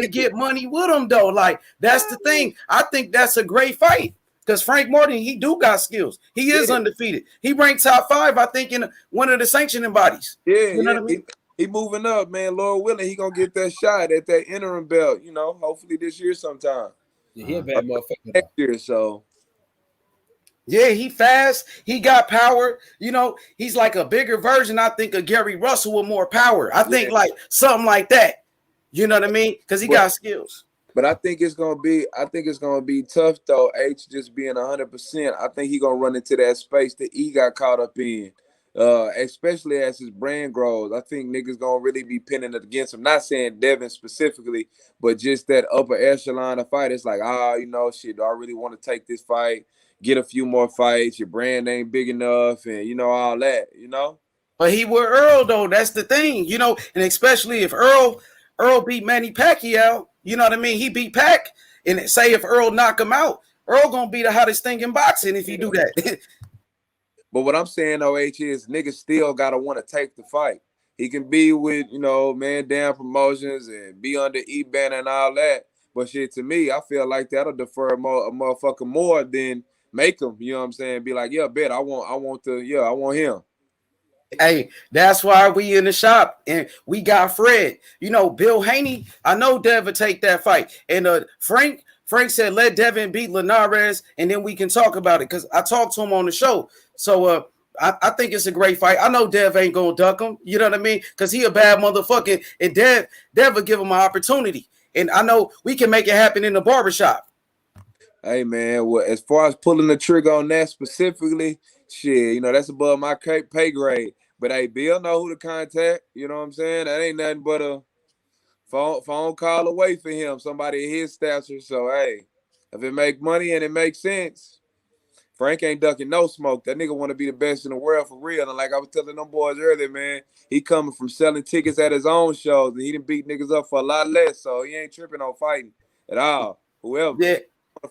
get money with them, though. Like, that's the thing. I think that's a great fight. Because Frank Martin, he do got skills. He is undefeated. He ranked top 5, I think, in one of the sanctioning bodies. Yeah, you know what I mean? He moving up, man. Lord willing, he gonna get that shot at that interim belt, you know, hopefully this year sometime. Yeah, he a bad motherfucker. Next year, so. Yeah, he fast. He got power. You know, he's like a bigger version, I think, of Gary Russell with more power. I think like something like that. You know what I mean? Because he got skills. But I think it's gonna be tough though. H just being 100%. I think he gonna run into that space that E got caught up in. especially as his brand grows. I think niggas gonna really be pinning it against him. Not saying Devin specifically, but just that upper echelon of fight. It's like, you know, shit, do I really want to take this fight? Get a few more fights. Your brand ain't big enough, and you know all that. You know. But he with Earl though. That's the thing, you know, and especially if Earl beat Manny Pacquiao, you know what I mean? He beat Pac, and say if Earl knock him out, Earl gonna be the hottest thing in boxing if he do that. But what I'm saying, though, H, is niggas still gotta want to take the fight. He can be with, you know, Man Down Promotions and be under E-Banner and all that. But shit, to me, I feel like that'll defer a motherfucker more than make him. You know what I'm saying? Be like, yeah, bet I want him. Hey, that's why we in the shop and we got Fred. You know, Bill Haney, I know Devin take that fight. And Frank said, let Devin beat Linares and then we can talk about it. Because I talked to him on the show. So I think it's a great fight. I know Dev ain't gonna duck him. You know what I mean? Because he a bad motherfucker. And Dev will give him an opportunity. And I know we can make it happen in the barbershop. Hey, man, well, as far as pulling the trigger on that specifically, shit, you know, that's above my pay grade. But, hey, Bill know who to contact. You know what I'm saying? That ain't nothing but a phone call away for him, somebody of his stature. So, hey, if it make money and it makes sense, Frank ain't ducking no smoke. That nigga want to be the best in the world for real. And like I was telling them boys earlier, man, he coming from selling tickets at his own shows, and he done beat niggas up for a lot less. So he ain't tripping on fighting at all. Whoever. Yeah.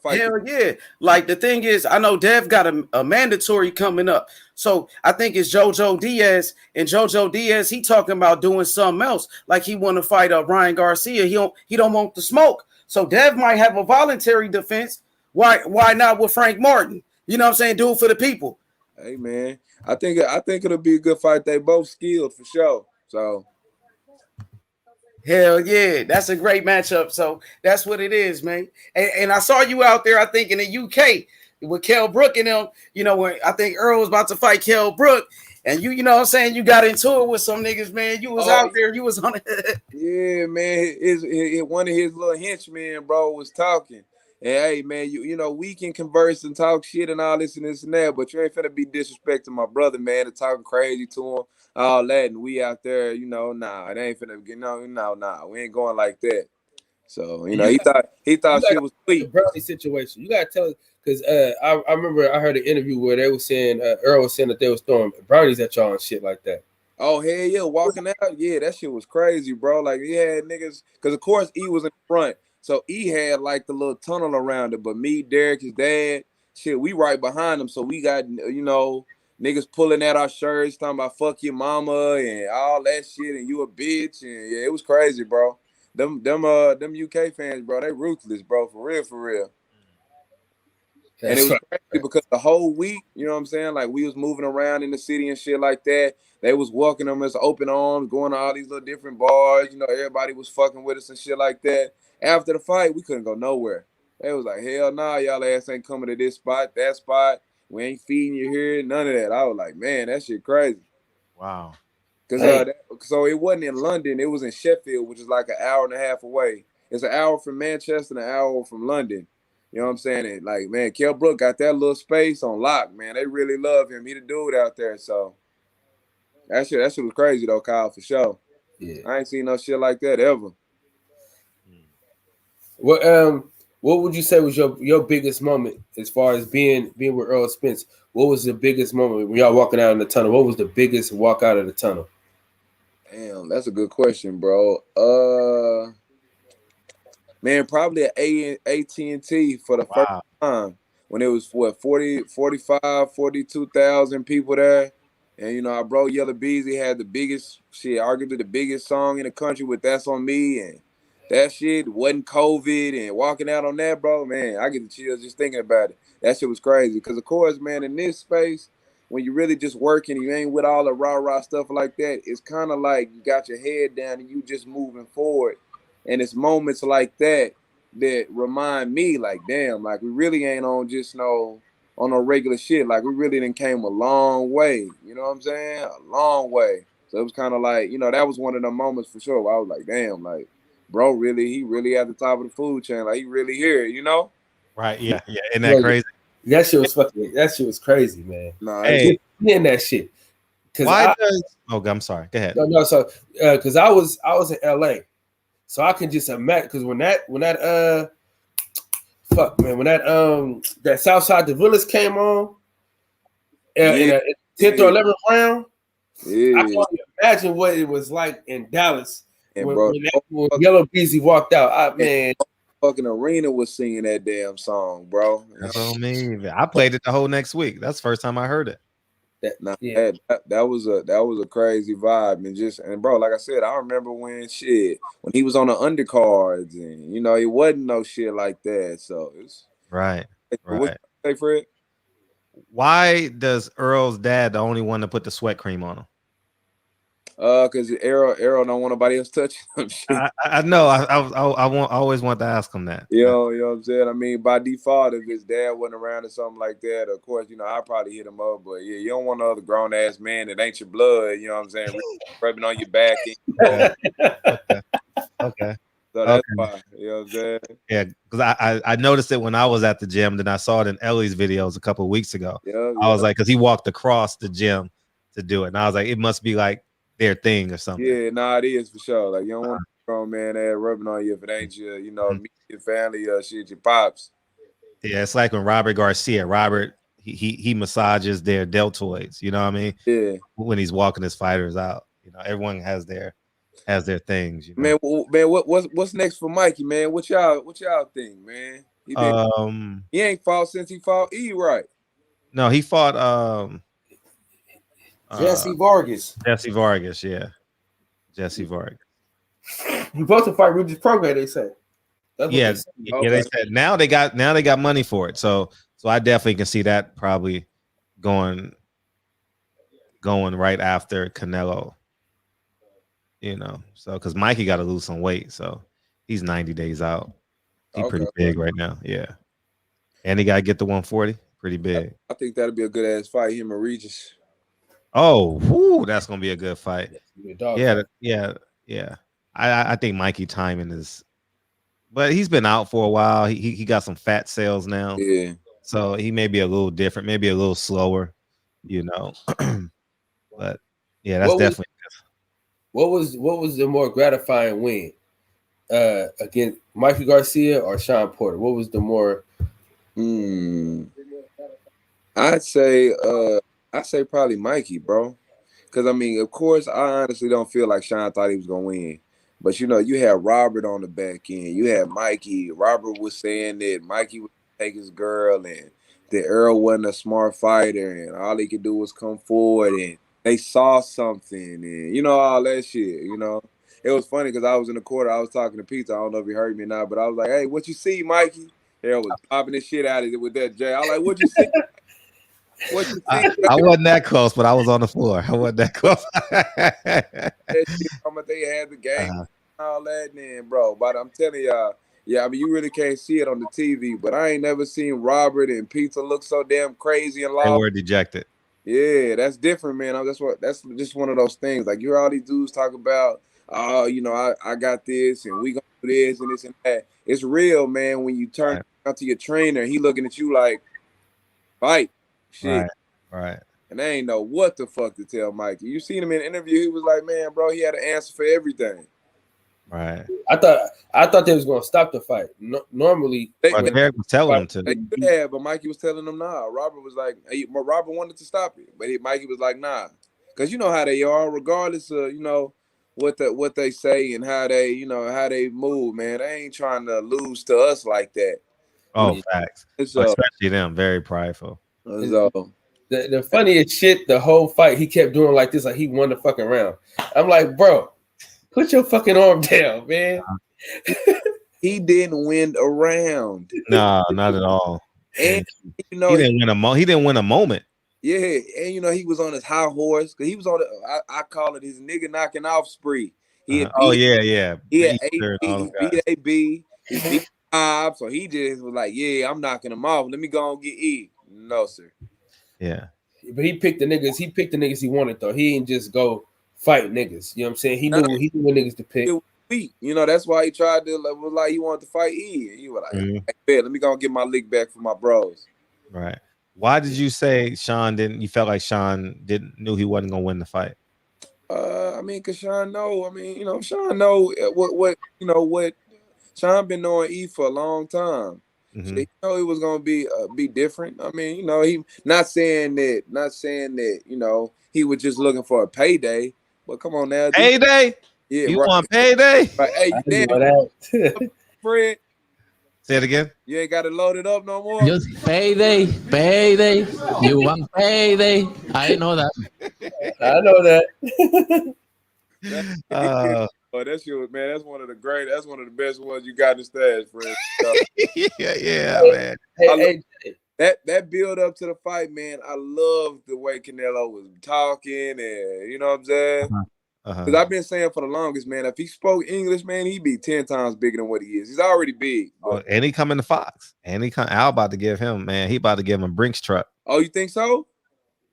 Hell yeah. Like the thing is, I know Dev got a mandatory coming up. So I think it's Jojo Diaz. And Jojo Diaz, he talking about doing something else. Like he want to fight Ryan Garcia. He don't want the smoke. So Dev might have a voluntary defense. Why not with Frank Martin? You know what I'm saying? Do it for the people. Hey man, I think it'll be a good fight. They both skilled for sure. So hell yeah, that's a great matchup. So that's what it is, man. And I saw you out there, I think, in the UK with Kell Brook and them. You know, when I think Earl was about to fight Kell Brook, and you know what I'm saying, you got into it with some niggas, man. You was out there, you was on it. Yeah, man. One of his little henchmen, bro, was talking. And hey, man, you know, we can converse and talk shit and all this and this and that, but you ain't finna be disrespecting my brother, man, and talking crazy to him, all that, and we out there, you know, nah, it ain't finna get nah, we ain't going like that. So, you know, he thought shit was sweet. The Brownie situation. You gotta tell us because I remember I heard an interview where they were saying Earl was saying that they was throwing brownies at y'all and shit like that. Oh, hell yeah, walking out, yeah, that shit was crazy, bro. Like, he had niggas, because of course E was in front. So E had like the little tunnel around it, but me, Derek, his dad, shit, we right behind him. So we got, you know, niggas pulling at our shirts, talking about fuck your mama and all that shit, and you a bitch, and yeah, it was crazy, bro. Them UK fans, bro, they ruthless, bro, for real. And it was crazy because the whole week, you know what I'm saying? Like we was moving around in the city and shit like that. They was walking them as open arms, going to all these little different bars. You know, everybody was fucking with us and shit like that. After the fight, we couldn't go nowhere. They was like, hell nah, y'all ass ain't coming to this spot, that spot. We ain't feeding you here, none of that. I was like, man, that shit crazy. Wow. Because so it wasn't in London, it was in Sheffield, which is like an hour and a half away. It's an hour from Manchester and an hour from London. You know what I'm saying? And like, man, Kell Brook got that little space on lock, man. They really love him. He the dude out there. So that shit was crazy though, Kyle, for sure. Yeah. I ain't seen no shit like that ever. What would you say was your biggest moment as far as being with Earl Spence? What was the biggest moment when y'all walking out in the tunnel? What was the biggest walk out of the tunnel? Damn, that's a good question, bro. Man, probably at AT&T for the first time when it was 42,000 people there. And, you know, our bro Yella Beezy had the biggest, arguably the biggest song in the country with That's On Me. And that shit wasn't COVID. And walking out on that, bro, man, I get the chills just thinking about it. That shit was crazy. Because, of course, man, in this space, when you really just working, you ain't with all the rah-rah stuff like that, it's kind of like you got your head down and you just moving forward. And it's moments like that remind me, like, damn, like we really ain't on just on no regular shit. Like we really done came a long way. You know what I'm saying? A long way. So it was kind of like, you know, that was one of the moments for sure. Where I was like, damn, like, bro, he really at the top of the food chain. Like he really here, you know? Right. Yeah. Isn't that crazy? That shit was crazy, man. Nah, hey, in that shit. Why does? Oh, I'm sorry. Go ahead. No. So, because I was in LA, so I can just imagine. Because when that that Southside the Villas came on, in a 10th or 11th round, I can only imagine what it was like in Dallas when Yellow Beezy walked out. Man, fucking arena was singing that damn song, bro. That's what I mean. I played it the whole next week. That's the first time I heard it. That was a crazy vibe, and bro, like I said, I remember when he was on the undercards, and it wasn't no shit like that. So it's right. What you say, Fred? Why does Earl's dad the only one to put the sweat cream on him? Because Errol don't want nobody else touching him. I know. I always want to ask him that. You know what I'm saying? I mean, by default, if his dad wasn't around or something like that, of course, I'd probably hit him up. But yeah, you don't want another grown ass man that ain't your blood. You know what I'm saying? Rubbing on your back. Okay. So that's why. You know what I'm saying? Yeah, because I noticed it when I was at the gym. Then I saw it in Ellie's videos a couple of weeks ago. Yeah. I was like, because he walked across the gym to do it, and I was like, it must be like their thing or something. Yeah, it is for sure. Like, you don't want a grown man there rubbing on you if it ain't your, your family, shit, your pops. Yeah, it's like when Robert Garcia, he massages their deltoids. You know what I mean? Yeah. When he's walking his fighters out, everyone has their things. Man, what's next for Mikey, man? What y'all think, man? He ain't fought since he fought E, right? No, he fought Jesse Vargas. Jesse Vargas, yeah. Jesse Vargas. He supposed to fight Regis Prograis, they say. They said now they got money for it. So I definitely can see that probably going right after Canelo. So because Mikey got to lose some weight, so he's 90 days out. He's pretty big right now, yeah. And he got to get the 140, pretty big. I think that'll be a good ass fight, him and Regis. Oh, that's gonna be a good fight. Yeah. I think Mikey timing is, but he's been out for a while. He got some fat cells now. Yeah. So he may be a little different, maybe a little slower, But yeah, that's definitely. What was the more gratifying win? Against Mikey Garcia or Sean Porter? What was the more? I'd say probably Mikey, bro. Because I mean, of course, I honestly don't feel like Sean thought he was gonna win. But you had Robert on the back end. You had Mikey. Robert was saying that Mikey would take his girl, and that Earl wasn't a smart fighter, and all he could do was come forward, and they saw something, and all that shit. It was funny because I was in the corner. I was talking to Pizza. I don't know if he heard me or not, but I was like, "Hey, what you see, Mikey?" Earl was popping his shit out of it with that J. I was like, "What you see?" What you see? I wasn't that close, but I was on the floor. I wasn't that close. They had the game, all that, then, bro. But I'm telling y'all, yeah, I mean, you really can't see it on the TV. But I ain't never seen Robert and Pizza look so damn crazy and loud. They were dejected. Yeah, that's different, man. That's just one of those things. Like, you hear all these dudes talk about, oh, I got this, and we gonna do this and this and that. It's real, man. When you turn out to your trainer, he looking at you like, fight. Shit. Right. And they ain't know what the fuck to tell Mikey. You seen him in an interview, he was like, man, bro, he had an answer for everything. Right. I thought they was gonna stop the fight. Normally, Eric was telling him to. They could have, but Mikey was telling them nah. Robert was like, Robert wanted to stop it, but Mikey was like, nah, because you know how they are, regardless of what they say and how they how they move, man. They ain't trying to lose to us like that. Oh, facts. Especially them, very prideful. The funniest shit, the whole fight, he kept doing like this, like he won the fucking round. I'm like, bro, put your fucking arm down, man. He didn't win a round. No, not at all. And he didn't win a moment. Yeah, and he was on his high horse because he was on I call it his nigga knocking off spree. He had He had B, he beat 5, so he just was like, yeah, I'm knocking him off. Let me go and get E. No, sir. Yeah. But he picked the niggas he wanted, though. He didn't just go fight niggas. You know what I'm saying? He knew what niggas to pick. That's why he tried to was like he wanted to fight E. And he was like, hey, let me go and get my lick back for my bros. Right. Why did you say Sean didn't? You felt like Sean knew he wasn't gonna win the fight. I mean, cause Sean know. I mean, Sean know what Sean been knowing E for a long time. So he know it was gonna be different. I mean, he not saying that he was just looking for a payday. But come on now, payday. Yeah, you right. want payday? Right. Hey, I damn, know that. Fred. Say it again. You ain't got to load it up no more. Just payday. You want payday? I know that. I know that. That's yours, man. That's one of the best ones you got in the stash, Fred. yeah, man. That build up to the fight, man. I love the way Canelo was talking, and you know what I'm saying. Because I've been saying for the longest, man, if he spoke English, man, he'd be 10 times bigger than what he is. He's already big. And he coming to Fox. And Al about to give him, man. He about to give him a Brinks truck. Oh, you think so?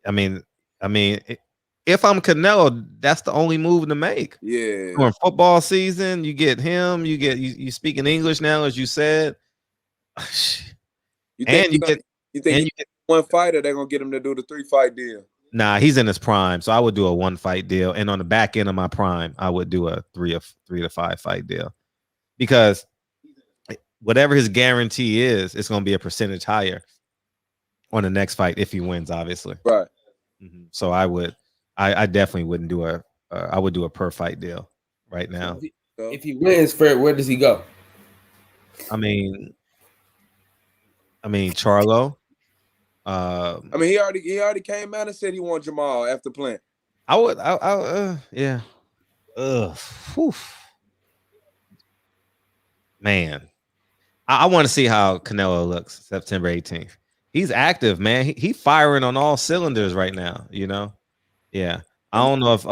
I mean, if I'm Canelo, that's the only move to make. Yeah. During football season, you get him. You speaking English now, as you said. You think one fighter, they're gonna get him to do the 3-fight deal? Nah, he's in his prime, so I would do a 1-fight deal, and on the back end of my prime, I would do a 3 to 5 fight deal, because whatever his guarantee is, it's gonna be a percentage higher on the next fight if he wins, obviously. Right. So I definitely wouldn't do I would do a per fight deal right now. If he wins, Fred, where does he go? I mean, Charlo. He already came out and said he wants Jamal after Plant. Yeah. Man, I want to see how Canelo looks September 18th. He's active, man. He firing on all cylinders right now. Yeah. I don't know if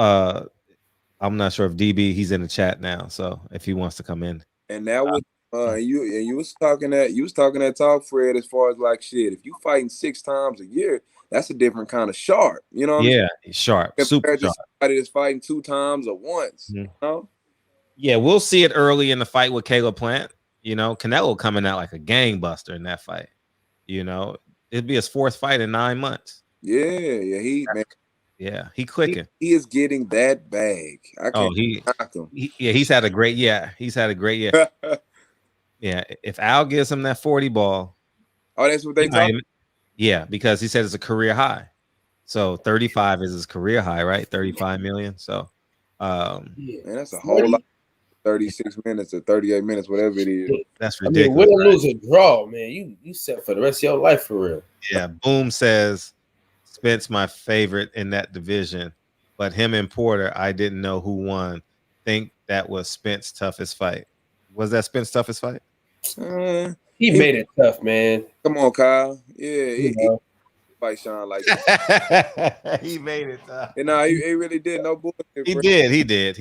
I'm not sure if DB he's in the chat now. So if he wants to come in, and that was you was talking that talk, Fred, as far as like shit. If you fighting 6 times a year, that's a different kind of sharp. You know what I'm saying? He's sharp, super sharp. Somebody that's fighting 2 times or once. You know? Yeah, we'll see it early in the fight with Caleb Plant. Canelo coming out like a gangbuster in that fight. It'd be his 4th fight in 9 months. He clicking. He is getting that bag. I can't knock him. He's had a great year. Yeah, if Al gives him that 40 ball. Oh, that's what they talk. Yeah, because he said it's a career high. So 35 is his career high, right? 35 million. So man, that's a whole lot. 36 minutes or 38 minutes, whatever it is. That's ridiculous. Win or lose or draw, man. You set for the rest of your life for real. Yeah, Boom says Spence my favorite in that division, but him and Porter, I didn't know who won. Think that was Spence's toughest fight. Was that Spence's toughest fight? He made it tough, man. Come on, Kyle. Yeah, he fight Sean like that. He made it tough. He really did. No bullshit. He did. He did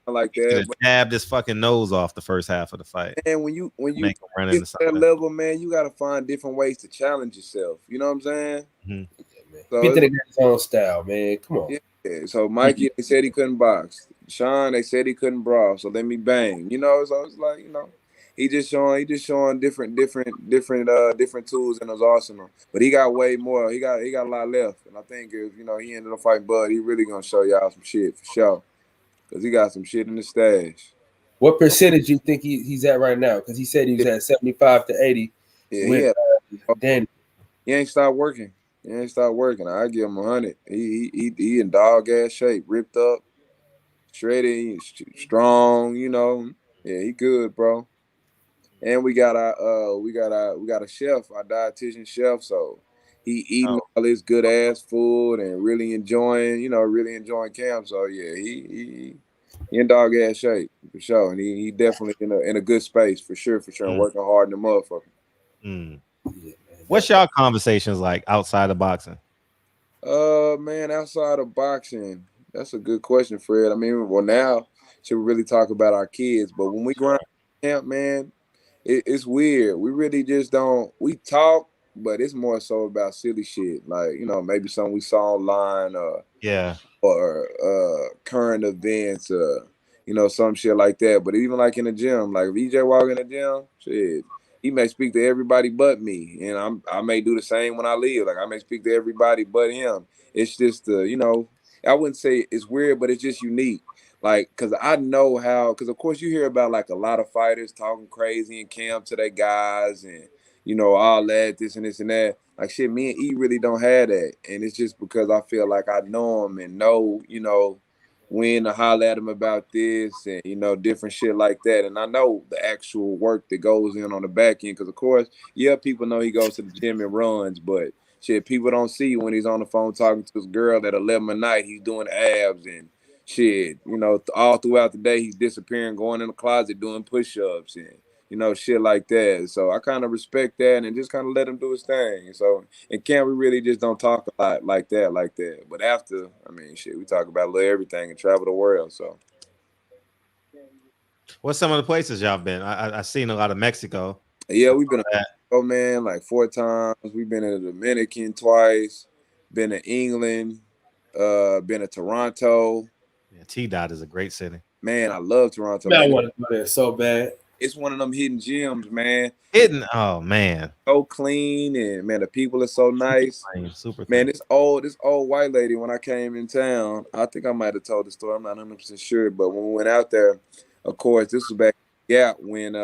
like that. Jabbed his fucking nose off the first half of the fight. And when you get to that level, man, you got to find different ways to challenge yourself. You know what I'm saying? So get to the guy's own style, man. Come on. Yeah. So Mikey, they said he couldn't box. Sean, they said he couldn't brawl. So let me bang. So it's like, he just showing different tools in his arsenal. But he got way more. He got a lot left. And I think if he ended up fighting Bud, he really gonna show y'all some shit for sure. Because he got some shit in the stash. What percentage you think he's at right now? Because he said he was at 75 to 80. Yeah, Danny. He ain't stopped working. I give him 100. He in dog ass shape, ripped up, shredded, strong. Yeah, he good, bro. And we got a chef, our dietitian chef. So he eating all this good ass food and really enjoying camp. So yeah, he in dog ass shape for sure, and he definitely in a good space for sure, and working hard in the motherfucker. What's y'all conversations like outside of boxing? Man, outside of boxing, that's a good question, Fred. I mean, well, now should we really talk about our kids? But when we grind camp, man, it's weird. We really just don't. We talk, but it's more so about silly shit, like maybe something we saw online, or current events, some shit like that. But even like in the gym, like if EJ walk in the gym, shit, he may speak to everybody but me, and I may do the same when I leave. Like I may speak to everybody but him. It's just I wouldn't say it's weird, but it's just unique. Like, cause I know how, cause of course you hear about like a lot of fighters talking crazy in camp to their guys and all that, this and this and that. Like shit, me and E really don't have that. And it's just because I feel like I know him and know, when to holler at him about this and different shit like that. And I know the actual work that goes in on the back end. Cause of course, yeah, people know he goes to the gym and runs, but shit, people don't see when he's on the phone talking to his girl at 11 at night, he's doing abs and shit, all throughout the day he's disappearing, going in the closet doing push-ups and shit like that. So I kind of respect that and just kind of let him do his thing. So in camp we really just don't talk a lot like that. But after, I mean, shit, we talk about little everything and travel the world. So what's some of the places y'all been? I seen a lot of Mexico. Yeah, we've been to Mexico, man, like 4 times. We've been in the Dominican twice, been to England, been to Toronto. Yeah, T-Dot is a great city. Man, I love Toronto. Man, Man, I want to go there so bad. It's one of them hidden gems, man. Oh man, so clean, and man, the people are so nice. Super man, this old white lady, when I came in town, I think I might have told the story. I'm not 100% sure, but when we went out there, of course, this was back when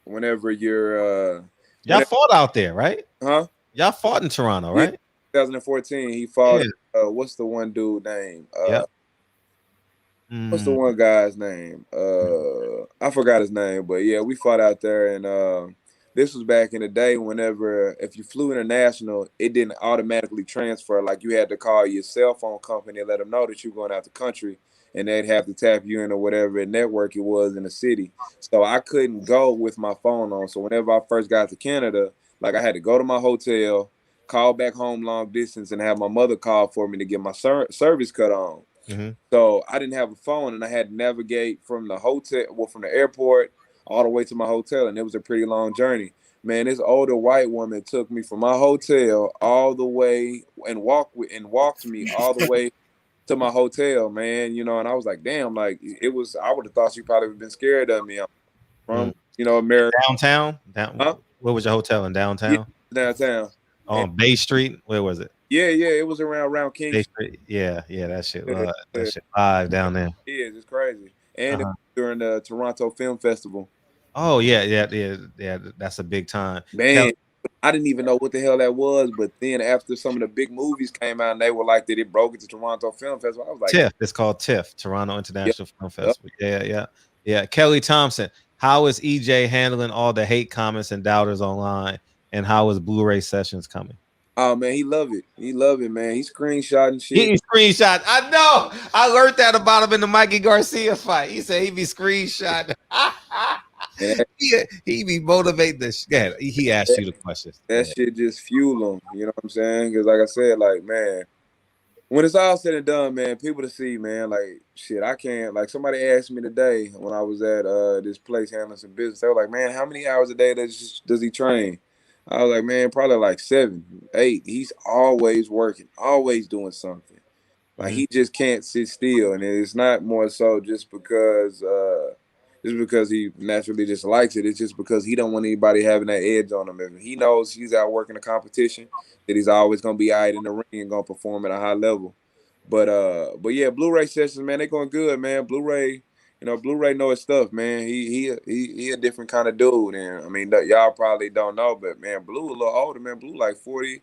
whenever you're y'all fought out there, right? Huh? Y'all fought in Toronto, right? 2014. He fought. What's the one dude name? What's the one guy's name? I forgot his name, but yeah, we fought out there, and this was back in the day. Whenever if you flew international, it didn't automatically transfer. Like you had to call your cell phone company and let them know that you're going out the country, and they'd have to tap you in or whatever network it was in the city. So I couldn't go with my phone on. So whenever I first got to Canada, like I had to go to my hotel, call back home long distance, and have my mother call for me to get my service cut on. Mm-hmm. So I didn't have a phone, and I had to navigate from the hotel, from the airport all the way to my hotel, and it was a pretty long journey. Man, this older white woman took me from my hotel all the way and walked me all the way to my hotel, man. And I was like, damn, like it was. I would have thought she probably would have been scared of me. I'm from America. Downtown. Huh? Where was your hotel in downtown? Yeah, downtown. On Bay Street. Where was it? Yeah, it was around King Bay Street. Yeah, that shit. That shit live down there. Yeah, it's crazy. And during the Toronto Film Festival. Oh yeah. That's a big time. Man, I didn't even know what the hell that was, but then after some of the big movies came out, and they were like that it broke into Toronto Film Festival. I was like, TIFF. It's called TIFF, Toronto International Film Festival. Yeah. Kelly Thompson. How is EJ handling all the hate comments and doubters online, and how is Blu-ray sessions coming? Oh man, he love it. He love it, man. He screenshotting shit. He screenshot. I know. I learned that about him in the Mikey Garcia fight. He said he be screenshotting. he be motivating the shit. He asked you the questions. That shit just fuel him. You know what I'm saying? Because like I said, like man, when it's all said and done, man, people to see, man, like shit, I can't. Like somebody asked me today when I was at this place handling some business. They were like, man, how many hours a day does he train? I was like, man, probably like 7, 8. He's always working, always doing something. Like he just can't sit still, and it's not more so just because he naturally just likes it. It's just because he don't want anybody having that edge on him. If he knows he's out working a competition, that he's always gonna be all right in the ring and gonna perform at a high level. But yeah, Blu-ray sessions, man, they going good, man. Blu-ray. Blu-ray know his stuff, man. He a different kind of dude. And I mean, y'all probably don't know, but man, Blue a little older, man. Blue like 40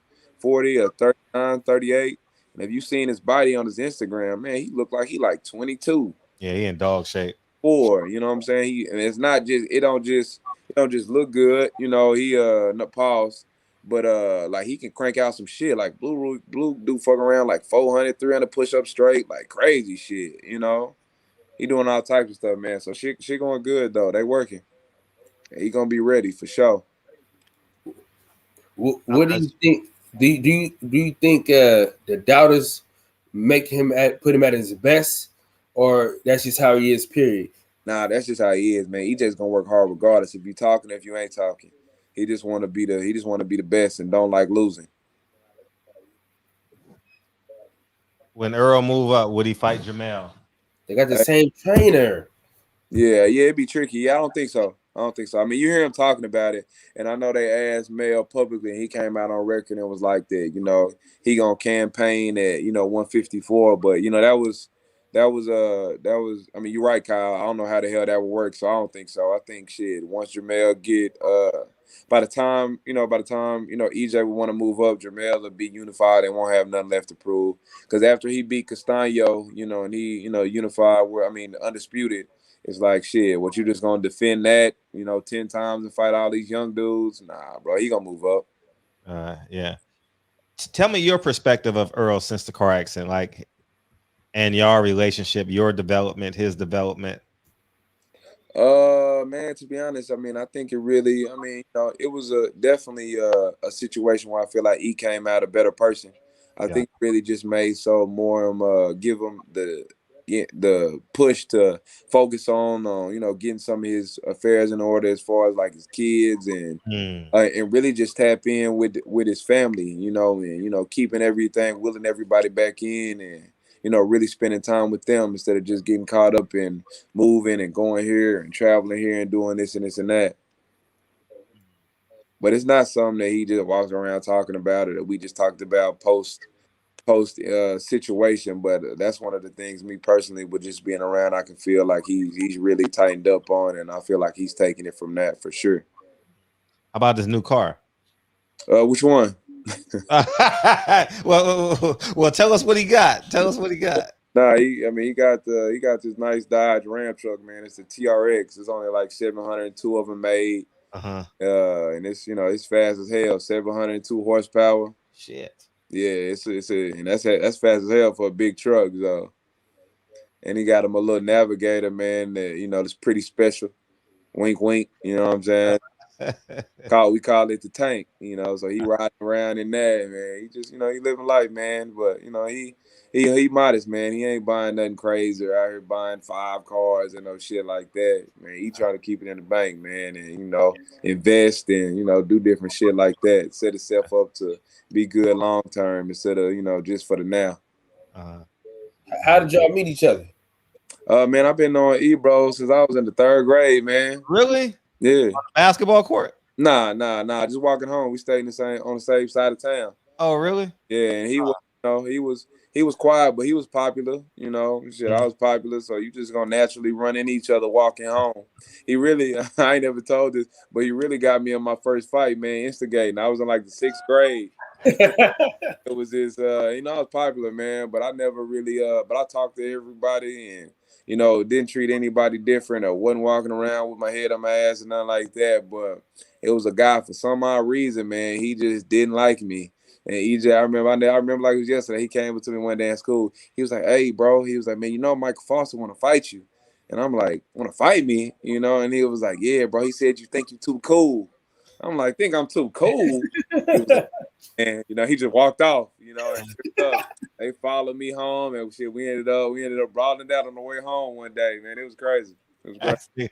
or 39, 38. And if you seen his body on his Instagram, man, he looked like he like 22. Yeah, he in dog shape. 4, you know what I'm saying? And it's not just it don't just look good, he no pause. But like he can crank out some shit. Like Blue do fuck around like 400, 300 push-ups straight, like crazy shit, He doing all types of stuff, man. So shit going good though. They working. He gonna be ready for sure. What do you think? Do you think the doubters make him put him at his best, or that's just how he is? Period. Nah, that's just how he is, man. He just gonna work hard regardless if you talking, if you ain't talking. He just want to be the best and don't like losing. When Earl move up, would he fight Jamel? They got the same trainer. Yeah, it'd be tricky. Yeah, I don't think so. I don't think so. I mean, you hear him talking about it, and I know they asked Mel publicly, and he came out on record and was like that. You know, he gonna campaign at 154, but that was. I mean, you're right, Kyle. I don't know how the hell that would work, so I don't think so. I think shit. Once Jamel get by the time EJ would want to move up, Jamel will be unified and won't have nothing left to prove. Because after he beat Castano, and he unified, where I mean undisputed. It's like shit. What you just gonna defend that 10 times and fight all these young dudes? Nah, bro. He gonna move up. Yeah. Tell me your perspective of Earl since the car accident, like, and your relationship, your development, his development. Man, to be honest, I mean, I think it really, I mean, it was definitely a situation where I feel like he came out a better person. I think it really just made so more give him the push to focus on getting some of his affairs in order as far as like his kids and really just tap in with his family, and keeping everything, willing everybody back in and really spending time with them instead of just getting caught up in moving and going here and traveling here and doing this and this and that. But it's not something that he just walks around talking about, or that we just talked about post situation. But that's one of the things, me personally, with just being around, I can feel like he's really tightened up on, and I feel like he's taking it from that for sure. How about this new car? Which one? well, tell us what he got. Tell us what he got. Nah, he got this nice Dodge Ram truck, man. It's a TRX. It's only like 702 of them made. And it's fast as hell. 702 horsepower. Shit. Yeah, and that's fast as hell for a big truck, though. And he got him a little Navigator, man. That that's pretty special. Wink, wink. You know what I'm saying? We call it the tank, so he riding around in that, man. He just, he living life, man. But he modest, man. He ain't buying nothing crazy or out here buying 5 cars and no shit like that, man. He trying to keep it in the bank, man, and invest and do different shit like that. Set himself up to be good long term instead of just for the now. How did y'all meet each other? Man, I've been on Ebro since I was in the 3rd grade, man. Really? Yeah. On the basketball court? Nah. Just walking home. We stayed on the same side of town. Oh, really? Yeah, and he was, he was quiet, but he was popular. Shit, I was popular, so you just gonna naturally run into each other walking home. He really, I ain't never told this, but he really got me in my first fight, man, instigating. I was in like the 6th grade. It was his, I was popular, man, but I never really, but I talked to everybody and. Didn't treat anybody different or wasn't walking around with my head on my ass and nothing like that. But it was a guy, for some odd reason, man, he just didn't like me. And EJ, I remember like it was yesterday. He came up to me one day in school. He was like, "Hey, bro," he was like, "Man, Michael Foster want to fight you." And I'm like, "Want to fight me?" And he was like, "Yeah, bro." He said, "You think you too cool?" I'm like, "Think I'm too cool?" He was like, and he just walked off. And they followed me home, and shit. We ended up brawling out on the way home one day, man. It was crazy. It was crazy.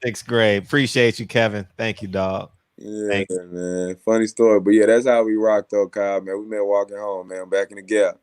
6th grade. Appreciate you, Kevin. Thank you, dog. Yeah, man. Funny story, but yeah, that's how we rocked, though, Kyle. Man, we met walking home, man. Back in the gap.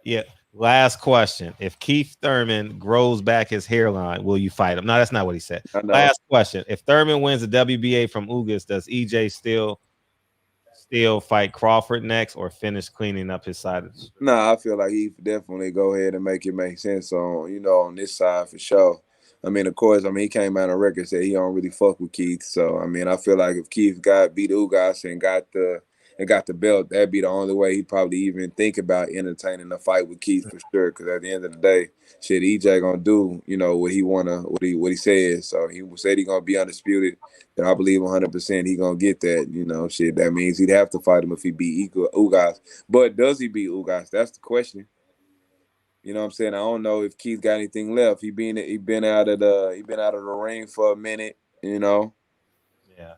Yeah. Last question: if Keith Thurman grows back his hairline, will you fight him? No, that's not what he said. Last question: if Thurman wins the WBA from Ugas, does EJ still fight Crawford next, or finish cleaning up his side of the street? Nah, I feel like he definitely go ahead and make it make sense on this side for sure. I mean, of course, he came out on record and said he don't really fuck with Keith. So I feel like if Keith beat Ugas and got the belt, that'd be the only way he'd probably even think about entertaining a fight with Keith for sure. Because at the end of the day, shit, EJ gonna do what he says. So he said he gonna be undisputed. And I believe 100% he gonna get that. Shit, that means he'd have to fight him if he beat Ugas. But does he beat Ugas? That's the question. You know what I'm saying? I don't know if Keith got anything left. He been out of the ring for a minute. Yeah.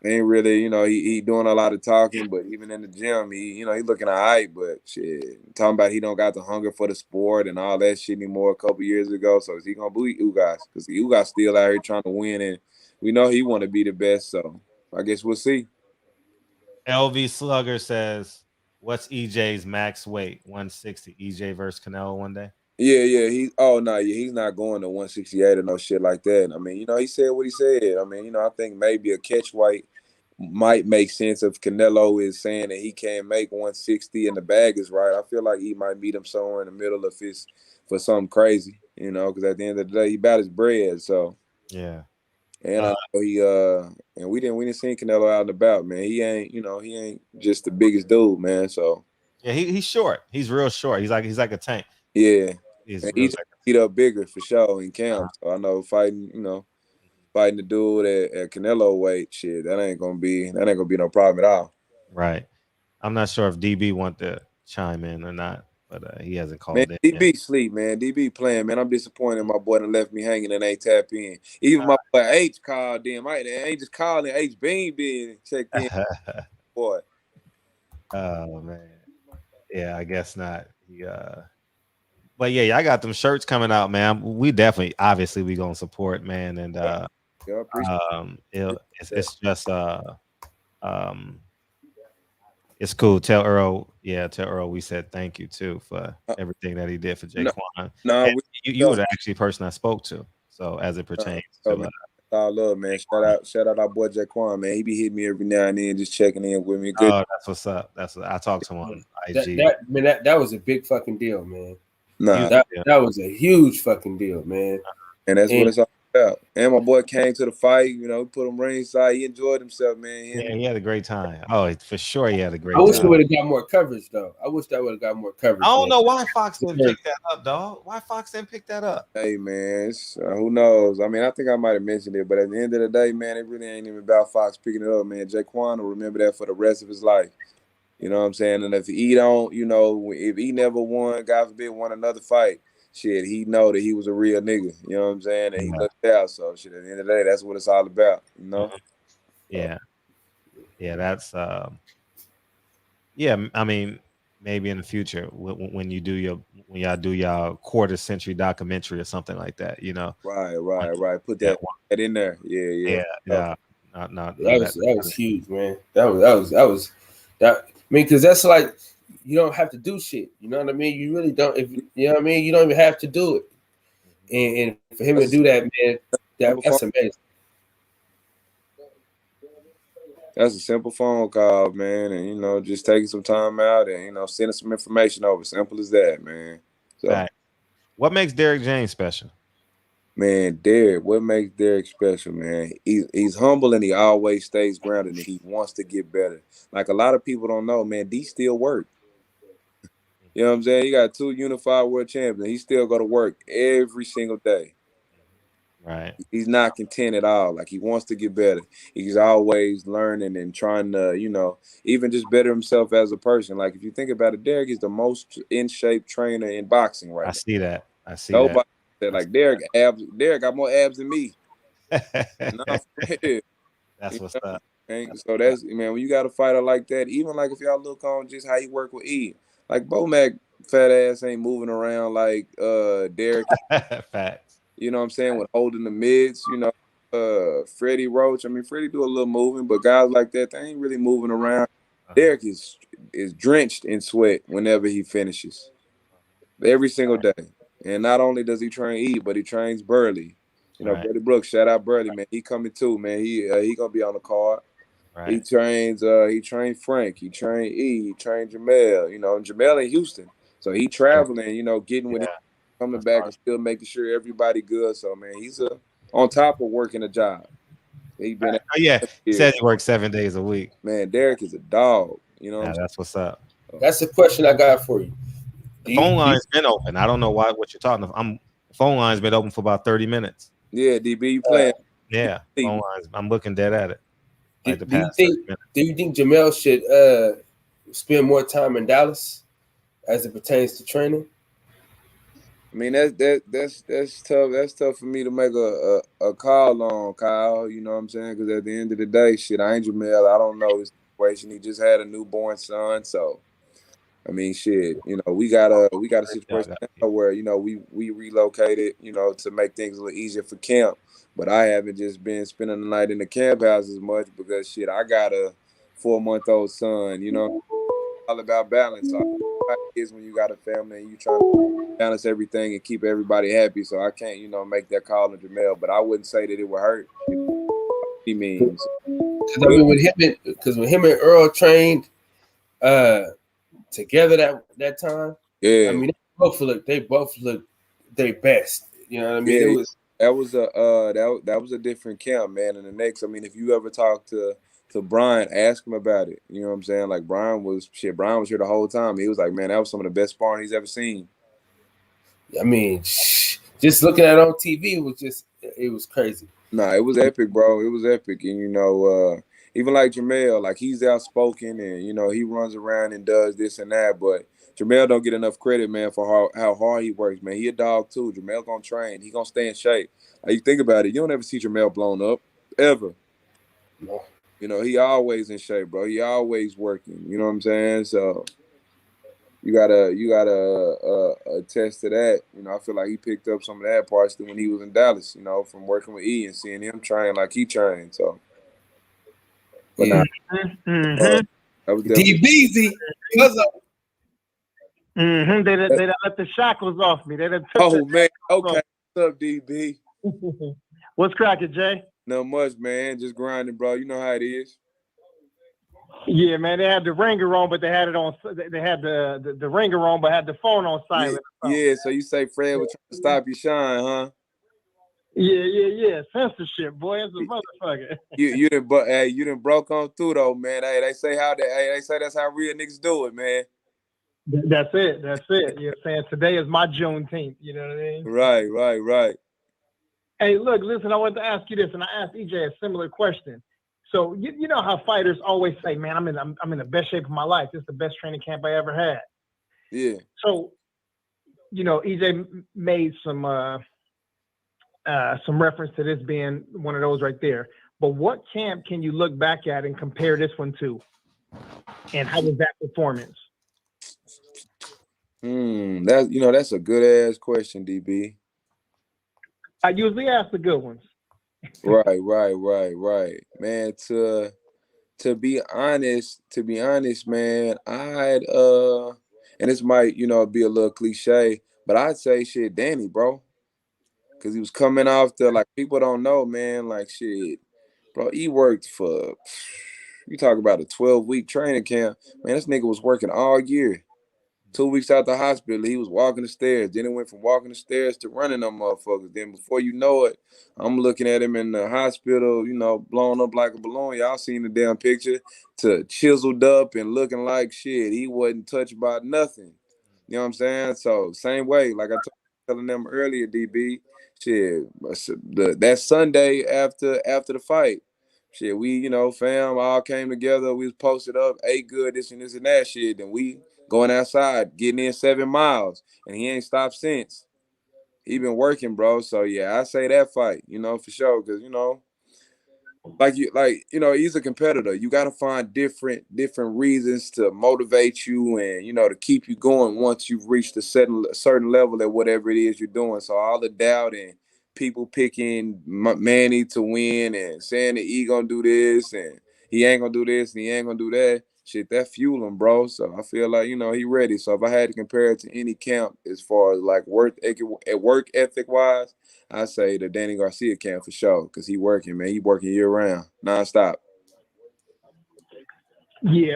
Ain't really, he doing a lot of talking, but even in the gym, he looking all right. But shit, talking about he don't got the hunger for the sport and all that shit anymore. A couple years ago, so is he gonna beat Ugas? Because Ugas still out here trying to win, and we know he want to be the best. So I guess we'll see. LV Slugger says, "What's EJ's max weight? 160. EJ versus Canelo one day." Yeah, yeah. He's not going to 168 or no shit like that. I mean, he said what he said. I mean, I think maybe a catch weight might make sense if Canelo is saying that he can't make 160 and the bag is right. I feel like he might meet him somewhere in the middle if it's for something crazy, because at the end of the day, he about his bread. So Yeah. and I know and we didn't see Canelo out and about, man. He ain't just the biggest dude, man. So yeah, he's short. He's real short. He's like a tank. yeah, He's and real he just eat up bigger for sure in camp. So I know fighting the dude at Canelo weight, shit, that ain't gonna be no problem at all. right. I'm not sure if DB want to chime in or not, but he hasn't Man, called in yet. DB sleep, man. DB playing, man. I'm disappointed my boy done left me hanging and ain't tap in. Even my boy H called in. I ain't just calling. H Bean being checked in. Boy. Oh man. Yeah, I guess not. But yeah, I got them shirts coming out, man. We definitely, obviously, we gonna support, man, and Yeah, it's just it's cool. Tell Earl we said thank you too for everything that he did for Jaquan. No, you were actually the person I spoke to. So as it pertains to all love, man. Shout out our boy Jaquan, man. He be hitting me every now and then, just checking in with me. Good. Oh, that's what's up. I talked to him on IG. That was a big fucking deal, man. Nah, that was a huge fucking deal, man. And that's what it's all about. And my boy came to the fight, put him ringside. He enjoyed himself, man. Yeah, he had a great time. Oh, for sure he had a great time. I wish he would have got more coverage, though. I don't know why Fox didn't pick that up, dog. Why Fox didn't pick that up? Hey, man, who knows? I mean, I think I might have mentioned it, but at the end of the day, man, it really ain't even about Fox picking it up, man. Jaquan will remember that for the rest of his life. You know what I'm saying? And if he don't, if he never won, God forbid, won another fight, shit, he know that he was a real nigga. You know what I'm saying? And he looked out. So shit, at the end of the day, that's what it's all about. Yeah. Yeah, that's yeah, I mean, maybe in the future when y'all do y'all quarter century documentary or something like that, Right. Put that in there. Yeah. That was huge, man. That. I mean, because that's like you don't have to do shit. You know what I mean? You really don't. If you know what I mean, you don't even have to do it. And for him to do that, man, that's amazing. That's a simple phone call, man, and just taking some time out and sending some information over. Simple as that, man. So, right. What makes Derrick James special? Man, what makes Derrick special, man? He's humble and he always stays grounded and he wants to get better. Like a lot of people don't know, man, D still work. You know what I'm saying? You got 2 unified world champions. He still go to work every single day. Right. He's not content at all. Like he wants to get better. He's always learning and trying to, even just better himself as a person. Like if you think about it, Derrick is the most in shape trainer in boxing right now. I see that. Said like Derrick got more abs than me. That's what's up. And so that's, man, when you got a fighter like that, even like if y'all look on just how he work with E, like Bomac fat ass ain't moving around like Derrick. Facts. You know what I'm saying? With holding the mids, Freddie Roach. I mean, Freddie do a little moving, but guys like that, they ain't really moving around. Derrick is drenched in sweat whenever he finishes. Every single day. And not only does he train E, but he trains Burley. Burley Brooks, shout out Burley, man. He coming too, man. He gonna be on the card. Right. He trained Frank, he trained E, he trained Jamel, Jamel in Houston. So he traveling, getting with him, coming back and still making sure everybody good. So man, he's on top of working a job. He been he said he works 7 days a week. Man, Derrick is a dog. That's what's up. That's the question I got for you. The phone line's been open. I don't know what you're talking about. Phone line's been open for about 30 minutes. Yeah, DB, you playing? Yeah, phone lines. I'm looking dead at it. Do you think Jamel should spend more time in Dallas as it pertains to training? I mean, that's tough. That's tough for me to make a call on, Kyle. You know what I'm saying? Because at the end of the day, shit, I ain't Jamel. I don't know his situation. He just had a newborn son, so. I mean, shit, we got a situation now where, we relocated, to make things a little easier for camp. But I haven't just been spending the night in the camp house as much because, shit, I got a 4-month-old son, all about balance. how it is when you got a family and you trying to balance everything and keep everybody happy. So I can't, make that call on Jamel, but I wouldn't say that it would hurt. He means. Because I mean, when him and Earl trained together that time, Yeah. I mean, they both look their best. You know what I mean? Yeah, It was that was a different camp, man. And the next, I mean, if you ever talk to Brian, ask him about it. You know what I'm saying? Like Brian was here the whole time. He was like, man, that was some of the best sparring he's ever seen. I mean, just looking at it on TV, it was crazy. Nah, it was epic, bro. It was epic. And even like Jamel, like he's outspoken and he runs around and does this and that, but Jamel don't get enough credit, man, for how hard he works, man. He a dog too. Jamel gonna train. He gonna stay in shape. Like you think about it, you don't ever see Jamel blown up ever. No. He always in shape, bro. He always working. You know what I'm saying? So you gotta attest to that. I feel like he picked up some of that parts when he was in Dallas. From working with E and seeing him train like he trained. So, but yeah. That was DBZ. They let the shackles off me. They done took Oh man, okay. What's up, DB? What's cracking, Jay? Not much, man. Just grinding, bro. You know how it is. Yeah, man. They had the ringer on, but they had it on. They had the ringer on, but had the phone on silent. Yeah. So you say Fred was trying to stop you shine, huh? Yeah. Censorship, boy. It's a motherfucker. You done broke on through though, man. Hey, they say that's how real niggas do it, man. That's it. You know what I'm saying? Today is my Juneteenth. You know what I mean? Right. Hey, look, listen, I wanted to ask you this, and I asked EJ a similar question. So you know how fighters always say, man, I'm in the best shape of my life. This is the best training camp I ever had. Yeah. So, EJ made some reference to this being one of those right there. But what camp can you look back at and compare this one to? And how was that performance? That's a good ass question, DB. I usually ask the good ones. Right. Man, to be honest, man, I'd and this might, be a little cliche, but I'd say shit, Danny, bro. Cause he was coming off like people don't know, man, like shit. Bro, he worked for you talk about a 12-week training camp. Man, this nigga was working all year. 2 weeks out the hospital, he was walking the stairs. Then it went from walking the stairs to running them motherfuckers. Then before you know it, I'm looking at him in the hospital, blown up like a balloon. Y'all seen the damn picture, to chiseled up and looking like shit. He wasn't touched by nothing. You know what I'm saying? So same way, like I telling them earlier, DB, shit, that Sunday after the fight, shit, we, fam all came together. We was posted up, ate good, this and that shit. Then we going outside, getting in 7 miles, and he ain't stopped since. He been working, bro. So yeah, I say that fight, for sure, because he's a competitor. You got to find different reasons to motivate you and to keep you going once you've reached a certain level at whatever it is you're doing. So all the doubt and people picking Manny to win and saying that he gonna do this and he ain't gonna do this and he ain't gonna do that. Shit, that fuel him, bro. So I feel like, he ready. So if I had to compare it to any camp as far as like work ethic wise, I say the Danny Garcia camp for sure, because he working, man. He working year round, nonstop. Yeah.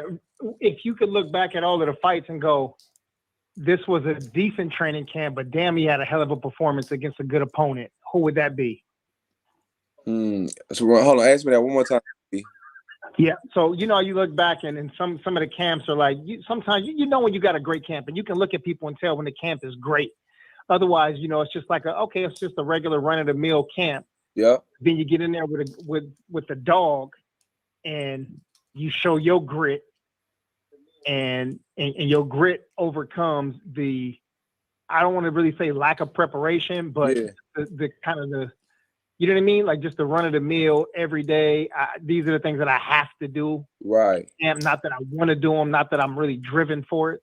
If you could look back at all of the fights and go, this was a decent training camp, but damn, he had a hell of a performance against a good opponent, who would that be? So hold on, ask me that one more time. Yeah, so you look back and some of the camps are like sometimes when you got a great camp and you can look at people and tell when the camp is great. Otherwise, it's just like it's just a regular run of the mill camp. Yeah. Then you get in there with the dog, and you show your grit, and your grit overcomes the. I don't want to really say lack of preparation, but the kind of the. You know what I mean? Like just the run of the mill every day. These are the things that I have to do. Right. And not that I want to do them, not that I'm really driven for it.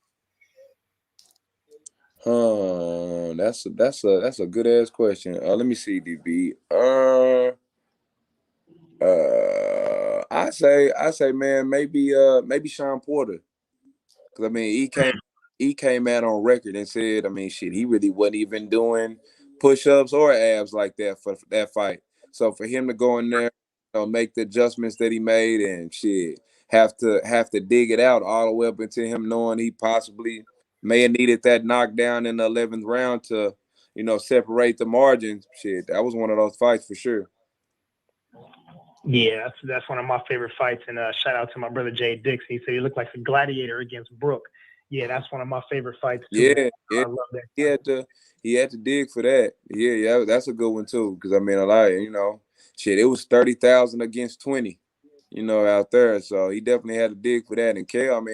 That's a good ass question. Let me see, DB. I say, man, maybe Sean Porter, because I mean he came he came out on record and said, I mean, shit, he really wasn't even doing push-ups or abs like that for that fight. So for him to go in there, make the adjustments that he made and shit, have to dig it out all the way up into him knowing he possibly may have needed that knockdown in the 11th round to, separate the margins. Shit, that was one of those fights for sure. Yeah, that's one of my favorite fights. And shout out to my brother Jay Dixon. He said he looked like a gladiator against Brooke. Yeah, that's one of my favorite fights too. Yeah. I love that. He had to dig for that. Yeah, that's a good one too. Because I mean, a lot, shit, it was 30,000 against 20, out there. So he definitely had to dig for that. And Kel,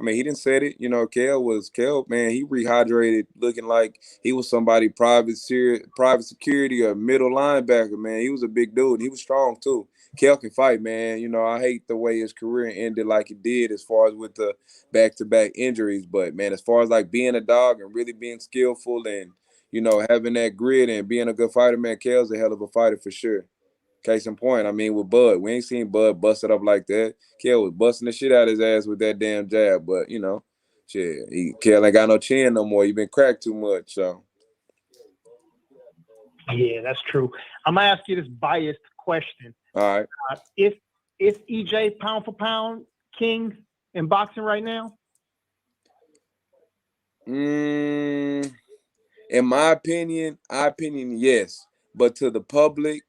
he didn't say it. Kel, man, he rehydrated, looking like he was somebody private security or middle linebacker. Man, he was a big dude. He was strong too. Kel can fight, man. I hate the way his career ended like it did as far as with the back-to-back injuries. But, man, as far as like being a dog and really being skillful and, having that grit and being a good fighter, man, Kel's a hell of a fighter for sure. Case in point, with Bud, we ain't seen Bud bust it up like that. Kel was busting the shit out of his ass with that damn jab. But, shit, Kel ain't got no chin no more. He been cracked too much, so. Yeah, that's true. I'm going to ask you this biased question. All right. Is EJ pound for pound king in boxing right now? In my opinion, yes. But to the public,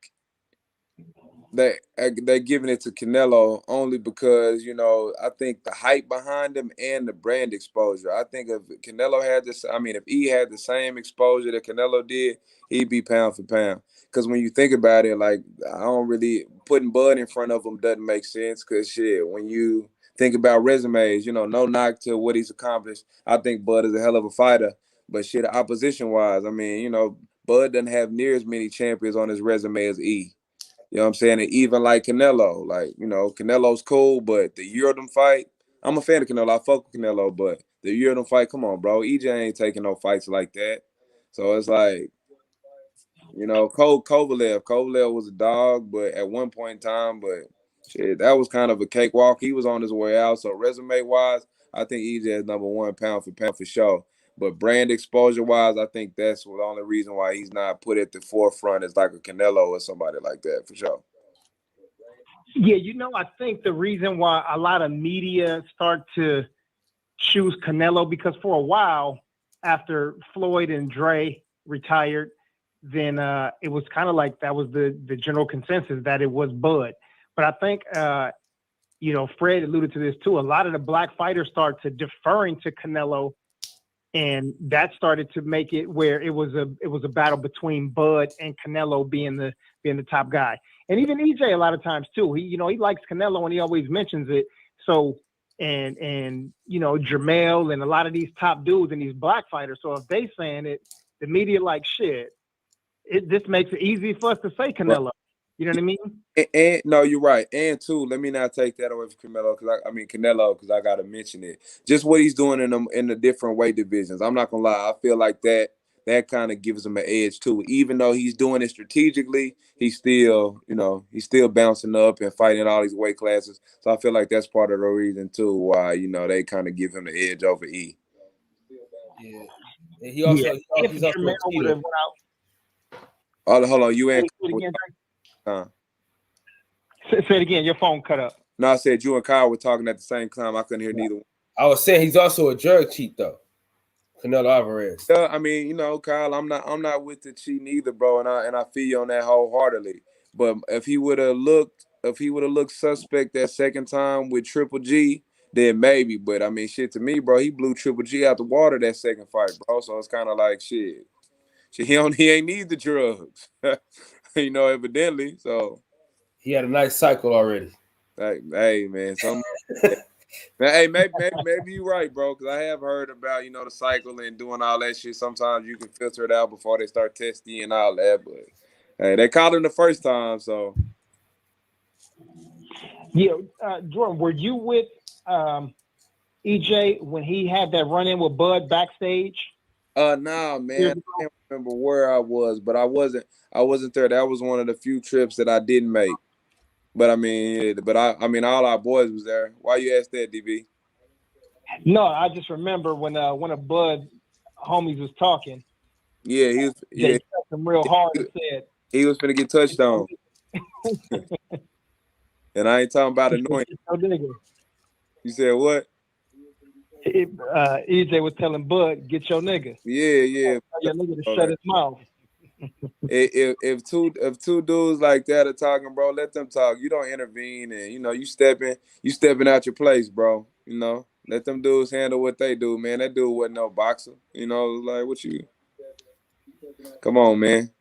they're giving it to Canelo only because, I think the hype behind him and the brand exposure. I think if Canelo had this, if he had the same exposure that Canelo did, he'd be pound for pound. Because when you think about it, like, I don't really, putting Bud in front of him doesn't make sense because, shit, when you think about resumes, no knock to what he's accomplished, I think Bud is a hell of a fighter. But, shit, opposition-wise, Bud doesn't have near as many champions on his resume as E. You know what I'm saying? And even like Canelo, Canelo's cool, but the Yildirim fight, I'm a fan of Canelo. I fuck with Canelo, but the Yildirim fight, come on, bro. EJ ain't taking no fights like that. So it's like, Kovalev was a dog, but at one point in time, but shit, that was kind of a cakewalk. He was on his way out. So resume-wise, I think EJ is number one pound for sure. But brand exposure-wise, I think that's the only reason why he's not put at the forefront as like a Canelo or somebody like that, for sure. Yeah, I think the reason why a lot of media start to choose Canelo, because for a while, after Floyd and Dre retired, then it was kind of like that was the general consensus that it was Bud. But I think, Fred alluded to this too. A lot of the black fighters started to deferring to Canelo, and that started to make it where it was a battle between Bud and Canelo being the top guy. And even EJ a lot of times too. He likes Canelo and he always mentions it. So and Jermell and a lot of these top dudes and these black fighters. So if they saying it, the media like shit. This makes it easy for us to say Canelo. You know what I mean? And no, you're right. And two, let me not take that away from Canelo because I gotta mention it. Just what he's doing in the different weight divisions. I'm not gonna lie. I feel like that kind of gives him an edge too. Even though he's doing it strategically, he's still bouncing up and fighting all these weight classes. So I feel like that's part of the reason too why they kind of give him the edge over E. Yeah. And he's also a cheater. Hold on, you ain't. Say it again. Your phone cut up. No, I said you and Kyle were talking at the same time. I couldn't hear neither one. I was saying he's also a drug cheat though. Canelo Alvarez. Yeah, Kyle, I'm not with the cheating either, bro, and I feel you on that wholeheartedly. But if he would have looked suspect that second time with Triple G, then maybe. But shit, to me, bro, he blew Triple G out the water that second fight, bro. So it's kind of like shit. He ain't need the drugs, evidently. So he had a nice cycle already. Hey man, hey, maybe you're right, bro. Because I have heard about the cycle and doing all that shit. Sometimes you can filter it out before they start testing and all that. But hey, they caught him the first time, so yeah. Jordan, were you with EJ when he had that run-in with Bud backstage? Nah, man. I can't remember where I was, but I wasn't there. That was one of the few trips that I didn't make. But all our boys was there. Why you ask that, DB? No, I just remember when one of Bud homies was talking. Yeah, he was. Yeah, They pressed him real hard and said he was finna get touched on. And I ain't talking about annoying. You said what? EJ was telling Bud, "Get your nigga." Yeah. Tell your nigga to shut his mouth. If two dudes like that are talking, bro, let them talk. You don't intervene, and you stepping out your place, bro. Let them dudes handle what they do, man. That dude wasn't no boxer. Like what you? Come on, man.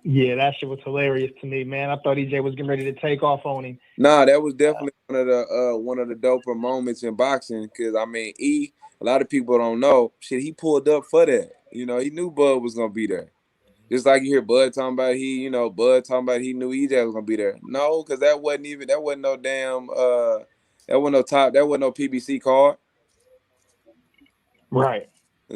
Yeah, that shit was hilarious to me, man. I thought EJ was getting ready to take off on him. Nah, that was definitely one of the doper moments in boxing. Cause I mean, a lot of people don't know. Shit, he pulled up for that. He knew Bud was gonna be there. Just like you hear Bud talking about he knew EJ was gonna be there. No, because that wasn't no damn that wasn't no PBC card. Right.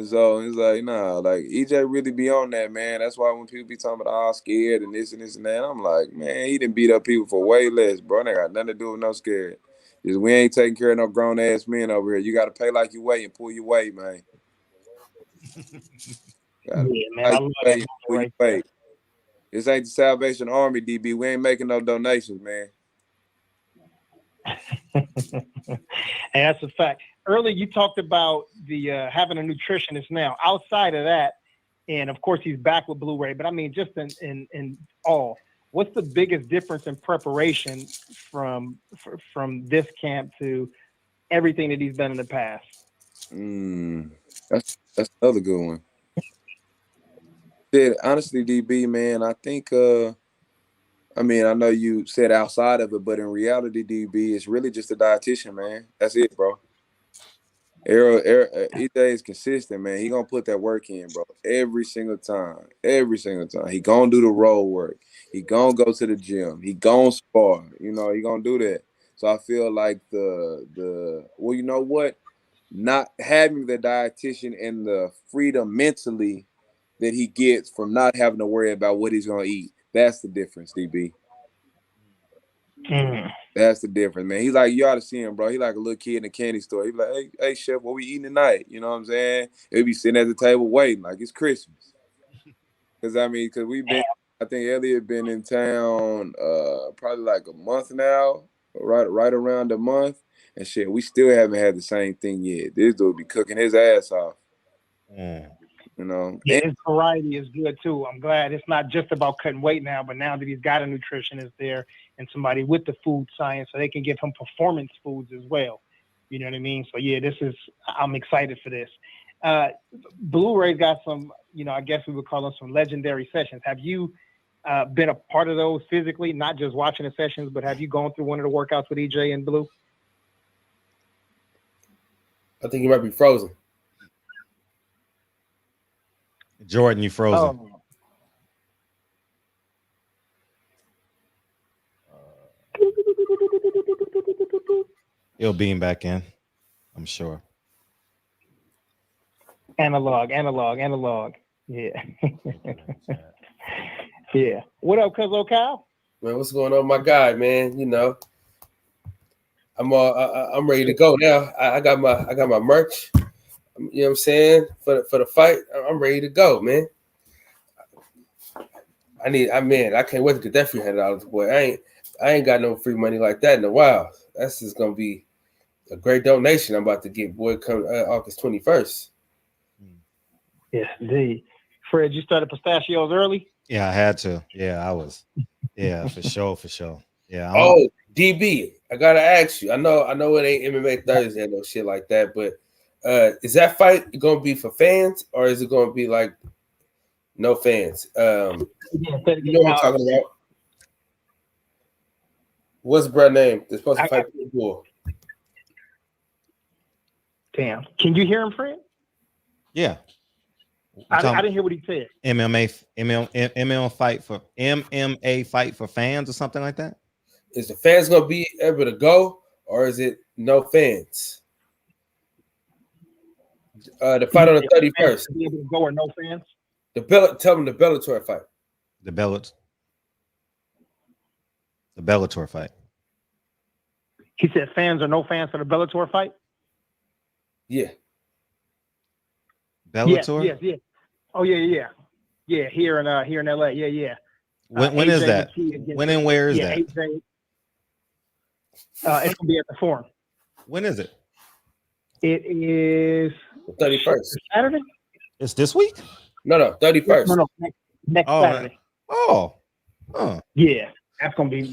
So it's like, nah, like EJ really be on that, man. That's why when people be talking about all scared and this and that, I'm like, man, he didn't beat up people for way less, bro. They got nothing to do with no scared. Just we ain't taking care of no grown ass men over here. You gotta pay like you weigh and pull your weight, man. Yeah, man, I love that right there. This ain't the Salvation Army, DB. We ain't making no donations, man. And that's a fact. Earlier, you talked about the having a nutritionist now. Outside of that, and of course, he's back with Blu-ray. But I mean, just in all, what's the biggest difference in preparation from this camp to everything that he's done in the past? That's another good one. Honestly, DB, man, I think. I mean, I know you said outside of it, but in reality, DB, it's really just a dietitian, man. That's it, bro. EJ is consistent, man. He gonna put that work in, bro. Every single time. He gonna do the road work. He gonna go to the gym. He gonna spar. He gonna do that. So I feel like well, you know what? Not having the dietitian and the freedom mentally that he gets from not having to worry about what he's gonna eat. That's the difference, DB. That's the difference, man. He's like, you ought to see him, bro. He like a little kid in a candy store. He be like, hey, chef, what we eating tonight? You know what I'm saying? He'll be sitting at the table waiting like it's Christmas. Because we've been, I think Elliot been in town probably like a month now, right around a month. And shit, we still haven't had the same thing yet. This dude be cooking his ass off. Yeah, his variety is good too. I'm glad it's not just about cutting weight now, but now that he's got a nutritionist there and somebody with the food science, so they can give him performance foods as well. You know what I mean? So yeah, I'm excited for this. Blu-ray's got some, I guess we would call them some legendary sessions. Have you been a part of those physically, not just watching the sessions, but have you gone through one of the workouts with EJ and Blue? I think you might be frozen. Jordan, you frozen. He'll beam back in, I'm sure. Analog. Yeah. Yeah. What up, cuz Kyle? Man, what's going on, my guy, man? I'm ready to go now. I got my merch. You know what I'm saying? For the fight, I'm ready to go, man. I can't wait to get that $300, boy. I ain't got no free money like that in a while. That's just gonna be a great donation I'm about to get, boy, come August 21st. Yes, indeed. Fred, you started pistachios early? Yeah, I had to. Yeah, I was. Yeah, for sure. Yeah. DB, I gotta ask you. I know it ain't MMA Thursday and no shit like that, but is that fight gonna be for fans or is it gonna be like no fans? You know what I'm talking about? What's Brett's name? They're supposed to fight before. Damn. Can you hear him, Fred? Yeah. I didn't hear what he said. MMA fight for fans or something like that? Is the fans gonna be able to go or is it no fans? The fight on the 31st. Be able to go or no fans? Tell them the Bellator fight. The Bellator fight. He said fans or no fans for the Bellator fight? Yeah. Bellator? Yes. Oh yeah. Here in LA. Yeah. When is AJ that? McKee against- When and where is that? AJ. It's gonna be at the Forum. When is it? It is 31st. Saturday. It's this week? No, 31st. No, next Saturday. Yeah. That's gonna be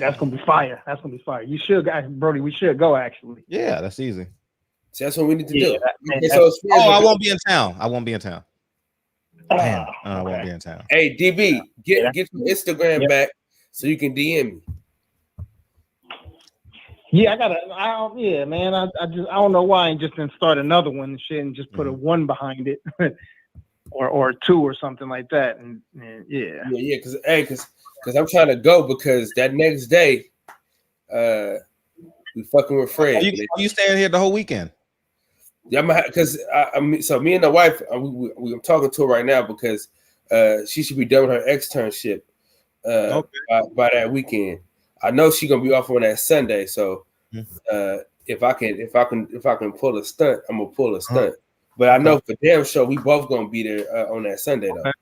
fire. That's gonna be fire. You should, Brody. We should go actually. Yeah, that's easy. So that's what we need to do. I won't be in town. I won't be in town. Damn, I won't be in town. Hey, DB, get your Instagram back so you can DM me. Yeah, I man. I don't know why I ain't just didn't start another one and shit and just put a one behind it, or two or something like that. And yeah, because I'm trying to go because that next day, we fucking with Fred. Are you staying here the whole weekend? Yeah, because so me and the wife, I'm talking to her right now because she should be done with her externship by that weekend. I know she's gonna be off on that Sunday, so if I can pull a stunt, I'm gonna pull a stunt. But I know for damn sure we both gonna be there on that Sunday though.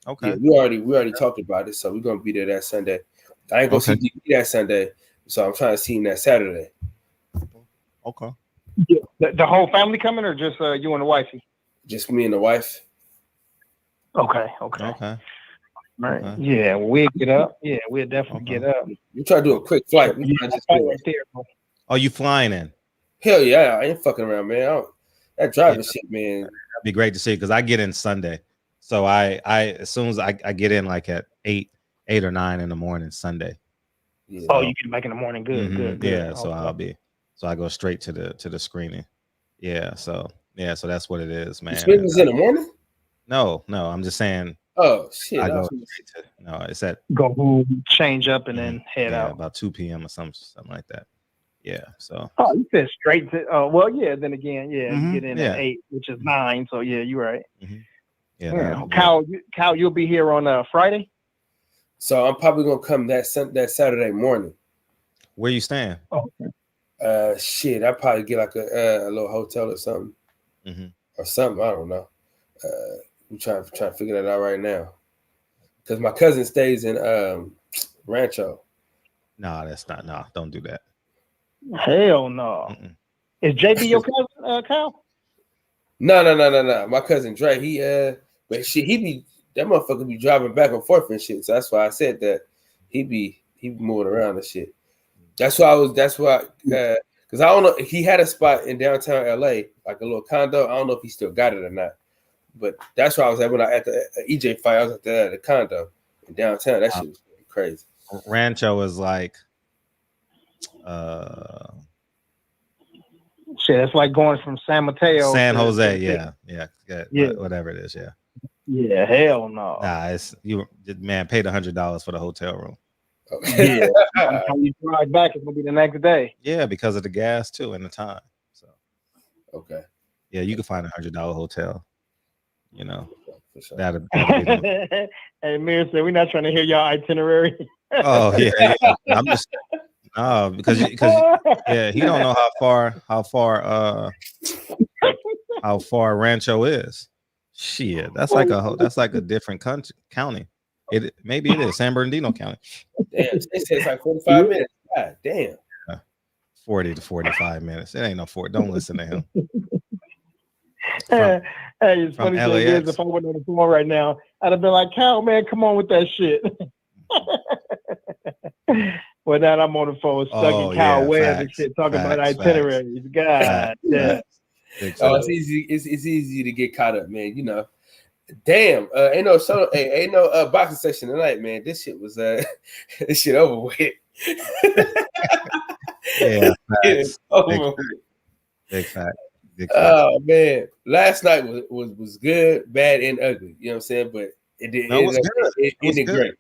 Okay. Yeah, we already talked about it, so we're gonna be there that Sunday. I ain't gonna see DB that Sunday, so I'm trying to see him that Saturday. Okay. Yeah. The whole family coming, or just you and the wifey? Just me and the wife. Okay. Right. Okay. Yeah, we'll get up. Yeah, we'll definitely get up. We try to do a quick flight. Oh, you flying in? Hell yeah, I ain't fucking around, man. That driving shit, man. That'd be great to see because I get in Sunday. So I as soon as I get in like at 8 or 9 in the morning Sunday. Yeah. Oh, you get back in the morning. Good. Yeah, so I go straight to the screening. Yeah, so that's what it is, man. Screening's in the morning? No, I'm just saying. Oh shit! I go straight to, it's at go change up and then head out about 2 p.m. or something like that. Yeah. So. Oh, you said straight to. Well, yeah. Then again, you get in at 8, which is 9. So yeah, you're right. Mm-hmm. Yeah. Kyle, you'll be here on Friday. So I'm probably gonna come that Saturday morning. Where you staying? Oh, shit. I probably get like a little hotel or something, or something. I don't know. I'm trying to figure that out right now, because my cousin stays in Rancho. No, that's not. No, don't do that. Hell no. Mm-mm. Is JB your cousin, Kyle? No. My cousin Dre. But shit, that motherfucker be driving back and forth and shit. So that's why I said that he be moving around and shit. That's why because I don't know. He had a spot in downtown LA, like a little condo. I don't know if he still got it or not. But that's why I was at when I at the EJ fight. I was at the condo in downtown. That shit was crazy. Rancho is like, shit. It's like going from San Mateo, San Jose. Yeah. Whatever it is. Yeah. Yeah. Hell no. Nah, man paid $100 for the hotel room. Yeah. By the time you drive back, it's gonna be the next day. Yeah, because of the gas too and the time. So. Okay. Yeah, you can find $100 hotel. You know, sure. that'd Hey, Mir said we're not trying to hear y'all itinerary. Oh yeah. I'm just because he don't know how far Rancho is. Shit, that's like a different county. Maybe it is San Bernardino County. Damn, it says like 45 minutes. God damn. 40 to 45 minutes. It ain't no 40. Don't listen to him. Hey, it's funny thing is, if I went on the phone right now, I'd have been like, Cal, man, come on with that shit. Well, now I'm on the phone stuck in Cal Webb and shit, talking about itineraries. God damn. Oh, it's easy. It's easy to get caught up, man. You know. Damn. Ain't no boxing session tonight, man. This shit was this shit over with. Yeah. Big fact. Oh man, last night was good, bad, and ugly. You know what I'm saying? But it was good. It was great.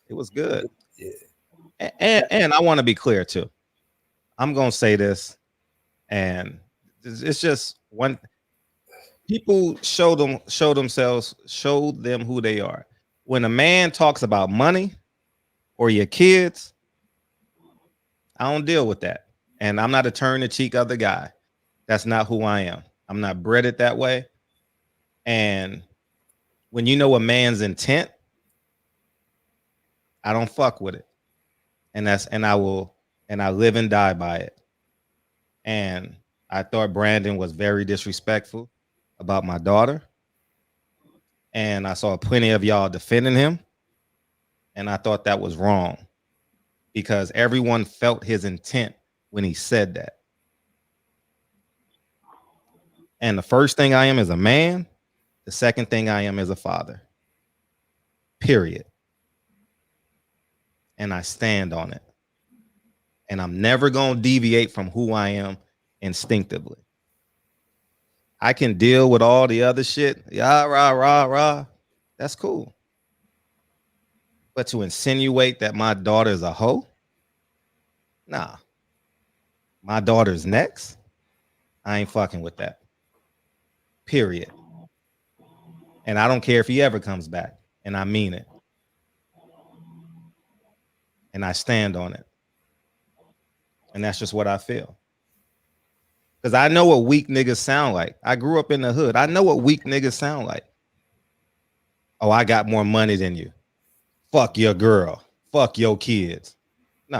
It was good. Yeah. And I want to be clear too. I'm gonna say this, and it's just one. People show them who they are. When a man talks about money or your kids, I don't deal with that. And I'm not a turn the cheek other guy. That's not who I am. I'm not bred that way. And when you know a man's intent, I don't fuck with it. And I live and die by it. And I thought Brandon was very disrespectful about my daughter. And I saw plenty of y'all defending him. And I thought that was wrong because everyone felt his intent when he said that. And the first thing I am is a man. The second thing I am is a father. Period. And I stand on it. And I'm never going to deviate from who I am instinctively. I can deal with all the other shit. Yeah, rah, rah, rah. That's cool. But to insinuate that my daughter is a hoe? Nah. My daughter's next? I ain't fucking with that. Period. And I don't care if he ever comes back. And I mean it. And I stand on it. And that's just what I feel. Because I know what weak niggas sound like. I grew up in the hood. I know what weak niggas sound like. Oh, I got more money than you. Fuck your girl. Fuck your kids. Nah,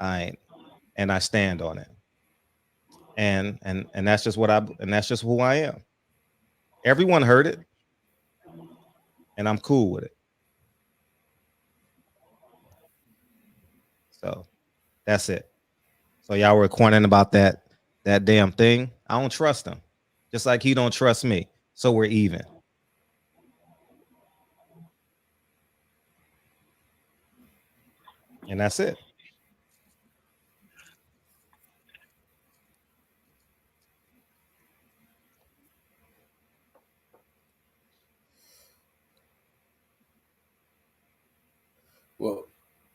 I ain't. And I stand on it. And that's just that's just who I am. Everyone heard it. And I'm cool with it. So that's it. So y'all were questioning about that damn thing. I don't trust him. Just like he don't trust me. So we're even. And that's it. Well,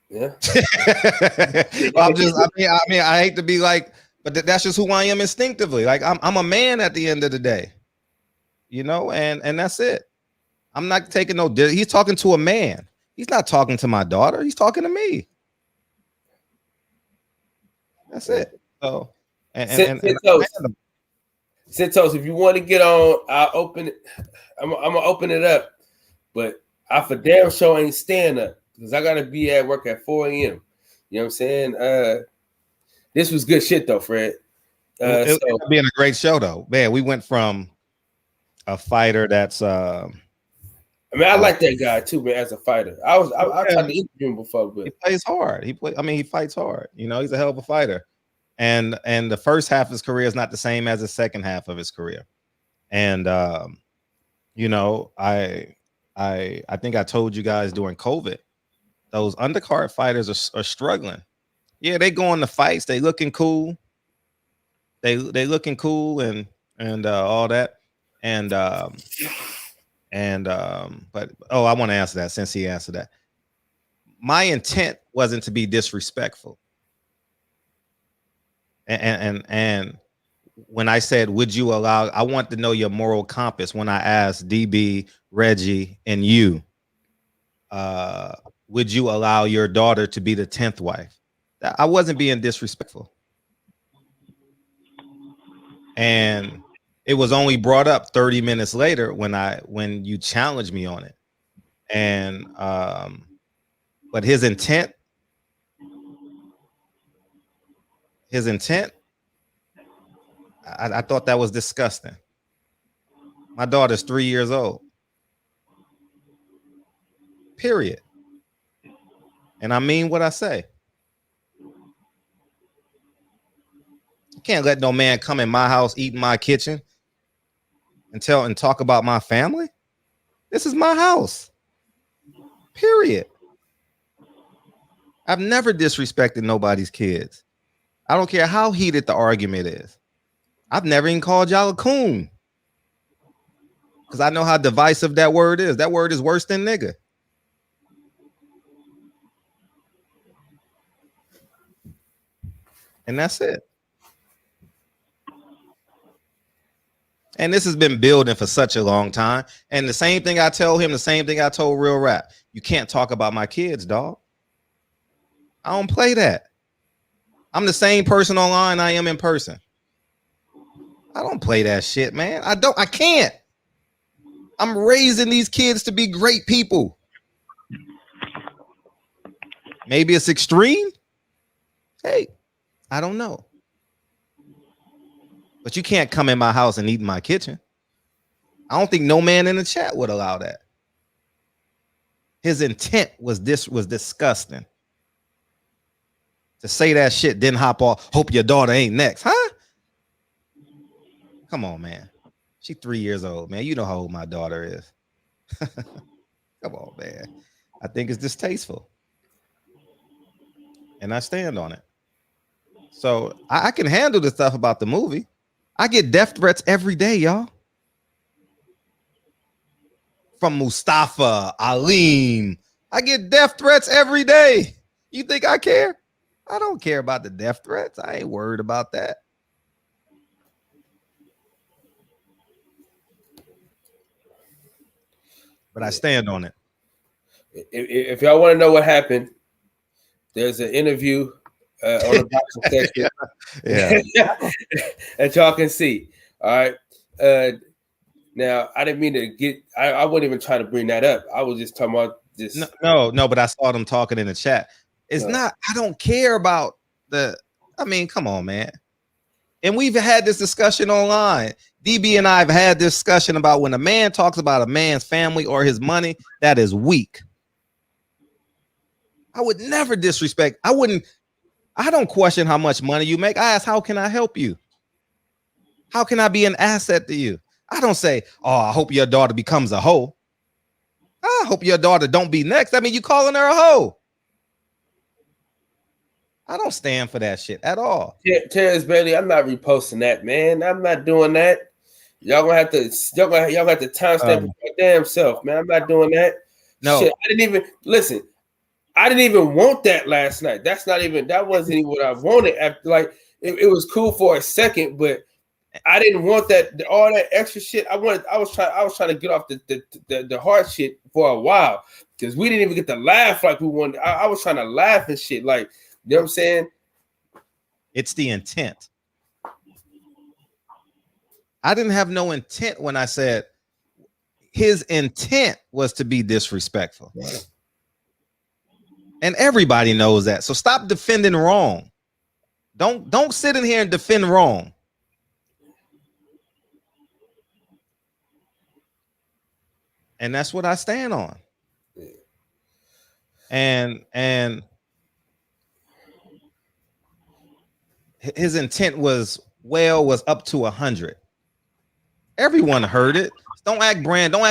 yeah. I hate to be like, but that's just who I am instinctively. Like I'm a man at the end of the day, you know, and that's it. I'm not taking no. He's talking to a man. He's not talking to my daughter. He's talking to me. That's it. So, Centos, if you want to get on, I'll open it. I'm gonna open it up, but I for damn sure ain't staying up because I gotta be at work at 4 a.m. You know what I'm saying? This was good shit though, Fred. It's being a great show though, man. We went from a fighter that's. I mean, I like that guy too, man. As a fighter, I tried to interview him before, but he plays hard. He fights hard. You know, he's a hell of a fighter. And the first half of his career is not the same as the second half of his career. And you know, I think I told you guys during COVID, those undercard fighters are struggling. Yeah, they go on the fights. They looking cool. They looking cool and all that. But I want to answer that since he answered that. My intent wasn't to be disrespectful. And when I said, would you allow, I want to know your moral compass when I asked DB, Reggie, and you, would you allow your daughter to be the 10th wife? I wasn't being disrespectful. And it was only brought up 30 minutes later when you challenged me on it. And but his intent, I thought that was disgusting. My daughter's 3 years old. Period. And I mean what I say. You can't let no man come in my house, eat in my kitchen, and talk about my family. This is my house. Period. I've never disrespected nobody's kids. I don't care how heated the argument is. I've never even called y'all a coon. Because I know how divisive that word is. That word is worse than nigga. And that's it. And this has been building for such a long time. And the same thing I tell him, the same thing I told Real Rap. You can't talk about my kids, dog. I don't play that. I'm the same person online I am in person. I don't play that shit, man. I can't. I'm raising these kids to be great people. Maybe it's extreme. Hey, I don't know. But you can't come in my house and eat in my kitchen. I don't think no man in the chat would allow that. His intent was disgusting. To say that shit, then hop off. Hope your daughter ain't next, huh? Come on, man. She 3 years old, man. You know how old my daughter is. Come on, man. I think it's distasteful. And I stand on it. So I can handle the stuff about the movie. I get death threats every day, y'all. From Mustafa, Aleem. I get death threats every day. You think I care? I don't care about the death threats. I ain't worried about that. But I stand on it. If y'all want to know what happened, there's an interview on the boxing section. That y'all can see. All right. Now, I didn't mean to get. I wasn't even trying to bring that up. I was just talking about this. No. But I saw them talking in the chat. It's not. I don't care about the. I mean, come on, man. And we've had this discussion online. DB and I have had this discussion about when a man talks about a man's family or his money, that is weak. I would never disrespect. I don't question how much money you make. I ask, how can I help you? How can I be an asset to you? I don't say, oh, I hope your daughter becomes a hoe. I hope your daughter don't be next. I mean, you calling her a hoe. I don't stand for that shit at all. Terrence Bailey, I'm not reposting that, man. I'm not doing that. Y'all gonna have to timestamp your damn self, man. I'm not doing that. No, shit, I didn't even listen. I didn't even want that last night. That wasn't even what I wanted. Like it was cool for a second, but I didn't want that all that extra shit. I was trying to get off the hard shit for a while because we didn't even get to laugh like we wanted. I was trying to laugh and shit. Like, you know what I'm saying? It's the intent. I didn't have no intent when I said his intent was to be disrespectful. Right. And everybody knows that. So stop defending wrong. Don't sit in here and defend wrong. And that's what I stand on. And his intent was up to 100. Everyone heard it. Don't act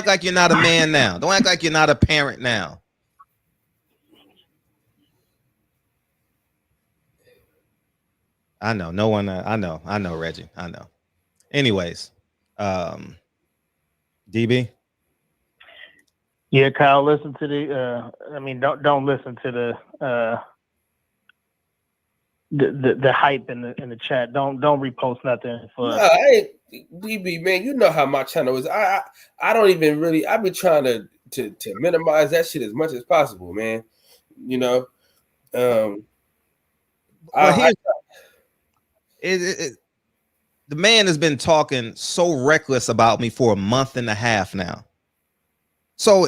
like you're not a man now. Don't act like you're not a parent now. I know. No one. I know, Reggie. I know. Anyways, DB. Yeah, Kyle. Listen to the. Don't listen to the hype in the chat. Don't repost nothing for. I ain't DB, man. You know how my channel is. I don't even really. I've been trying to minimize that shit as much as possible, man. You know. The man has been talking so reckless about me for a month and a half now. So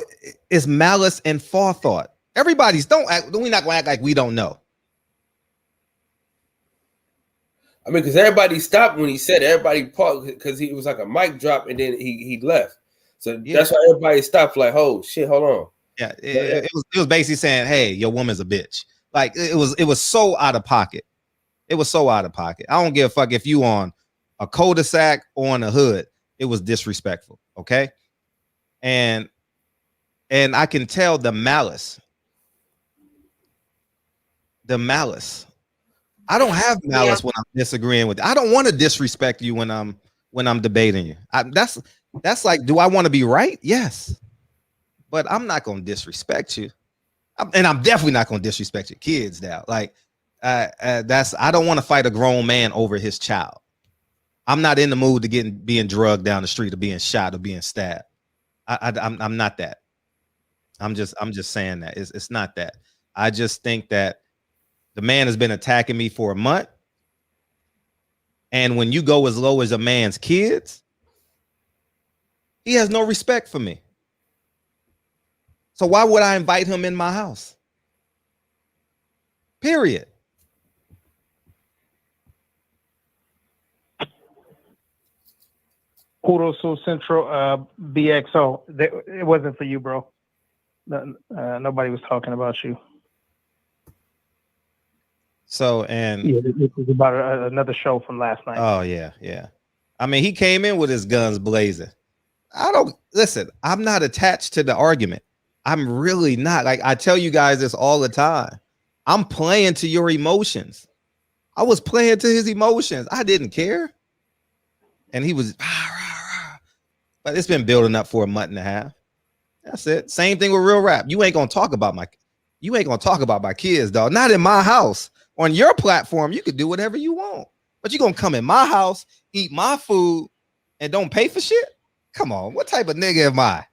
it's malice and forethought. We're not gonna act like we don't know. I mean, because everybody stopped when he said it. Everybody paused because he was like a mic drop and then he left. So that's why everybody stopped. Like, oh shit, hold on. Yeah, it was basically saying, "Hey, your woman's a bitch." Like it was so out of pocket. It was so out of pocket. I don't give a fuck if you on a cul-de-sac or on a hood. It was disrespectful. Okay, and I can tell the malice. The malice. I don't have malice when I'm disagreeing with you. I don't want to disrespect you when I'm debating you. That's like, do I want to be right? Yes, but I'm not going to disrespect you, and I'm definitely not going to disrespect your kids now. Like, I don't want to fight a grown man over his child. I'm not in the mood to being drugged down the street or being shot or being stabbed. I'm not that. I'm just saying that it's not that. I just think that the man has been attacking me for a month, And when you go as low as a man's kids, he has no respect for me. So why would I invite him in my house? Period. Kudos to Central BXO. It wasn't for you, bro. Nobody was talking about you. So, and yeah, this is about another show from last night. Oh yeah. I mean, he came in with his guns blazing. I'm not attached to the argument. I'm really not. Like, I tell you guys this all the time. I'm playing to your emotions. I was playing to his emotions. I didn't care. And he was, but it's been building up for a month and a half. That's it. Same thing with real rap. You ain't gonna talk about my kids, dog. Not in my house. On your platform, you could do whatever you want. But you gonna come in my house, eat my food, and don't pay for shit? Come on, what type of nigga am I?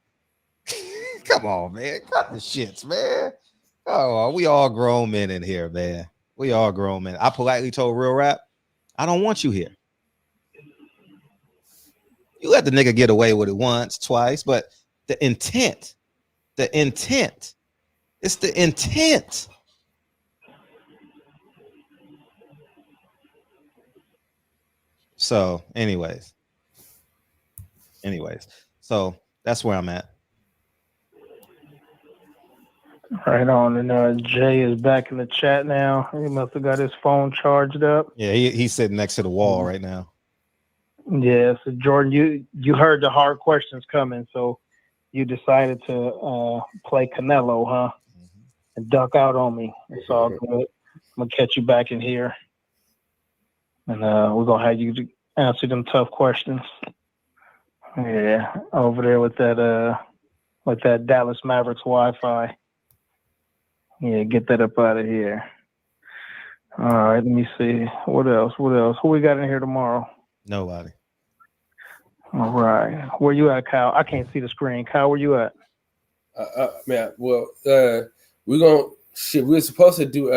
Come on, man. Cut the shits, man. Oh, we all grown men in here, man. We all grown men. I politely told real rap, I don't want you here. You let the nigga get away with it once, twice, but the intent, it's the intent. So, anyways, so that's where I'm at. Right on, and Jay is back in the chat now. He must have got his phone charged up. Yeah, he's sitting next to the wall right now. Yeah, so Jordan, you heard the hard questions coming, so you decided to play Canelo, huh? And duck out on me. It's all good. I'm gonna catch you back in here, and we're gonna have you answer them tough questions. Yeah, over there with that Dallas Mavericks Wi-Fi. Yeah, get that up out of here. All right, let me see. What else? Who we got in here tomorrow? Nobody. All right. Where you at, Kyle? I can't see the screen. Kyle, where you at? Man, well, we're supposed to do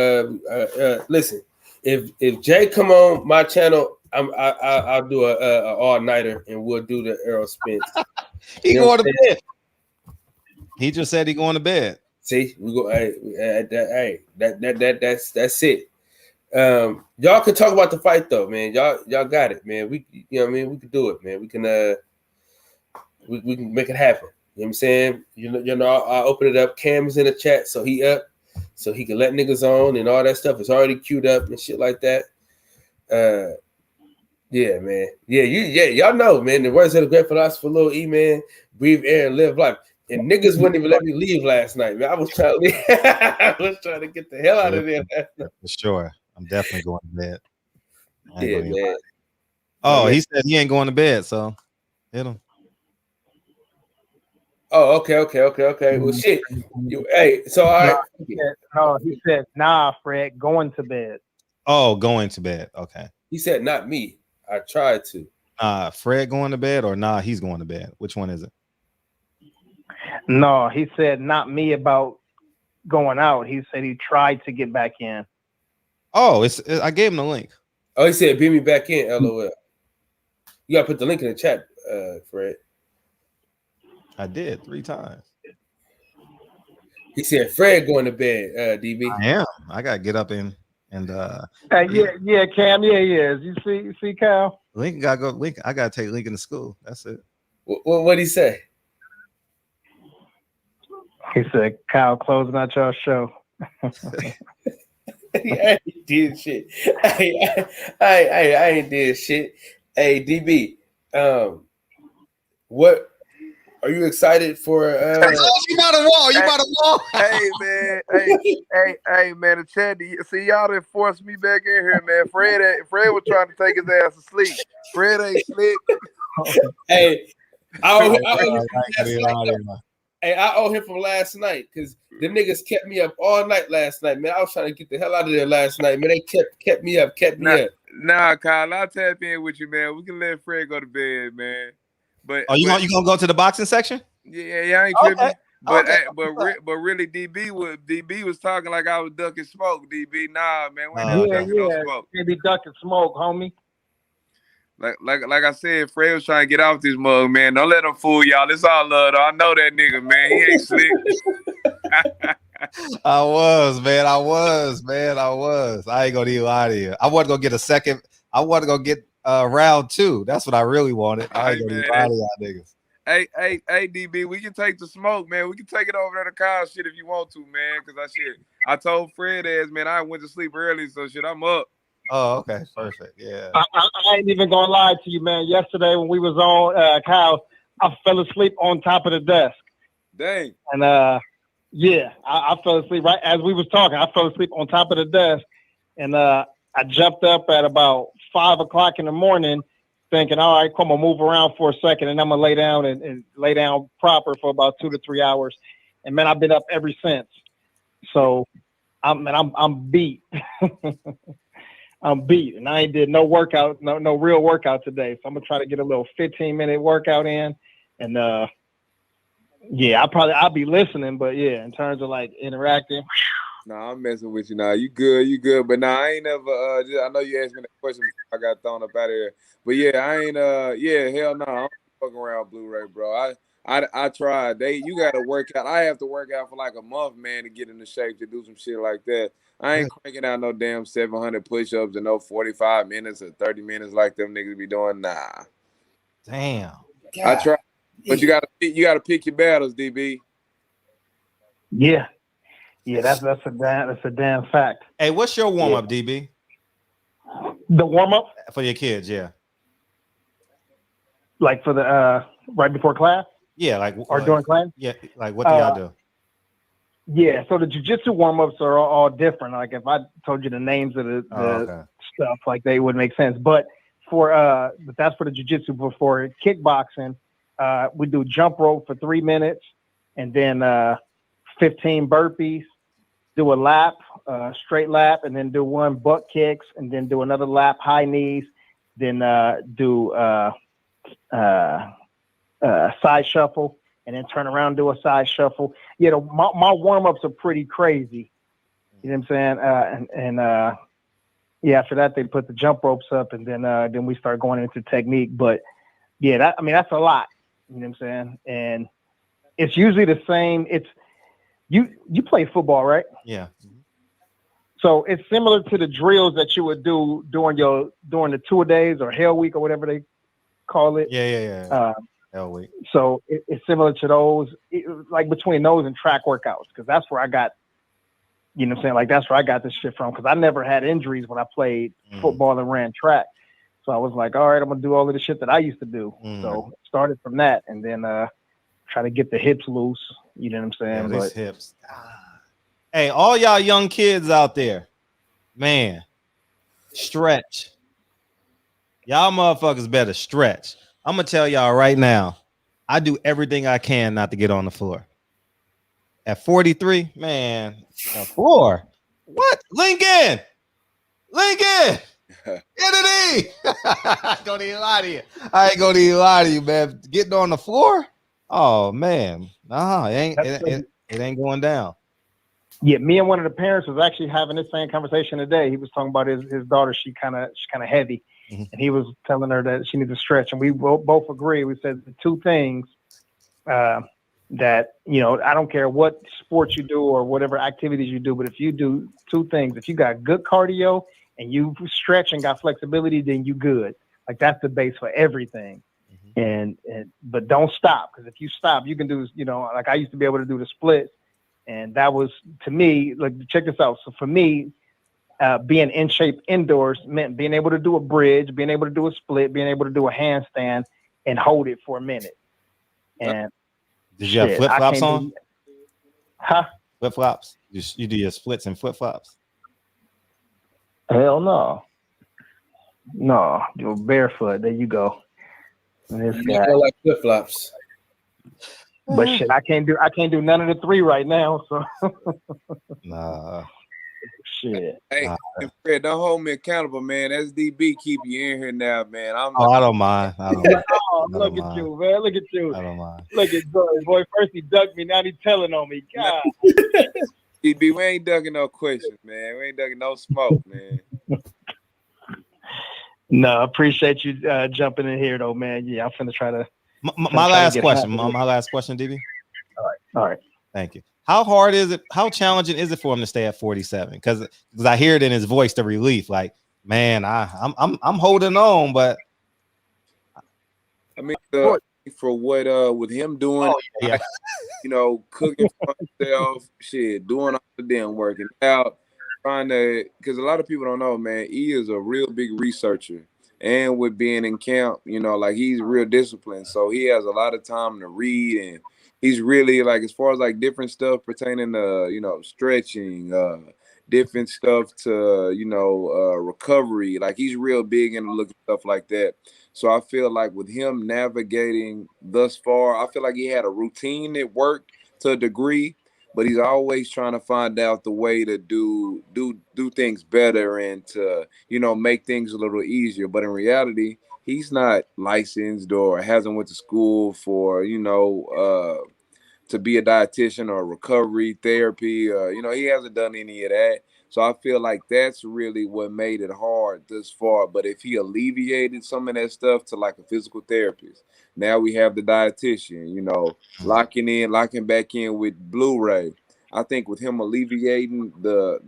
listen, if Jay come on my channel, I'll do a all-nighter and we'll do the Earl spins. He going to bed. He just said he going to bed. See, we go. That's it. Y'all can talk about the fight though, man. Y'all got it, man. We can do it, man. We can we can make it happen. You know what I'm saying? You know, I'll open it up. Cam is in the chat, so he up, so he can let niggas on and all that stuff. It's already queued up and shit like that. Yeah, man. Yeah, y'all know, man. The words of the great philosopher, Lil E, man. Breathe air and live life. And niggas wouldn't even let me leave last night, man. I was trying to leave. I was trying to get the hell out of there last night. For sure. I'm definitely going to bed. Yeah, man. Oh, he said he ain't going to bed, so hit him. Oh, okay. Well, shit. So all right. No, he said, nah, Fred, going to bed. Oh, going to bed. Okay. He said, not me. I tried to. Fred going to bed or he's going to bed? Which one is it? No, he said not me about going out. He said he tried to get back in. Oh, I gave him the link. Oh, he said, beam me back in, LOL. You gotta put the link in the chat, Fred. I did 3 times. He said, Fred going to bed, DB. I am. I gotta get up and yeah, Cam, yeah. You see, Kyle? Lincoln gotta go. Lincoln, I gotta take Lincoln to school. That's it. What'd he say? He said, Kyle, closing out your show. I ain't did shit. I ain't did shit. Hey, DB, what are you excited for? You by the wall. Hey, man. Hey, man. The chat. See, y'all done forced me back in here, man. Fred was trying to take his ass to sleep. Fred ain't slick. Hey, I owe him from last night because the niggas kept me up all night last night, man. I was trying to get the hell out of there last night, man. They kept me up. Nah, Kyle, I'll tap in with you, man. We can let Fred go to bed, man. But you gonna go to the boxing section? Yeah, I ain't tripping. But really, DB was talking like I was ducking smoke. DB, nah, man, we never ducking no smoke. They be ducking smoke, homie. Like I said, Fred was trying to get off this mug, man. Don't let him fool y'all. It's all love, though. I know that nigga, man. He ain't slick. I was, man. I ain't gonna even lie to you. I wanted to go get a second. I wanted to go get round 2. That's what I really wanted. I ain't gonna even lie to y'all niggas. Hey, DB, we can take the smoke, man. We can take it over there to Kyle shit if you want to, man. Because I told Fred man, I went to sleep early, so shit, I'm up. Oh, okay, perfect. Yeah. I ain't even gonna lie to you, man. Yesterday when we was on Kyle, I fell asleep on top of the desk. Dang. And yeah, I fell asleep right as we was talking. I fell asleep on top of the desk, and I jumped up at about 5 o'clock in the morning, thinking, all right, come on, move around for a second, and I'm gonna lay down and lay down proper for about 2 to 3 hours. And man, I've been up ever since. So I'm beat. I'm beat, and I ain't did no workout, no real workout today. So I'm gonna try to get a little 15-minute workout in, and yeah, I'll be listening, but yeah, in terms of like interacting. Nah, I'm messing with you now. You good. But nah, I ain't never I know you asked me that question before I got thrown up out of here. But yeah, I ain't hell no, I don't fuck around Blu-ray, bro. I tried. You gotta work out. I have to work out for like a month, man, to get into shape to do some shit like that. I ain't cranking out no damn 700 push-ups and no 45 minutes or 30 minutes like them niggas be doing. Nah. Damn. I try. But you gotta pick your battles, DB. Yeah, that's a damn fact. Hey, what's your warm up, DB? The warm up for your kids, yeah. Like for the right before class. Yeah, like or during class. Yeah, like what do y'all do? Yeah, so the jiu-jitsu warm ups are all different. Like if I told you the names of the stuff, like they would make sense. But but that's for the jiu-jitsu. Before kickboxing, we do jump rope for 3 minutes, and then 15 burpees, do a lap, straight lap, and then do 1 butt kicks, and then do another lap, high knees, then do side shuffle, and then turn around and do a side shuffle. You know, my warm-ups are pretty crazy. You know what I'm saying? Yeah, after that, they put the jump ropes up, and then we start going into technique. But yeah, that's a lot. You know what I'm saying? And it's usually the same. It's you play football, right? Yeah. So it's similar to the drills that you would do during the 2 days or Hell Week or whatever they call it. Yeah. Hell Week. So it's similar to those, like between those and track workouts, because that's where I got, you know what I'm saying? Like that's where I got this shit from, because I never had injuries when I played football and ran track. So I was like, all right, I'm gonna do all of the shit that I used to do. So started from that, and then try to get the hips loose. You know what I'm saying? Yeah, these hips. Hey, all y'all young kids out there, man, stretch. Y'all motherfuckers better stretch. I'm gonna tell y'all right now, I do everything I can not to get on the floor. At 43, man, the floor. What? Lincoln. Kennedy. I ain't gonna even lie to you, man. Getting on the floor? Oh man. It ain't going down. Yeah, me and one of the parents was actually having this same conversation today. He was talking about his daughter. She's kind of heavy, and he was telling her that she needs to stretch. And we both agree. We said the 2 things that, you know, I don't care what sports you do or whatever activities you do, but if you do 2 things, if you got good cardio and you stretch and got flexibility, then you good. Like that's the base for everything. But don't stop, because if you stop, you can do, you know, like I used to be able to do the splits. And that was, to me, like, check this out. So for me, being in shape indoors meant being able to do a bridge, being able to do a split, being able to do a handstand and hold it for a minute. And did you have flip-flops on? Huh? Flip-flops? You do your splits and flip-flops? Hell no. No, you're barefoot. There you go. And this guy like flip-flops. But shit, I can't do none of the 3 right now. So nah. Shit. Hey, Fred, don't hold me accountable, man. That's DB keep you in here now, man. I don't mind. Look at you, man. Look at you. I don't mind. Look at boy. First he ducked me, now he's telling on me. God. DB, we ain't ducking no questions, man. We ain't ducking no smoke, man. No, I appreciate you jumping in here, though, man. Yeah, I'm finna try to. My last question. My last question, DB. All right. Thank you. How hard is it? How challenging is it for him to stay at 47? Because I hear it in his voice, the relief. Like, man, I'm holding on, but I mean, for what with him doing, cooking for himself, shit, doing all the damn working out, trying to, because a lot of people don't know, man, he is a real big researcher. And with being in camp, like he's real disciplined. So he has a lot of time to read, and he's really like, as far as like different stuff pertaining to, stretching, different stuff to, recovery. Like he's real big into looking stuff like that. So I feel like with him navigating thus far, I feel like he had a routine that worked to a degree, but he's always trying to find out the way to do things better and to, make things a little easier. But in reality, he's not licensed or hasn't went to school for, to be a dietitian or recovery therapy. He hasn't done any of that. So I feel like that's really what made it hard this far. But if he alleviated some of that stuff to like a physical therapist, now we have the dietitian, locking back in with Blu-ray. I think with him alleviating the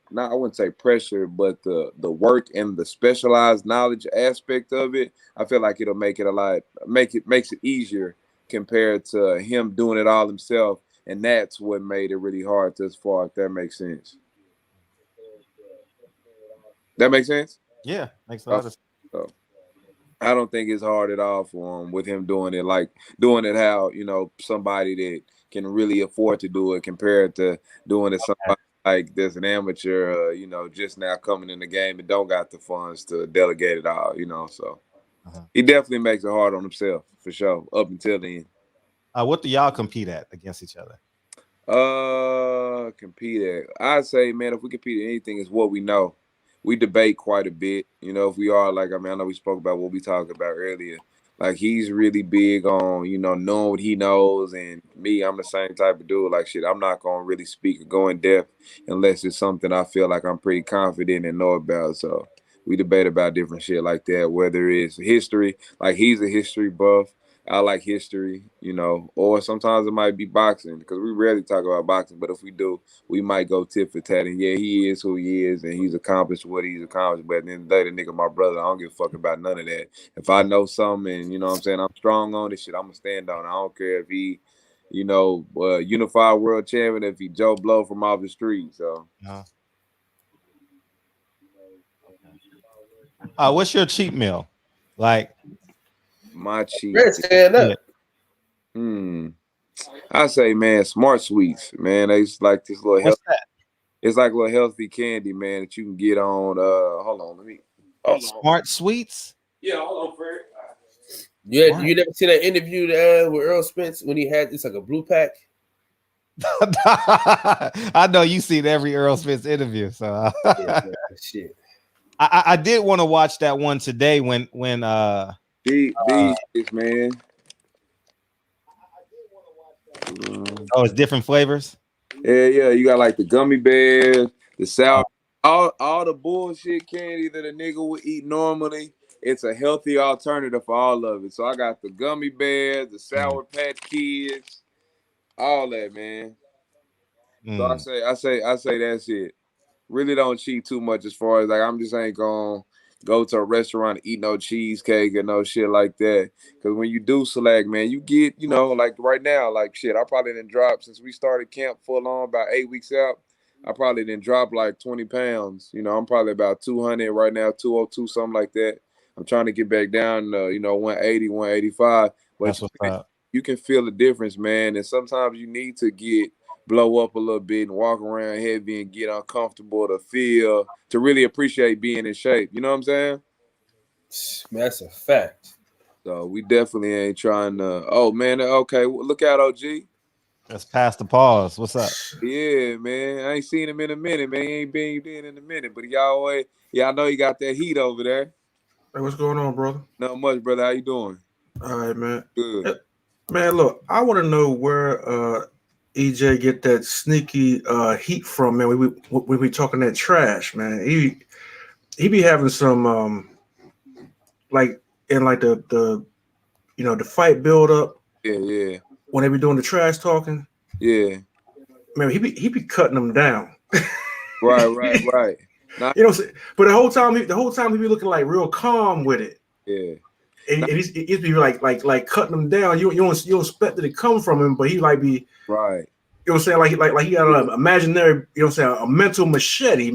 not, I wouldn't say pressure, but the work and the specialized knowledge aspect of it, I feel like it'll make it makes it easier compared to him doing it all himself. And that's what made it really hard this far, if that makes sense. That makes sense? Yeah, makes a lot of sense. So, I don't think it's hard at all for him with him doing it how, somebody that can really afford to do it compared to doing it somebody like there's an amateur, just now coming in the game and don't got the funds to delegate it all, so he definitely makes it hard on himself for sure, up until the end. What do y'all compete at against each other? Compete at, I'd say, man, if we compete at anything, it's what we know. We debate quite a bit, if we are, like, I know we spoke about what we talked about earlier. Like, he's really big on, knowing what he knows, and me, I'm the same type of dude. Like, shit, I'm not gonna really speak or go in depth unless it's something I feel like I'm pretty confident and know about. So we debate about different shit like that, whether it's history, like he's a history buff. I like history, or sometimes it might be boxing, because we rarely talk about boxing, but if we do, we might go tit for tat. And yeah, he is who he is, and he's accomplished what he's accomplished. But at the end of the day, the nigga, my brother, I don't give a fuck about none of that. If I know something and, what I'm saying, I'm strong on this shit, I'm going to stand on it. I don't care if he, unified world champion, if he Joe Blow from off the street. So. What's your cheat meal? Like, my cheat. Stand up. I say, man, Smart Sweets, man. It's like this little healthy. It's like a little healthy candy, man, that you can get on. Hold on, Smart Sweets. Yeah, hold on, Fred. Yeah, you never see that interview with Earl Spence when he had it's like a blue pack. I know you seen every Earl Spence interview, so shit. I did want to watch that one today when These man. Oh, it's different flavors. Yeah. You got like the gummy bears, the sour, all the bullshit candy that a nigga would eat normally. It's a healthy alternative for all of it. So I got the gummy bears, the Sour Patch Kids, all that, man. So I say that's it. Really don't cheat too much as far as like I'm just ain't gonna go to a restaurant and eat no cheesecake or no shit like that. Because when you do select, man, you get, like right now, like shit, I probably didn't drop since we started camp full on about 8 weeks out. I probably didn't drop like 20 pounds. I'm probably about 200 right now, 202, something like that. I'm trying to get back down to, 180, 185. But you can feel the difference, man. And sometimes you need to blow up a little bit and walk around heavy and get uncomfortable to really appreciate being in shape. You know what I'm saying? That's a fact. So we definitely ain't trying to. Oh man, okay. Look out, OG. Let's pass the pause. What's up? Yeah, man. I ain't seen him in a minute, man. He ain't been in a minute, but y'all know he got that heat over there. Hey, what's going on, brother? Not much, brother. How you doing? All right, man. Good. Man, look, I want to know where EJ get that sneaky heat from, man. We talking that trash, man. he be having some like in like the the fight build up. Yeah. When they be doing the trash talking. Yeah. Man, he be cutting them down. Right. Now, you know, but the whole time he be looking like real calm with it. Yeah. And he's be like cutting them down. You don't expect it to come from him, but he like be right. You know what I'm saying? Like he got an imaginary, you know what I'm saying, a mental machete.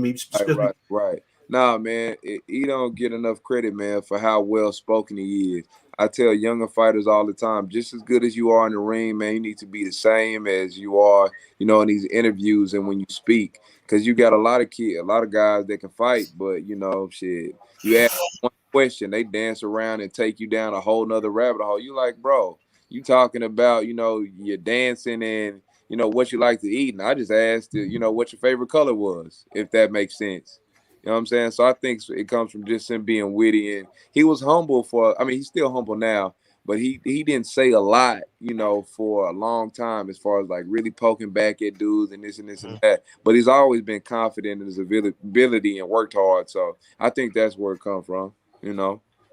Right. Nah, man, he don't get enough credit, man, for how well spoken he is. I tell younger fighters all the time, just as good as you are in the ring, man, you need to be the same as you are, in these interviews and when you speak. Because you got a lot of guys that can fight, but, shit, you ask one question, they dance around and take you down a whole nother rabbit hole. You like, bro, you talking about, you're dancing and, what you like to eat. And I just asked, what your favorite color was, if that makes sense. You know what I'm saying? So I think it comes from just him being witty, and he was humble he's still humble now, but he didn't say a lot, for a long time as far as like really poking back at dudes and this and that. But he's always been confident in his ability and worked hard. So I think that's where it comes from,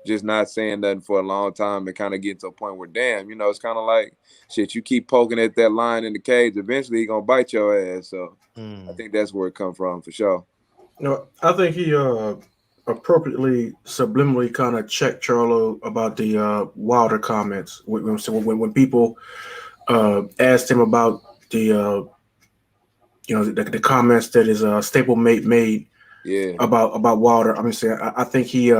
just not saying nothing for a long time and kind of getting to a point where, damn, it's kind of like, shit, you keep poking at that line in the cage, eventually he's going to bite your ass. So I think that's where it comes from for sure. I think he appropriately, subliminally kind of checked Charlo about the Wilder comments. When people asked him about the comments that his stablemate made about Wilder, I think he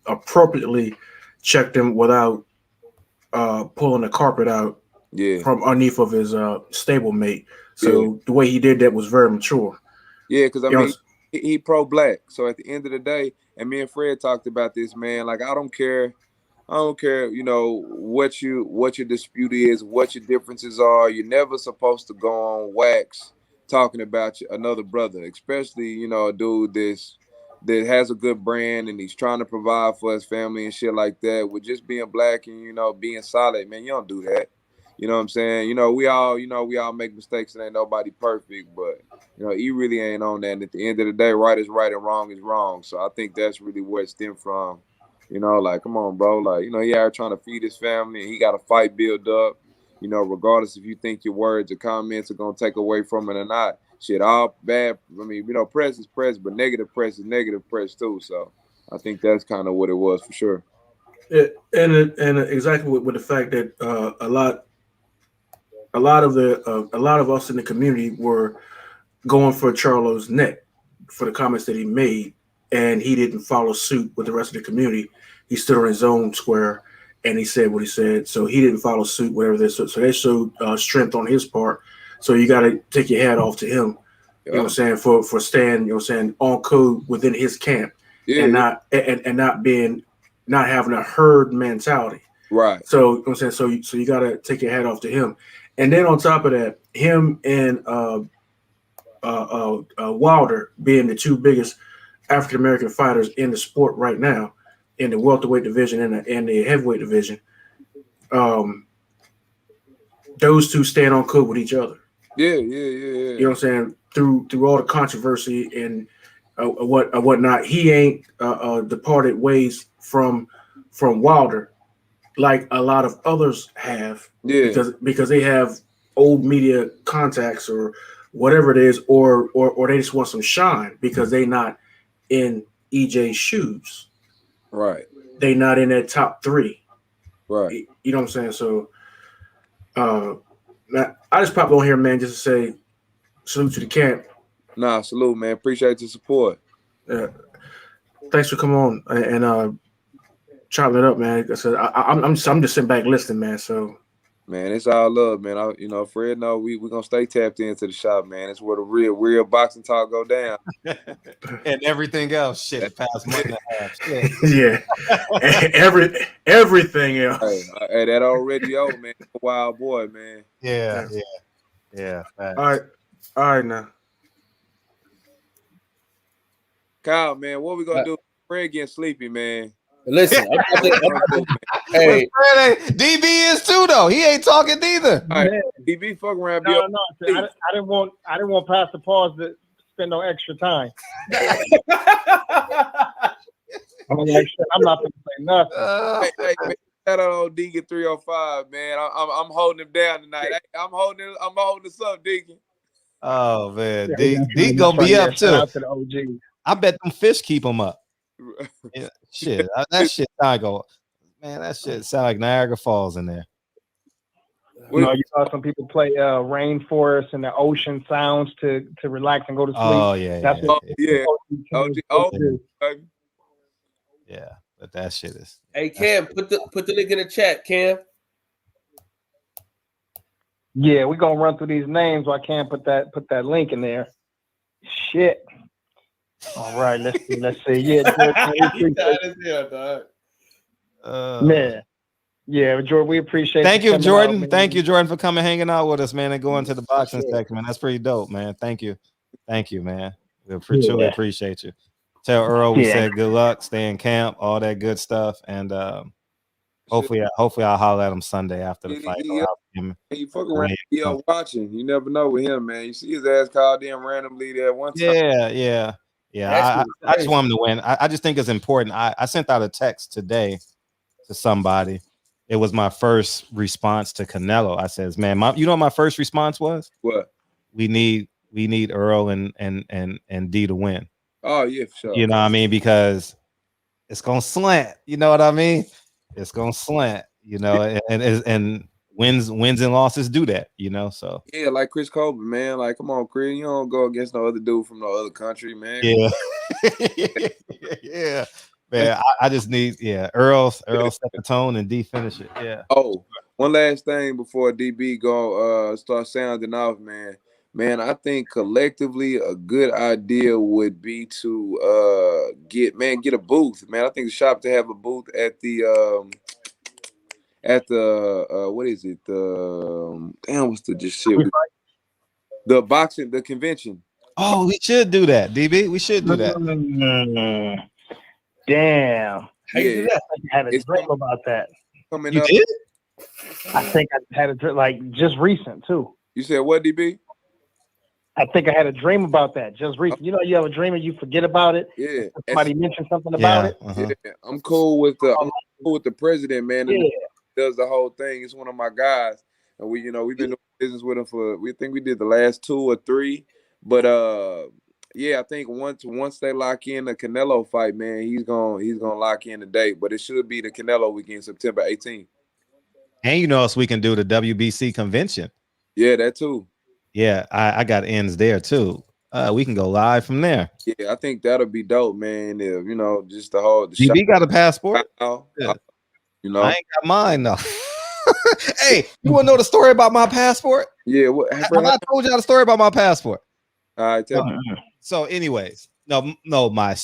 appropriately checked him without pulling the carpet out from underneath of his stablemate. So the way he did that was very mature. Yeah, because he pro-black. So at the end of the day, and me and Fred talked about this, man. Like I don't care, what your dispute is, what your differences are. You're never supposed to go on wax talking about another brother, especially a dude that has a good brand and he's trying to provide for his family and shit like that. With just being black and being solid, man, you don't do that. You know what I'm saying? We all make mistakes and ain't nobody perfect, but he really ain't on that. And at the end of the day, right is right and wrong is wrong. So I think that's really where it stemmed from. Like, come on, bro. Like, he out here trying to feed his family and he got a fight build up, regardless if you think your words or comments are going to take away from it or not. Shit, all bad. Press is press, but negative press is negative press too. So I think that's kind of what it was for sure. Yeah, and exactly with the fact that a lot of us in the community were going for Charlo's neck for the comments that he made, and he didn't follow suit with the rest of the community. He stood on his own square and he said what he said. So he didn't follow suit, whatever this. So they showed strength on his part. So you got to take your hat off to him. You know what I'm saying, for staying, on code within his camp and not having a herd mentality. Right. So you know what I'm saying, so you got to take your hat off to him. And then on top of that, him and Wilder being the two biggest African American fighters in the sport right now, in the welterweight division and the heavyweight division, those two stand on code with each other. Yeah. You know what I'm saying? Through all the controversy and whatnot, he ain't departed ways from Wilder like a lot of others have, because they have old media contacts or whatever it is, or they just want some shine because they not in EJ's shoes. Right. They not in that top three. Right. You know what I'm saying? So I just popped on here, man, just to say salute to the camp. Nah, salute, man. Appreciate your support. Thanks for coming on and chopping it up, man. I said I'm just sitting back listening, man. So, man, it's all love, man. Fred, we're gonna stay tapped into the shop, man. It's where the real boxing talk go down. And everything else, shit, past month and a half. Shit. Yeah. Everything else. Hey, that old radio, man, wild boy, man. Yeah. All right now. Kyle, man, what we gonna do? Fred getting sleepy, man. Listen, hey, DB is too though. He ain't talking neither. All right, DB, fuck around. No. I didn't want Pastor Pause to spend no extra time. I'm like, shit, I'm not gonna say nothing. Hey, man, shout out on Deacon 305, man. I'm holding him down tonight. Hey, I'm holding us up, Deacon. Oh man, Yeah, D that's gonna right. be Yeah, up shout too. out to the OG. I bet them fish keep him up. Yeah, shit, that shit sound go, man. That shit sound like Niagara Falls in there. You know, you saw some people play rainforest and the ocean sounds to relax and go to sleep. Oh yeah, That's yeah, what yeah. But that shit is. Hey Cam, put the link in the chat, Cam. Yeah, we're gonna run through these names. So I can't put that link in there. Shit. All right, let's see. Yeah, man. Yeah, Jordan, we appreciate. Thank you, coming Jordan. out, Thank you, Jordan, for coming hanging out with us, man, and going to the boxing section, man. That's pretty dope, man. Thank you, man. We truly appreciate you. Tell Earl we said good luck, stay in camp, all that good stuff, and hopefully I'll holler at him Sunday after the fight. He fuck around, watching. You never know with him, man. You see his ass called in randomly there one time. Yeah. I just want him to win. I just think it's important. I sent out a text today to somebody. It was my first response to Canelo. I says, man, you know what my first response was? What? We need Earl and D to win. Oh yeah, for sure. You know what I mean? Because it's gonna slant. You know what I mean? It's gonna slant. You know, and wins and losses do that. You know, so yeah, like Chris Colbert, man. Like, come on, Chris, you don't go against no other dude from no other country, man. Yeah, yeah. Man, I just need Earl set the tone and D finish it. Yeah. Oh, one last thing before DB go start sounding off, man. Man, I think collectively a good idea would be to get a booth, man. I think the shop to have a booth at the what is it? What's the just shit? The boxing, the convention. Oh, we should do that, DB. We should do that. Damn. How you do that? I had a dream about that. Coming up. Did? I think I had a dream, like just recent too. You said what, DB? I think I had a dream about that just recent. You know, you have a dream and you forget about it. Yeah. Somebody mentioned something about it. Yeah. I'm cool with the president, man. And does the whole thing. It's one of my guys, and we've been doing business with him we did the last 2 or 3, but I think once they lock in the Canelo fight, man, he's gonna lock in the date. But it should be the Canelo weekend, September 18th. And you know else we can do the WBC convention. Yeah, that too. Yeah, I got ends there too. We can go live from there. Yeah, I think that'll be dope, man. If, just the whole. DB got a passport. I ain't got mine though. Hey, you want to know the story about my passport? Yeah, what? Have I told y'all the story about my passport? All right, tell me. So, anyways, not my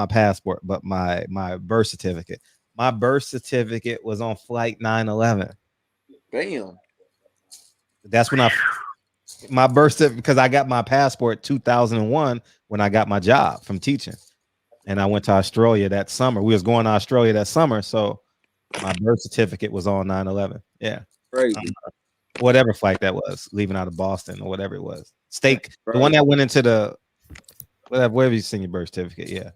passport, but my birth certificate. My birth certificate was on flight 9/11. Damn. That's when my birth certificate, because I got my passport 2001 when I got my job from teaching, and I went to Australia that summer. We was going to Australia that summer, so my birth certificate was on 9/11. Yeah, crazy. Whatever flight that was, leaving out of Boston or whatever it was. The one that went into the whatever you seen your birth certificate. Yeah,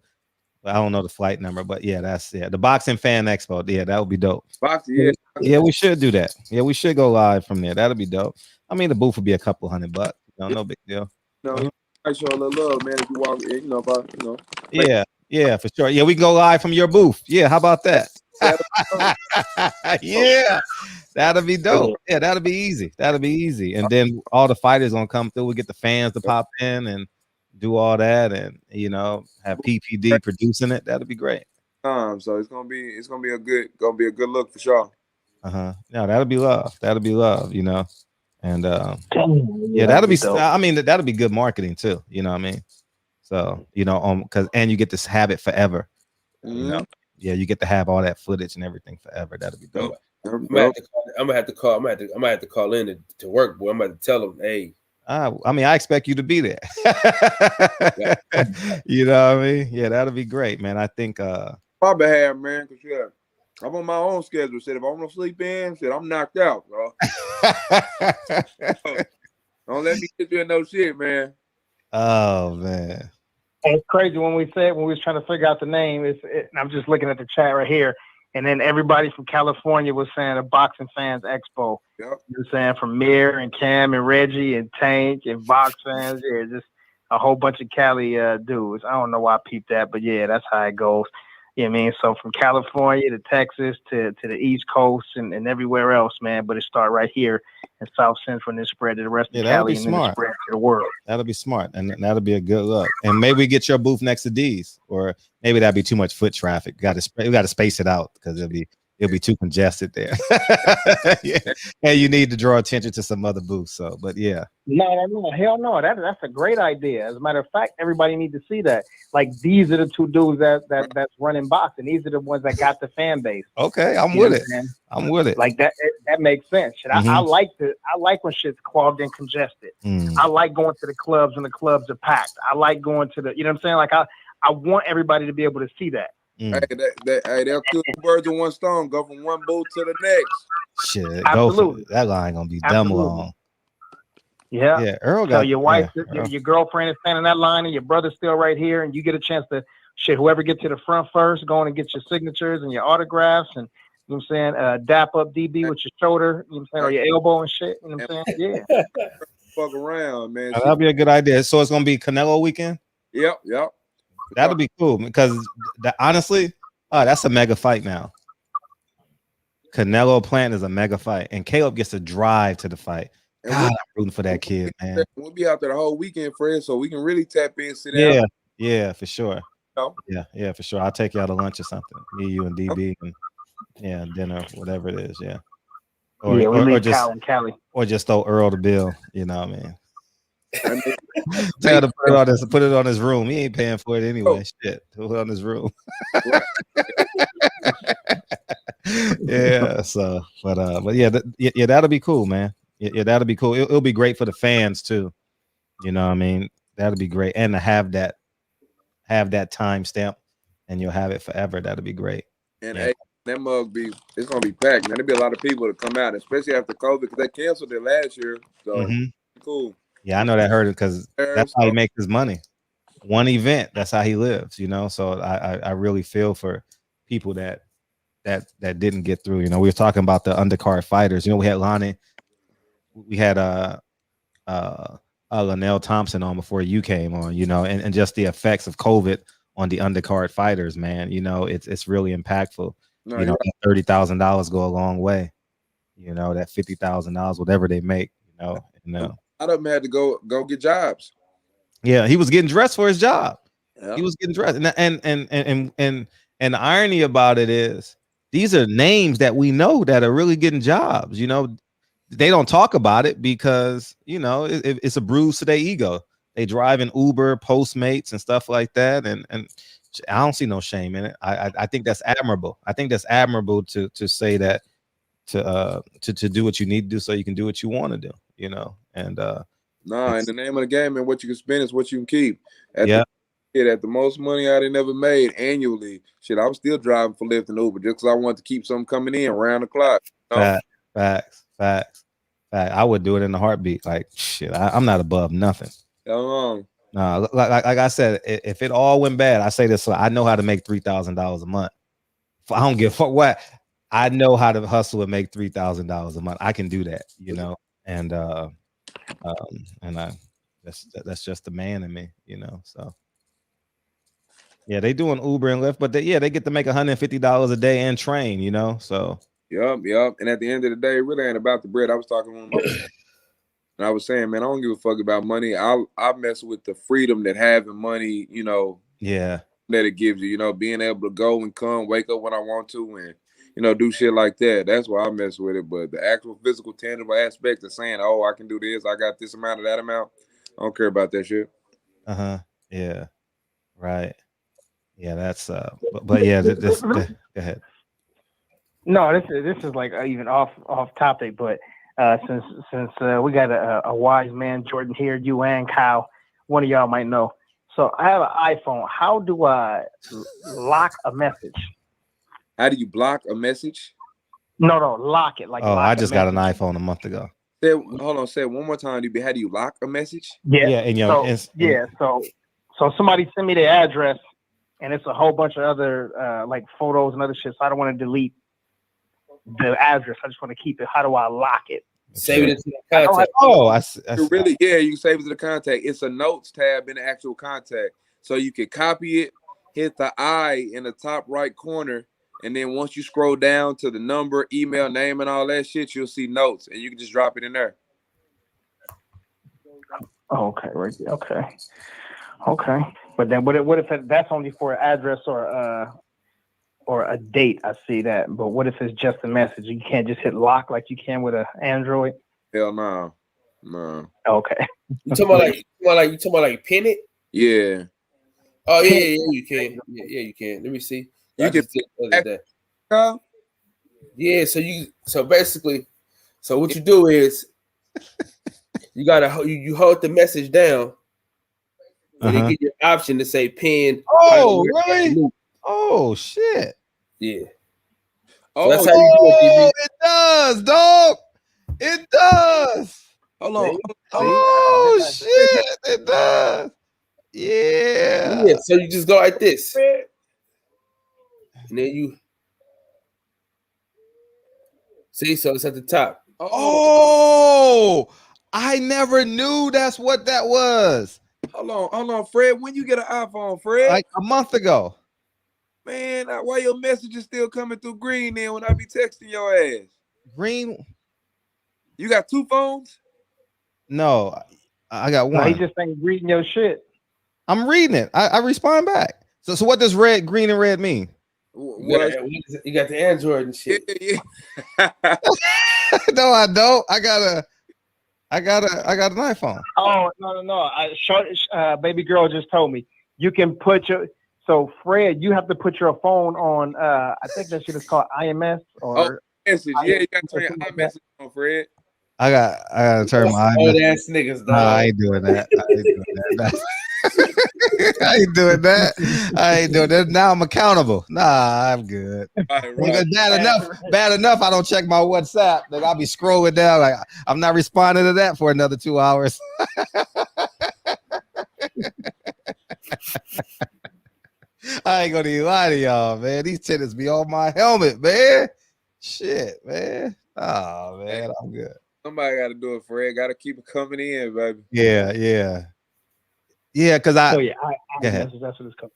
but I don't know the flight number, but yeah, that's the Boxing Fan Expo. Yeah, that would be dope. Boxing, yeah, we should do that. Yeah, we should go live from there. That'll be dope. I mean, the booth would be a couple $100. No big deal. No, I show a little love, man. If you walk in, Yeah, for sure. Yeah, we can go live from your booth. Yeah, how about that? Yeah, that'll be dope. Yeah, that'll be easy. And then all the fighters gonna come through. We get the fans to pop in and do all that, and have PPD producing it. That'll be great. So it's gonna be a good look for sure. Yeah, that'll be love. And that'll be. I mean, that'll be good marketing too. You know what I mean? So because you get this habit forever. Yeah, you get to have all that footage and everything forever. That'll be dope. I'm gonna have to call in to work, boy. I'm gonna have to tell them, hey. I mean, I expect you to be there. You know what I mean? Yeah, that'll be great, man. I think my behalf, man, because I'm on my own schedule. Said if I want to sleep in, I'm knocked out, bro. Don't let me get you in no shit, man. Oh man. It's crazy when we was trying to figure out the name. I'm just looking at the chat right here, and then everybody from California was saying a Boxing Fans Expo. Yep. You know what I'm saying, from Mir and Cam and Reggie and Tank and Box Fans. Yeah, just a whole bunch of Cali dudes. I don't know why I peeped that, but yeah, that's how it goes. You know what I mean? So from California to Texas to the East Coast and everywhere else, man. But it started right here in South Central and then spread to the rest of Cali and then it spread to the world. That'll be smart, and that'll be a good look. And maybe we get your booth next to D's, or maybe that'd be too much foot traffic. We got to space it out because it'll be too congested there. Yeah. And you need to draw attention to some other booths. So, but yeah. No, hell no. That's a great idea. As a matter of fact, everybody needs to see that. Like, these are the two dudes that's running boxing. These are the ones that got the fan base. Okay, I'm with it. I'm with it. Like that makes sense. I like when shit's clogged and congested. I like going to the clubs when the clubs are packed. I like going to the, you know what I'm saying? Like I want everybody to be able to see that. Hey, they'll kill two birds with one stone. Go from one booth to the next. Shit, absolutely. That line gonna be dumb long. Yeah. Earl got. So your wife, your girlfriend is standing in that line, and your brother's still right here, and you get a chance to whoever get to the front first, go on and get your signatures and your autographs, and you know what I'm saying, dap up DB with your shoulder, you know what I'm saying, or your elbow and shit. You know what I'm saying? Yeah. Fuck around, man. That'll be a good idea. So it's gonna be Canelo weekend. Yep. That'll be cool because honestly, that's a mega fight now. Canelo Plant is a mega fight, and Caleb gets to drive to the fight. God, I'm rooting for that kid, man. We'll be out there the whole weekend, Fred, so we can really tap in, sit down. Yeah, for sure. Oh. Yeah, for sure. I'll take you out to lunch or something. Me, you, and DB, and dinner, whatever it is. Yeah. Or just Cali. Or just throw Earl the bill. You know what I mean? Tell to put it on his room. He ain't paying for it anyway. Shit, put it on his room. Yeah. So, but yeah, that'll be cool, man. Yeah, that'll be cool. It'll be great for the fans too. You know what I mean? That'll be great, and to have that time stamp, and you'll have it forever. That'll be great. And hey, that mug it's gonna be packed. Now there'll be a lot of people to come out, especially after COVID, because they canceled it last year. So cool. Yeah, I know that hurt it because that's how he makes his money. One event, that's how he lives, you know. So I really feel for people that didn't get through. You know, we were talking about the undercard fighters. You know, we had Lonnie, we had Linnell Thompson on before you came on, you know, and just the effects of COVID on the undercard fighters, man. You know, it's really impactful. No, you know, $30,000 go a long way. You know, that $50,000, whatever they make, you know. A lot of them had to go get jobs. Yeah, he was getting dressed for his job. Yeah. He was getting dressed, and the irony about it is these are names that we know that are really getting jobs. You know, they don't talk about it because you know it's a bruise to their ego. They drive in Uber, Postmates, and stuff like that, and I don't see no shame in it. I think that's admirable. I think that's admirable to say that to do what you need to do so you can do what you want to do. You know, and and the name of the game and what you can spend is what you can keep. At the most money I'd never made annually. Shit, I was still driving for Lyft and Uber just because I wanted to keep something coming in around the clock. You know? Facts. I would do it in a heartbeat. Like shit, I'm not above nothing. No, like I said, if it all went bad, I say this. I know how to make $3,000 a month. I don't give a fuck what. I know how to hustle and make $3,000 a month. I can do that, you know. And that's just the man in me, you know. So yeah, they doing Uber and Lyft, but they get to make $150 a day and train, you know. So yep. And at the end of the day, it really ain't about the bread. I was talking to him and I was saying, man, I don't give a fuck about money. I mess with the freedom that having money, you know, that it gives you, you know, being able to go and come, wake up when I want to, and you know, do shit like that. That's why I mess with it. But the actual physical, tangible aspect of saying, oh, I can do this, I got this amount of that amount, I don't care about that shit. Yeah. Right. Yeah, that's but yeah, this go ahead. No, this is like even off topic, but since we got a wise man, Jordan here, you and Kyle, one of y'all might know. So I have an iPhone. How do I lock a message? How do you block a message? No, lock it. Like I just got an iPhone a month ago. Hold on, say it one more time. How do you lock a message? Yeah, and So somebody send me their address, and it's a whole bunch of other like photos and other shit. So I don't want to delete the address. I just want to keep it. How do I lock it? Save it into the contact. You really, yeah, you save it to the contact. It's a notes tab in the actual contact. So you can copy it, hit the I in the top right corner, and then once you scroll down to the number, email, name, and all that shit, you'll see notes, and you can just drop it in there. Oh, okay, right there. Okay. But then what if that's only for an address or a date? I see that. But what if it's just a message? You can't just hit lock like you can with an Android? Hell no. No. Okay. You talking about like pin it? Yeah. Oh yeah, you can. Yeah, you can. Let me see. You can. Yeah, so basically, what you do is you hold the message down, and they give you an option to say pin. Oh, really? Oh shit. Yeah. So that's how you do it, it does, dog. It does. Hold on. Oh shit, it does. Yeah. Yeah. So you just go like this, and then you see. So it's at the top. Oh, I never knew that's what that was. Hold on, Fred. When you get an iPhone, Fred? Like a month ago. Man, why your message is still coming through green then when I be texting your ass? Green? You got two phones? No, I got one. No, he just ain't reading your shit. I'm reading it. I respond back. So what does green and red mean? You got the Android and shit. Yeah. No, I don't. I got an iPhone. Oh no. Baby girl just told me you can put your. So Fred, you have to put your phone on. I think that shit is called IMS or message. Yeah, you got to turn your iMessage on, Fred. I gotta turn my old ass niggas. No, I ain't doing that. I ain't doing that. Now I'm accountable. Nah, I'm good. Right. Bad enough. I don't check my WhatsApp. Like I'll be scrolling down. Like I'm not responding to that for another 2 hours. I ain't gonna even lie to y'all, man. These tenants be on my helmet, man. Shit, man. Oh man, I'm good. Somebody got to do it, Fred. Got to keep it coming in, baby. Yeah. Because that's what it's called.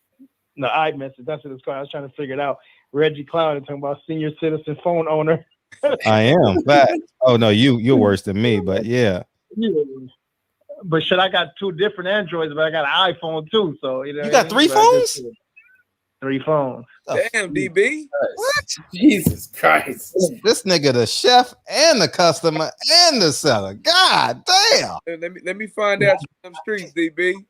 No, iMessage. That's what it's called. I was trying to figure it out. Reggie Cloud is talking about senior citizen phone owner. I am. But oh no, you're worse than me. But yeah. But shit, I got two different Androids, but I got an iPhone too. So you got three phones. 3 phones. Damn, DB. What? Jesus Christ. This nigga the chef and the customer and the seller. God damn. Let me find out some streets, DB.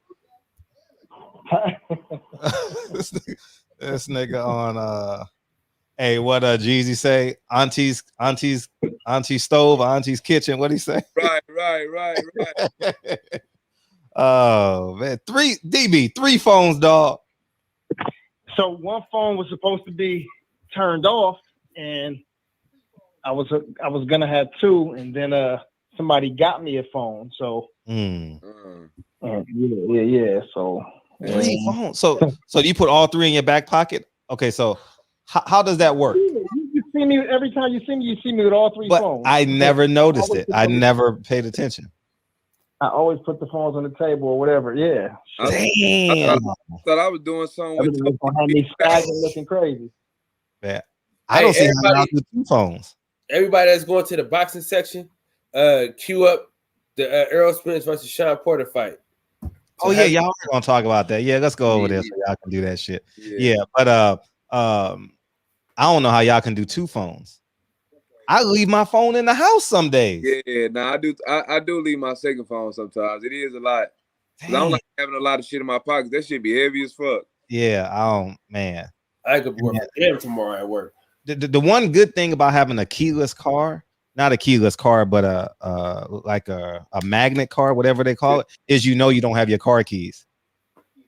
this nigga on hey, what Jeezy say? Auntie's stove, auntie's kitchen. What'd he say? Right. Oh man. 3 phones, dog. So one phone was supposed to be turned off, and I was gonna have 2, and then somebody got me a phone. So yeah. So 3 phones. So you put all 3 in your back pocket? Okay, so how does that work? You see me every time you see me with all 3 phones. I never noticed it. I never paid attention. I always put the phones on the table or whatever. Yeah. Damn. I thought I was doing something with me staggering, looking crazy. Yeah. I don't see how y'all do 2 phones. Everybody that's going to the boxing section, queue up the Errol Spence versus Sean Porter fight. So y'all are gonna talk about that. Yeah, let's go over there so y'all can do that shit. Yeah, but I don't know how y'all can do 2 phones. I leave my phone in the house some days. Yeah, I do leave my second phone sometimes. It is a lot. I don't like having a lot of shit in my pockets. That shit be heavy as fuck. Yeah, man. I could work for tomorrow at work. The one good thing about having a keyless car, not a keyless car, but like a magnet car, whatever they call it, is you don't have your car keys.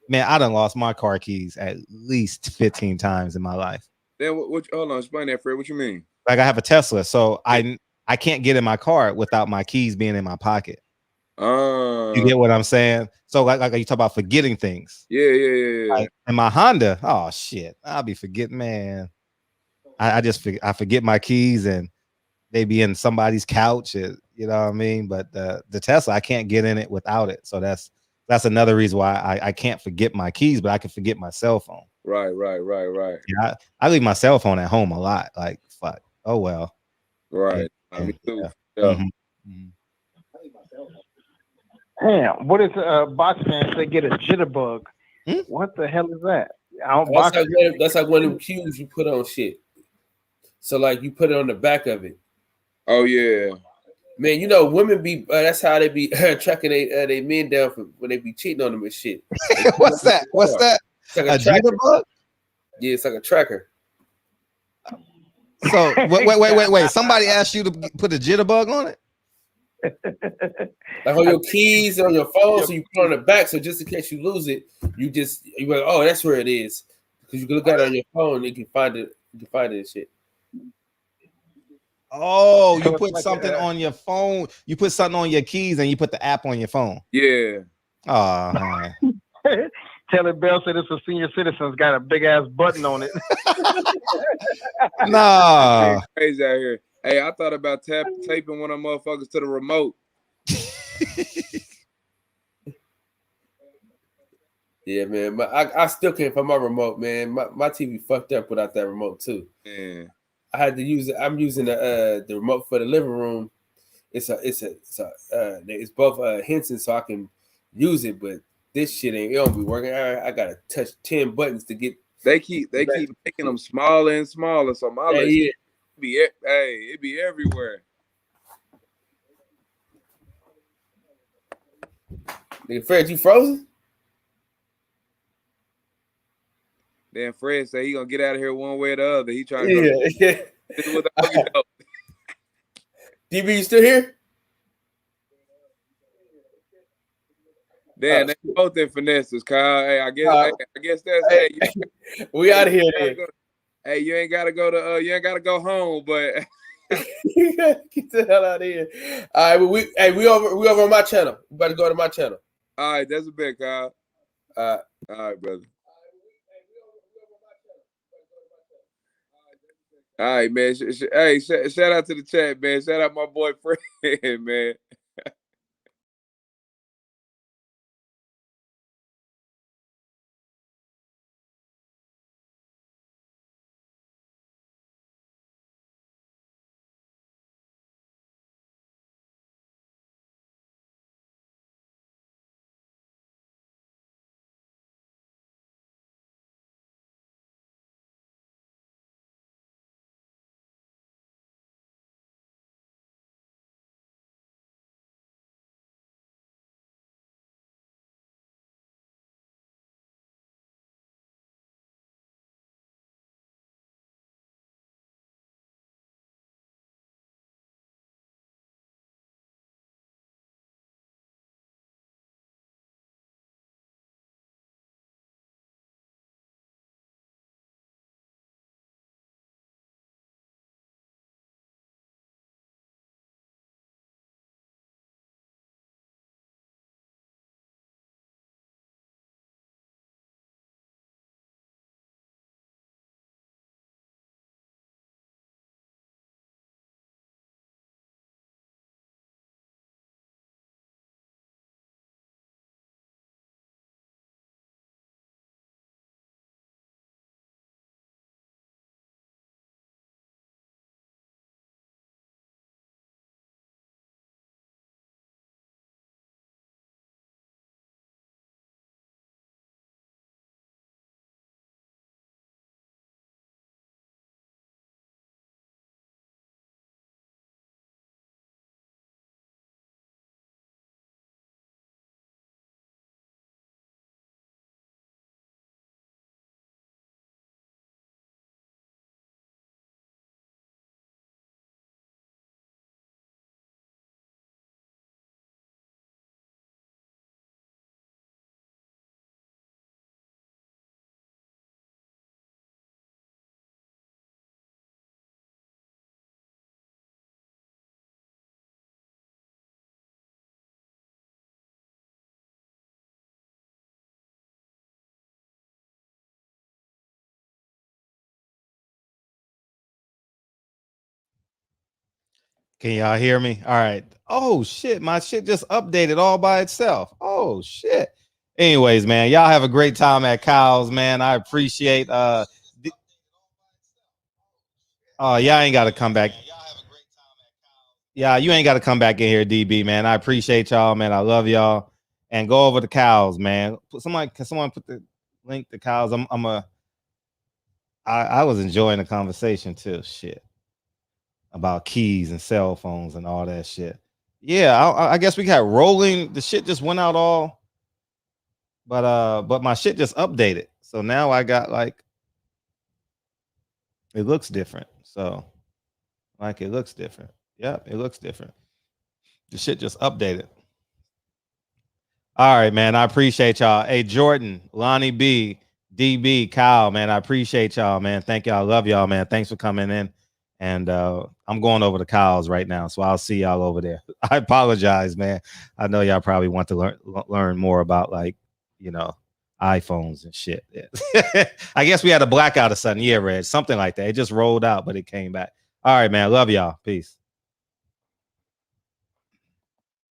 Man, I done lost my car keys at least 15 times in my life. Then hold on, explain that, Fred. What you mean? Like I have a Tesla, so I can't get in my car without my keys being in my pocket. You get what I'm saying? So like you talk about forgetting things. Yeah. Like in my Honda, oh shit, I'll be forgetting, man. I forget my keys and they be in somebody's couch, you know what I mean? But the Tesla, I can't get in it without it. So that's another reason why I can't forget my keys, but I can forget my cell phone. Right. Yeah, I leave my cell phone at home a lot. Like fuck. Oh well. Right. Me too. Yeah. Damn, what is box fans say get a jitterbug? What the hell is that? That's like one of them cues you put on shit. So like you put it on the back of it. Oh yeah. Man, you know women be that's how they be tracking they men down for when they be cheating on them and shit. What's that? It's like a jitterbug? Yeah, it's like a tracker. So wait. Somebody asked you to put a jitterbug on it? Like on your keys on your phone, so you put it on the back. So just in case you lose it, you like, oh, that's where it is. Because you can look at it on your phone and you can find it. You can find it and shit. Oh, you put something on your phone. You put something on your keys and you put the app on your phone. Yeah. Oh, Taylor Bell said it's a senior citizen's got a big ass button on it. Nah. Crazy out here. Hey, I thought about taping one of them motherfuckers to the remote. Yeah, man. I still can't find my remote, man. My TV fucked up without that remote too. Man. I had to use it. I'm using the remote for the living room. It's both Henson, so I can use it, but this shit it don't be working. I gotta touch 10 buttons to get. They keep making them smaller and smaller, so my list it be everywhere. Nigga, Fred, you frozen? Then Fred said he gonna get out of here one way or the other. He trying to go. Yeah. DB, you still here? Damn, they both in finesses, Kyle. Hey, I guess that's we out of here. Hey, you ain't gotta go home, but get the hell out of here. All right, we over on my channel. We better go to my channel. All right, that's a bit, Kyle. All right, brother. All right, man. Hey, shout out to the chat, man. Shout out my boy Fred, man. Can y'all hear me? All right. Oh shit, my shit just updated all by itself. Oh shit. Anyways, man, y'all have a great time at Kyle's, man. I appreciate y'all ain't got to come back. Yeah, you ain't got to come back in here, DB, man. I appreciate y'all, man. I love y'all. And go over to Kyle's, man. Can someone put the link to Kyle's? I was enjoying the conversation too. Shit. About keys and cell phones and all that shit. Yeah, I guess we got rolling. The shit just went out all, but my shit just updated. So now I got like, it looks different. So like it looks different. Yep, it looks different. The shit just updated. All right, man. I appreciate y'all. Hey, Jordan, Lonnie B, DB, Kyle, man. I appreciate y'all, man. Thank y'all. Love y'all, man. Thanks for coming in. And I'm going over to Kyle's right now, so I'll see y'all over there. I apologize, man. I know y'all probably want to learn more about, like, you know, iPhones and shit. Yeah. I guess we had a blackout or something. Yeah, Red, something like that. It just rolled out, but it came back. All right, man. Love y'all. Peace.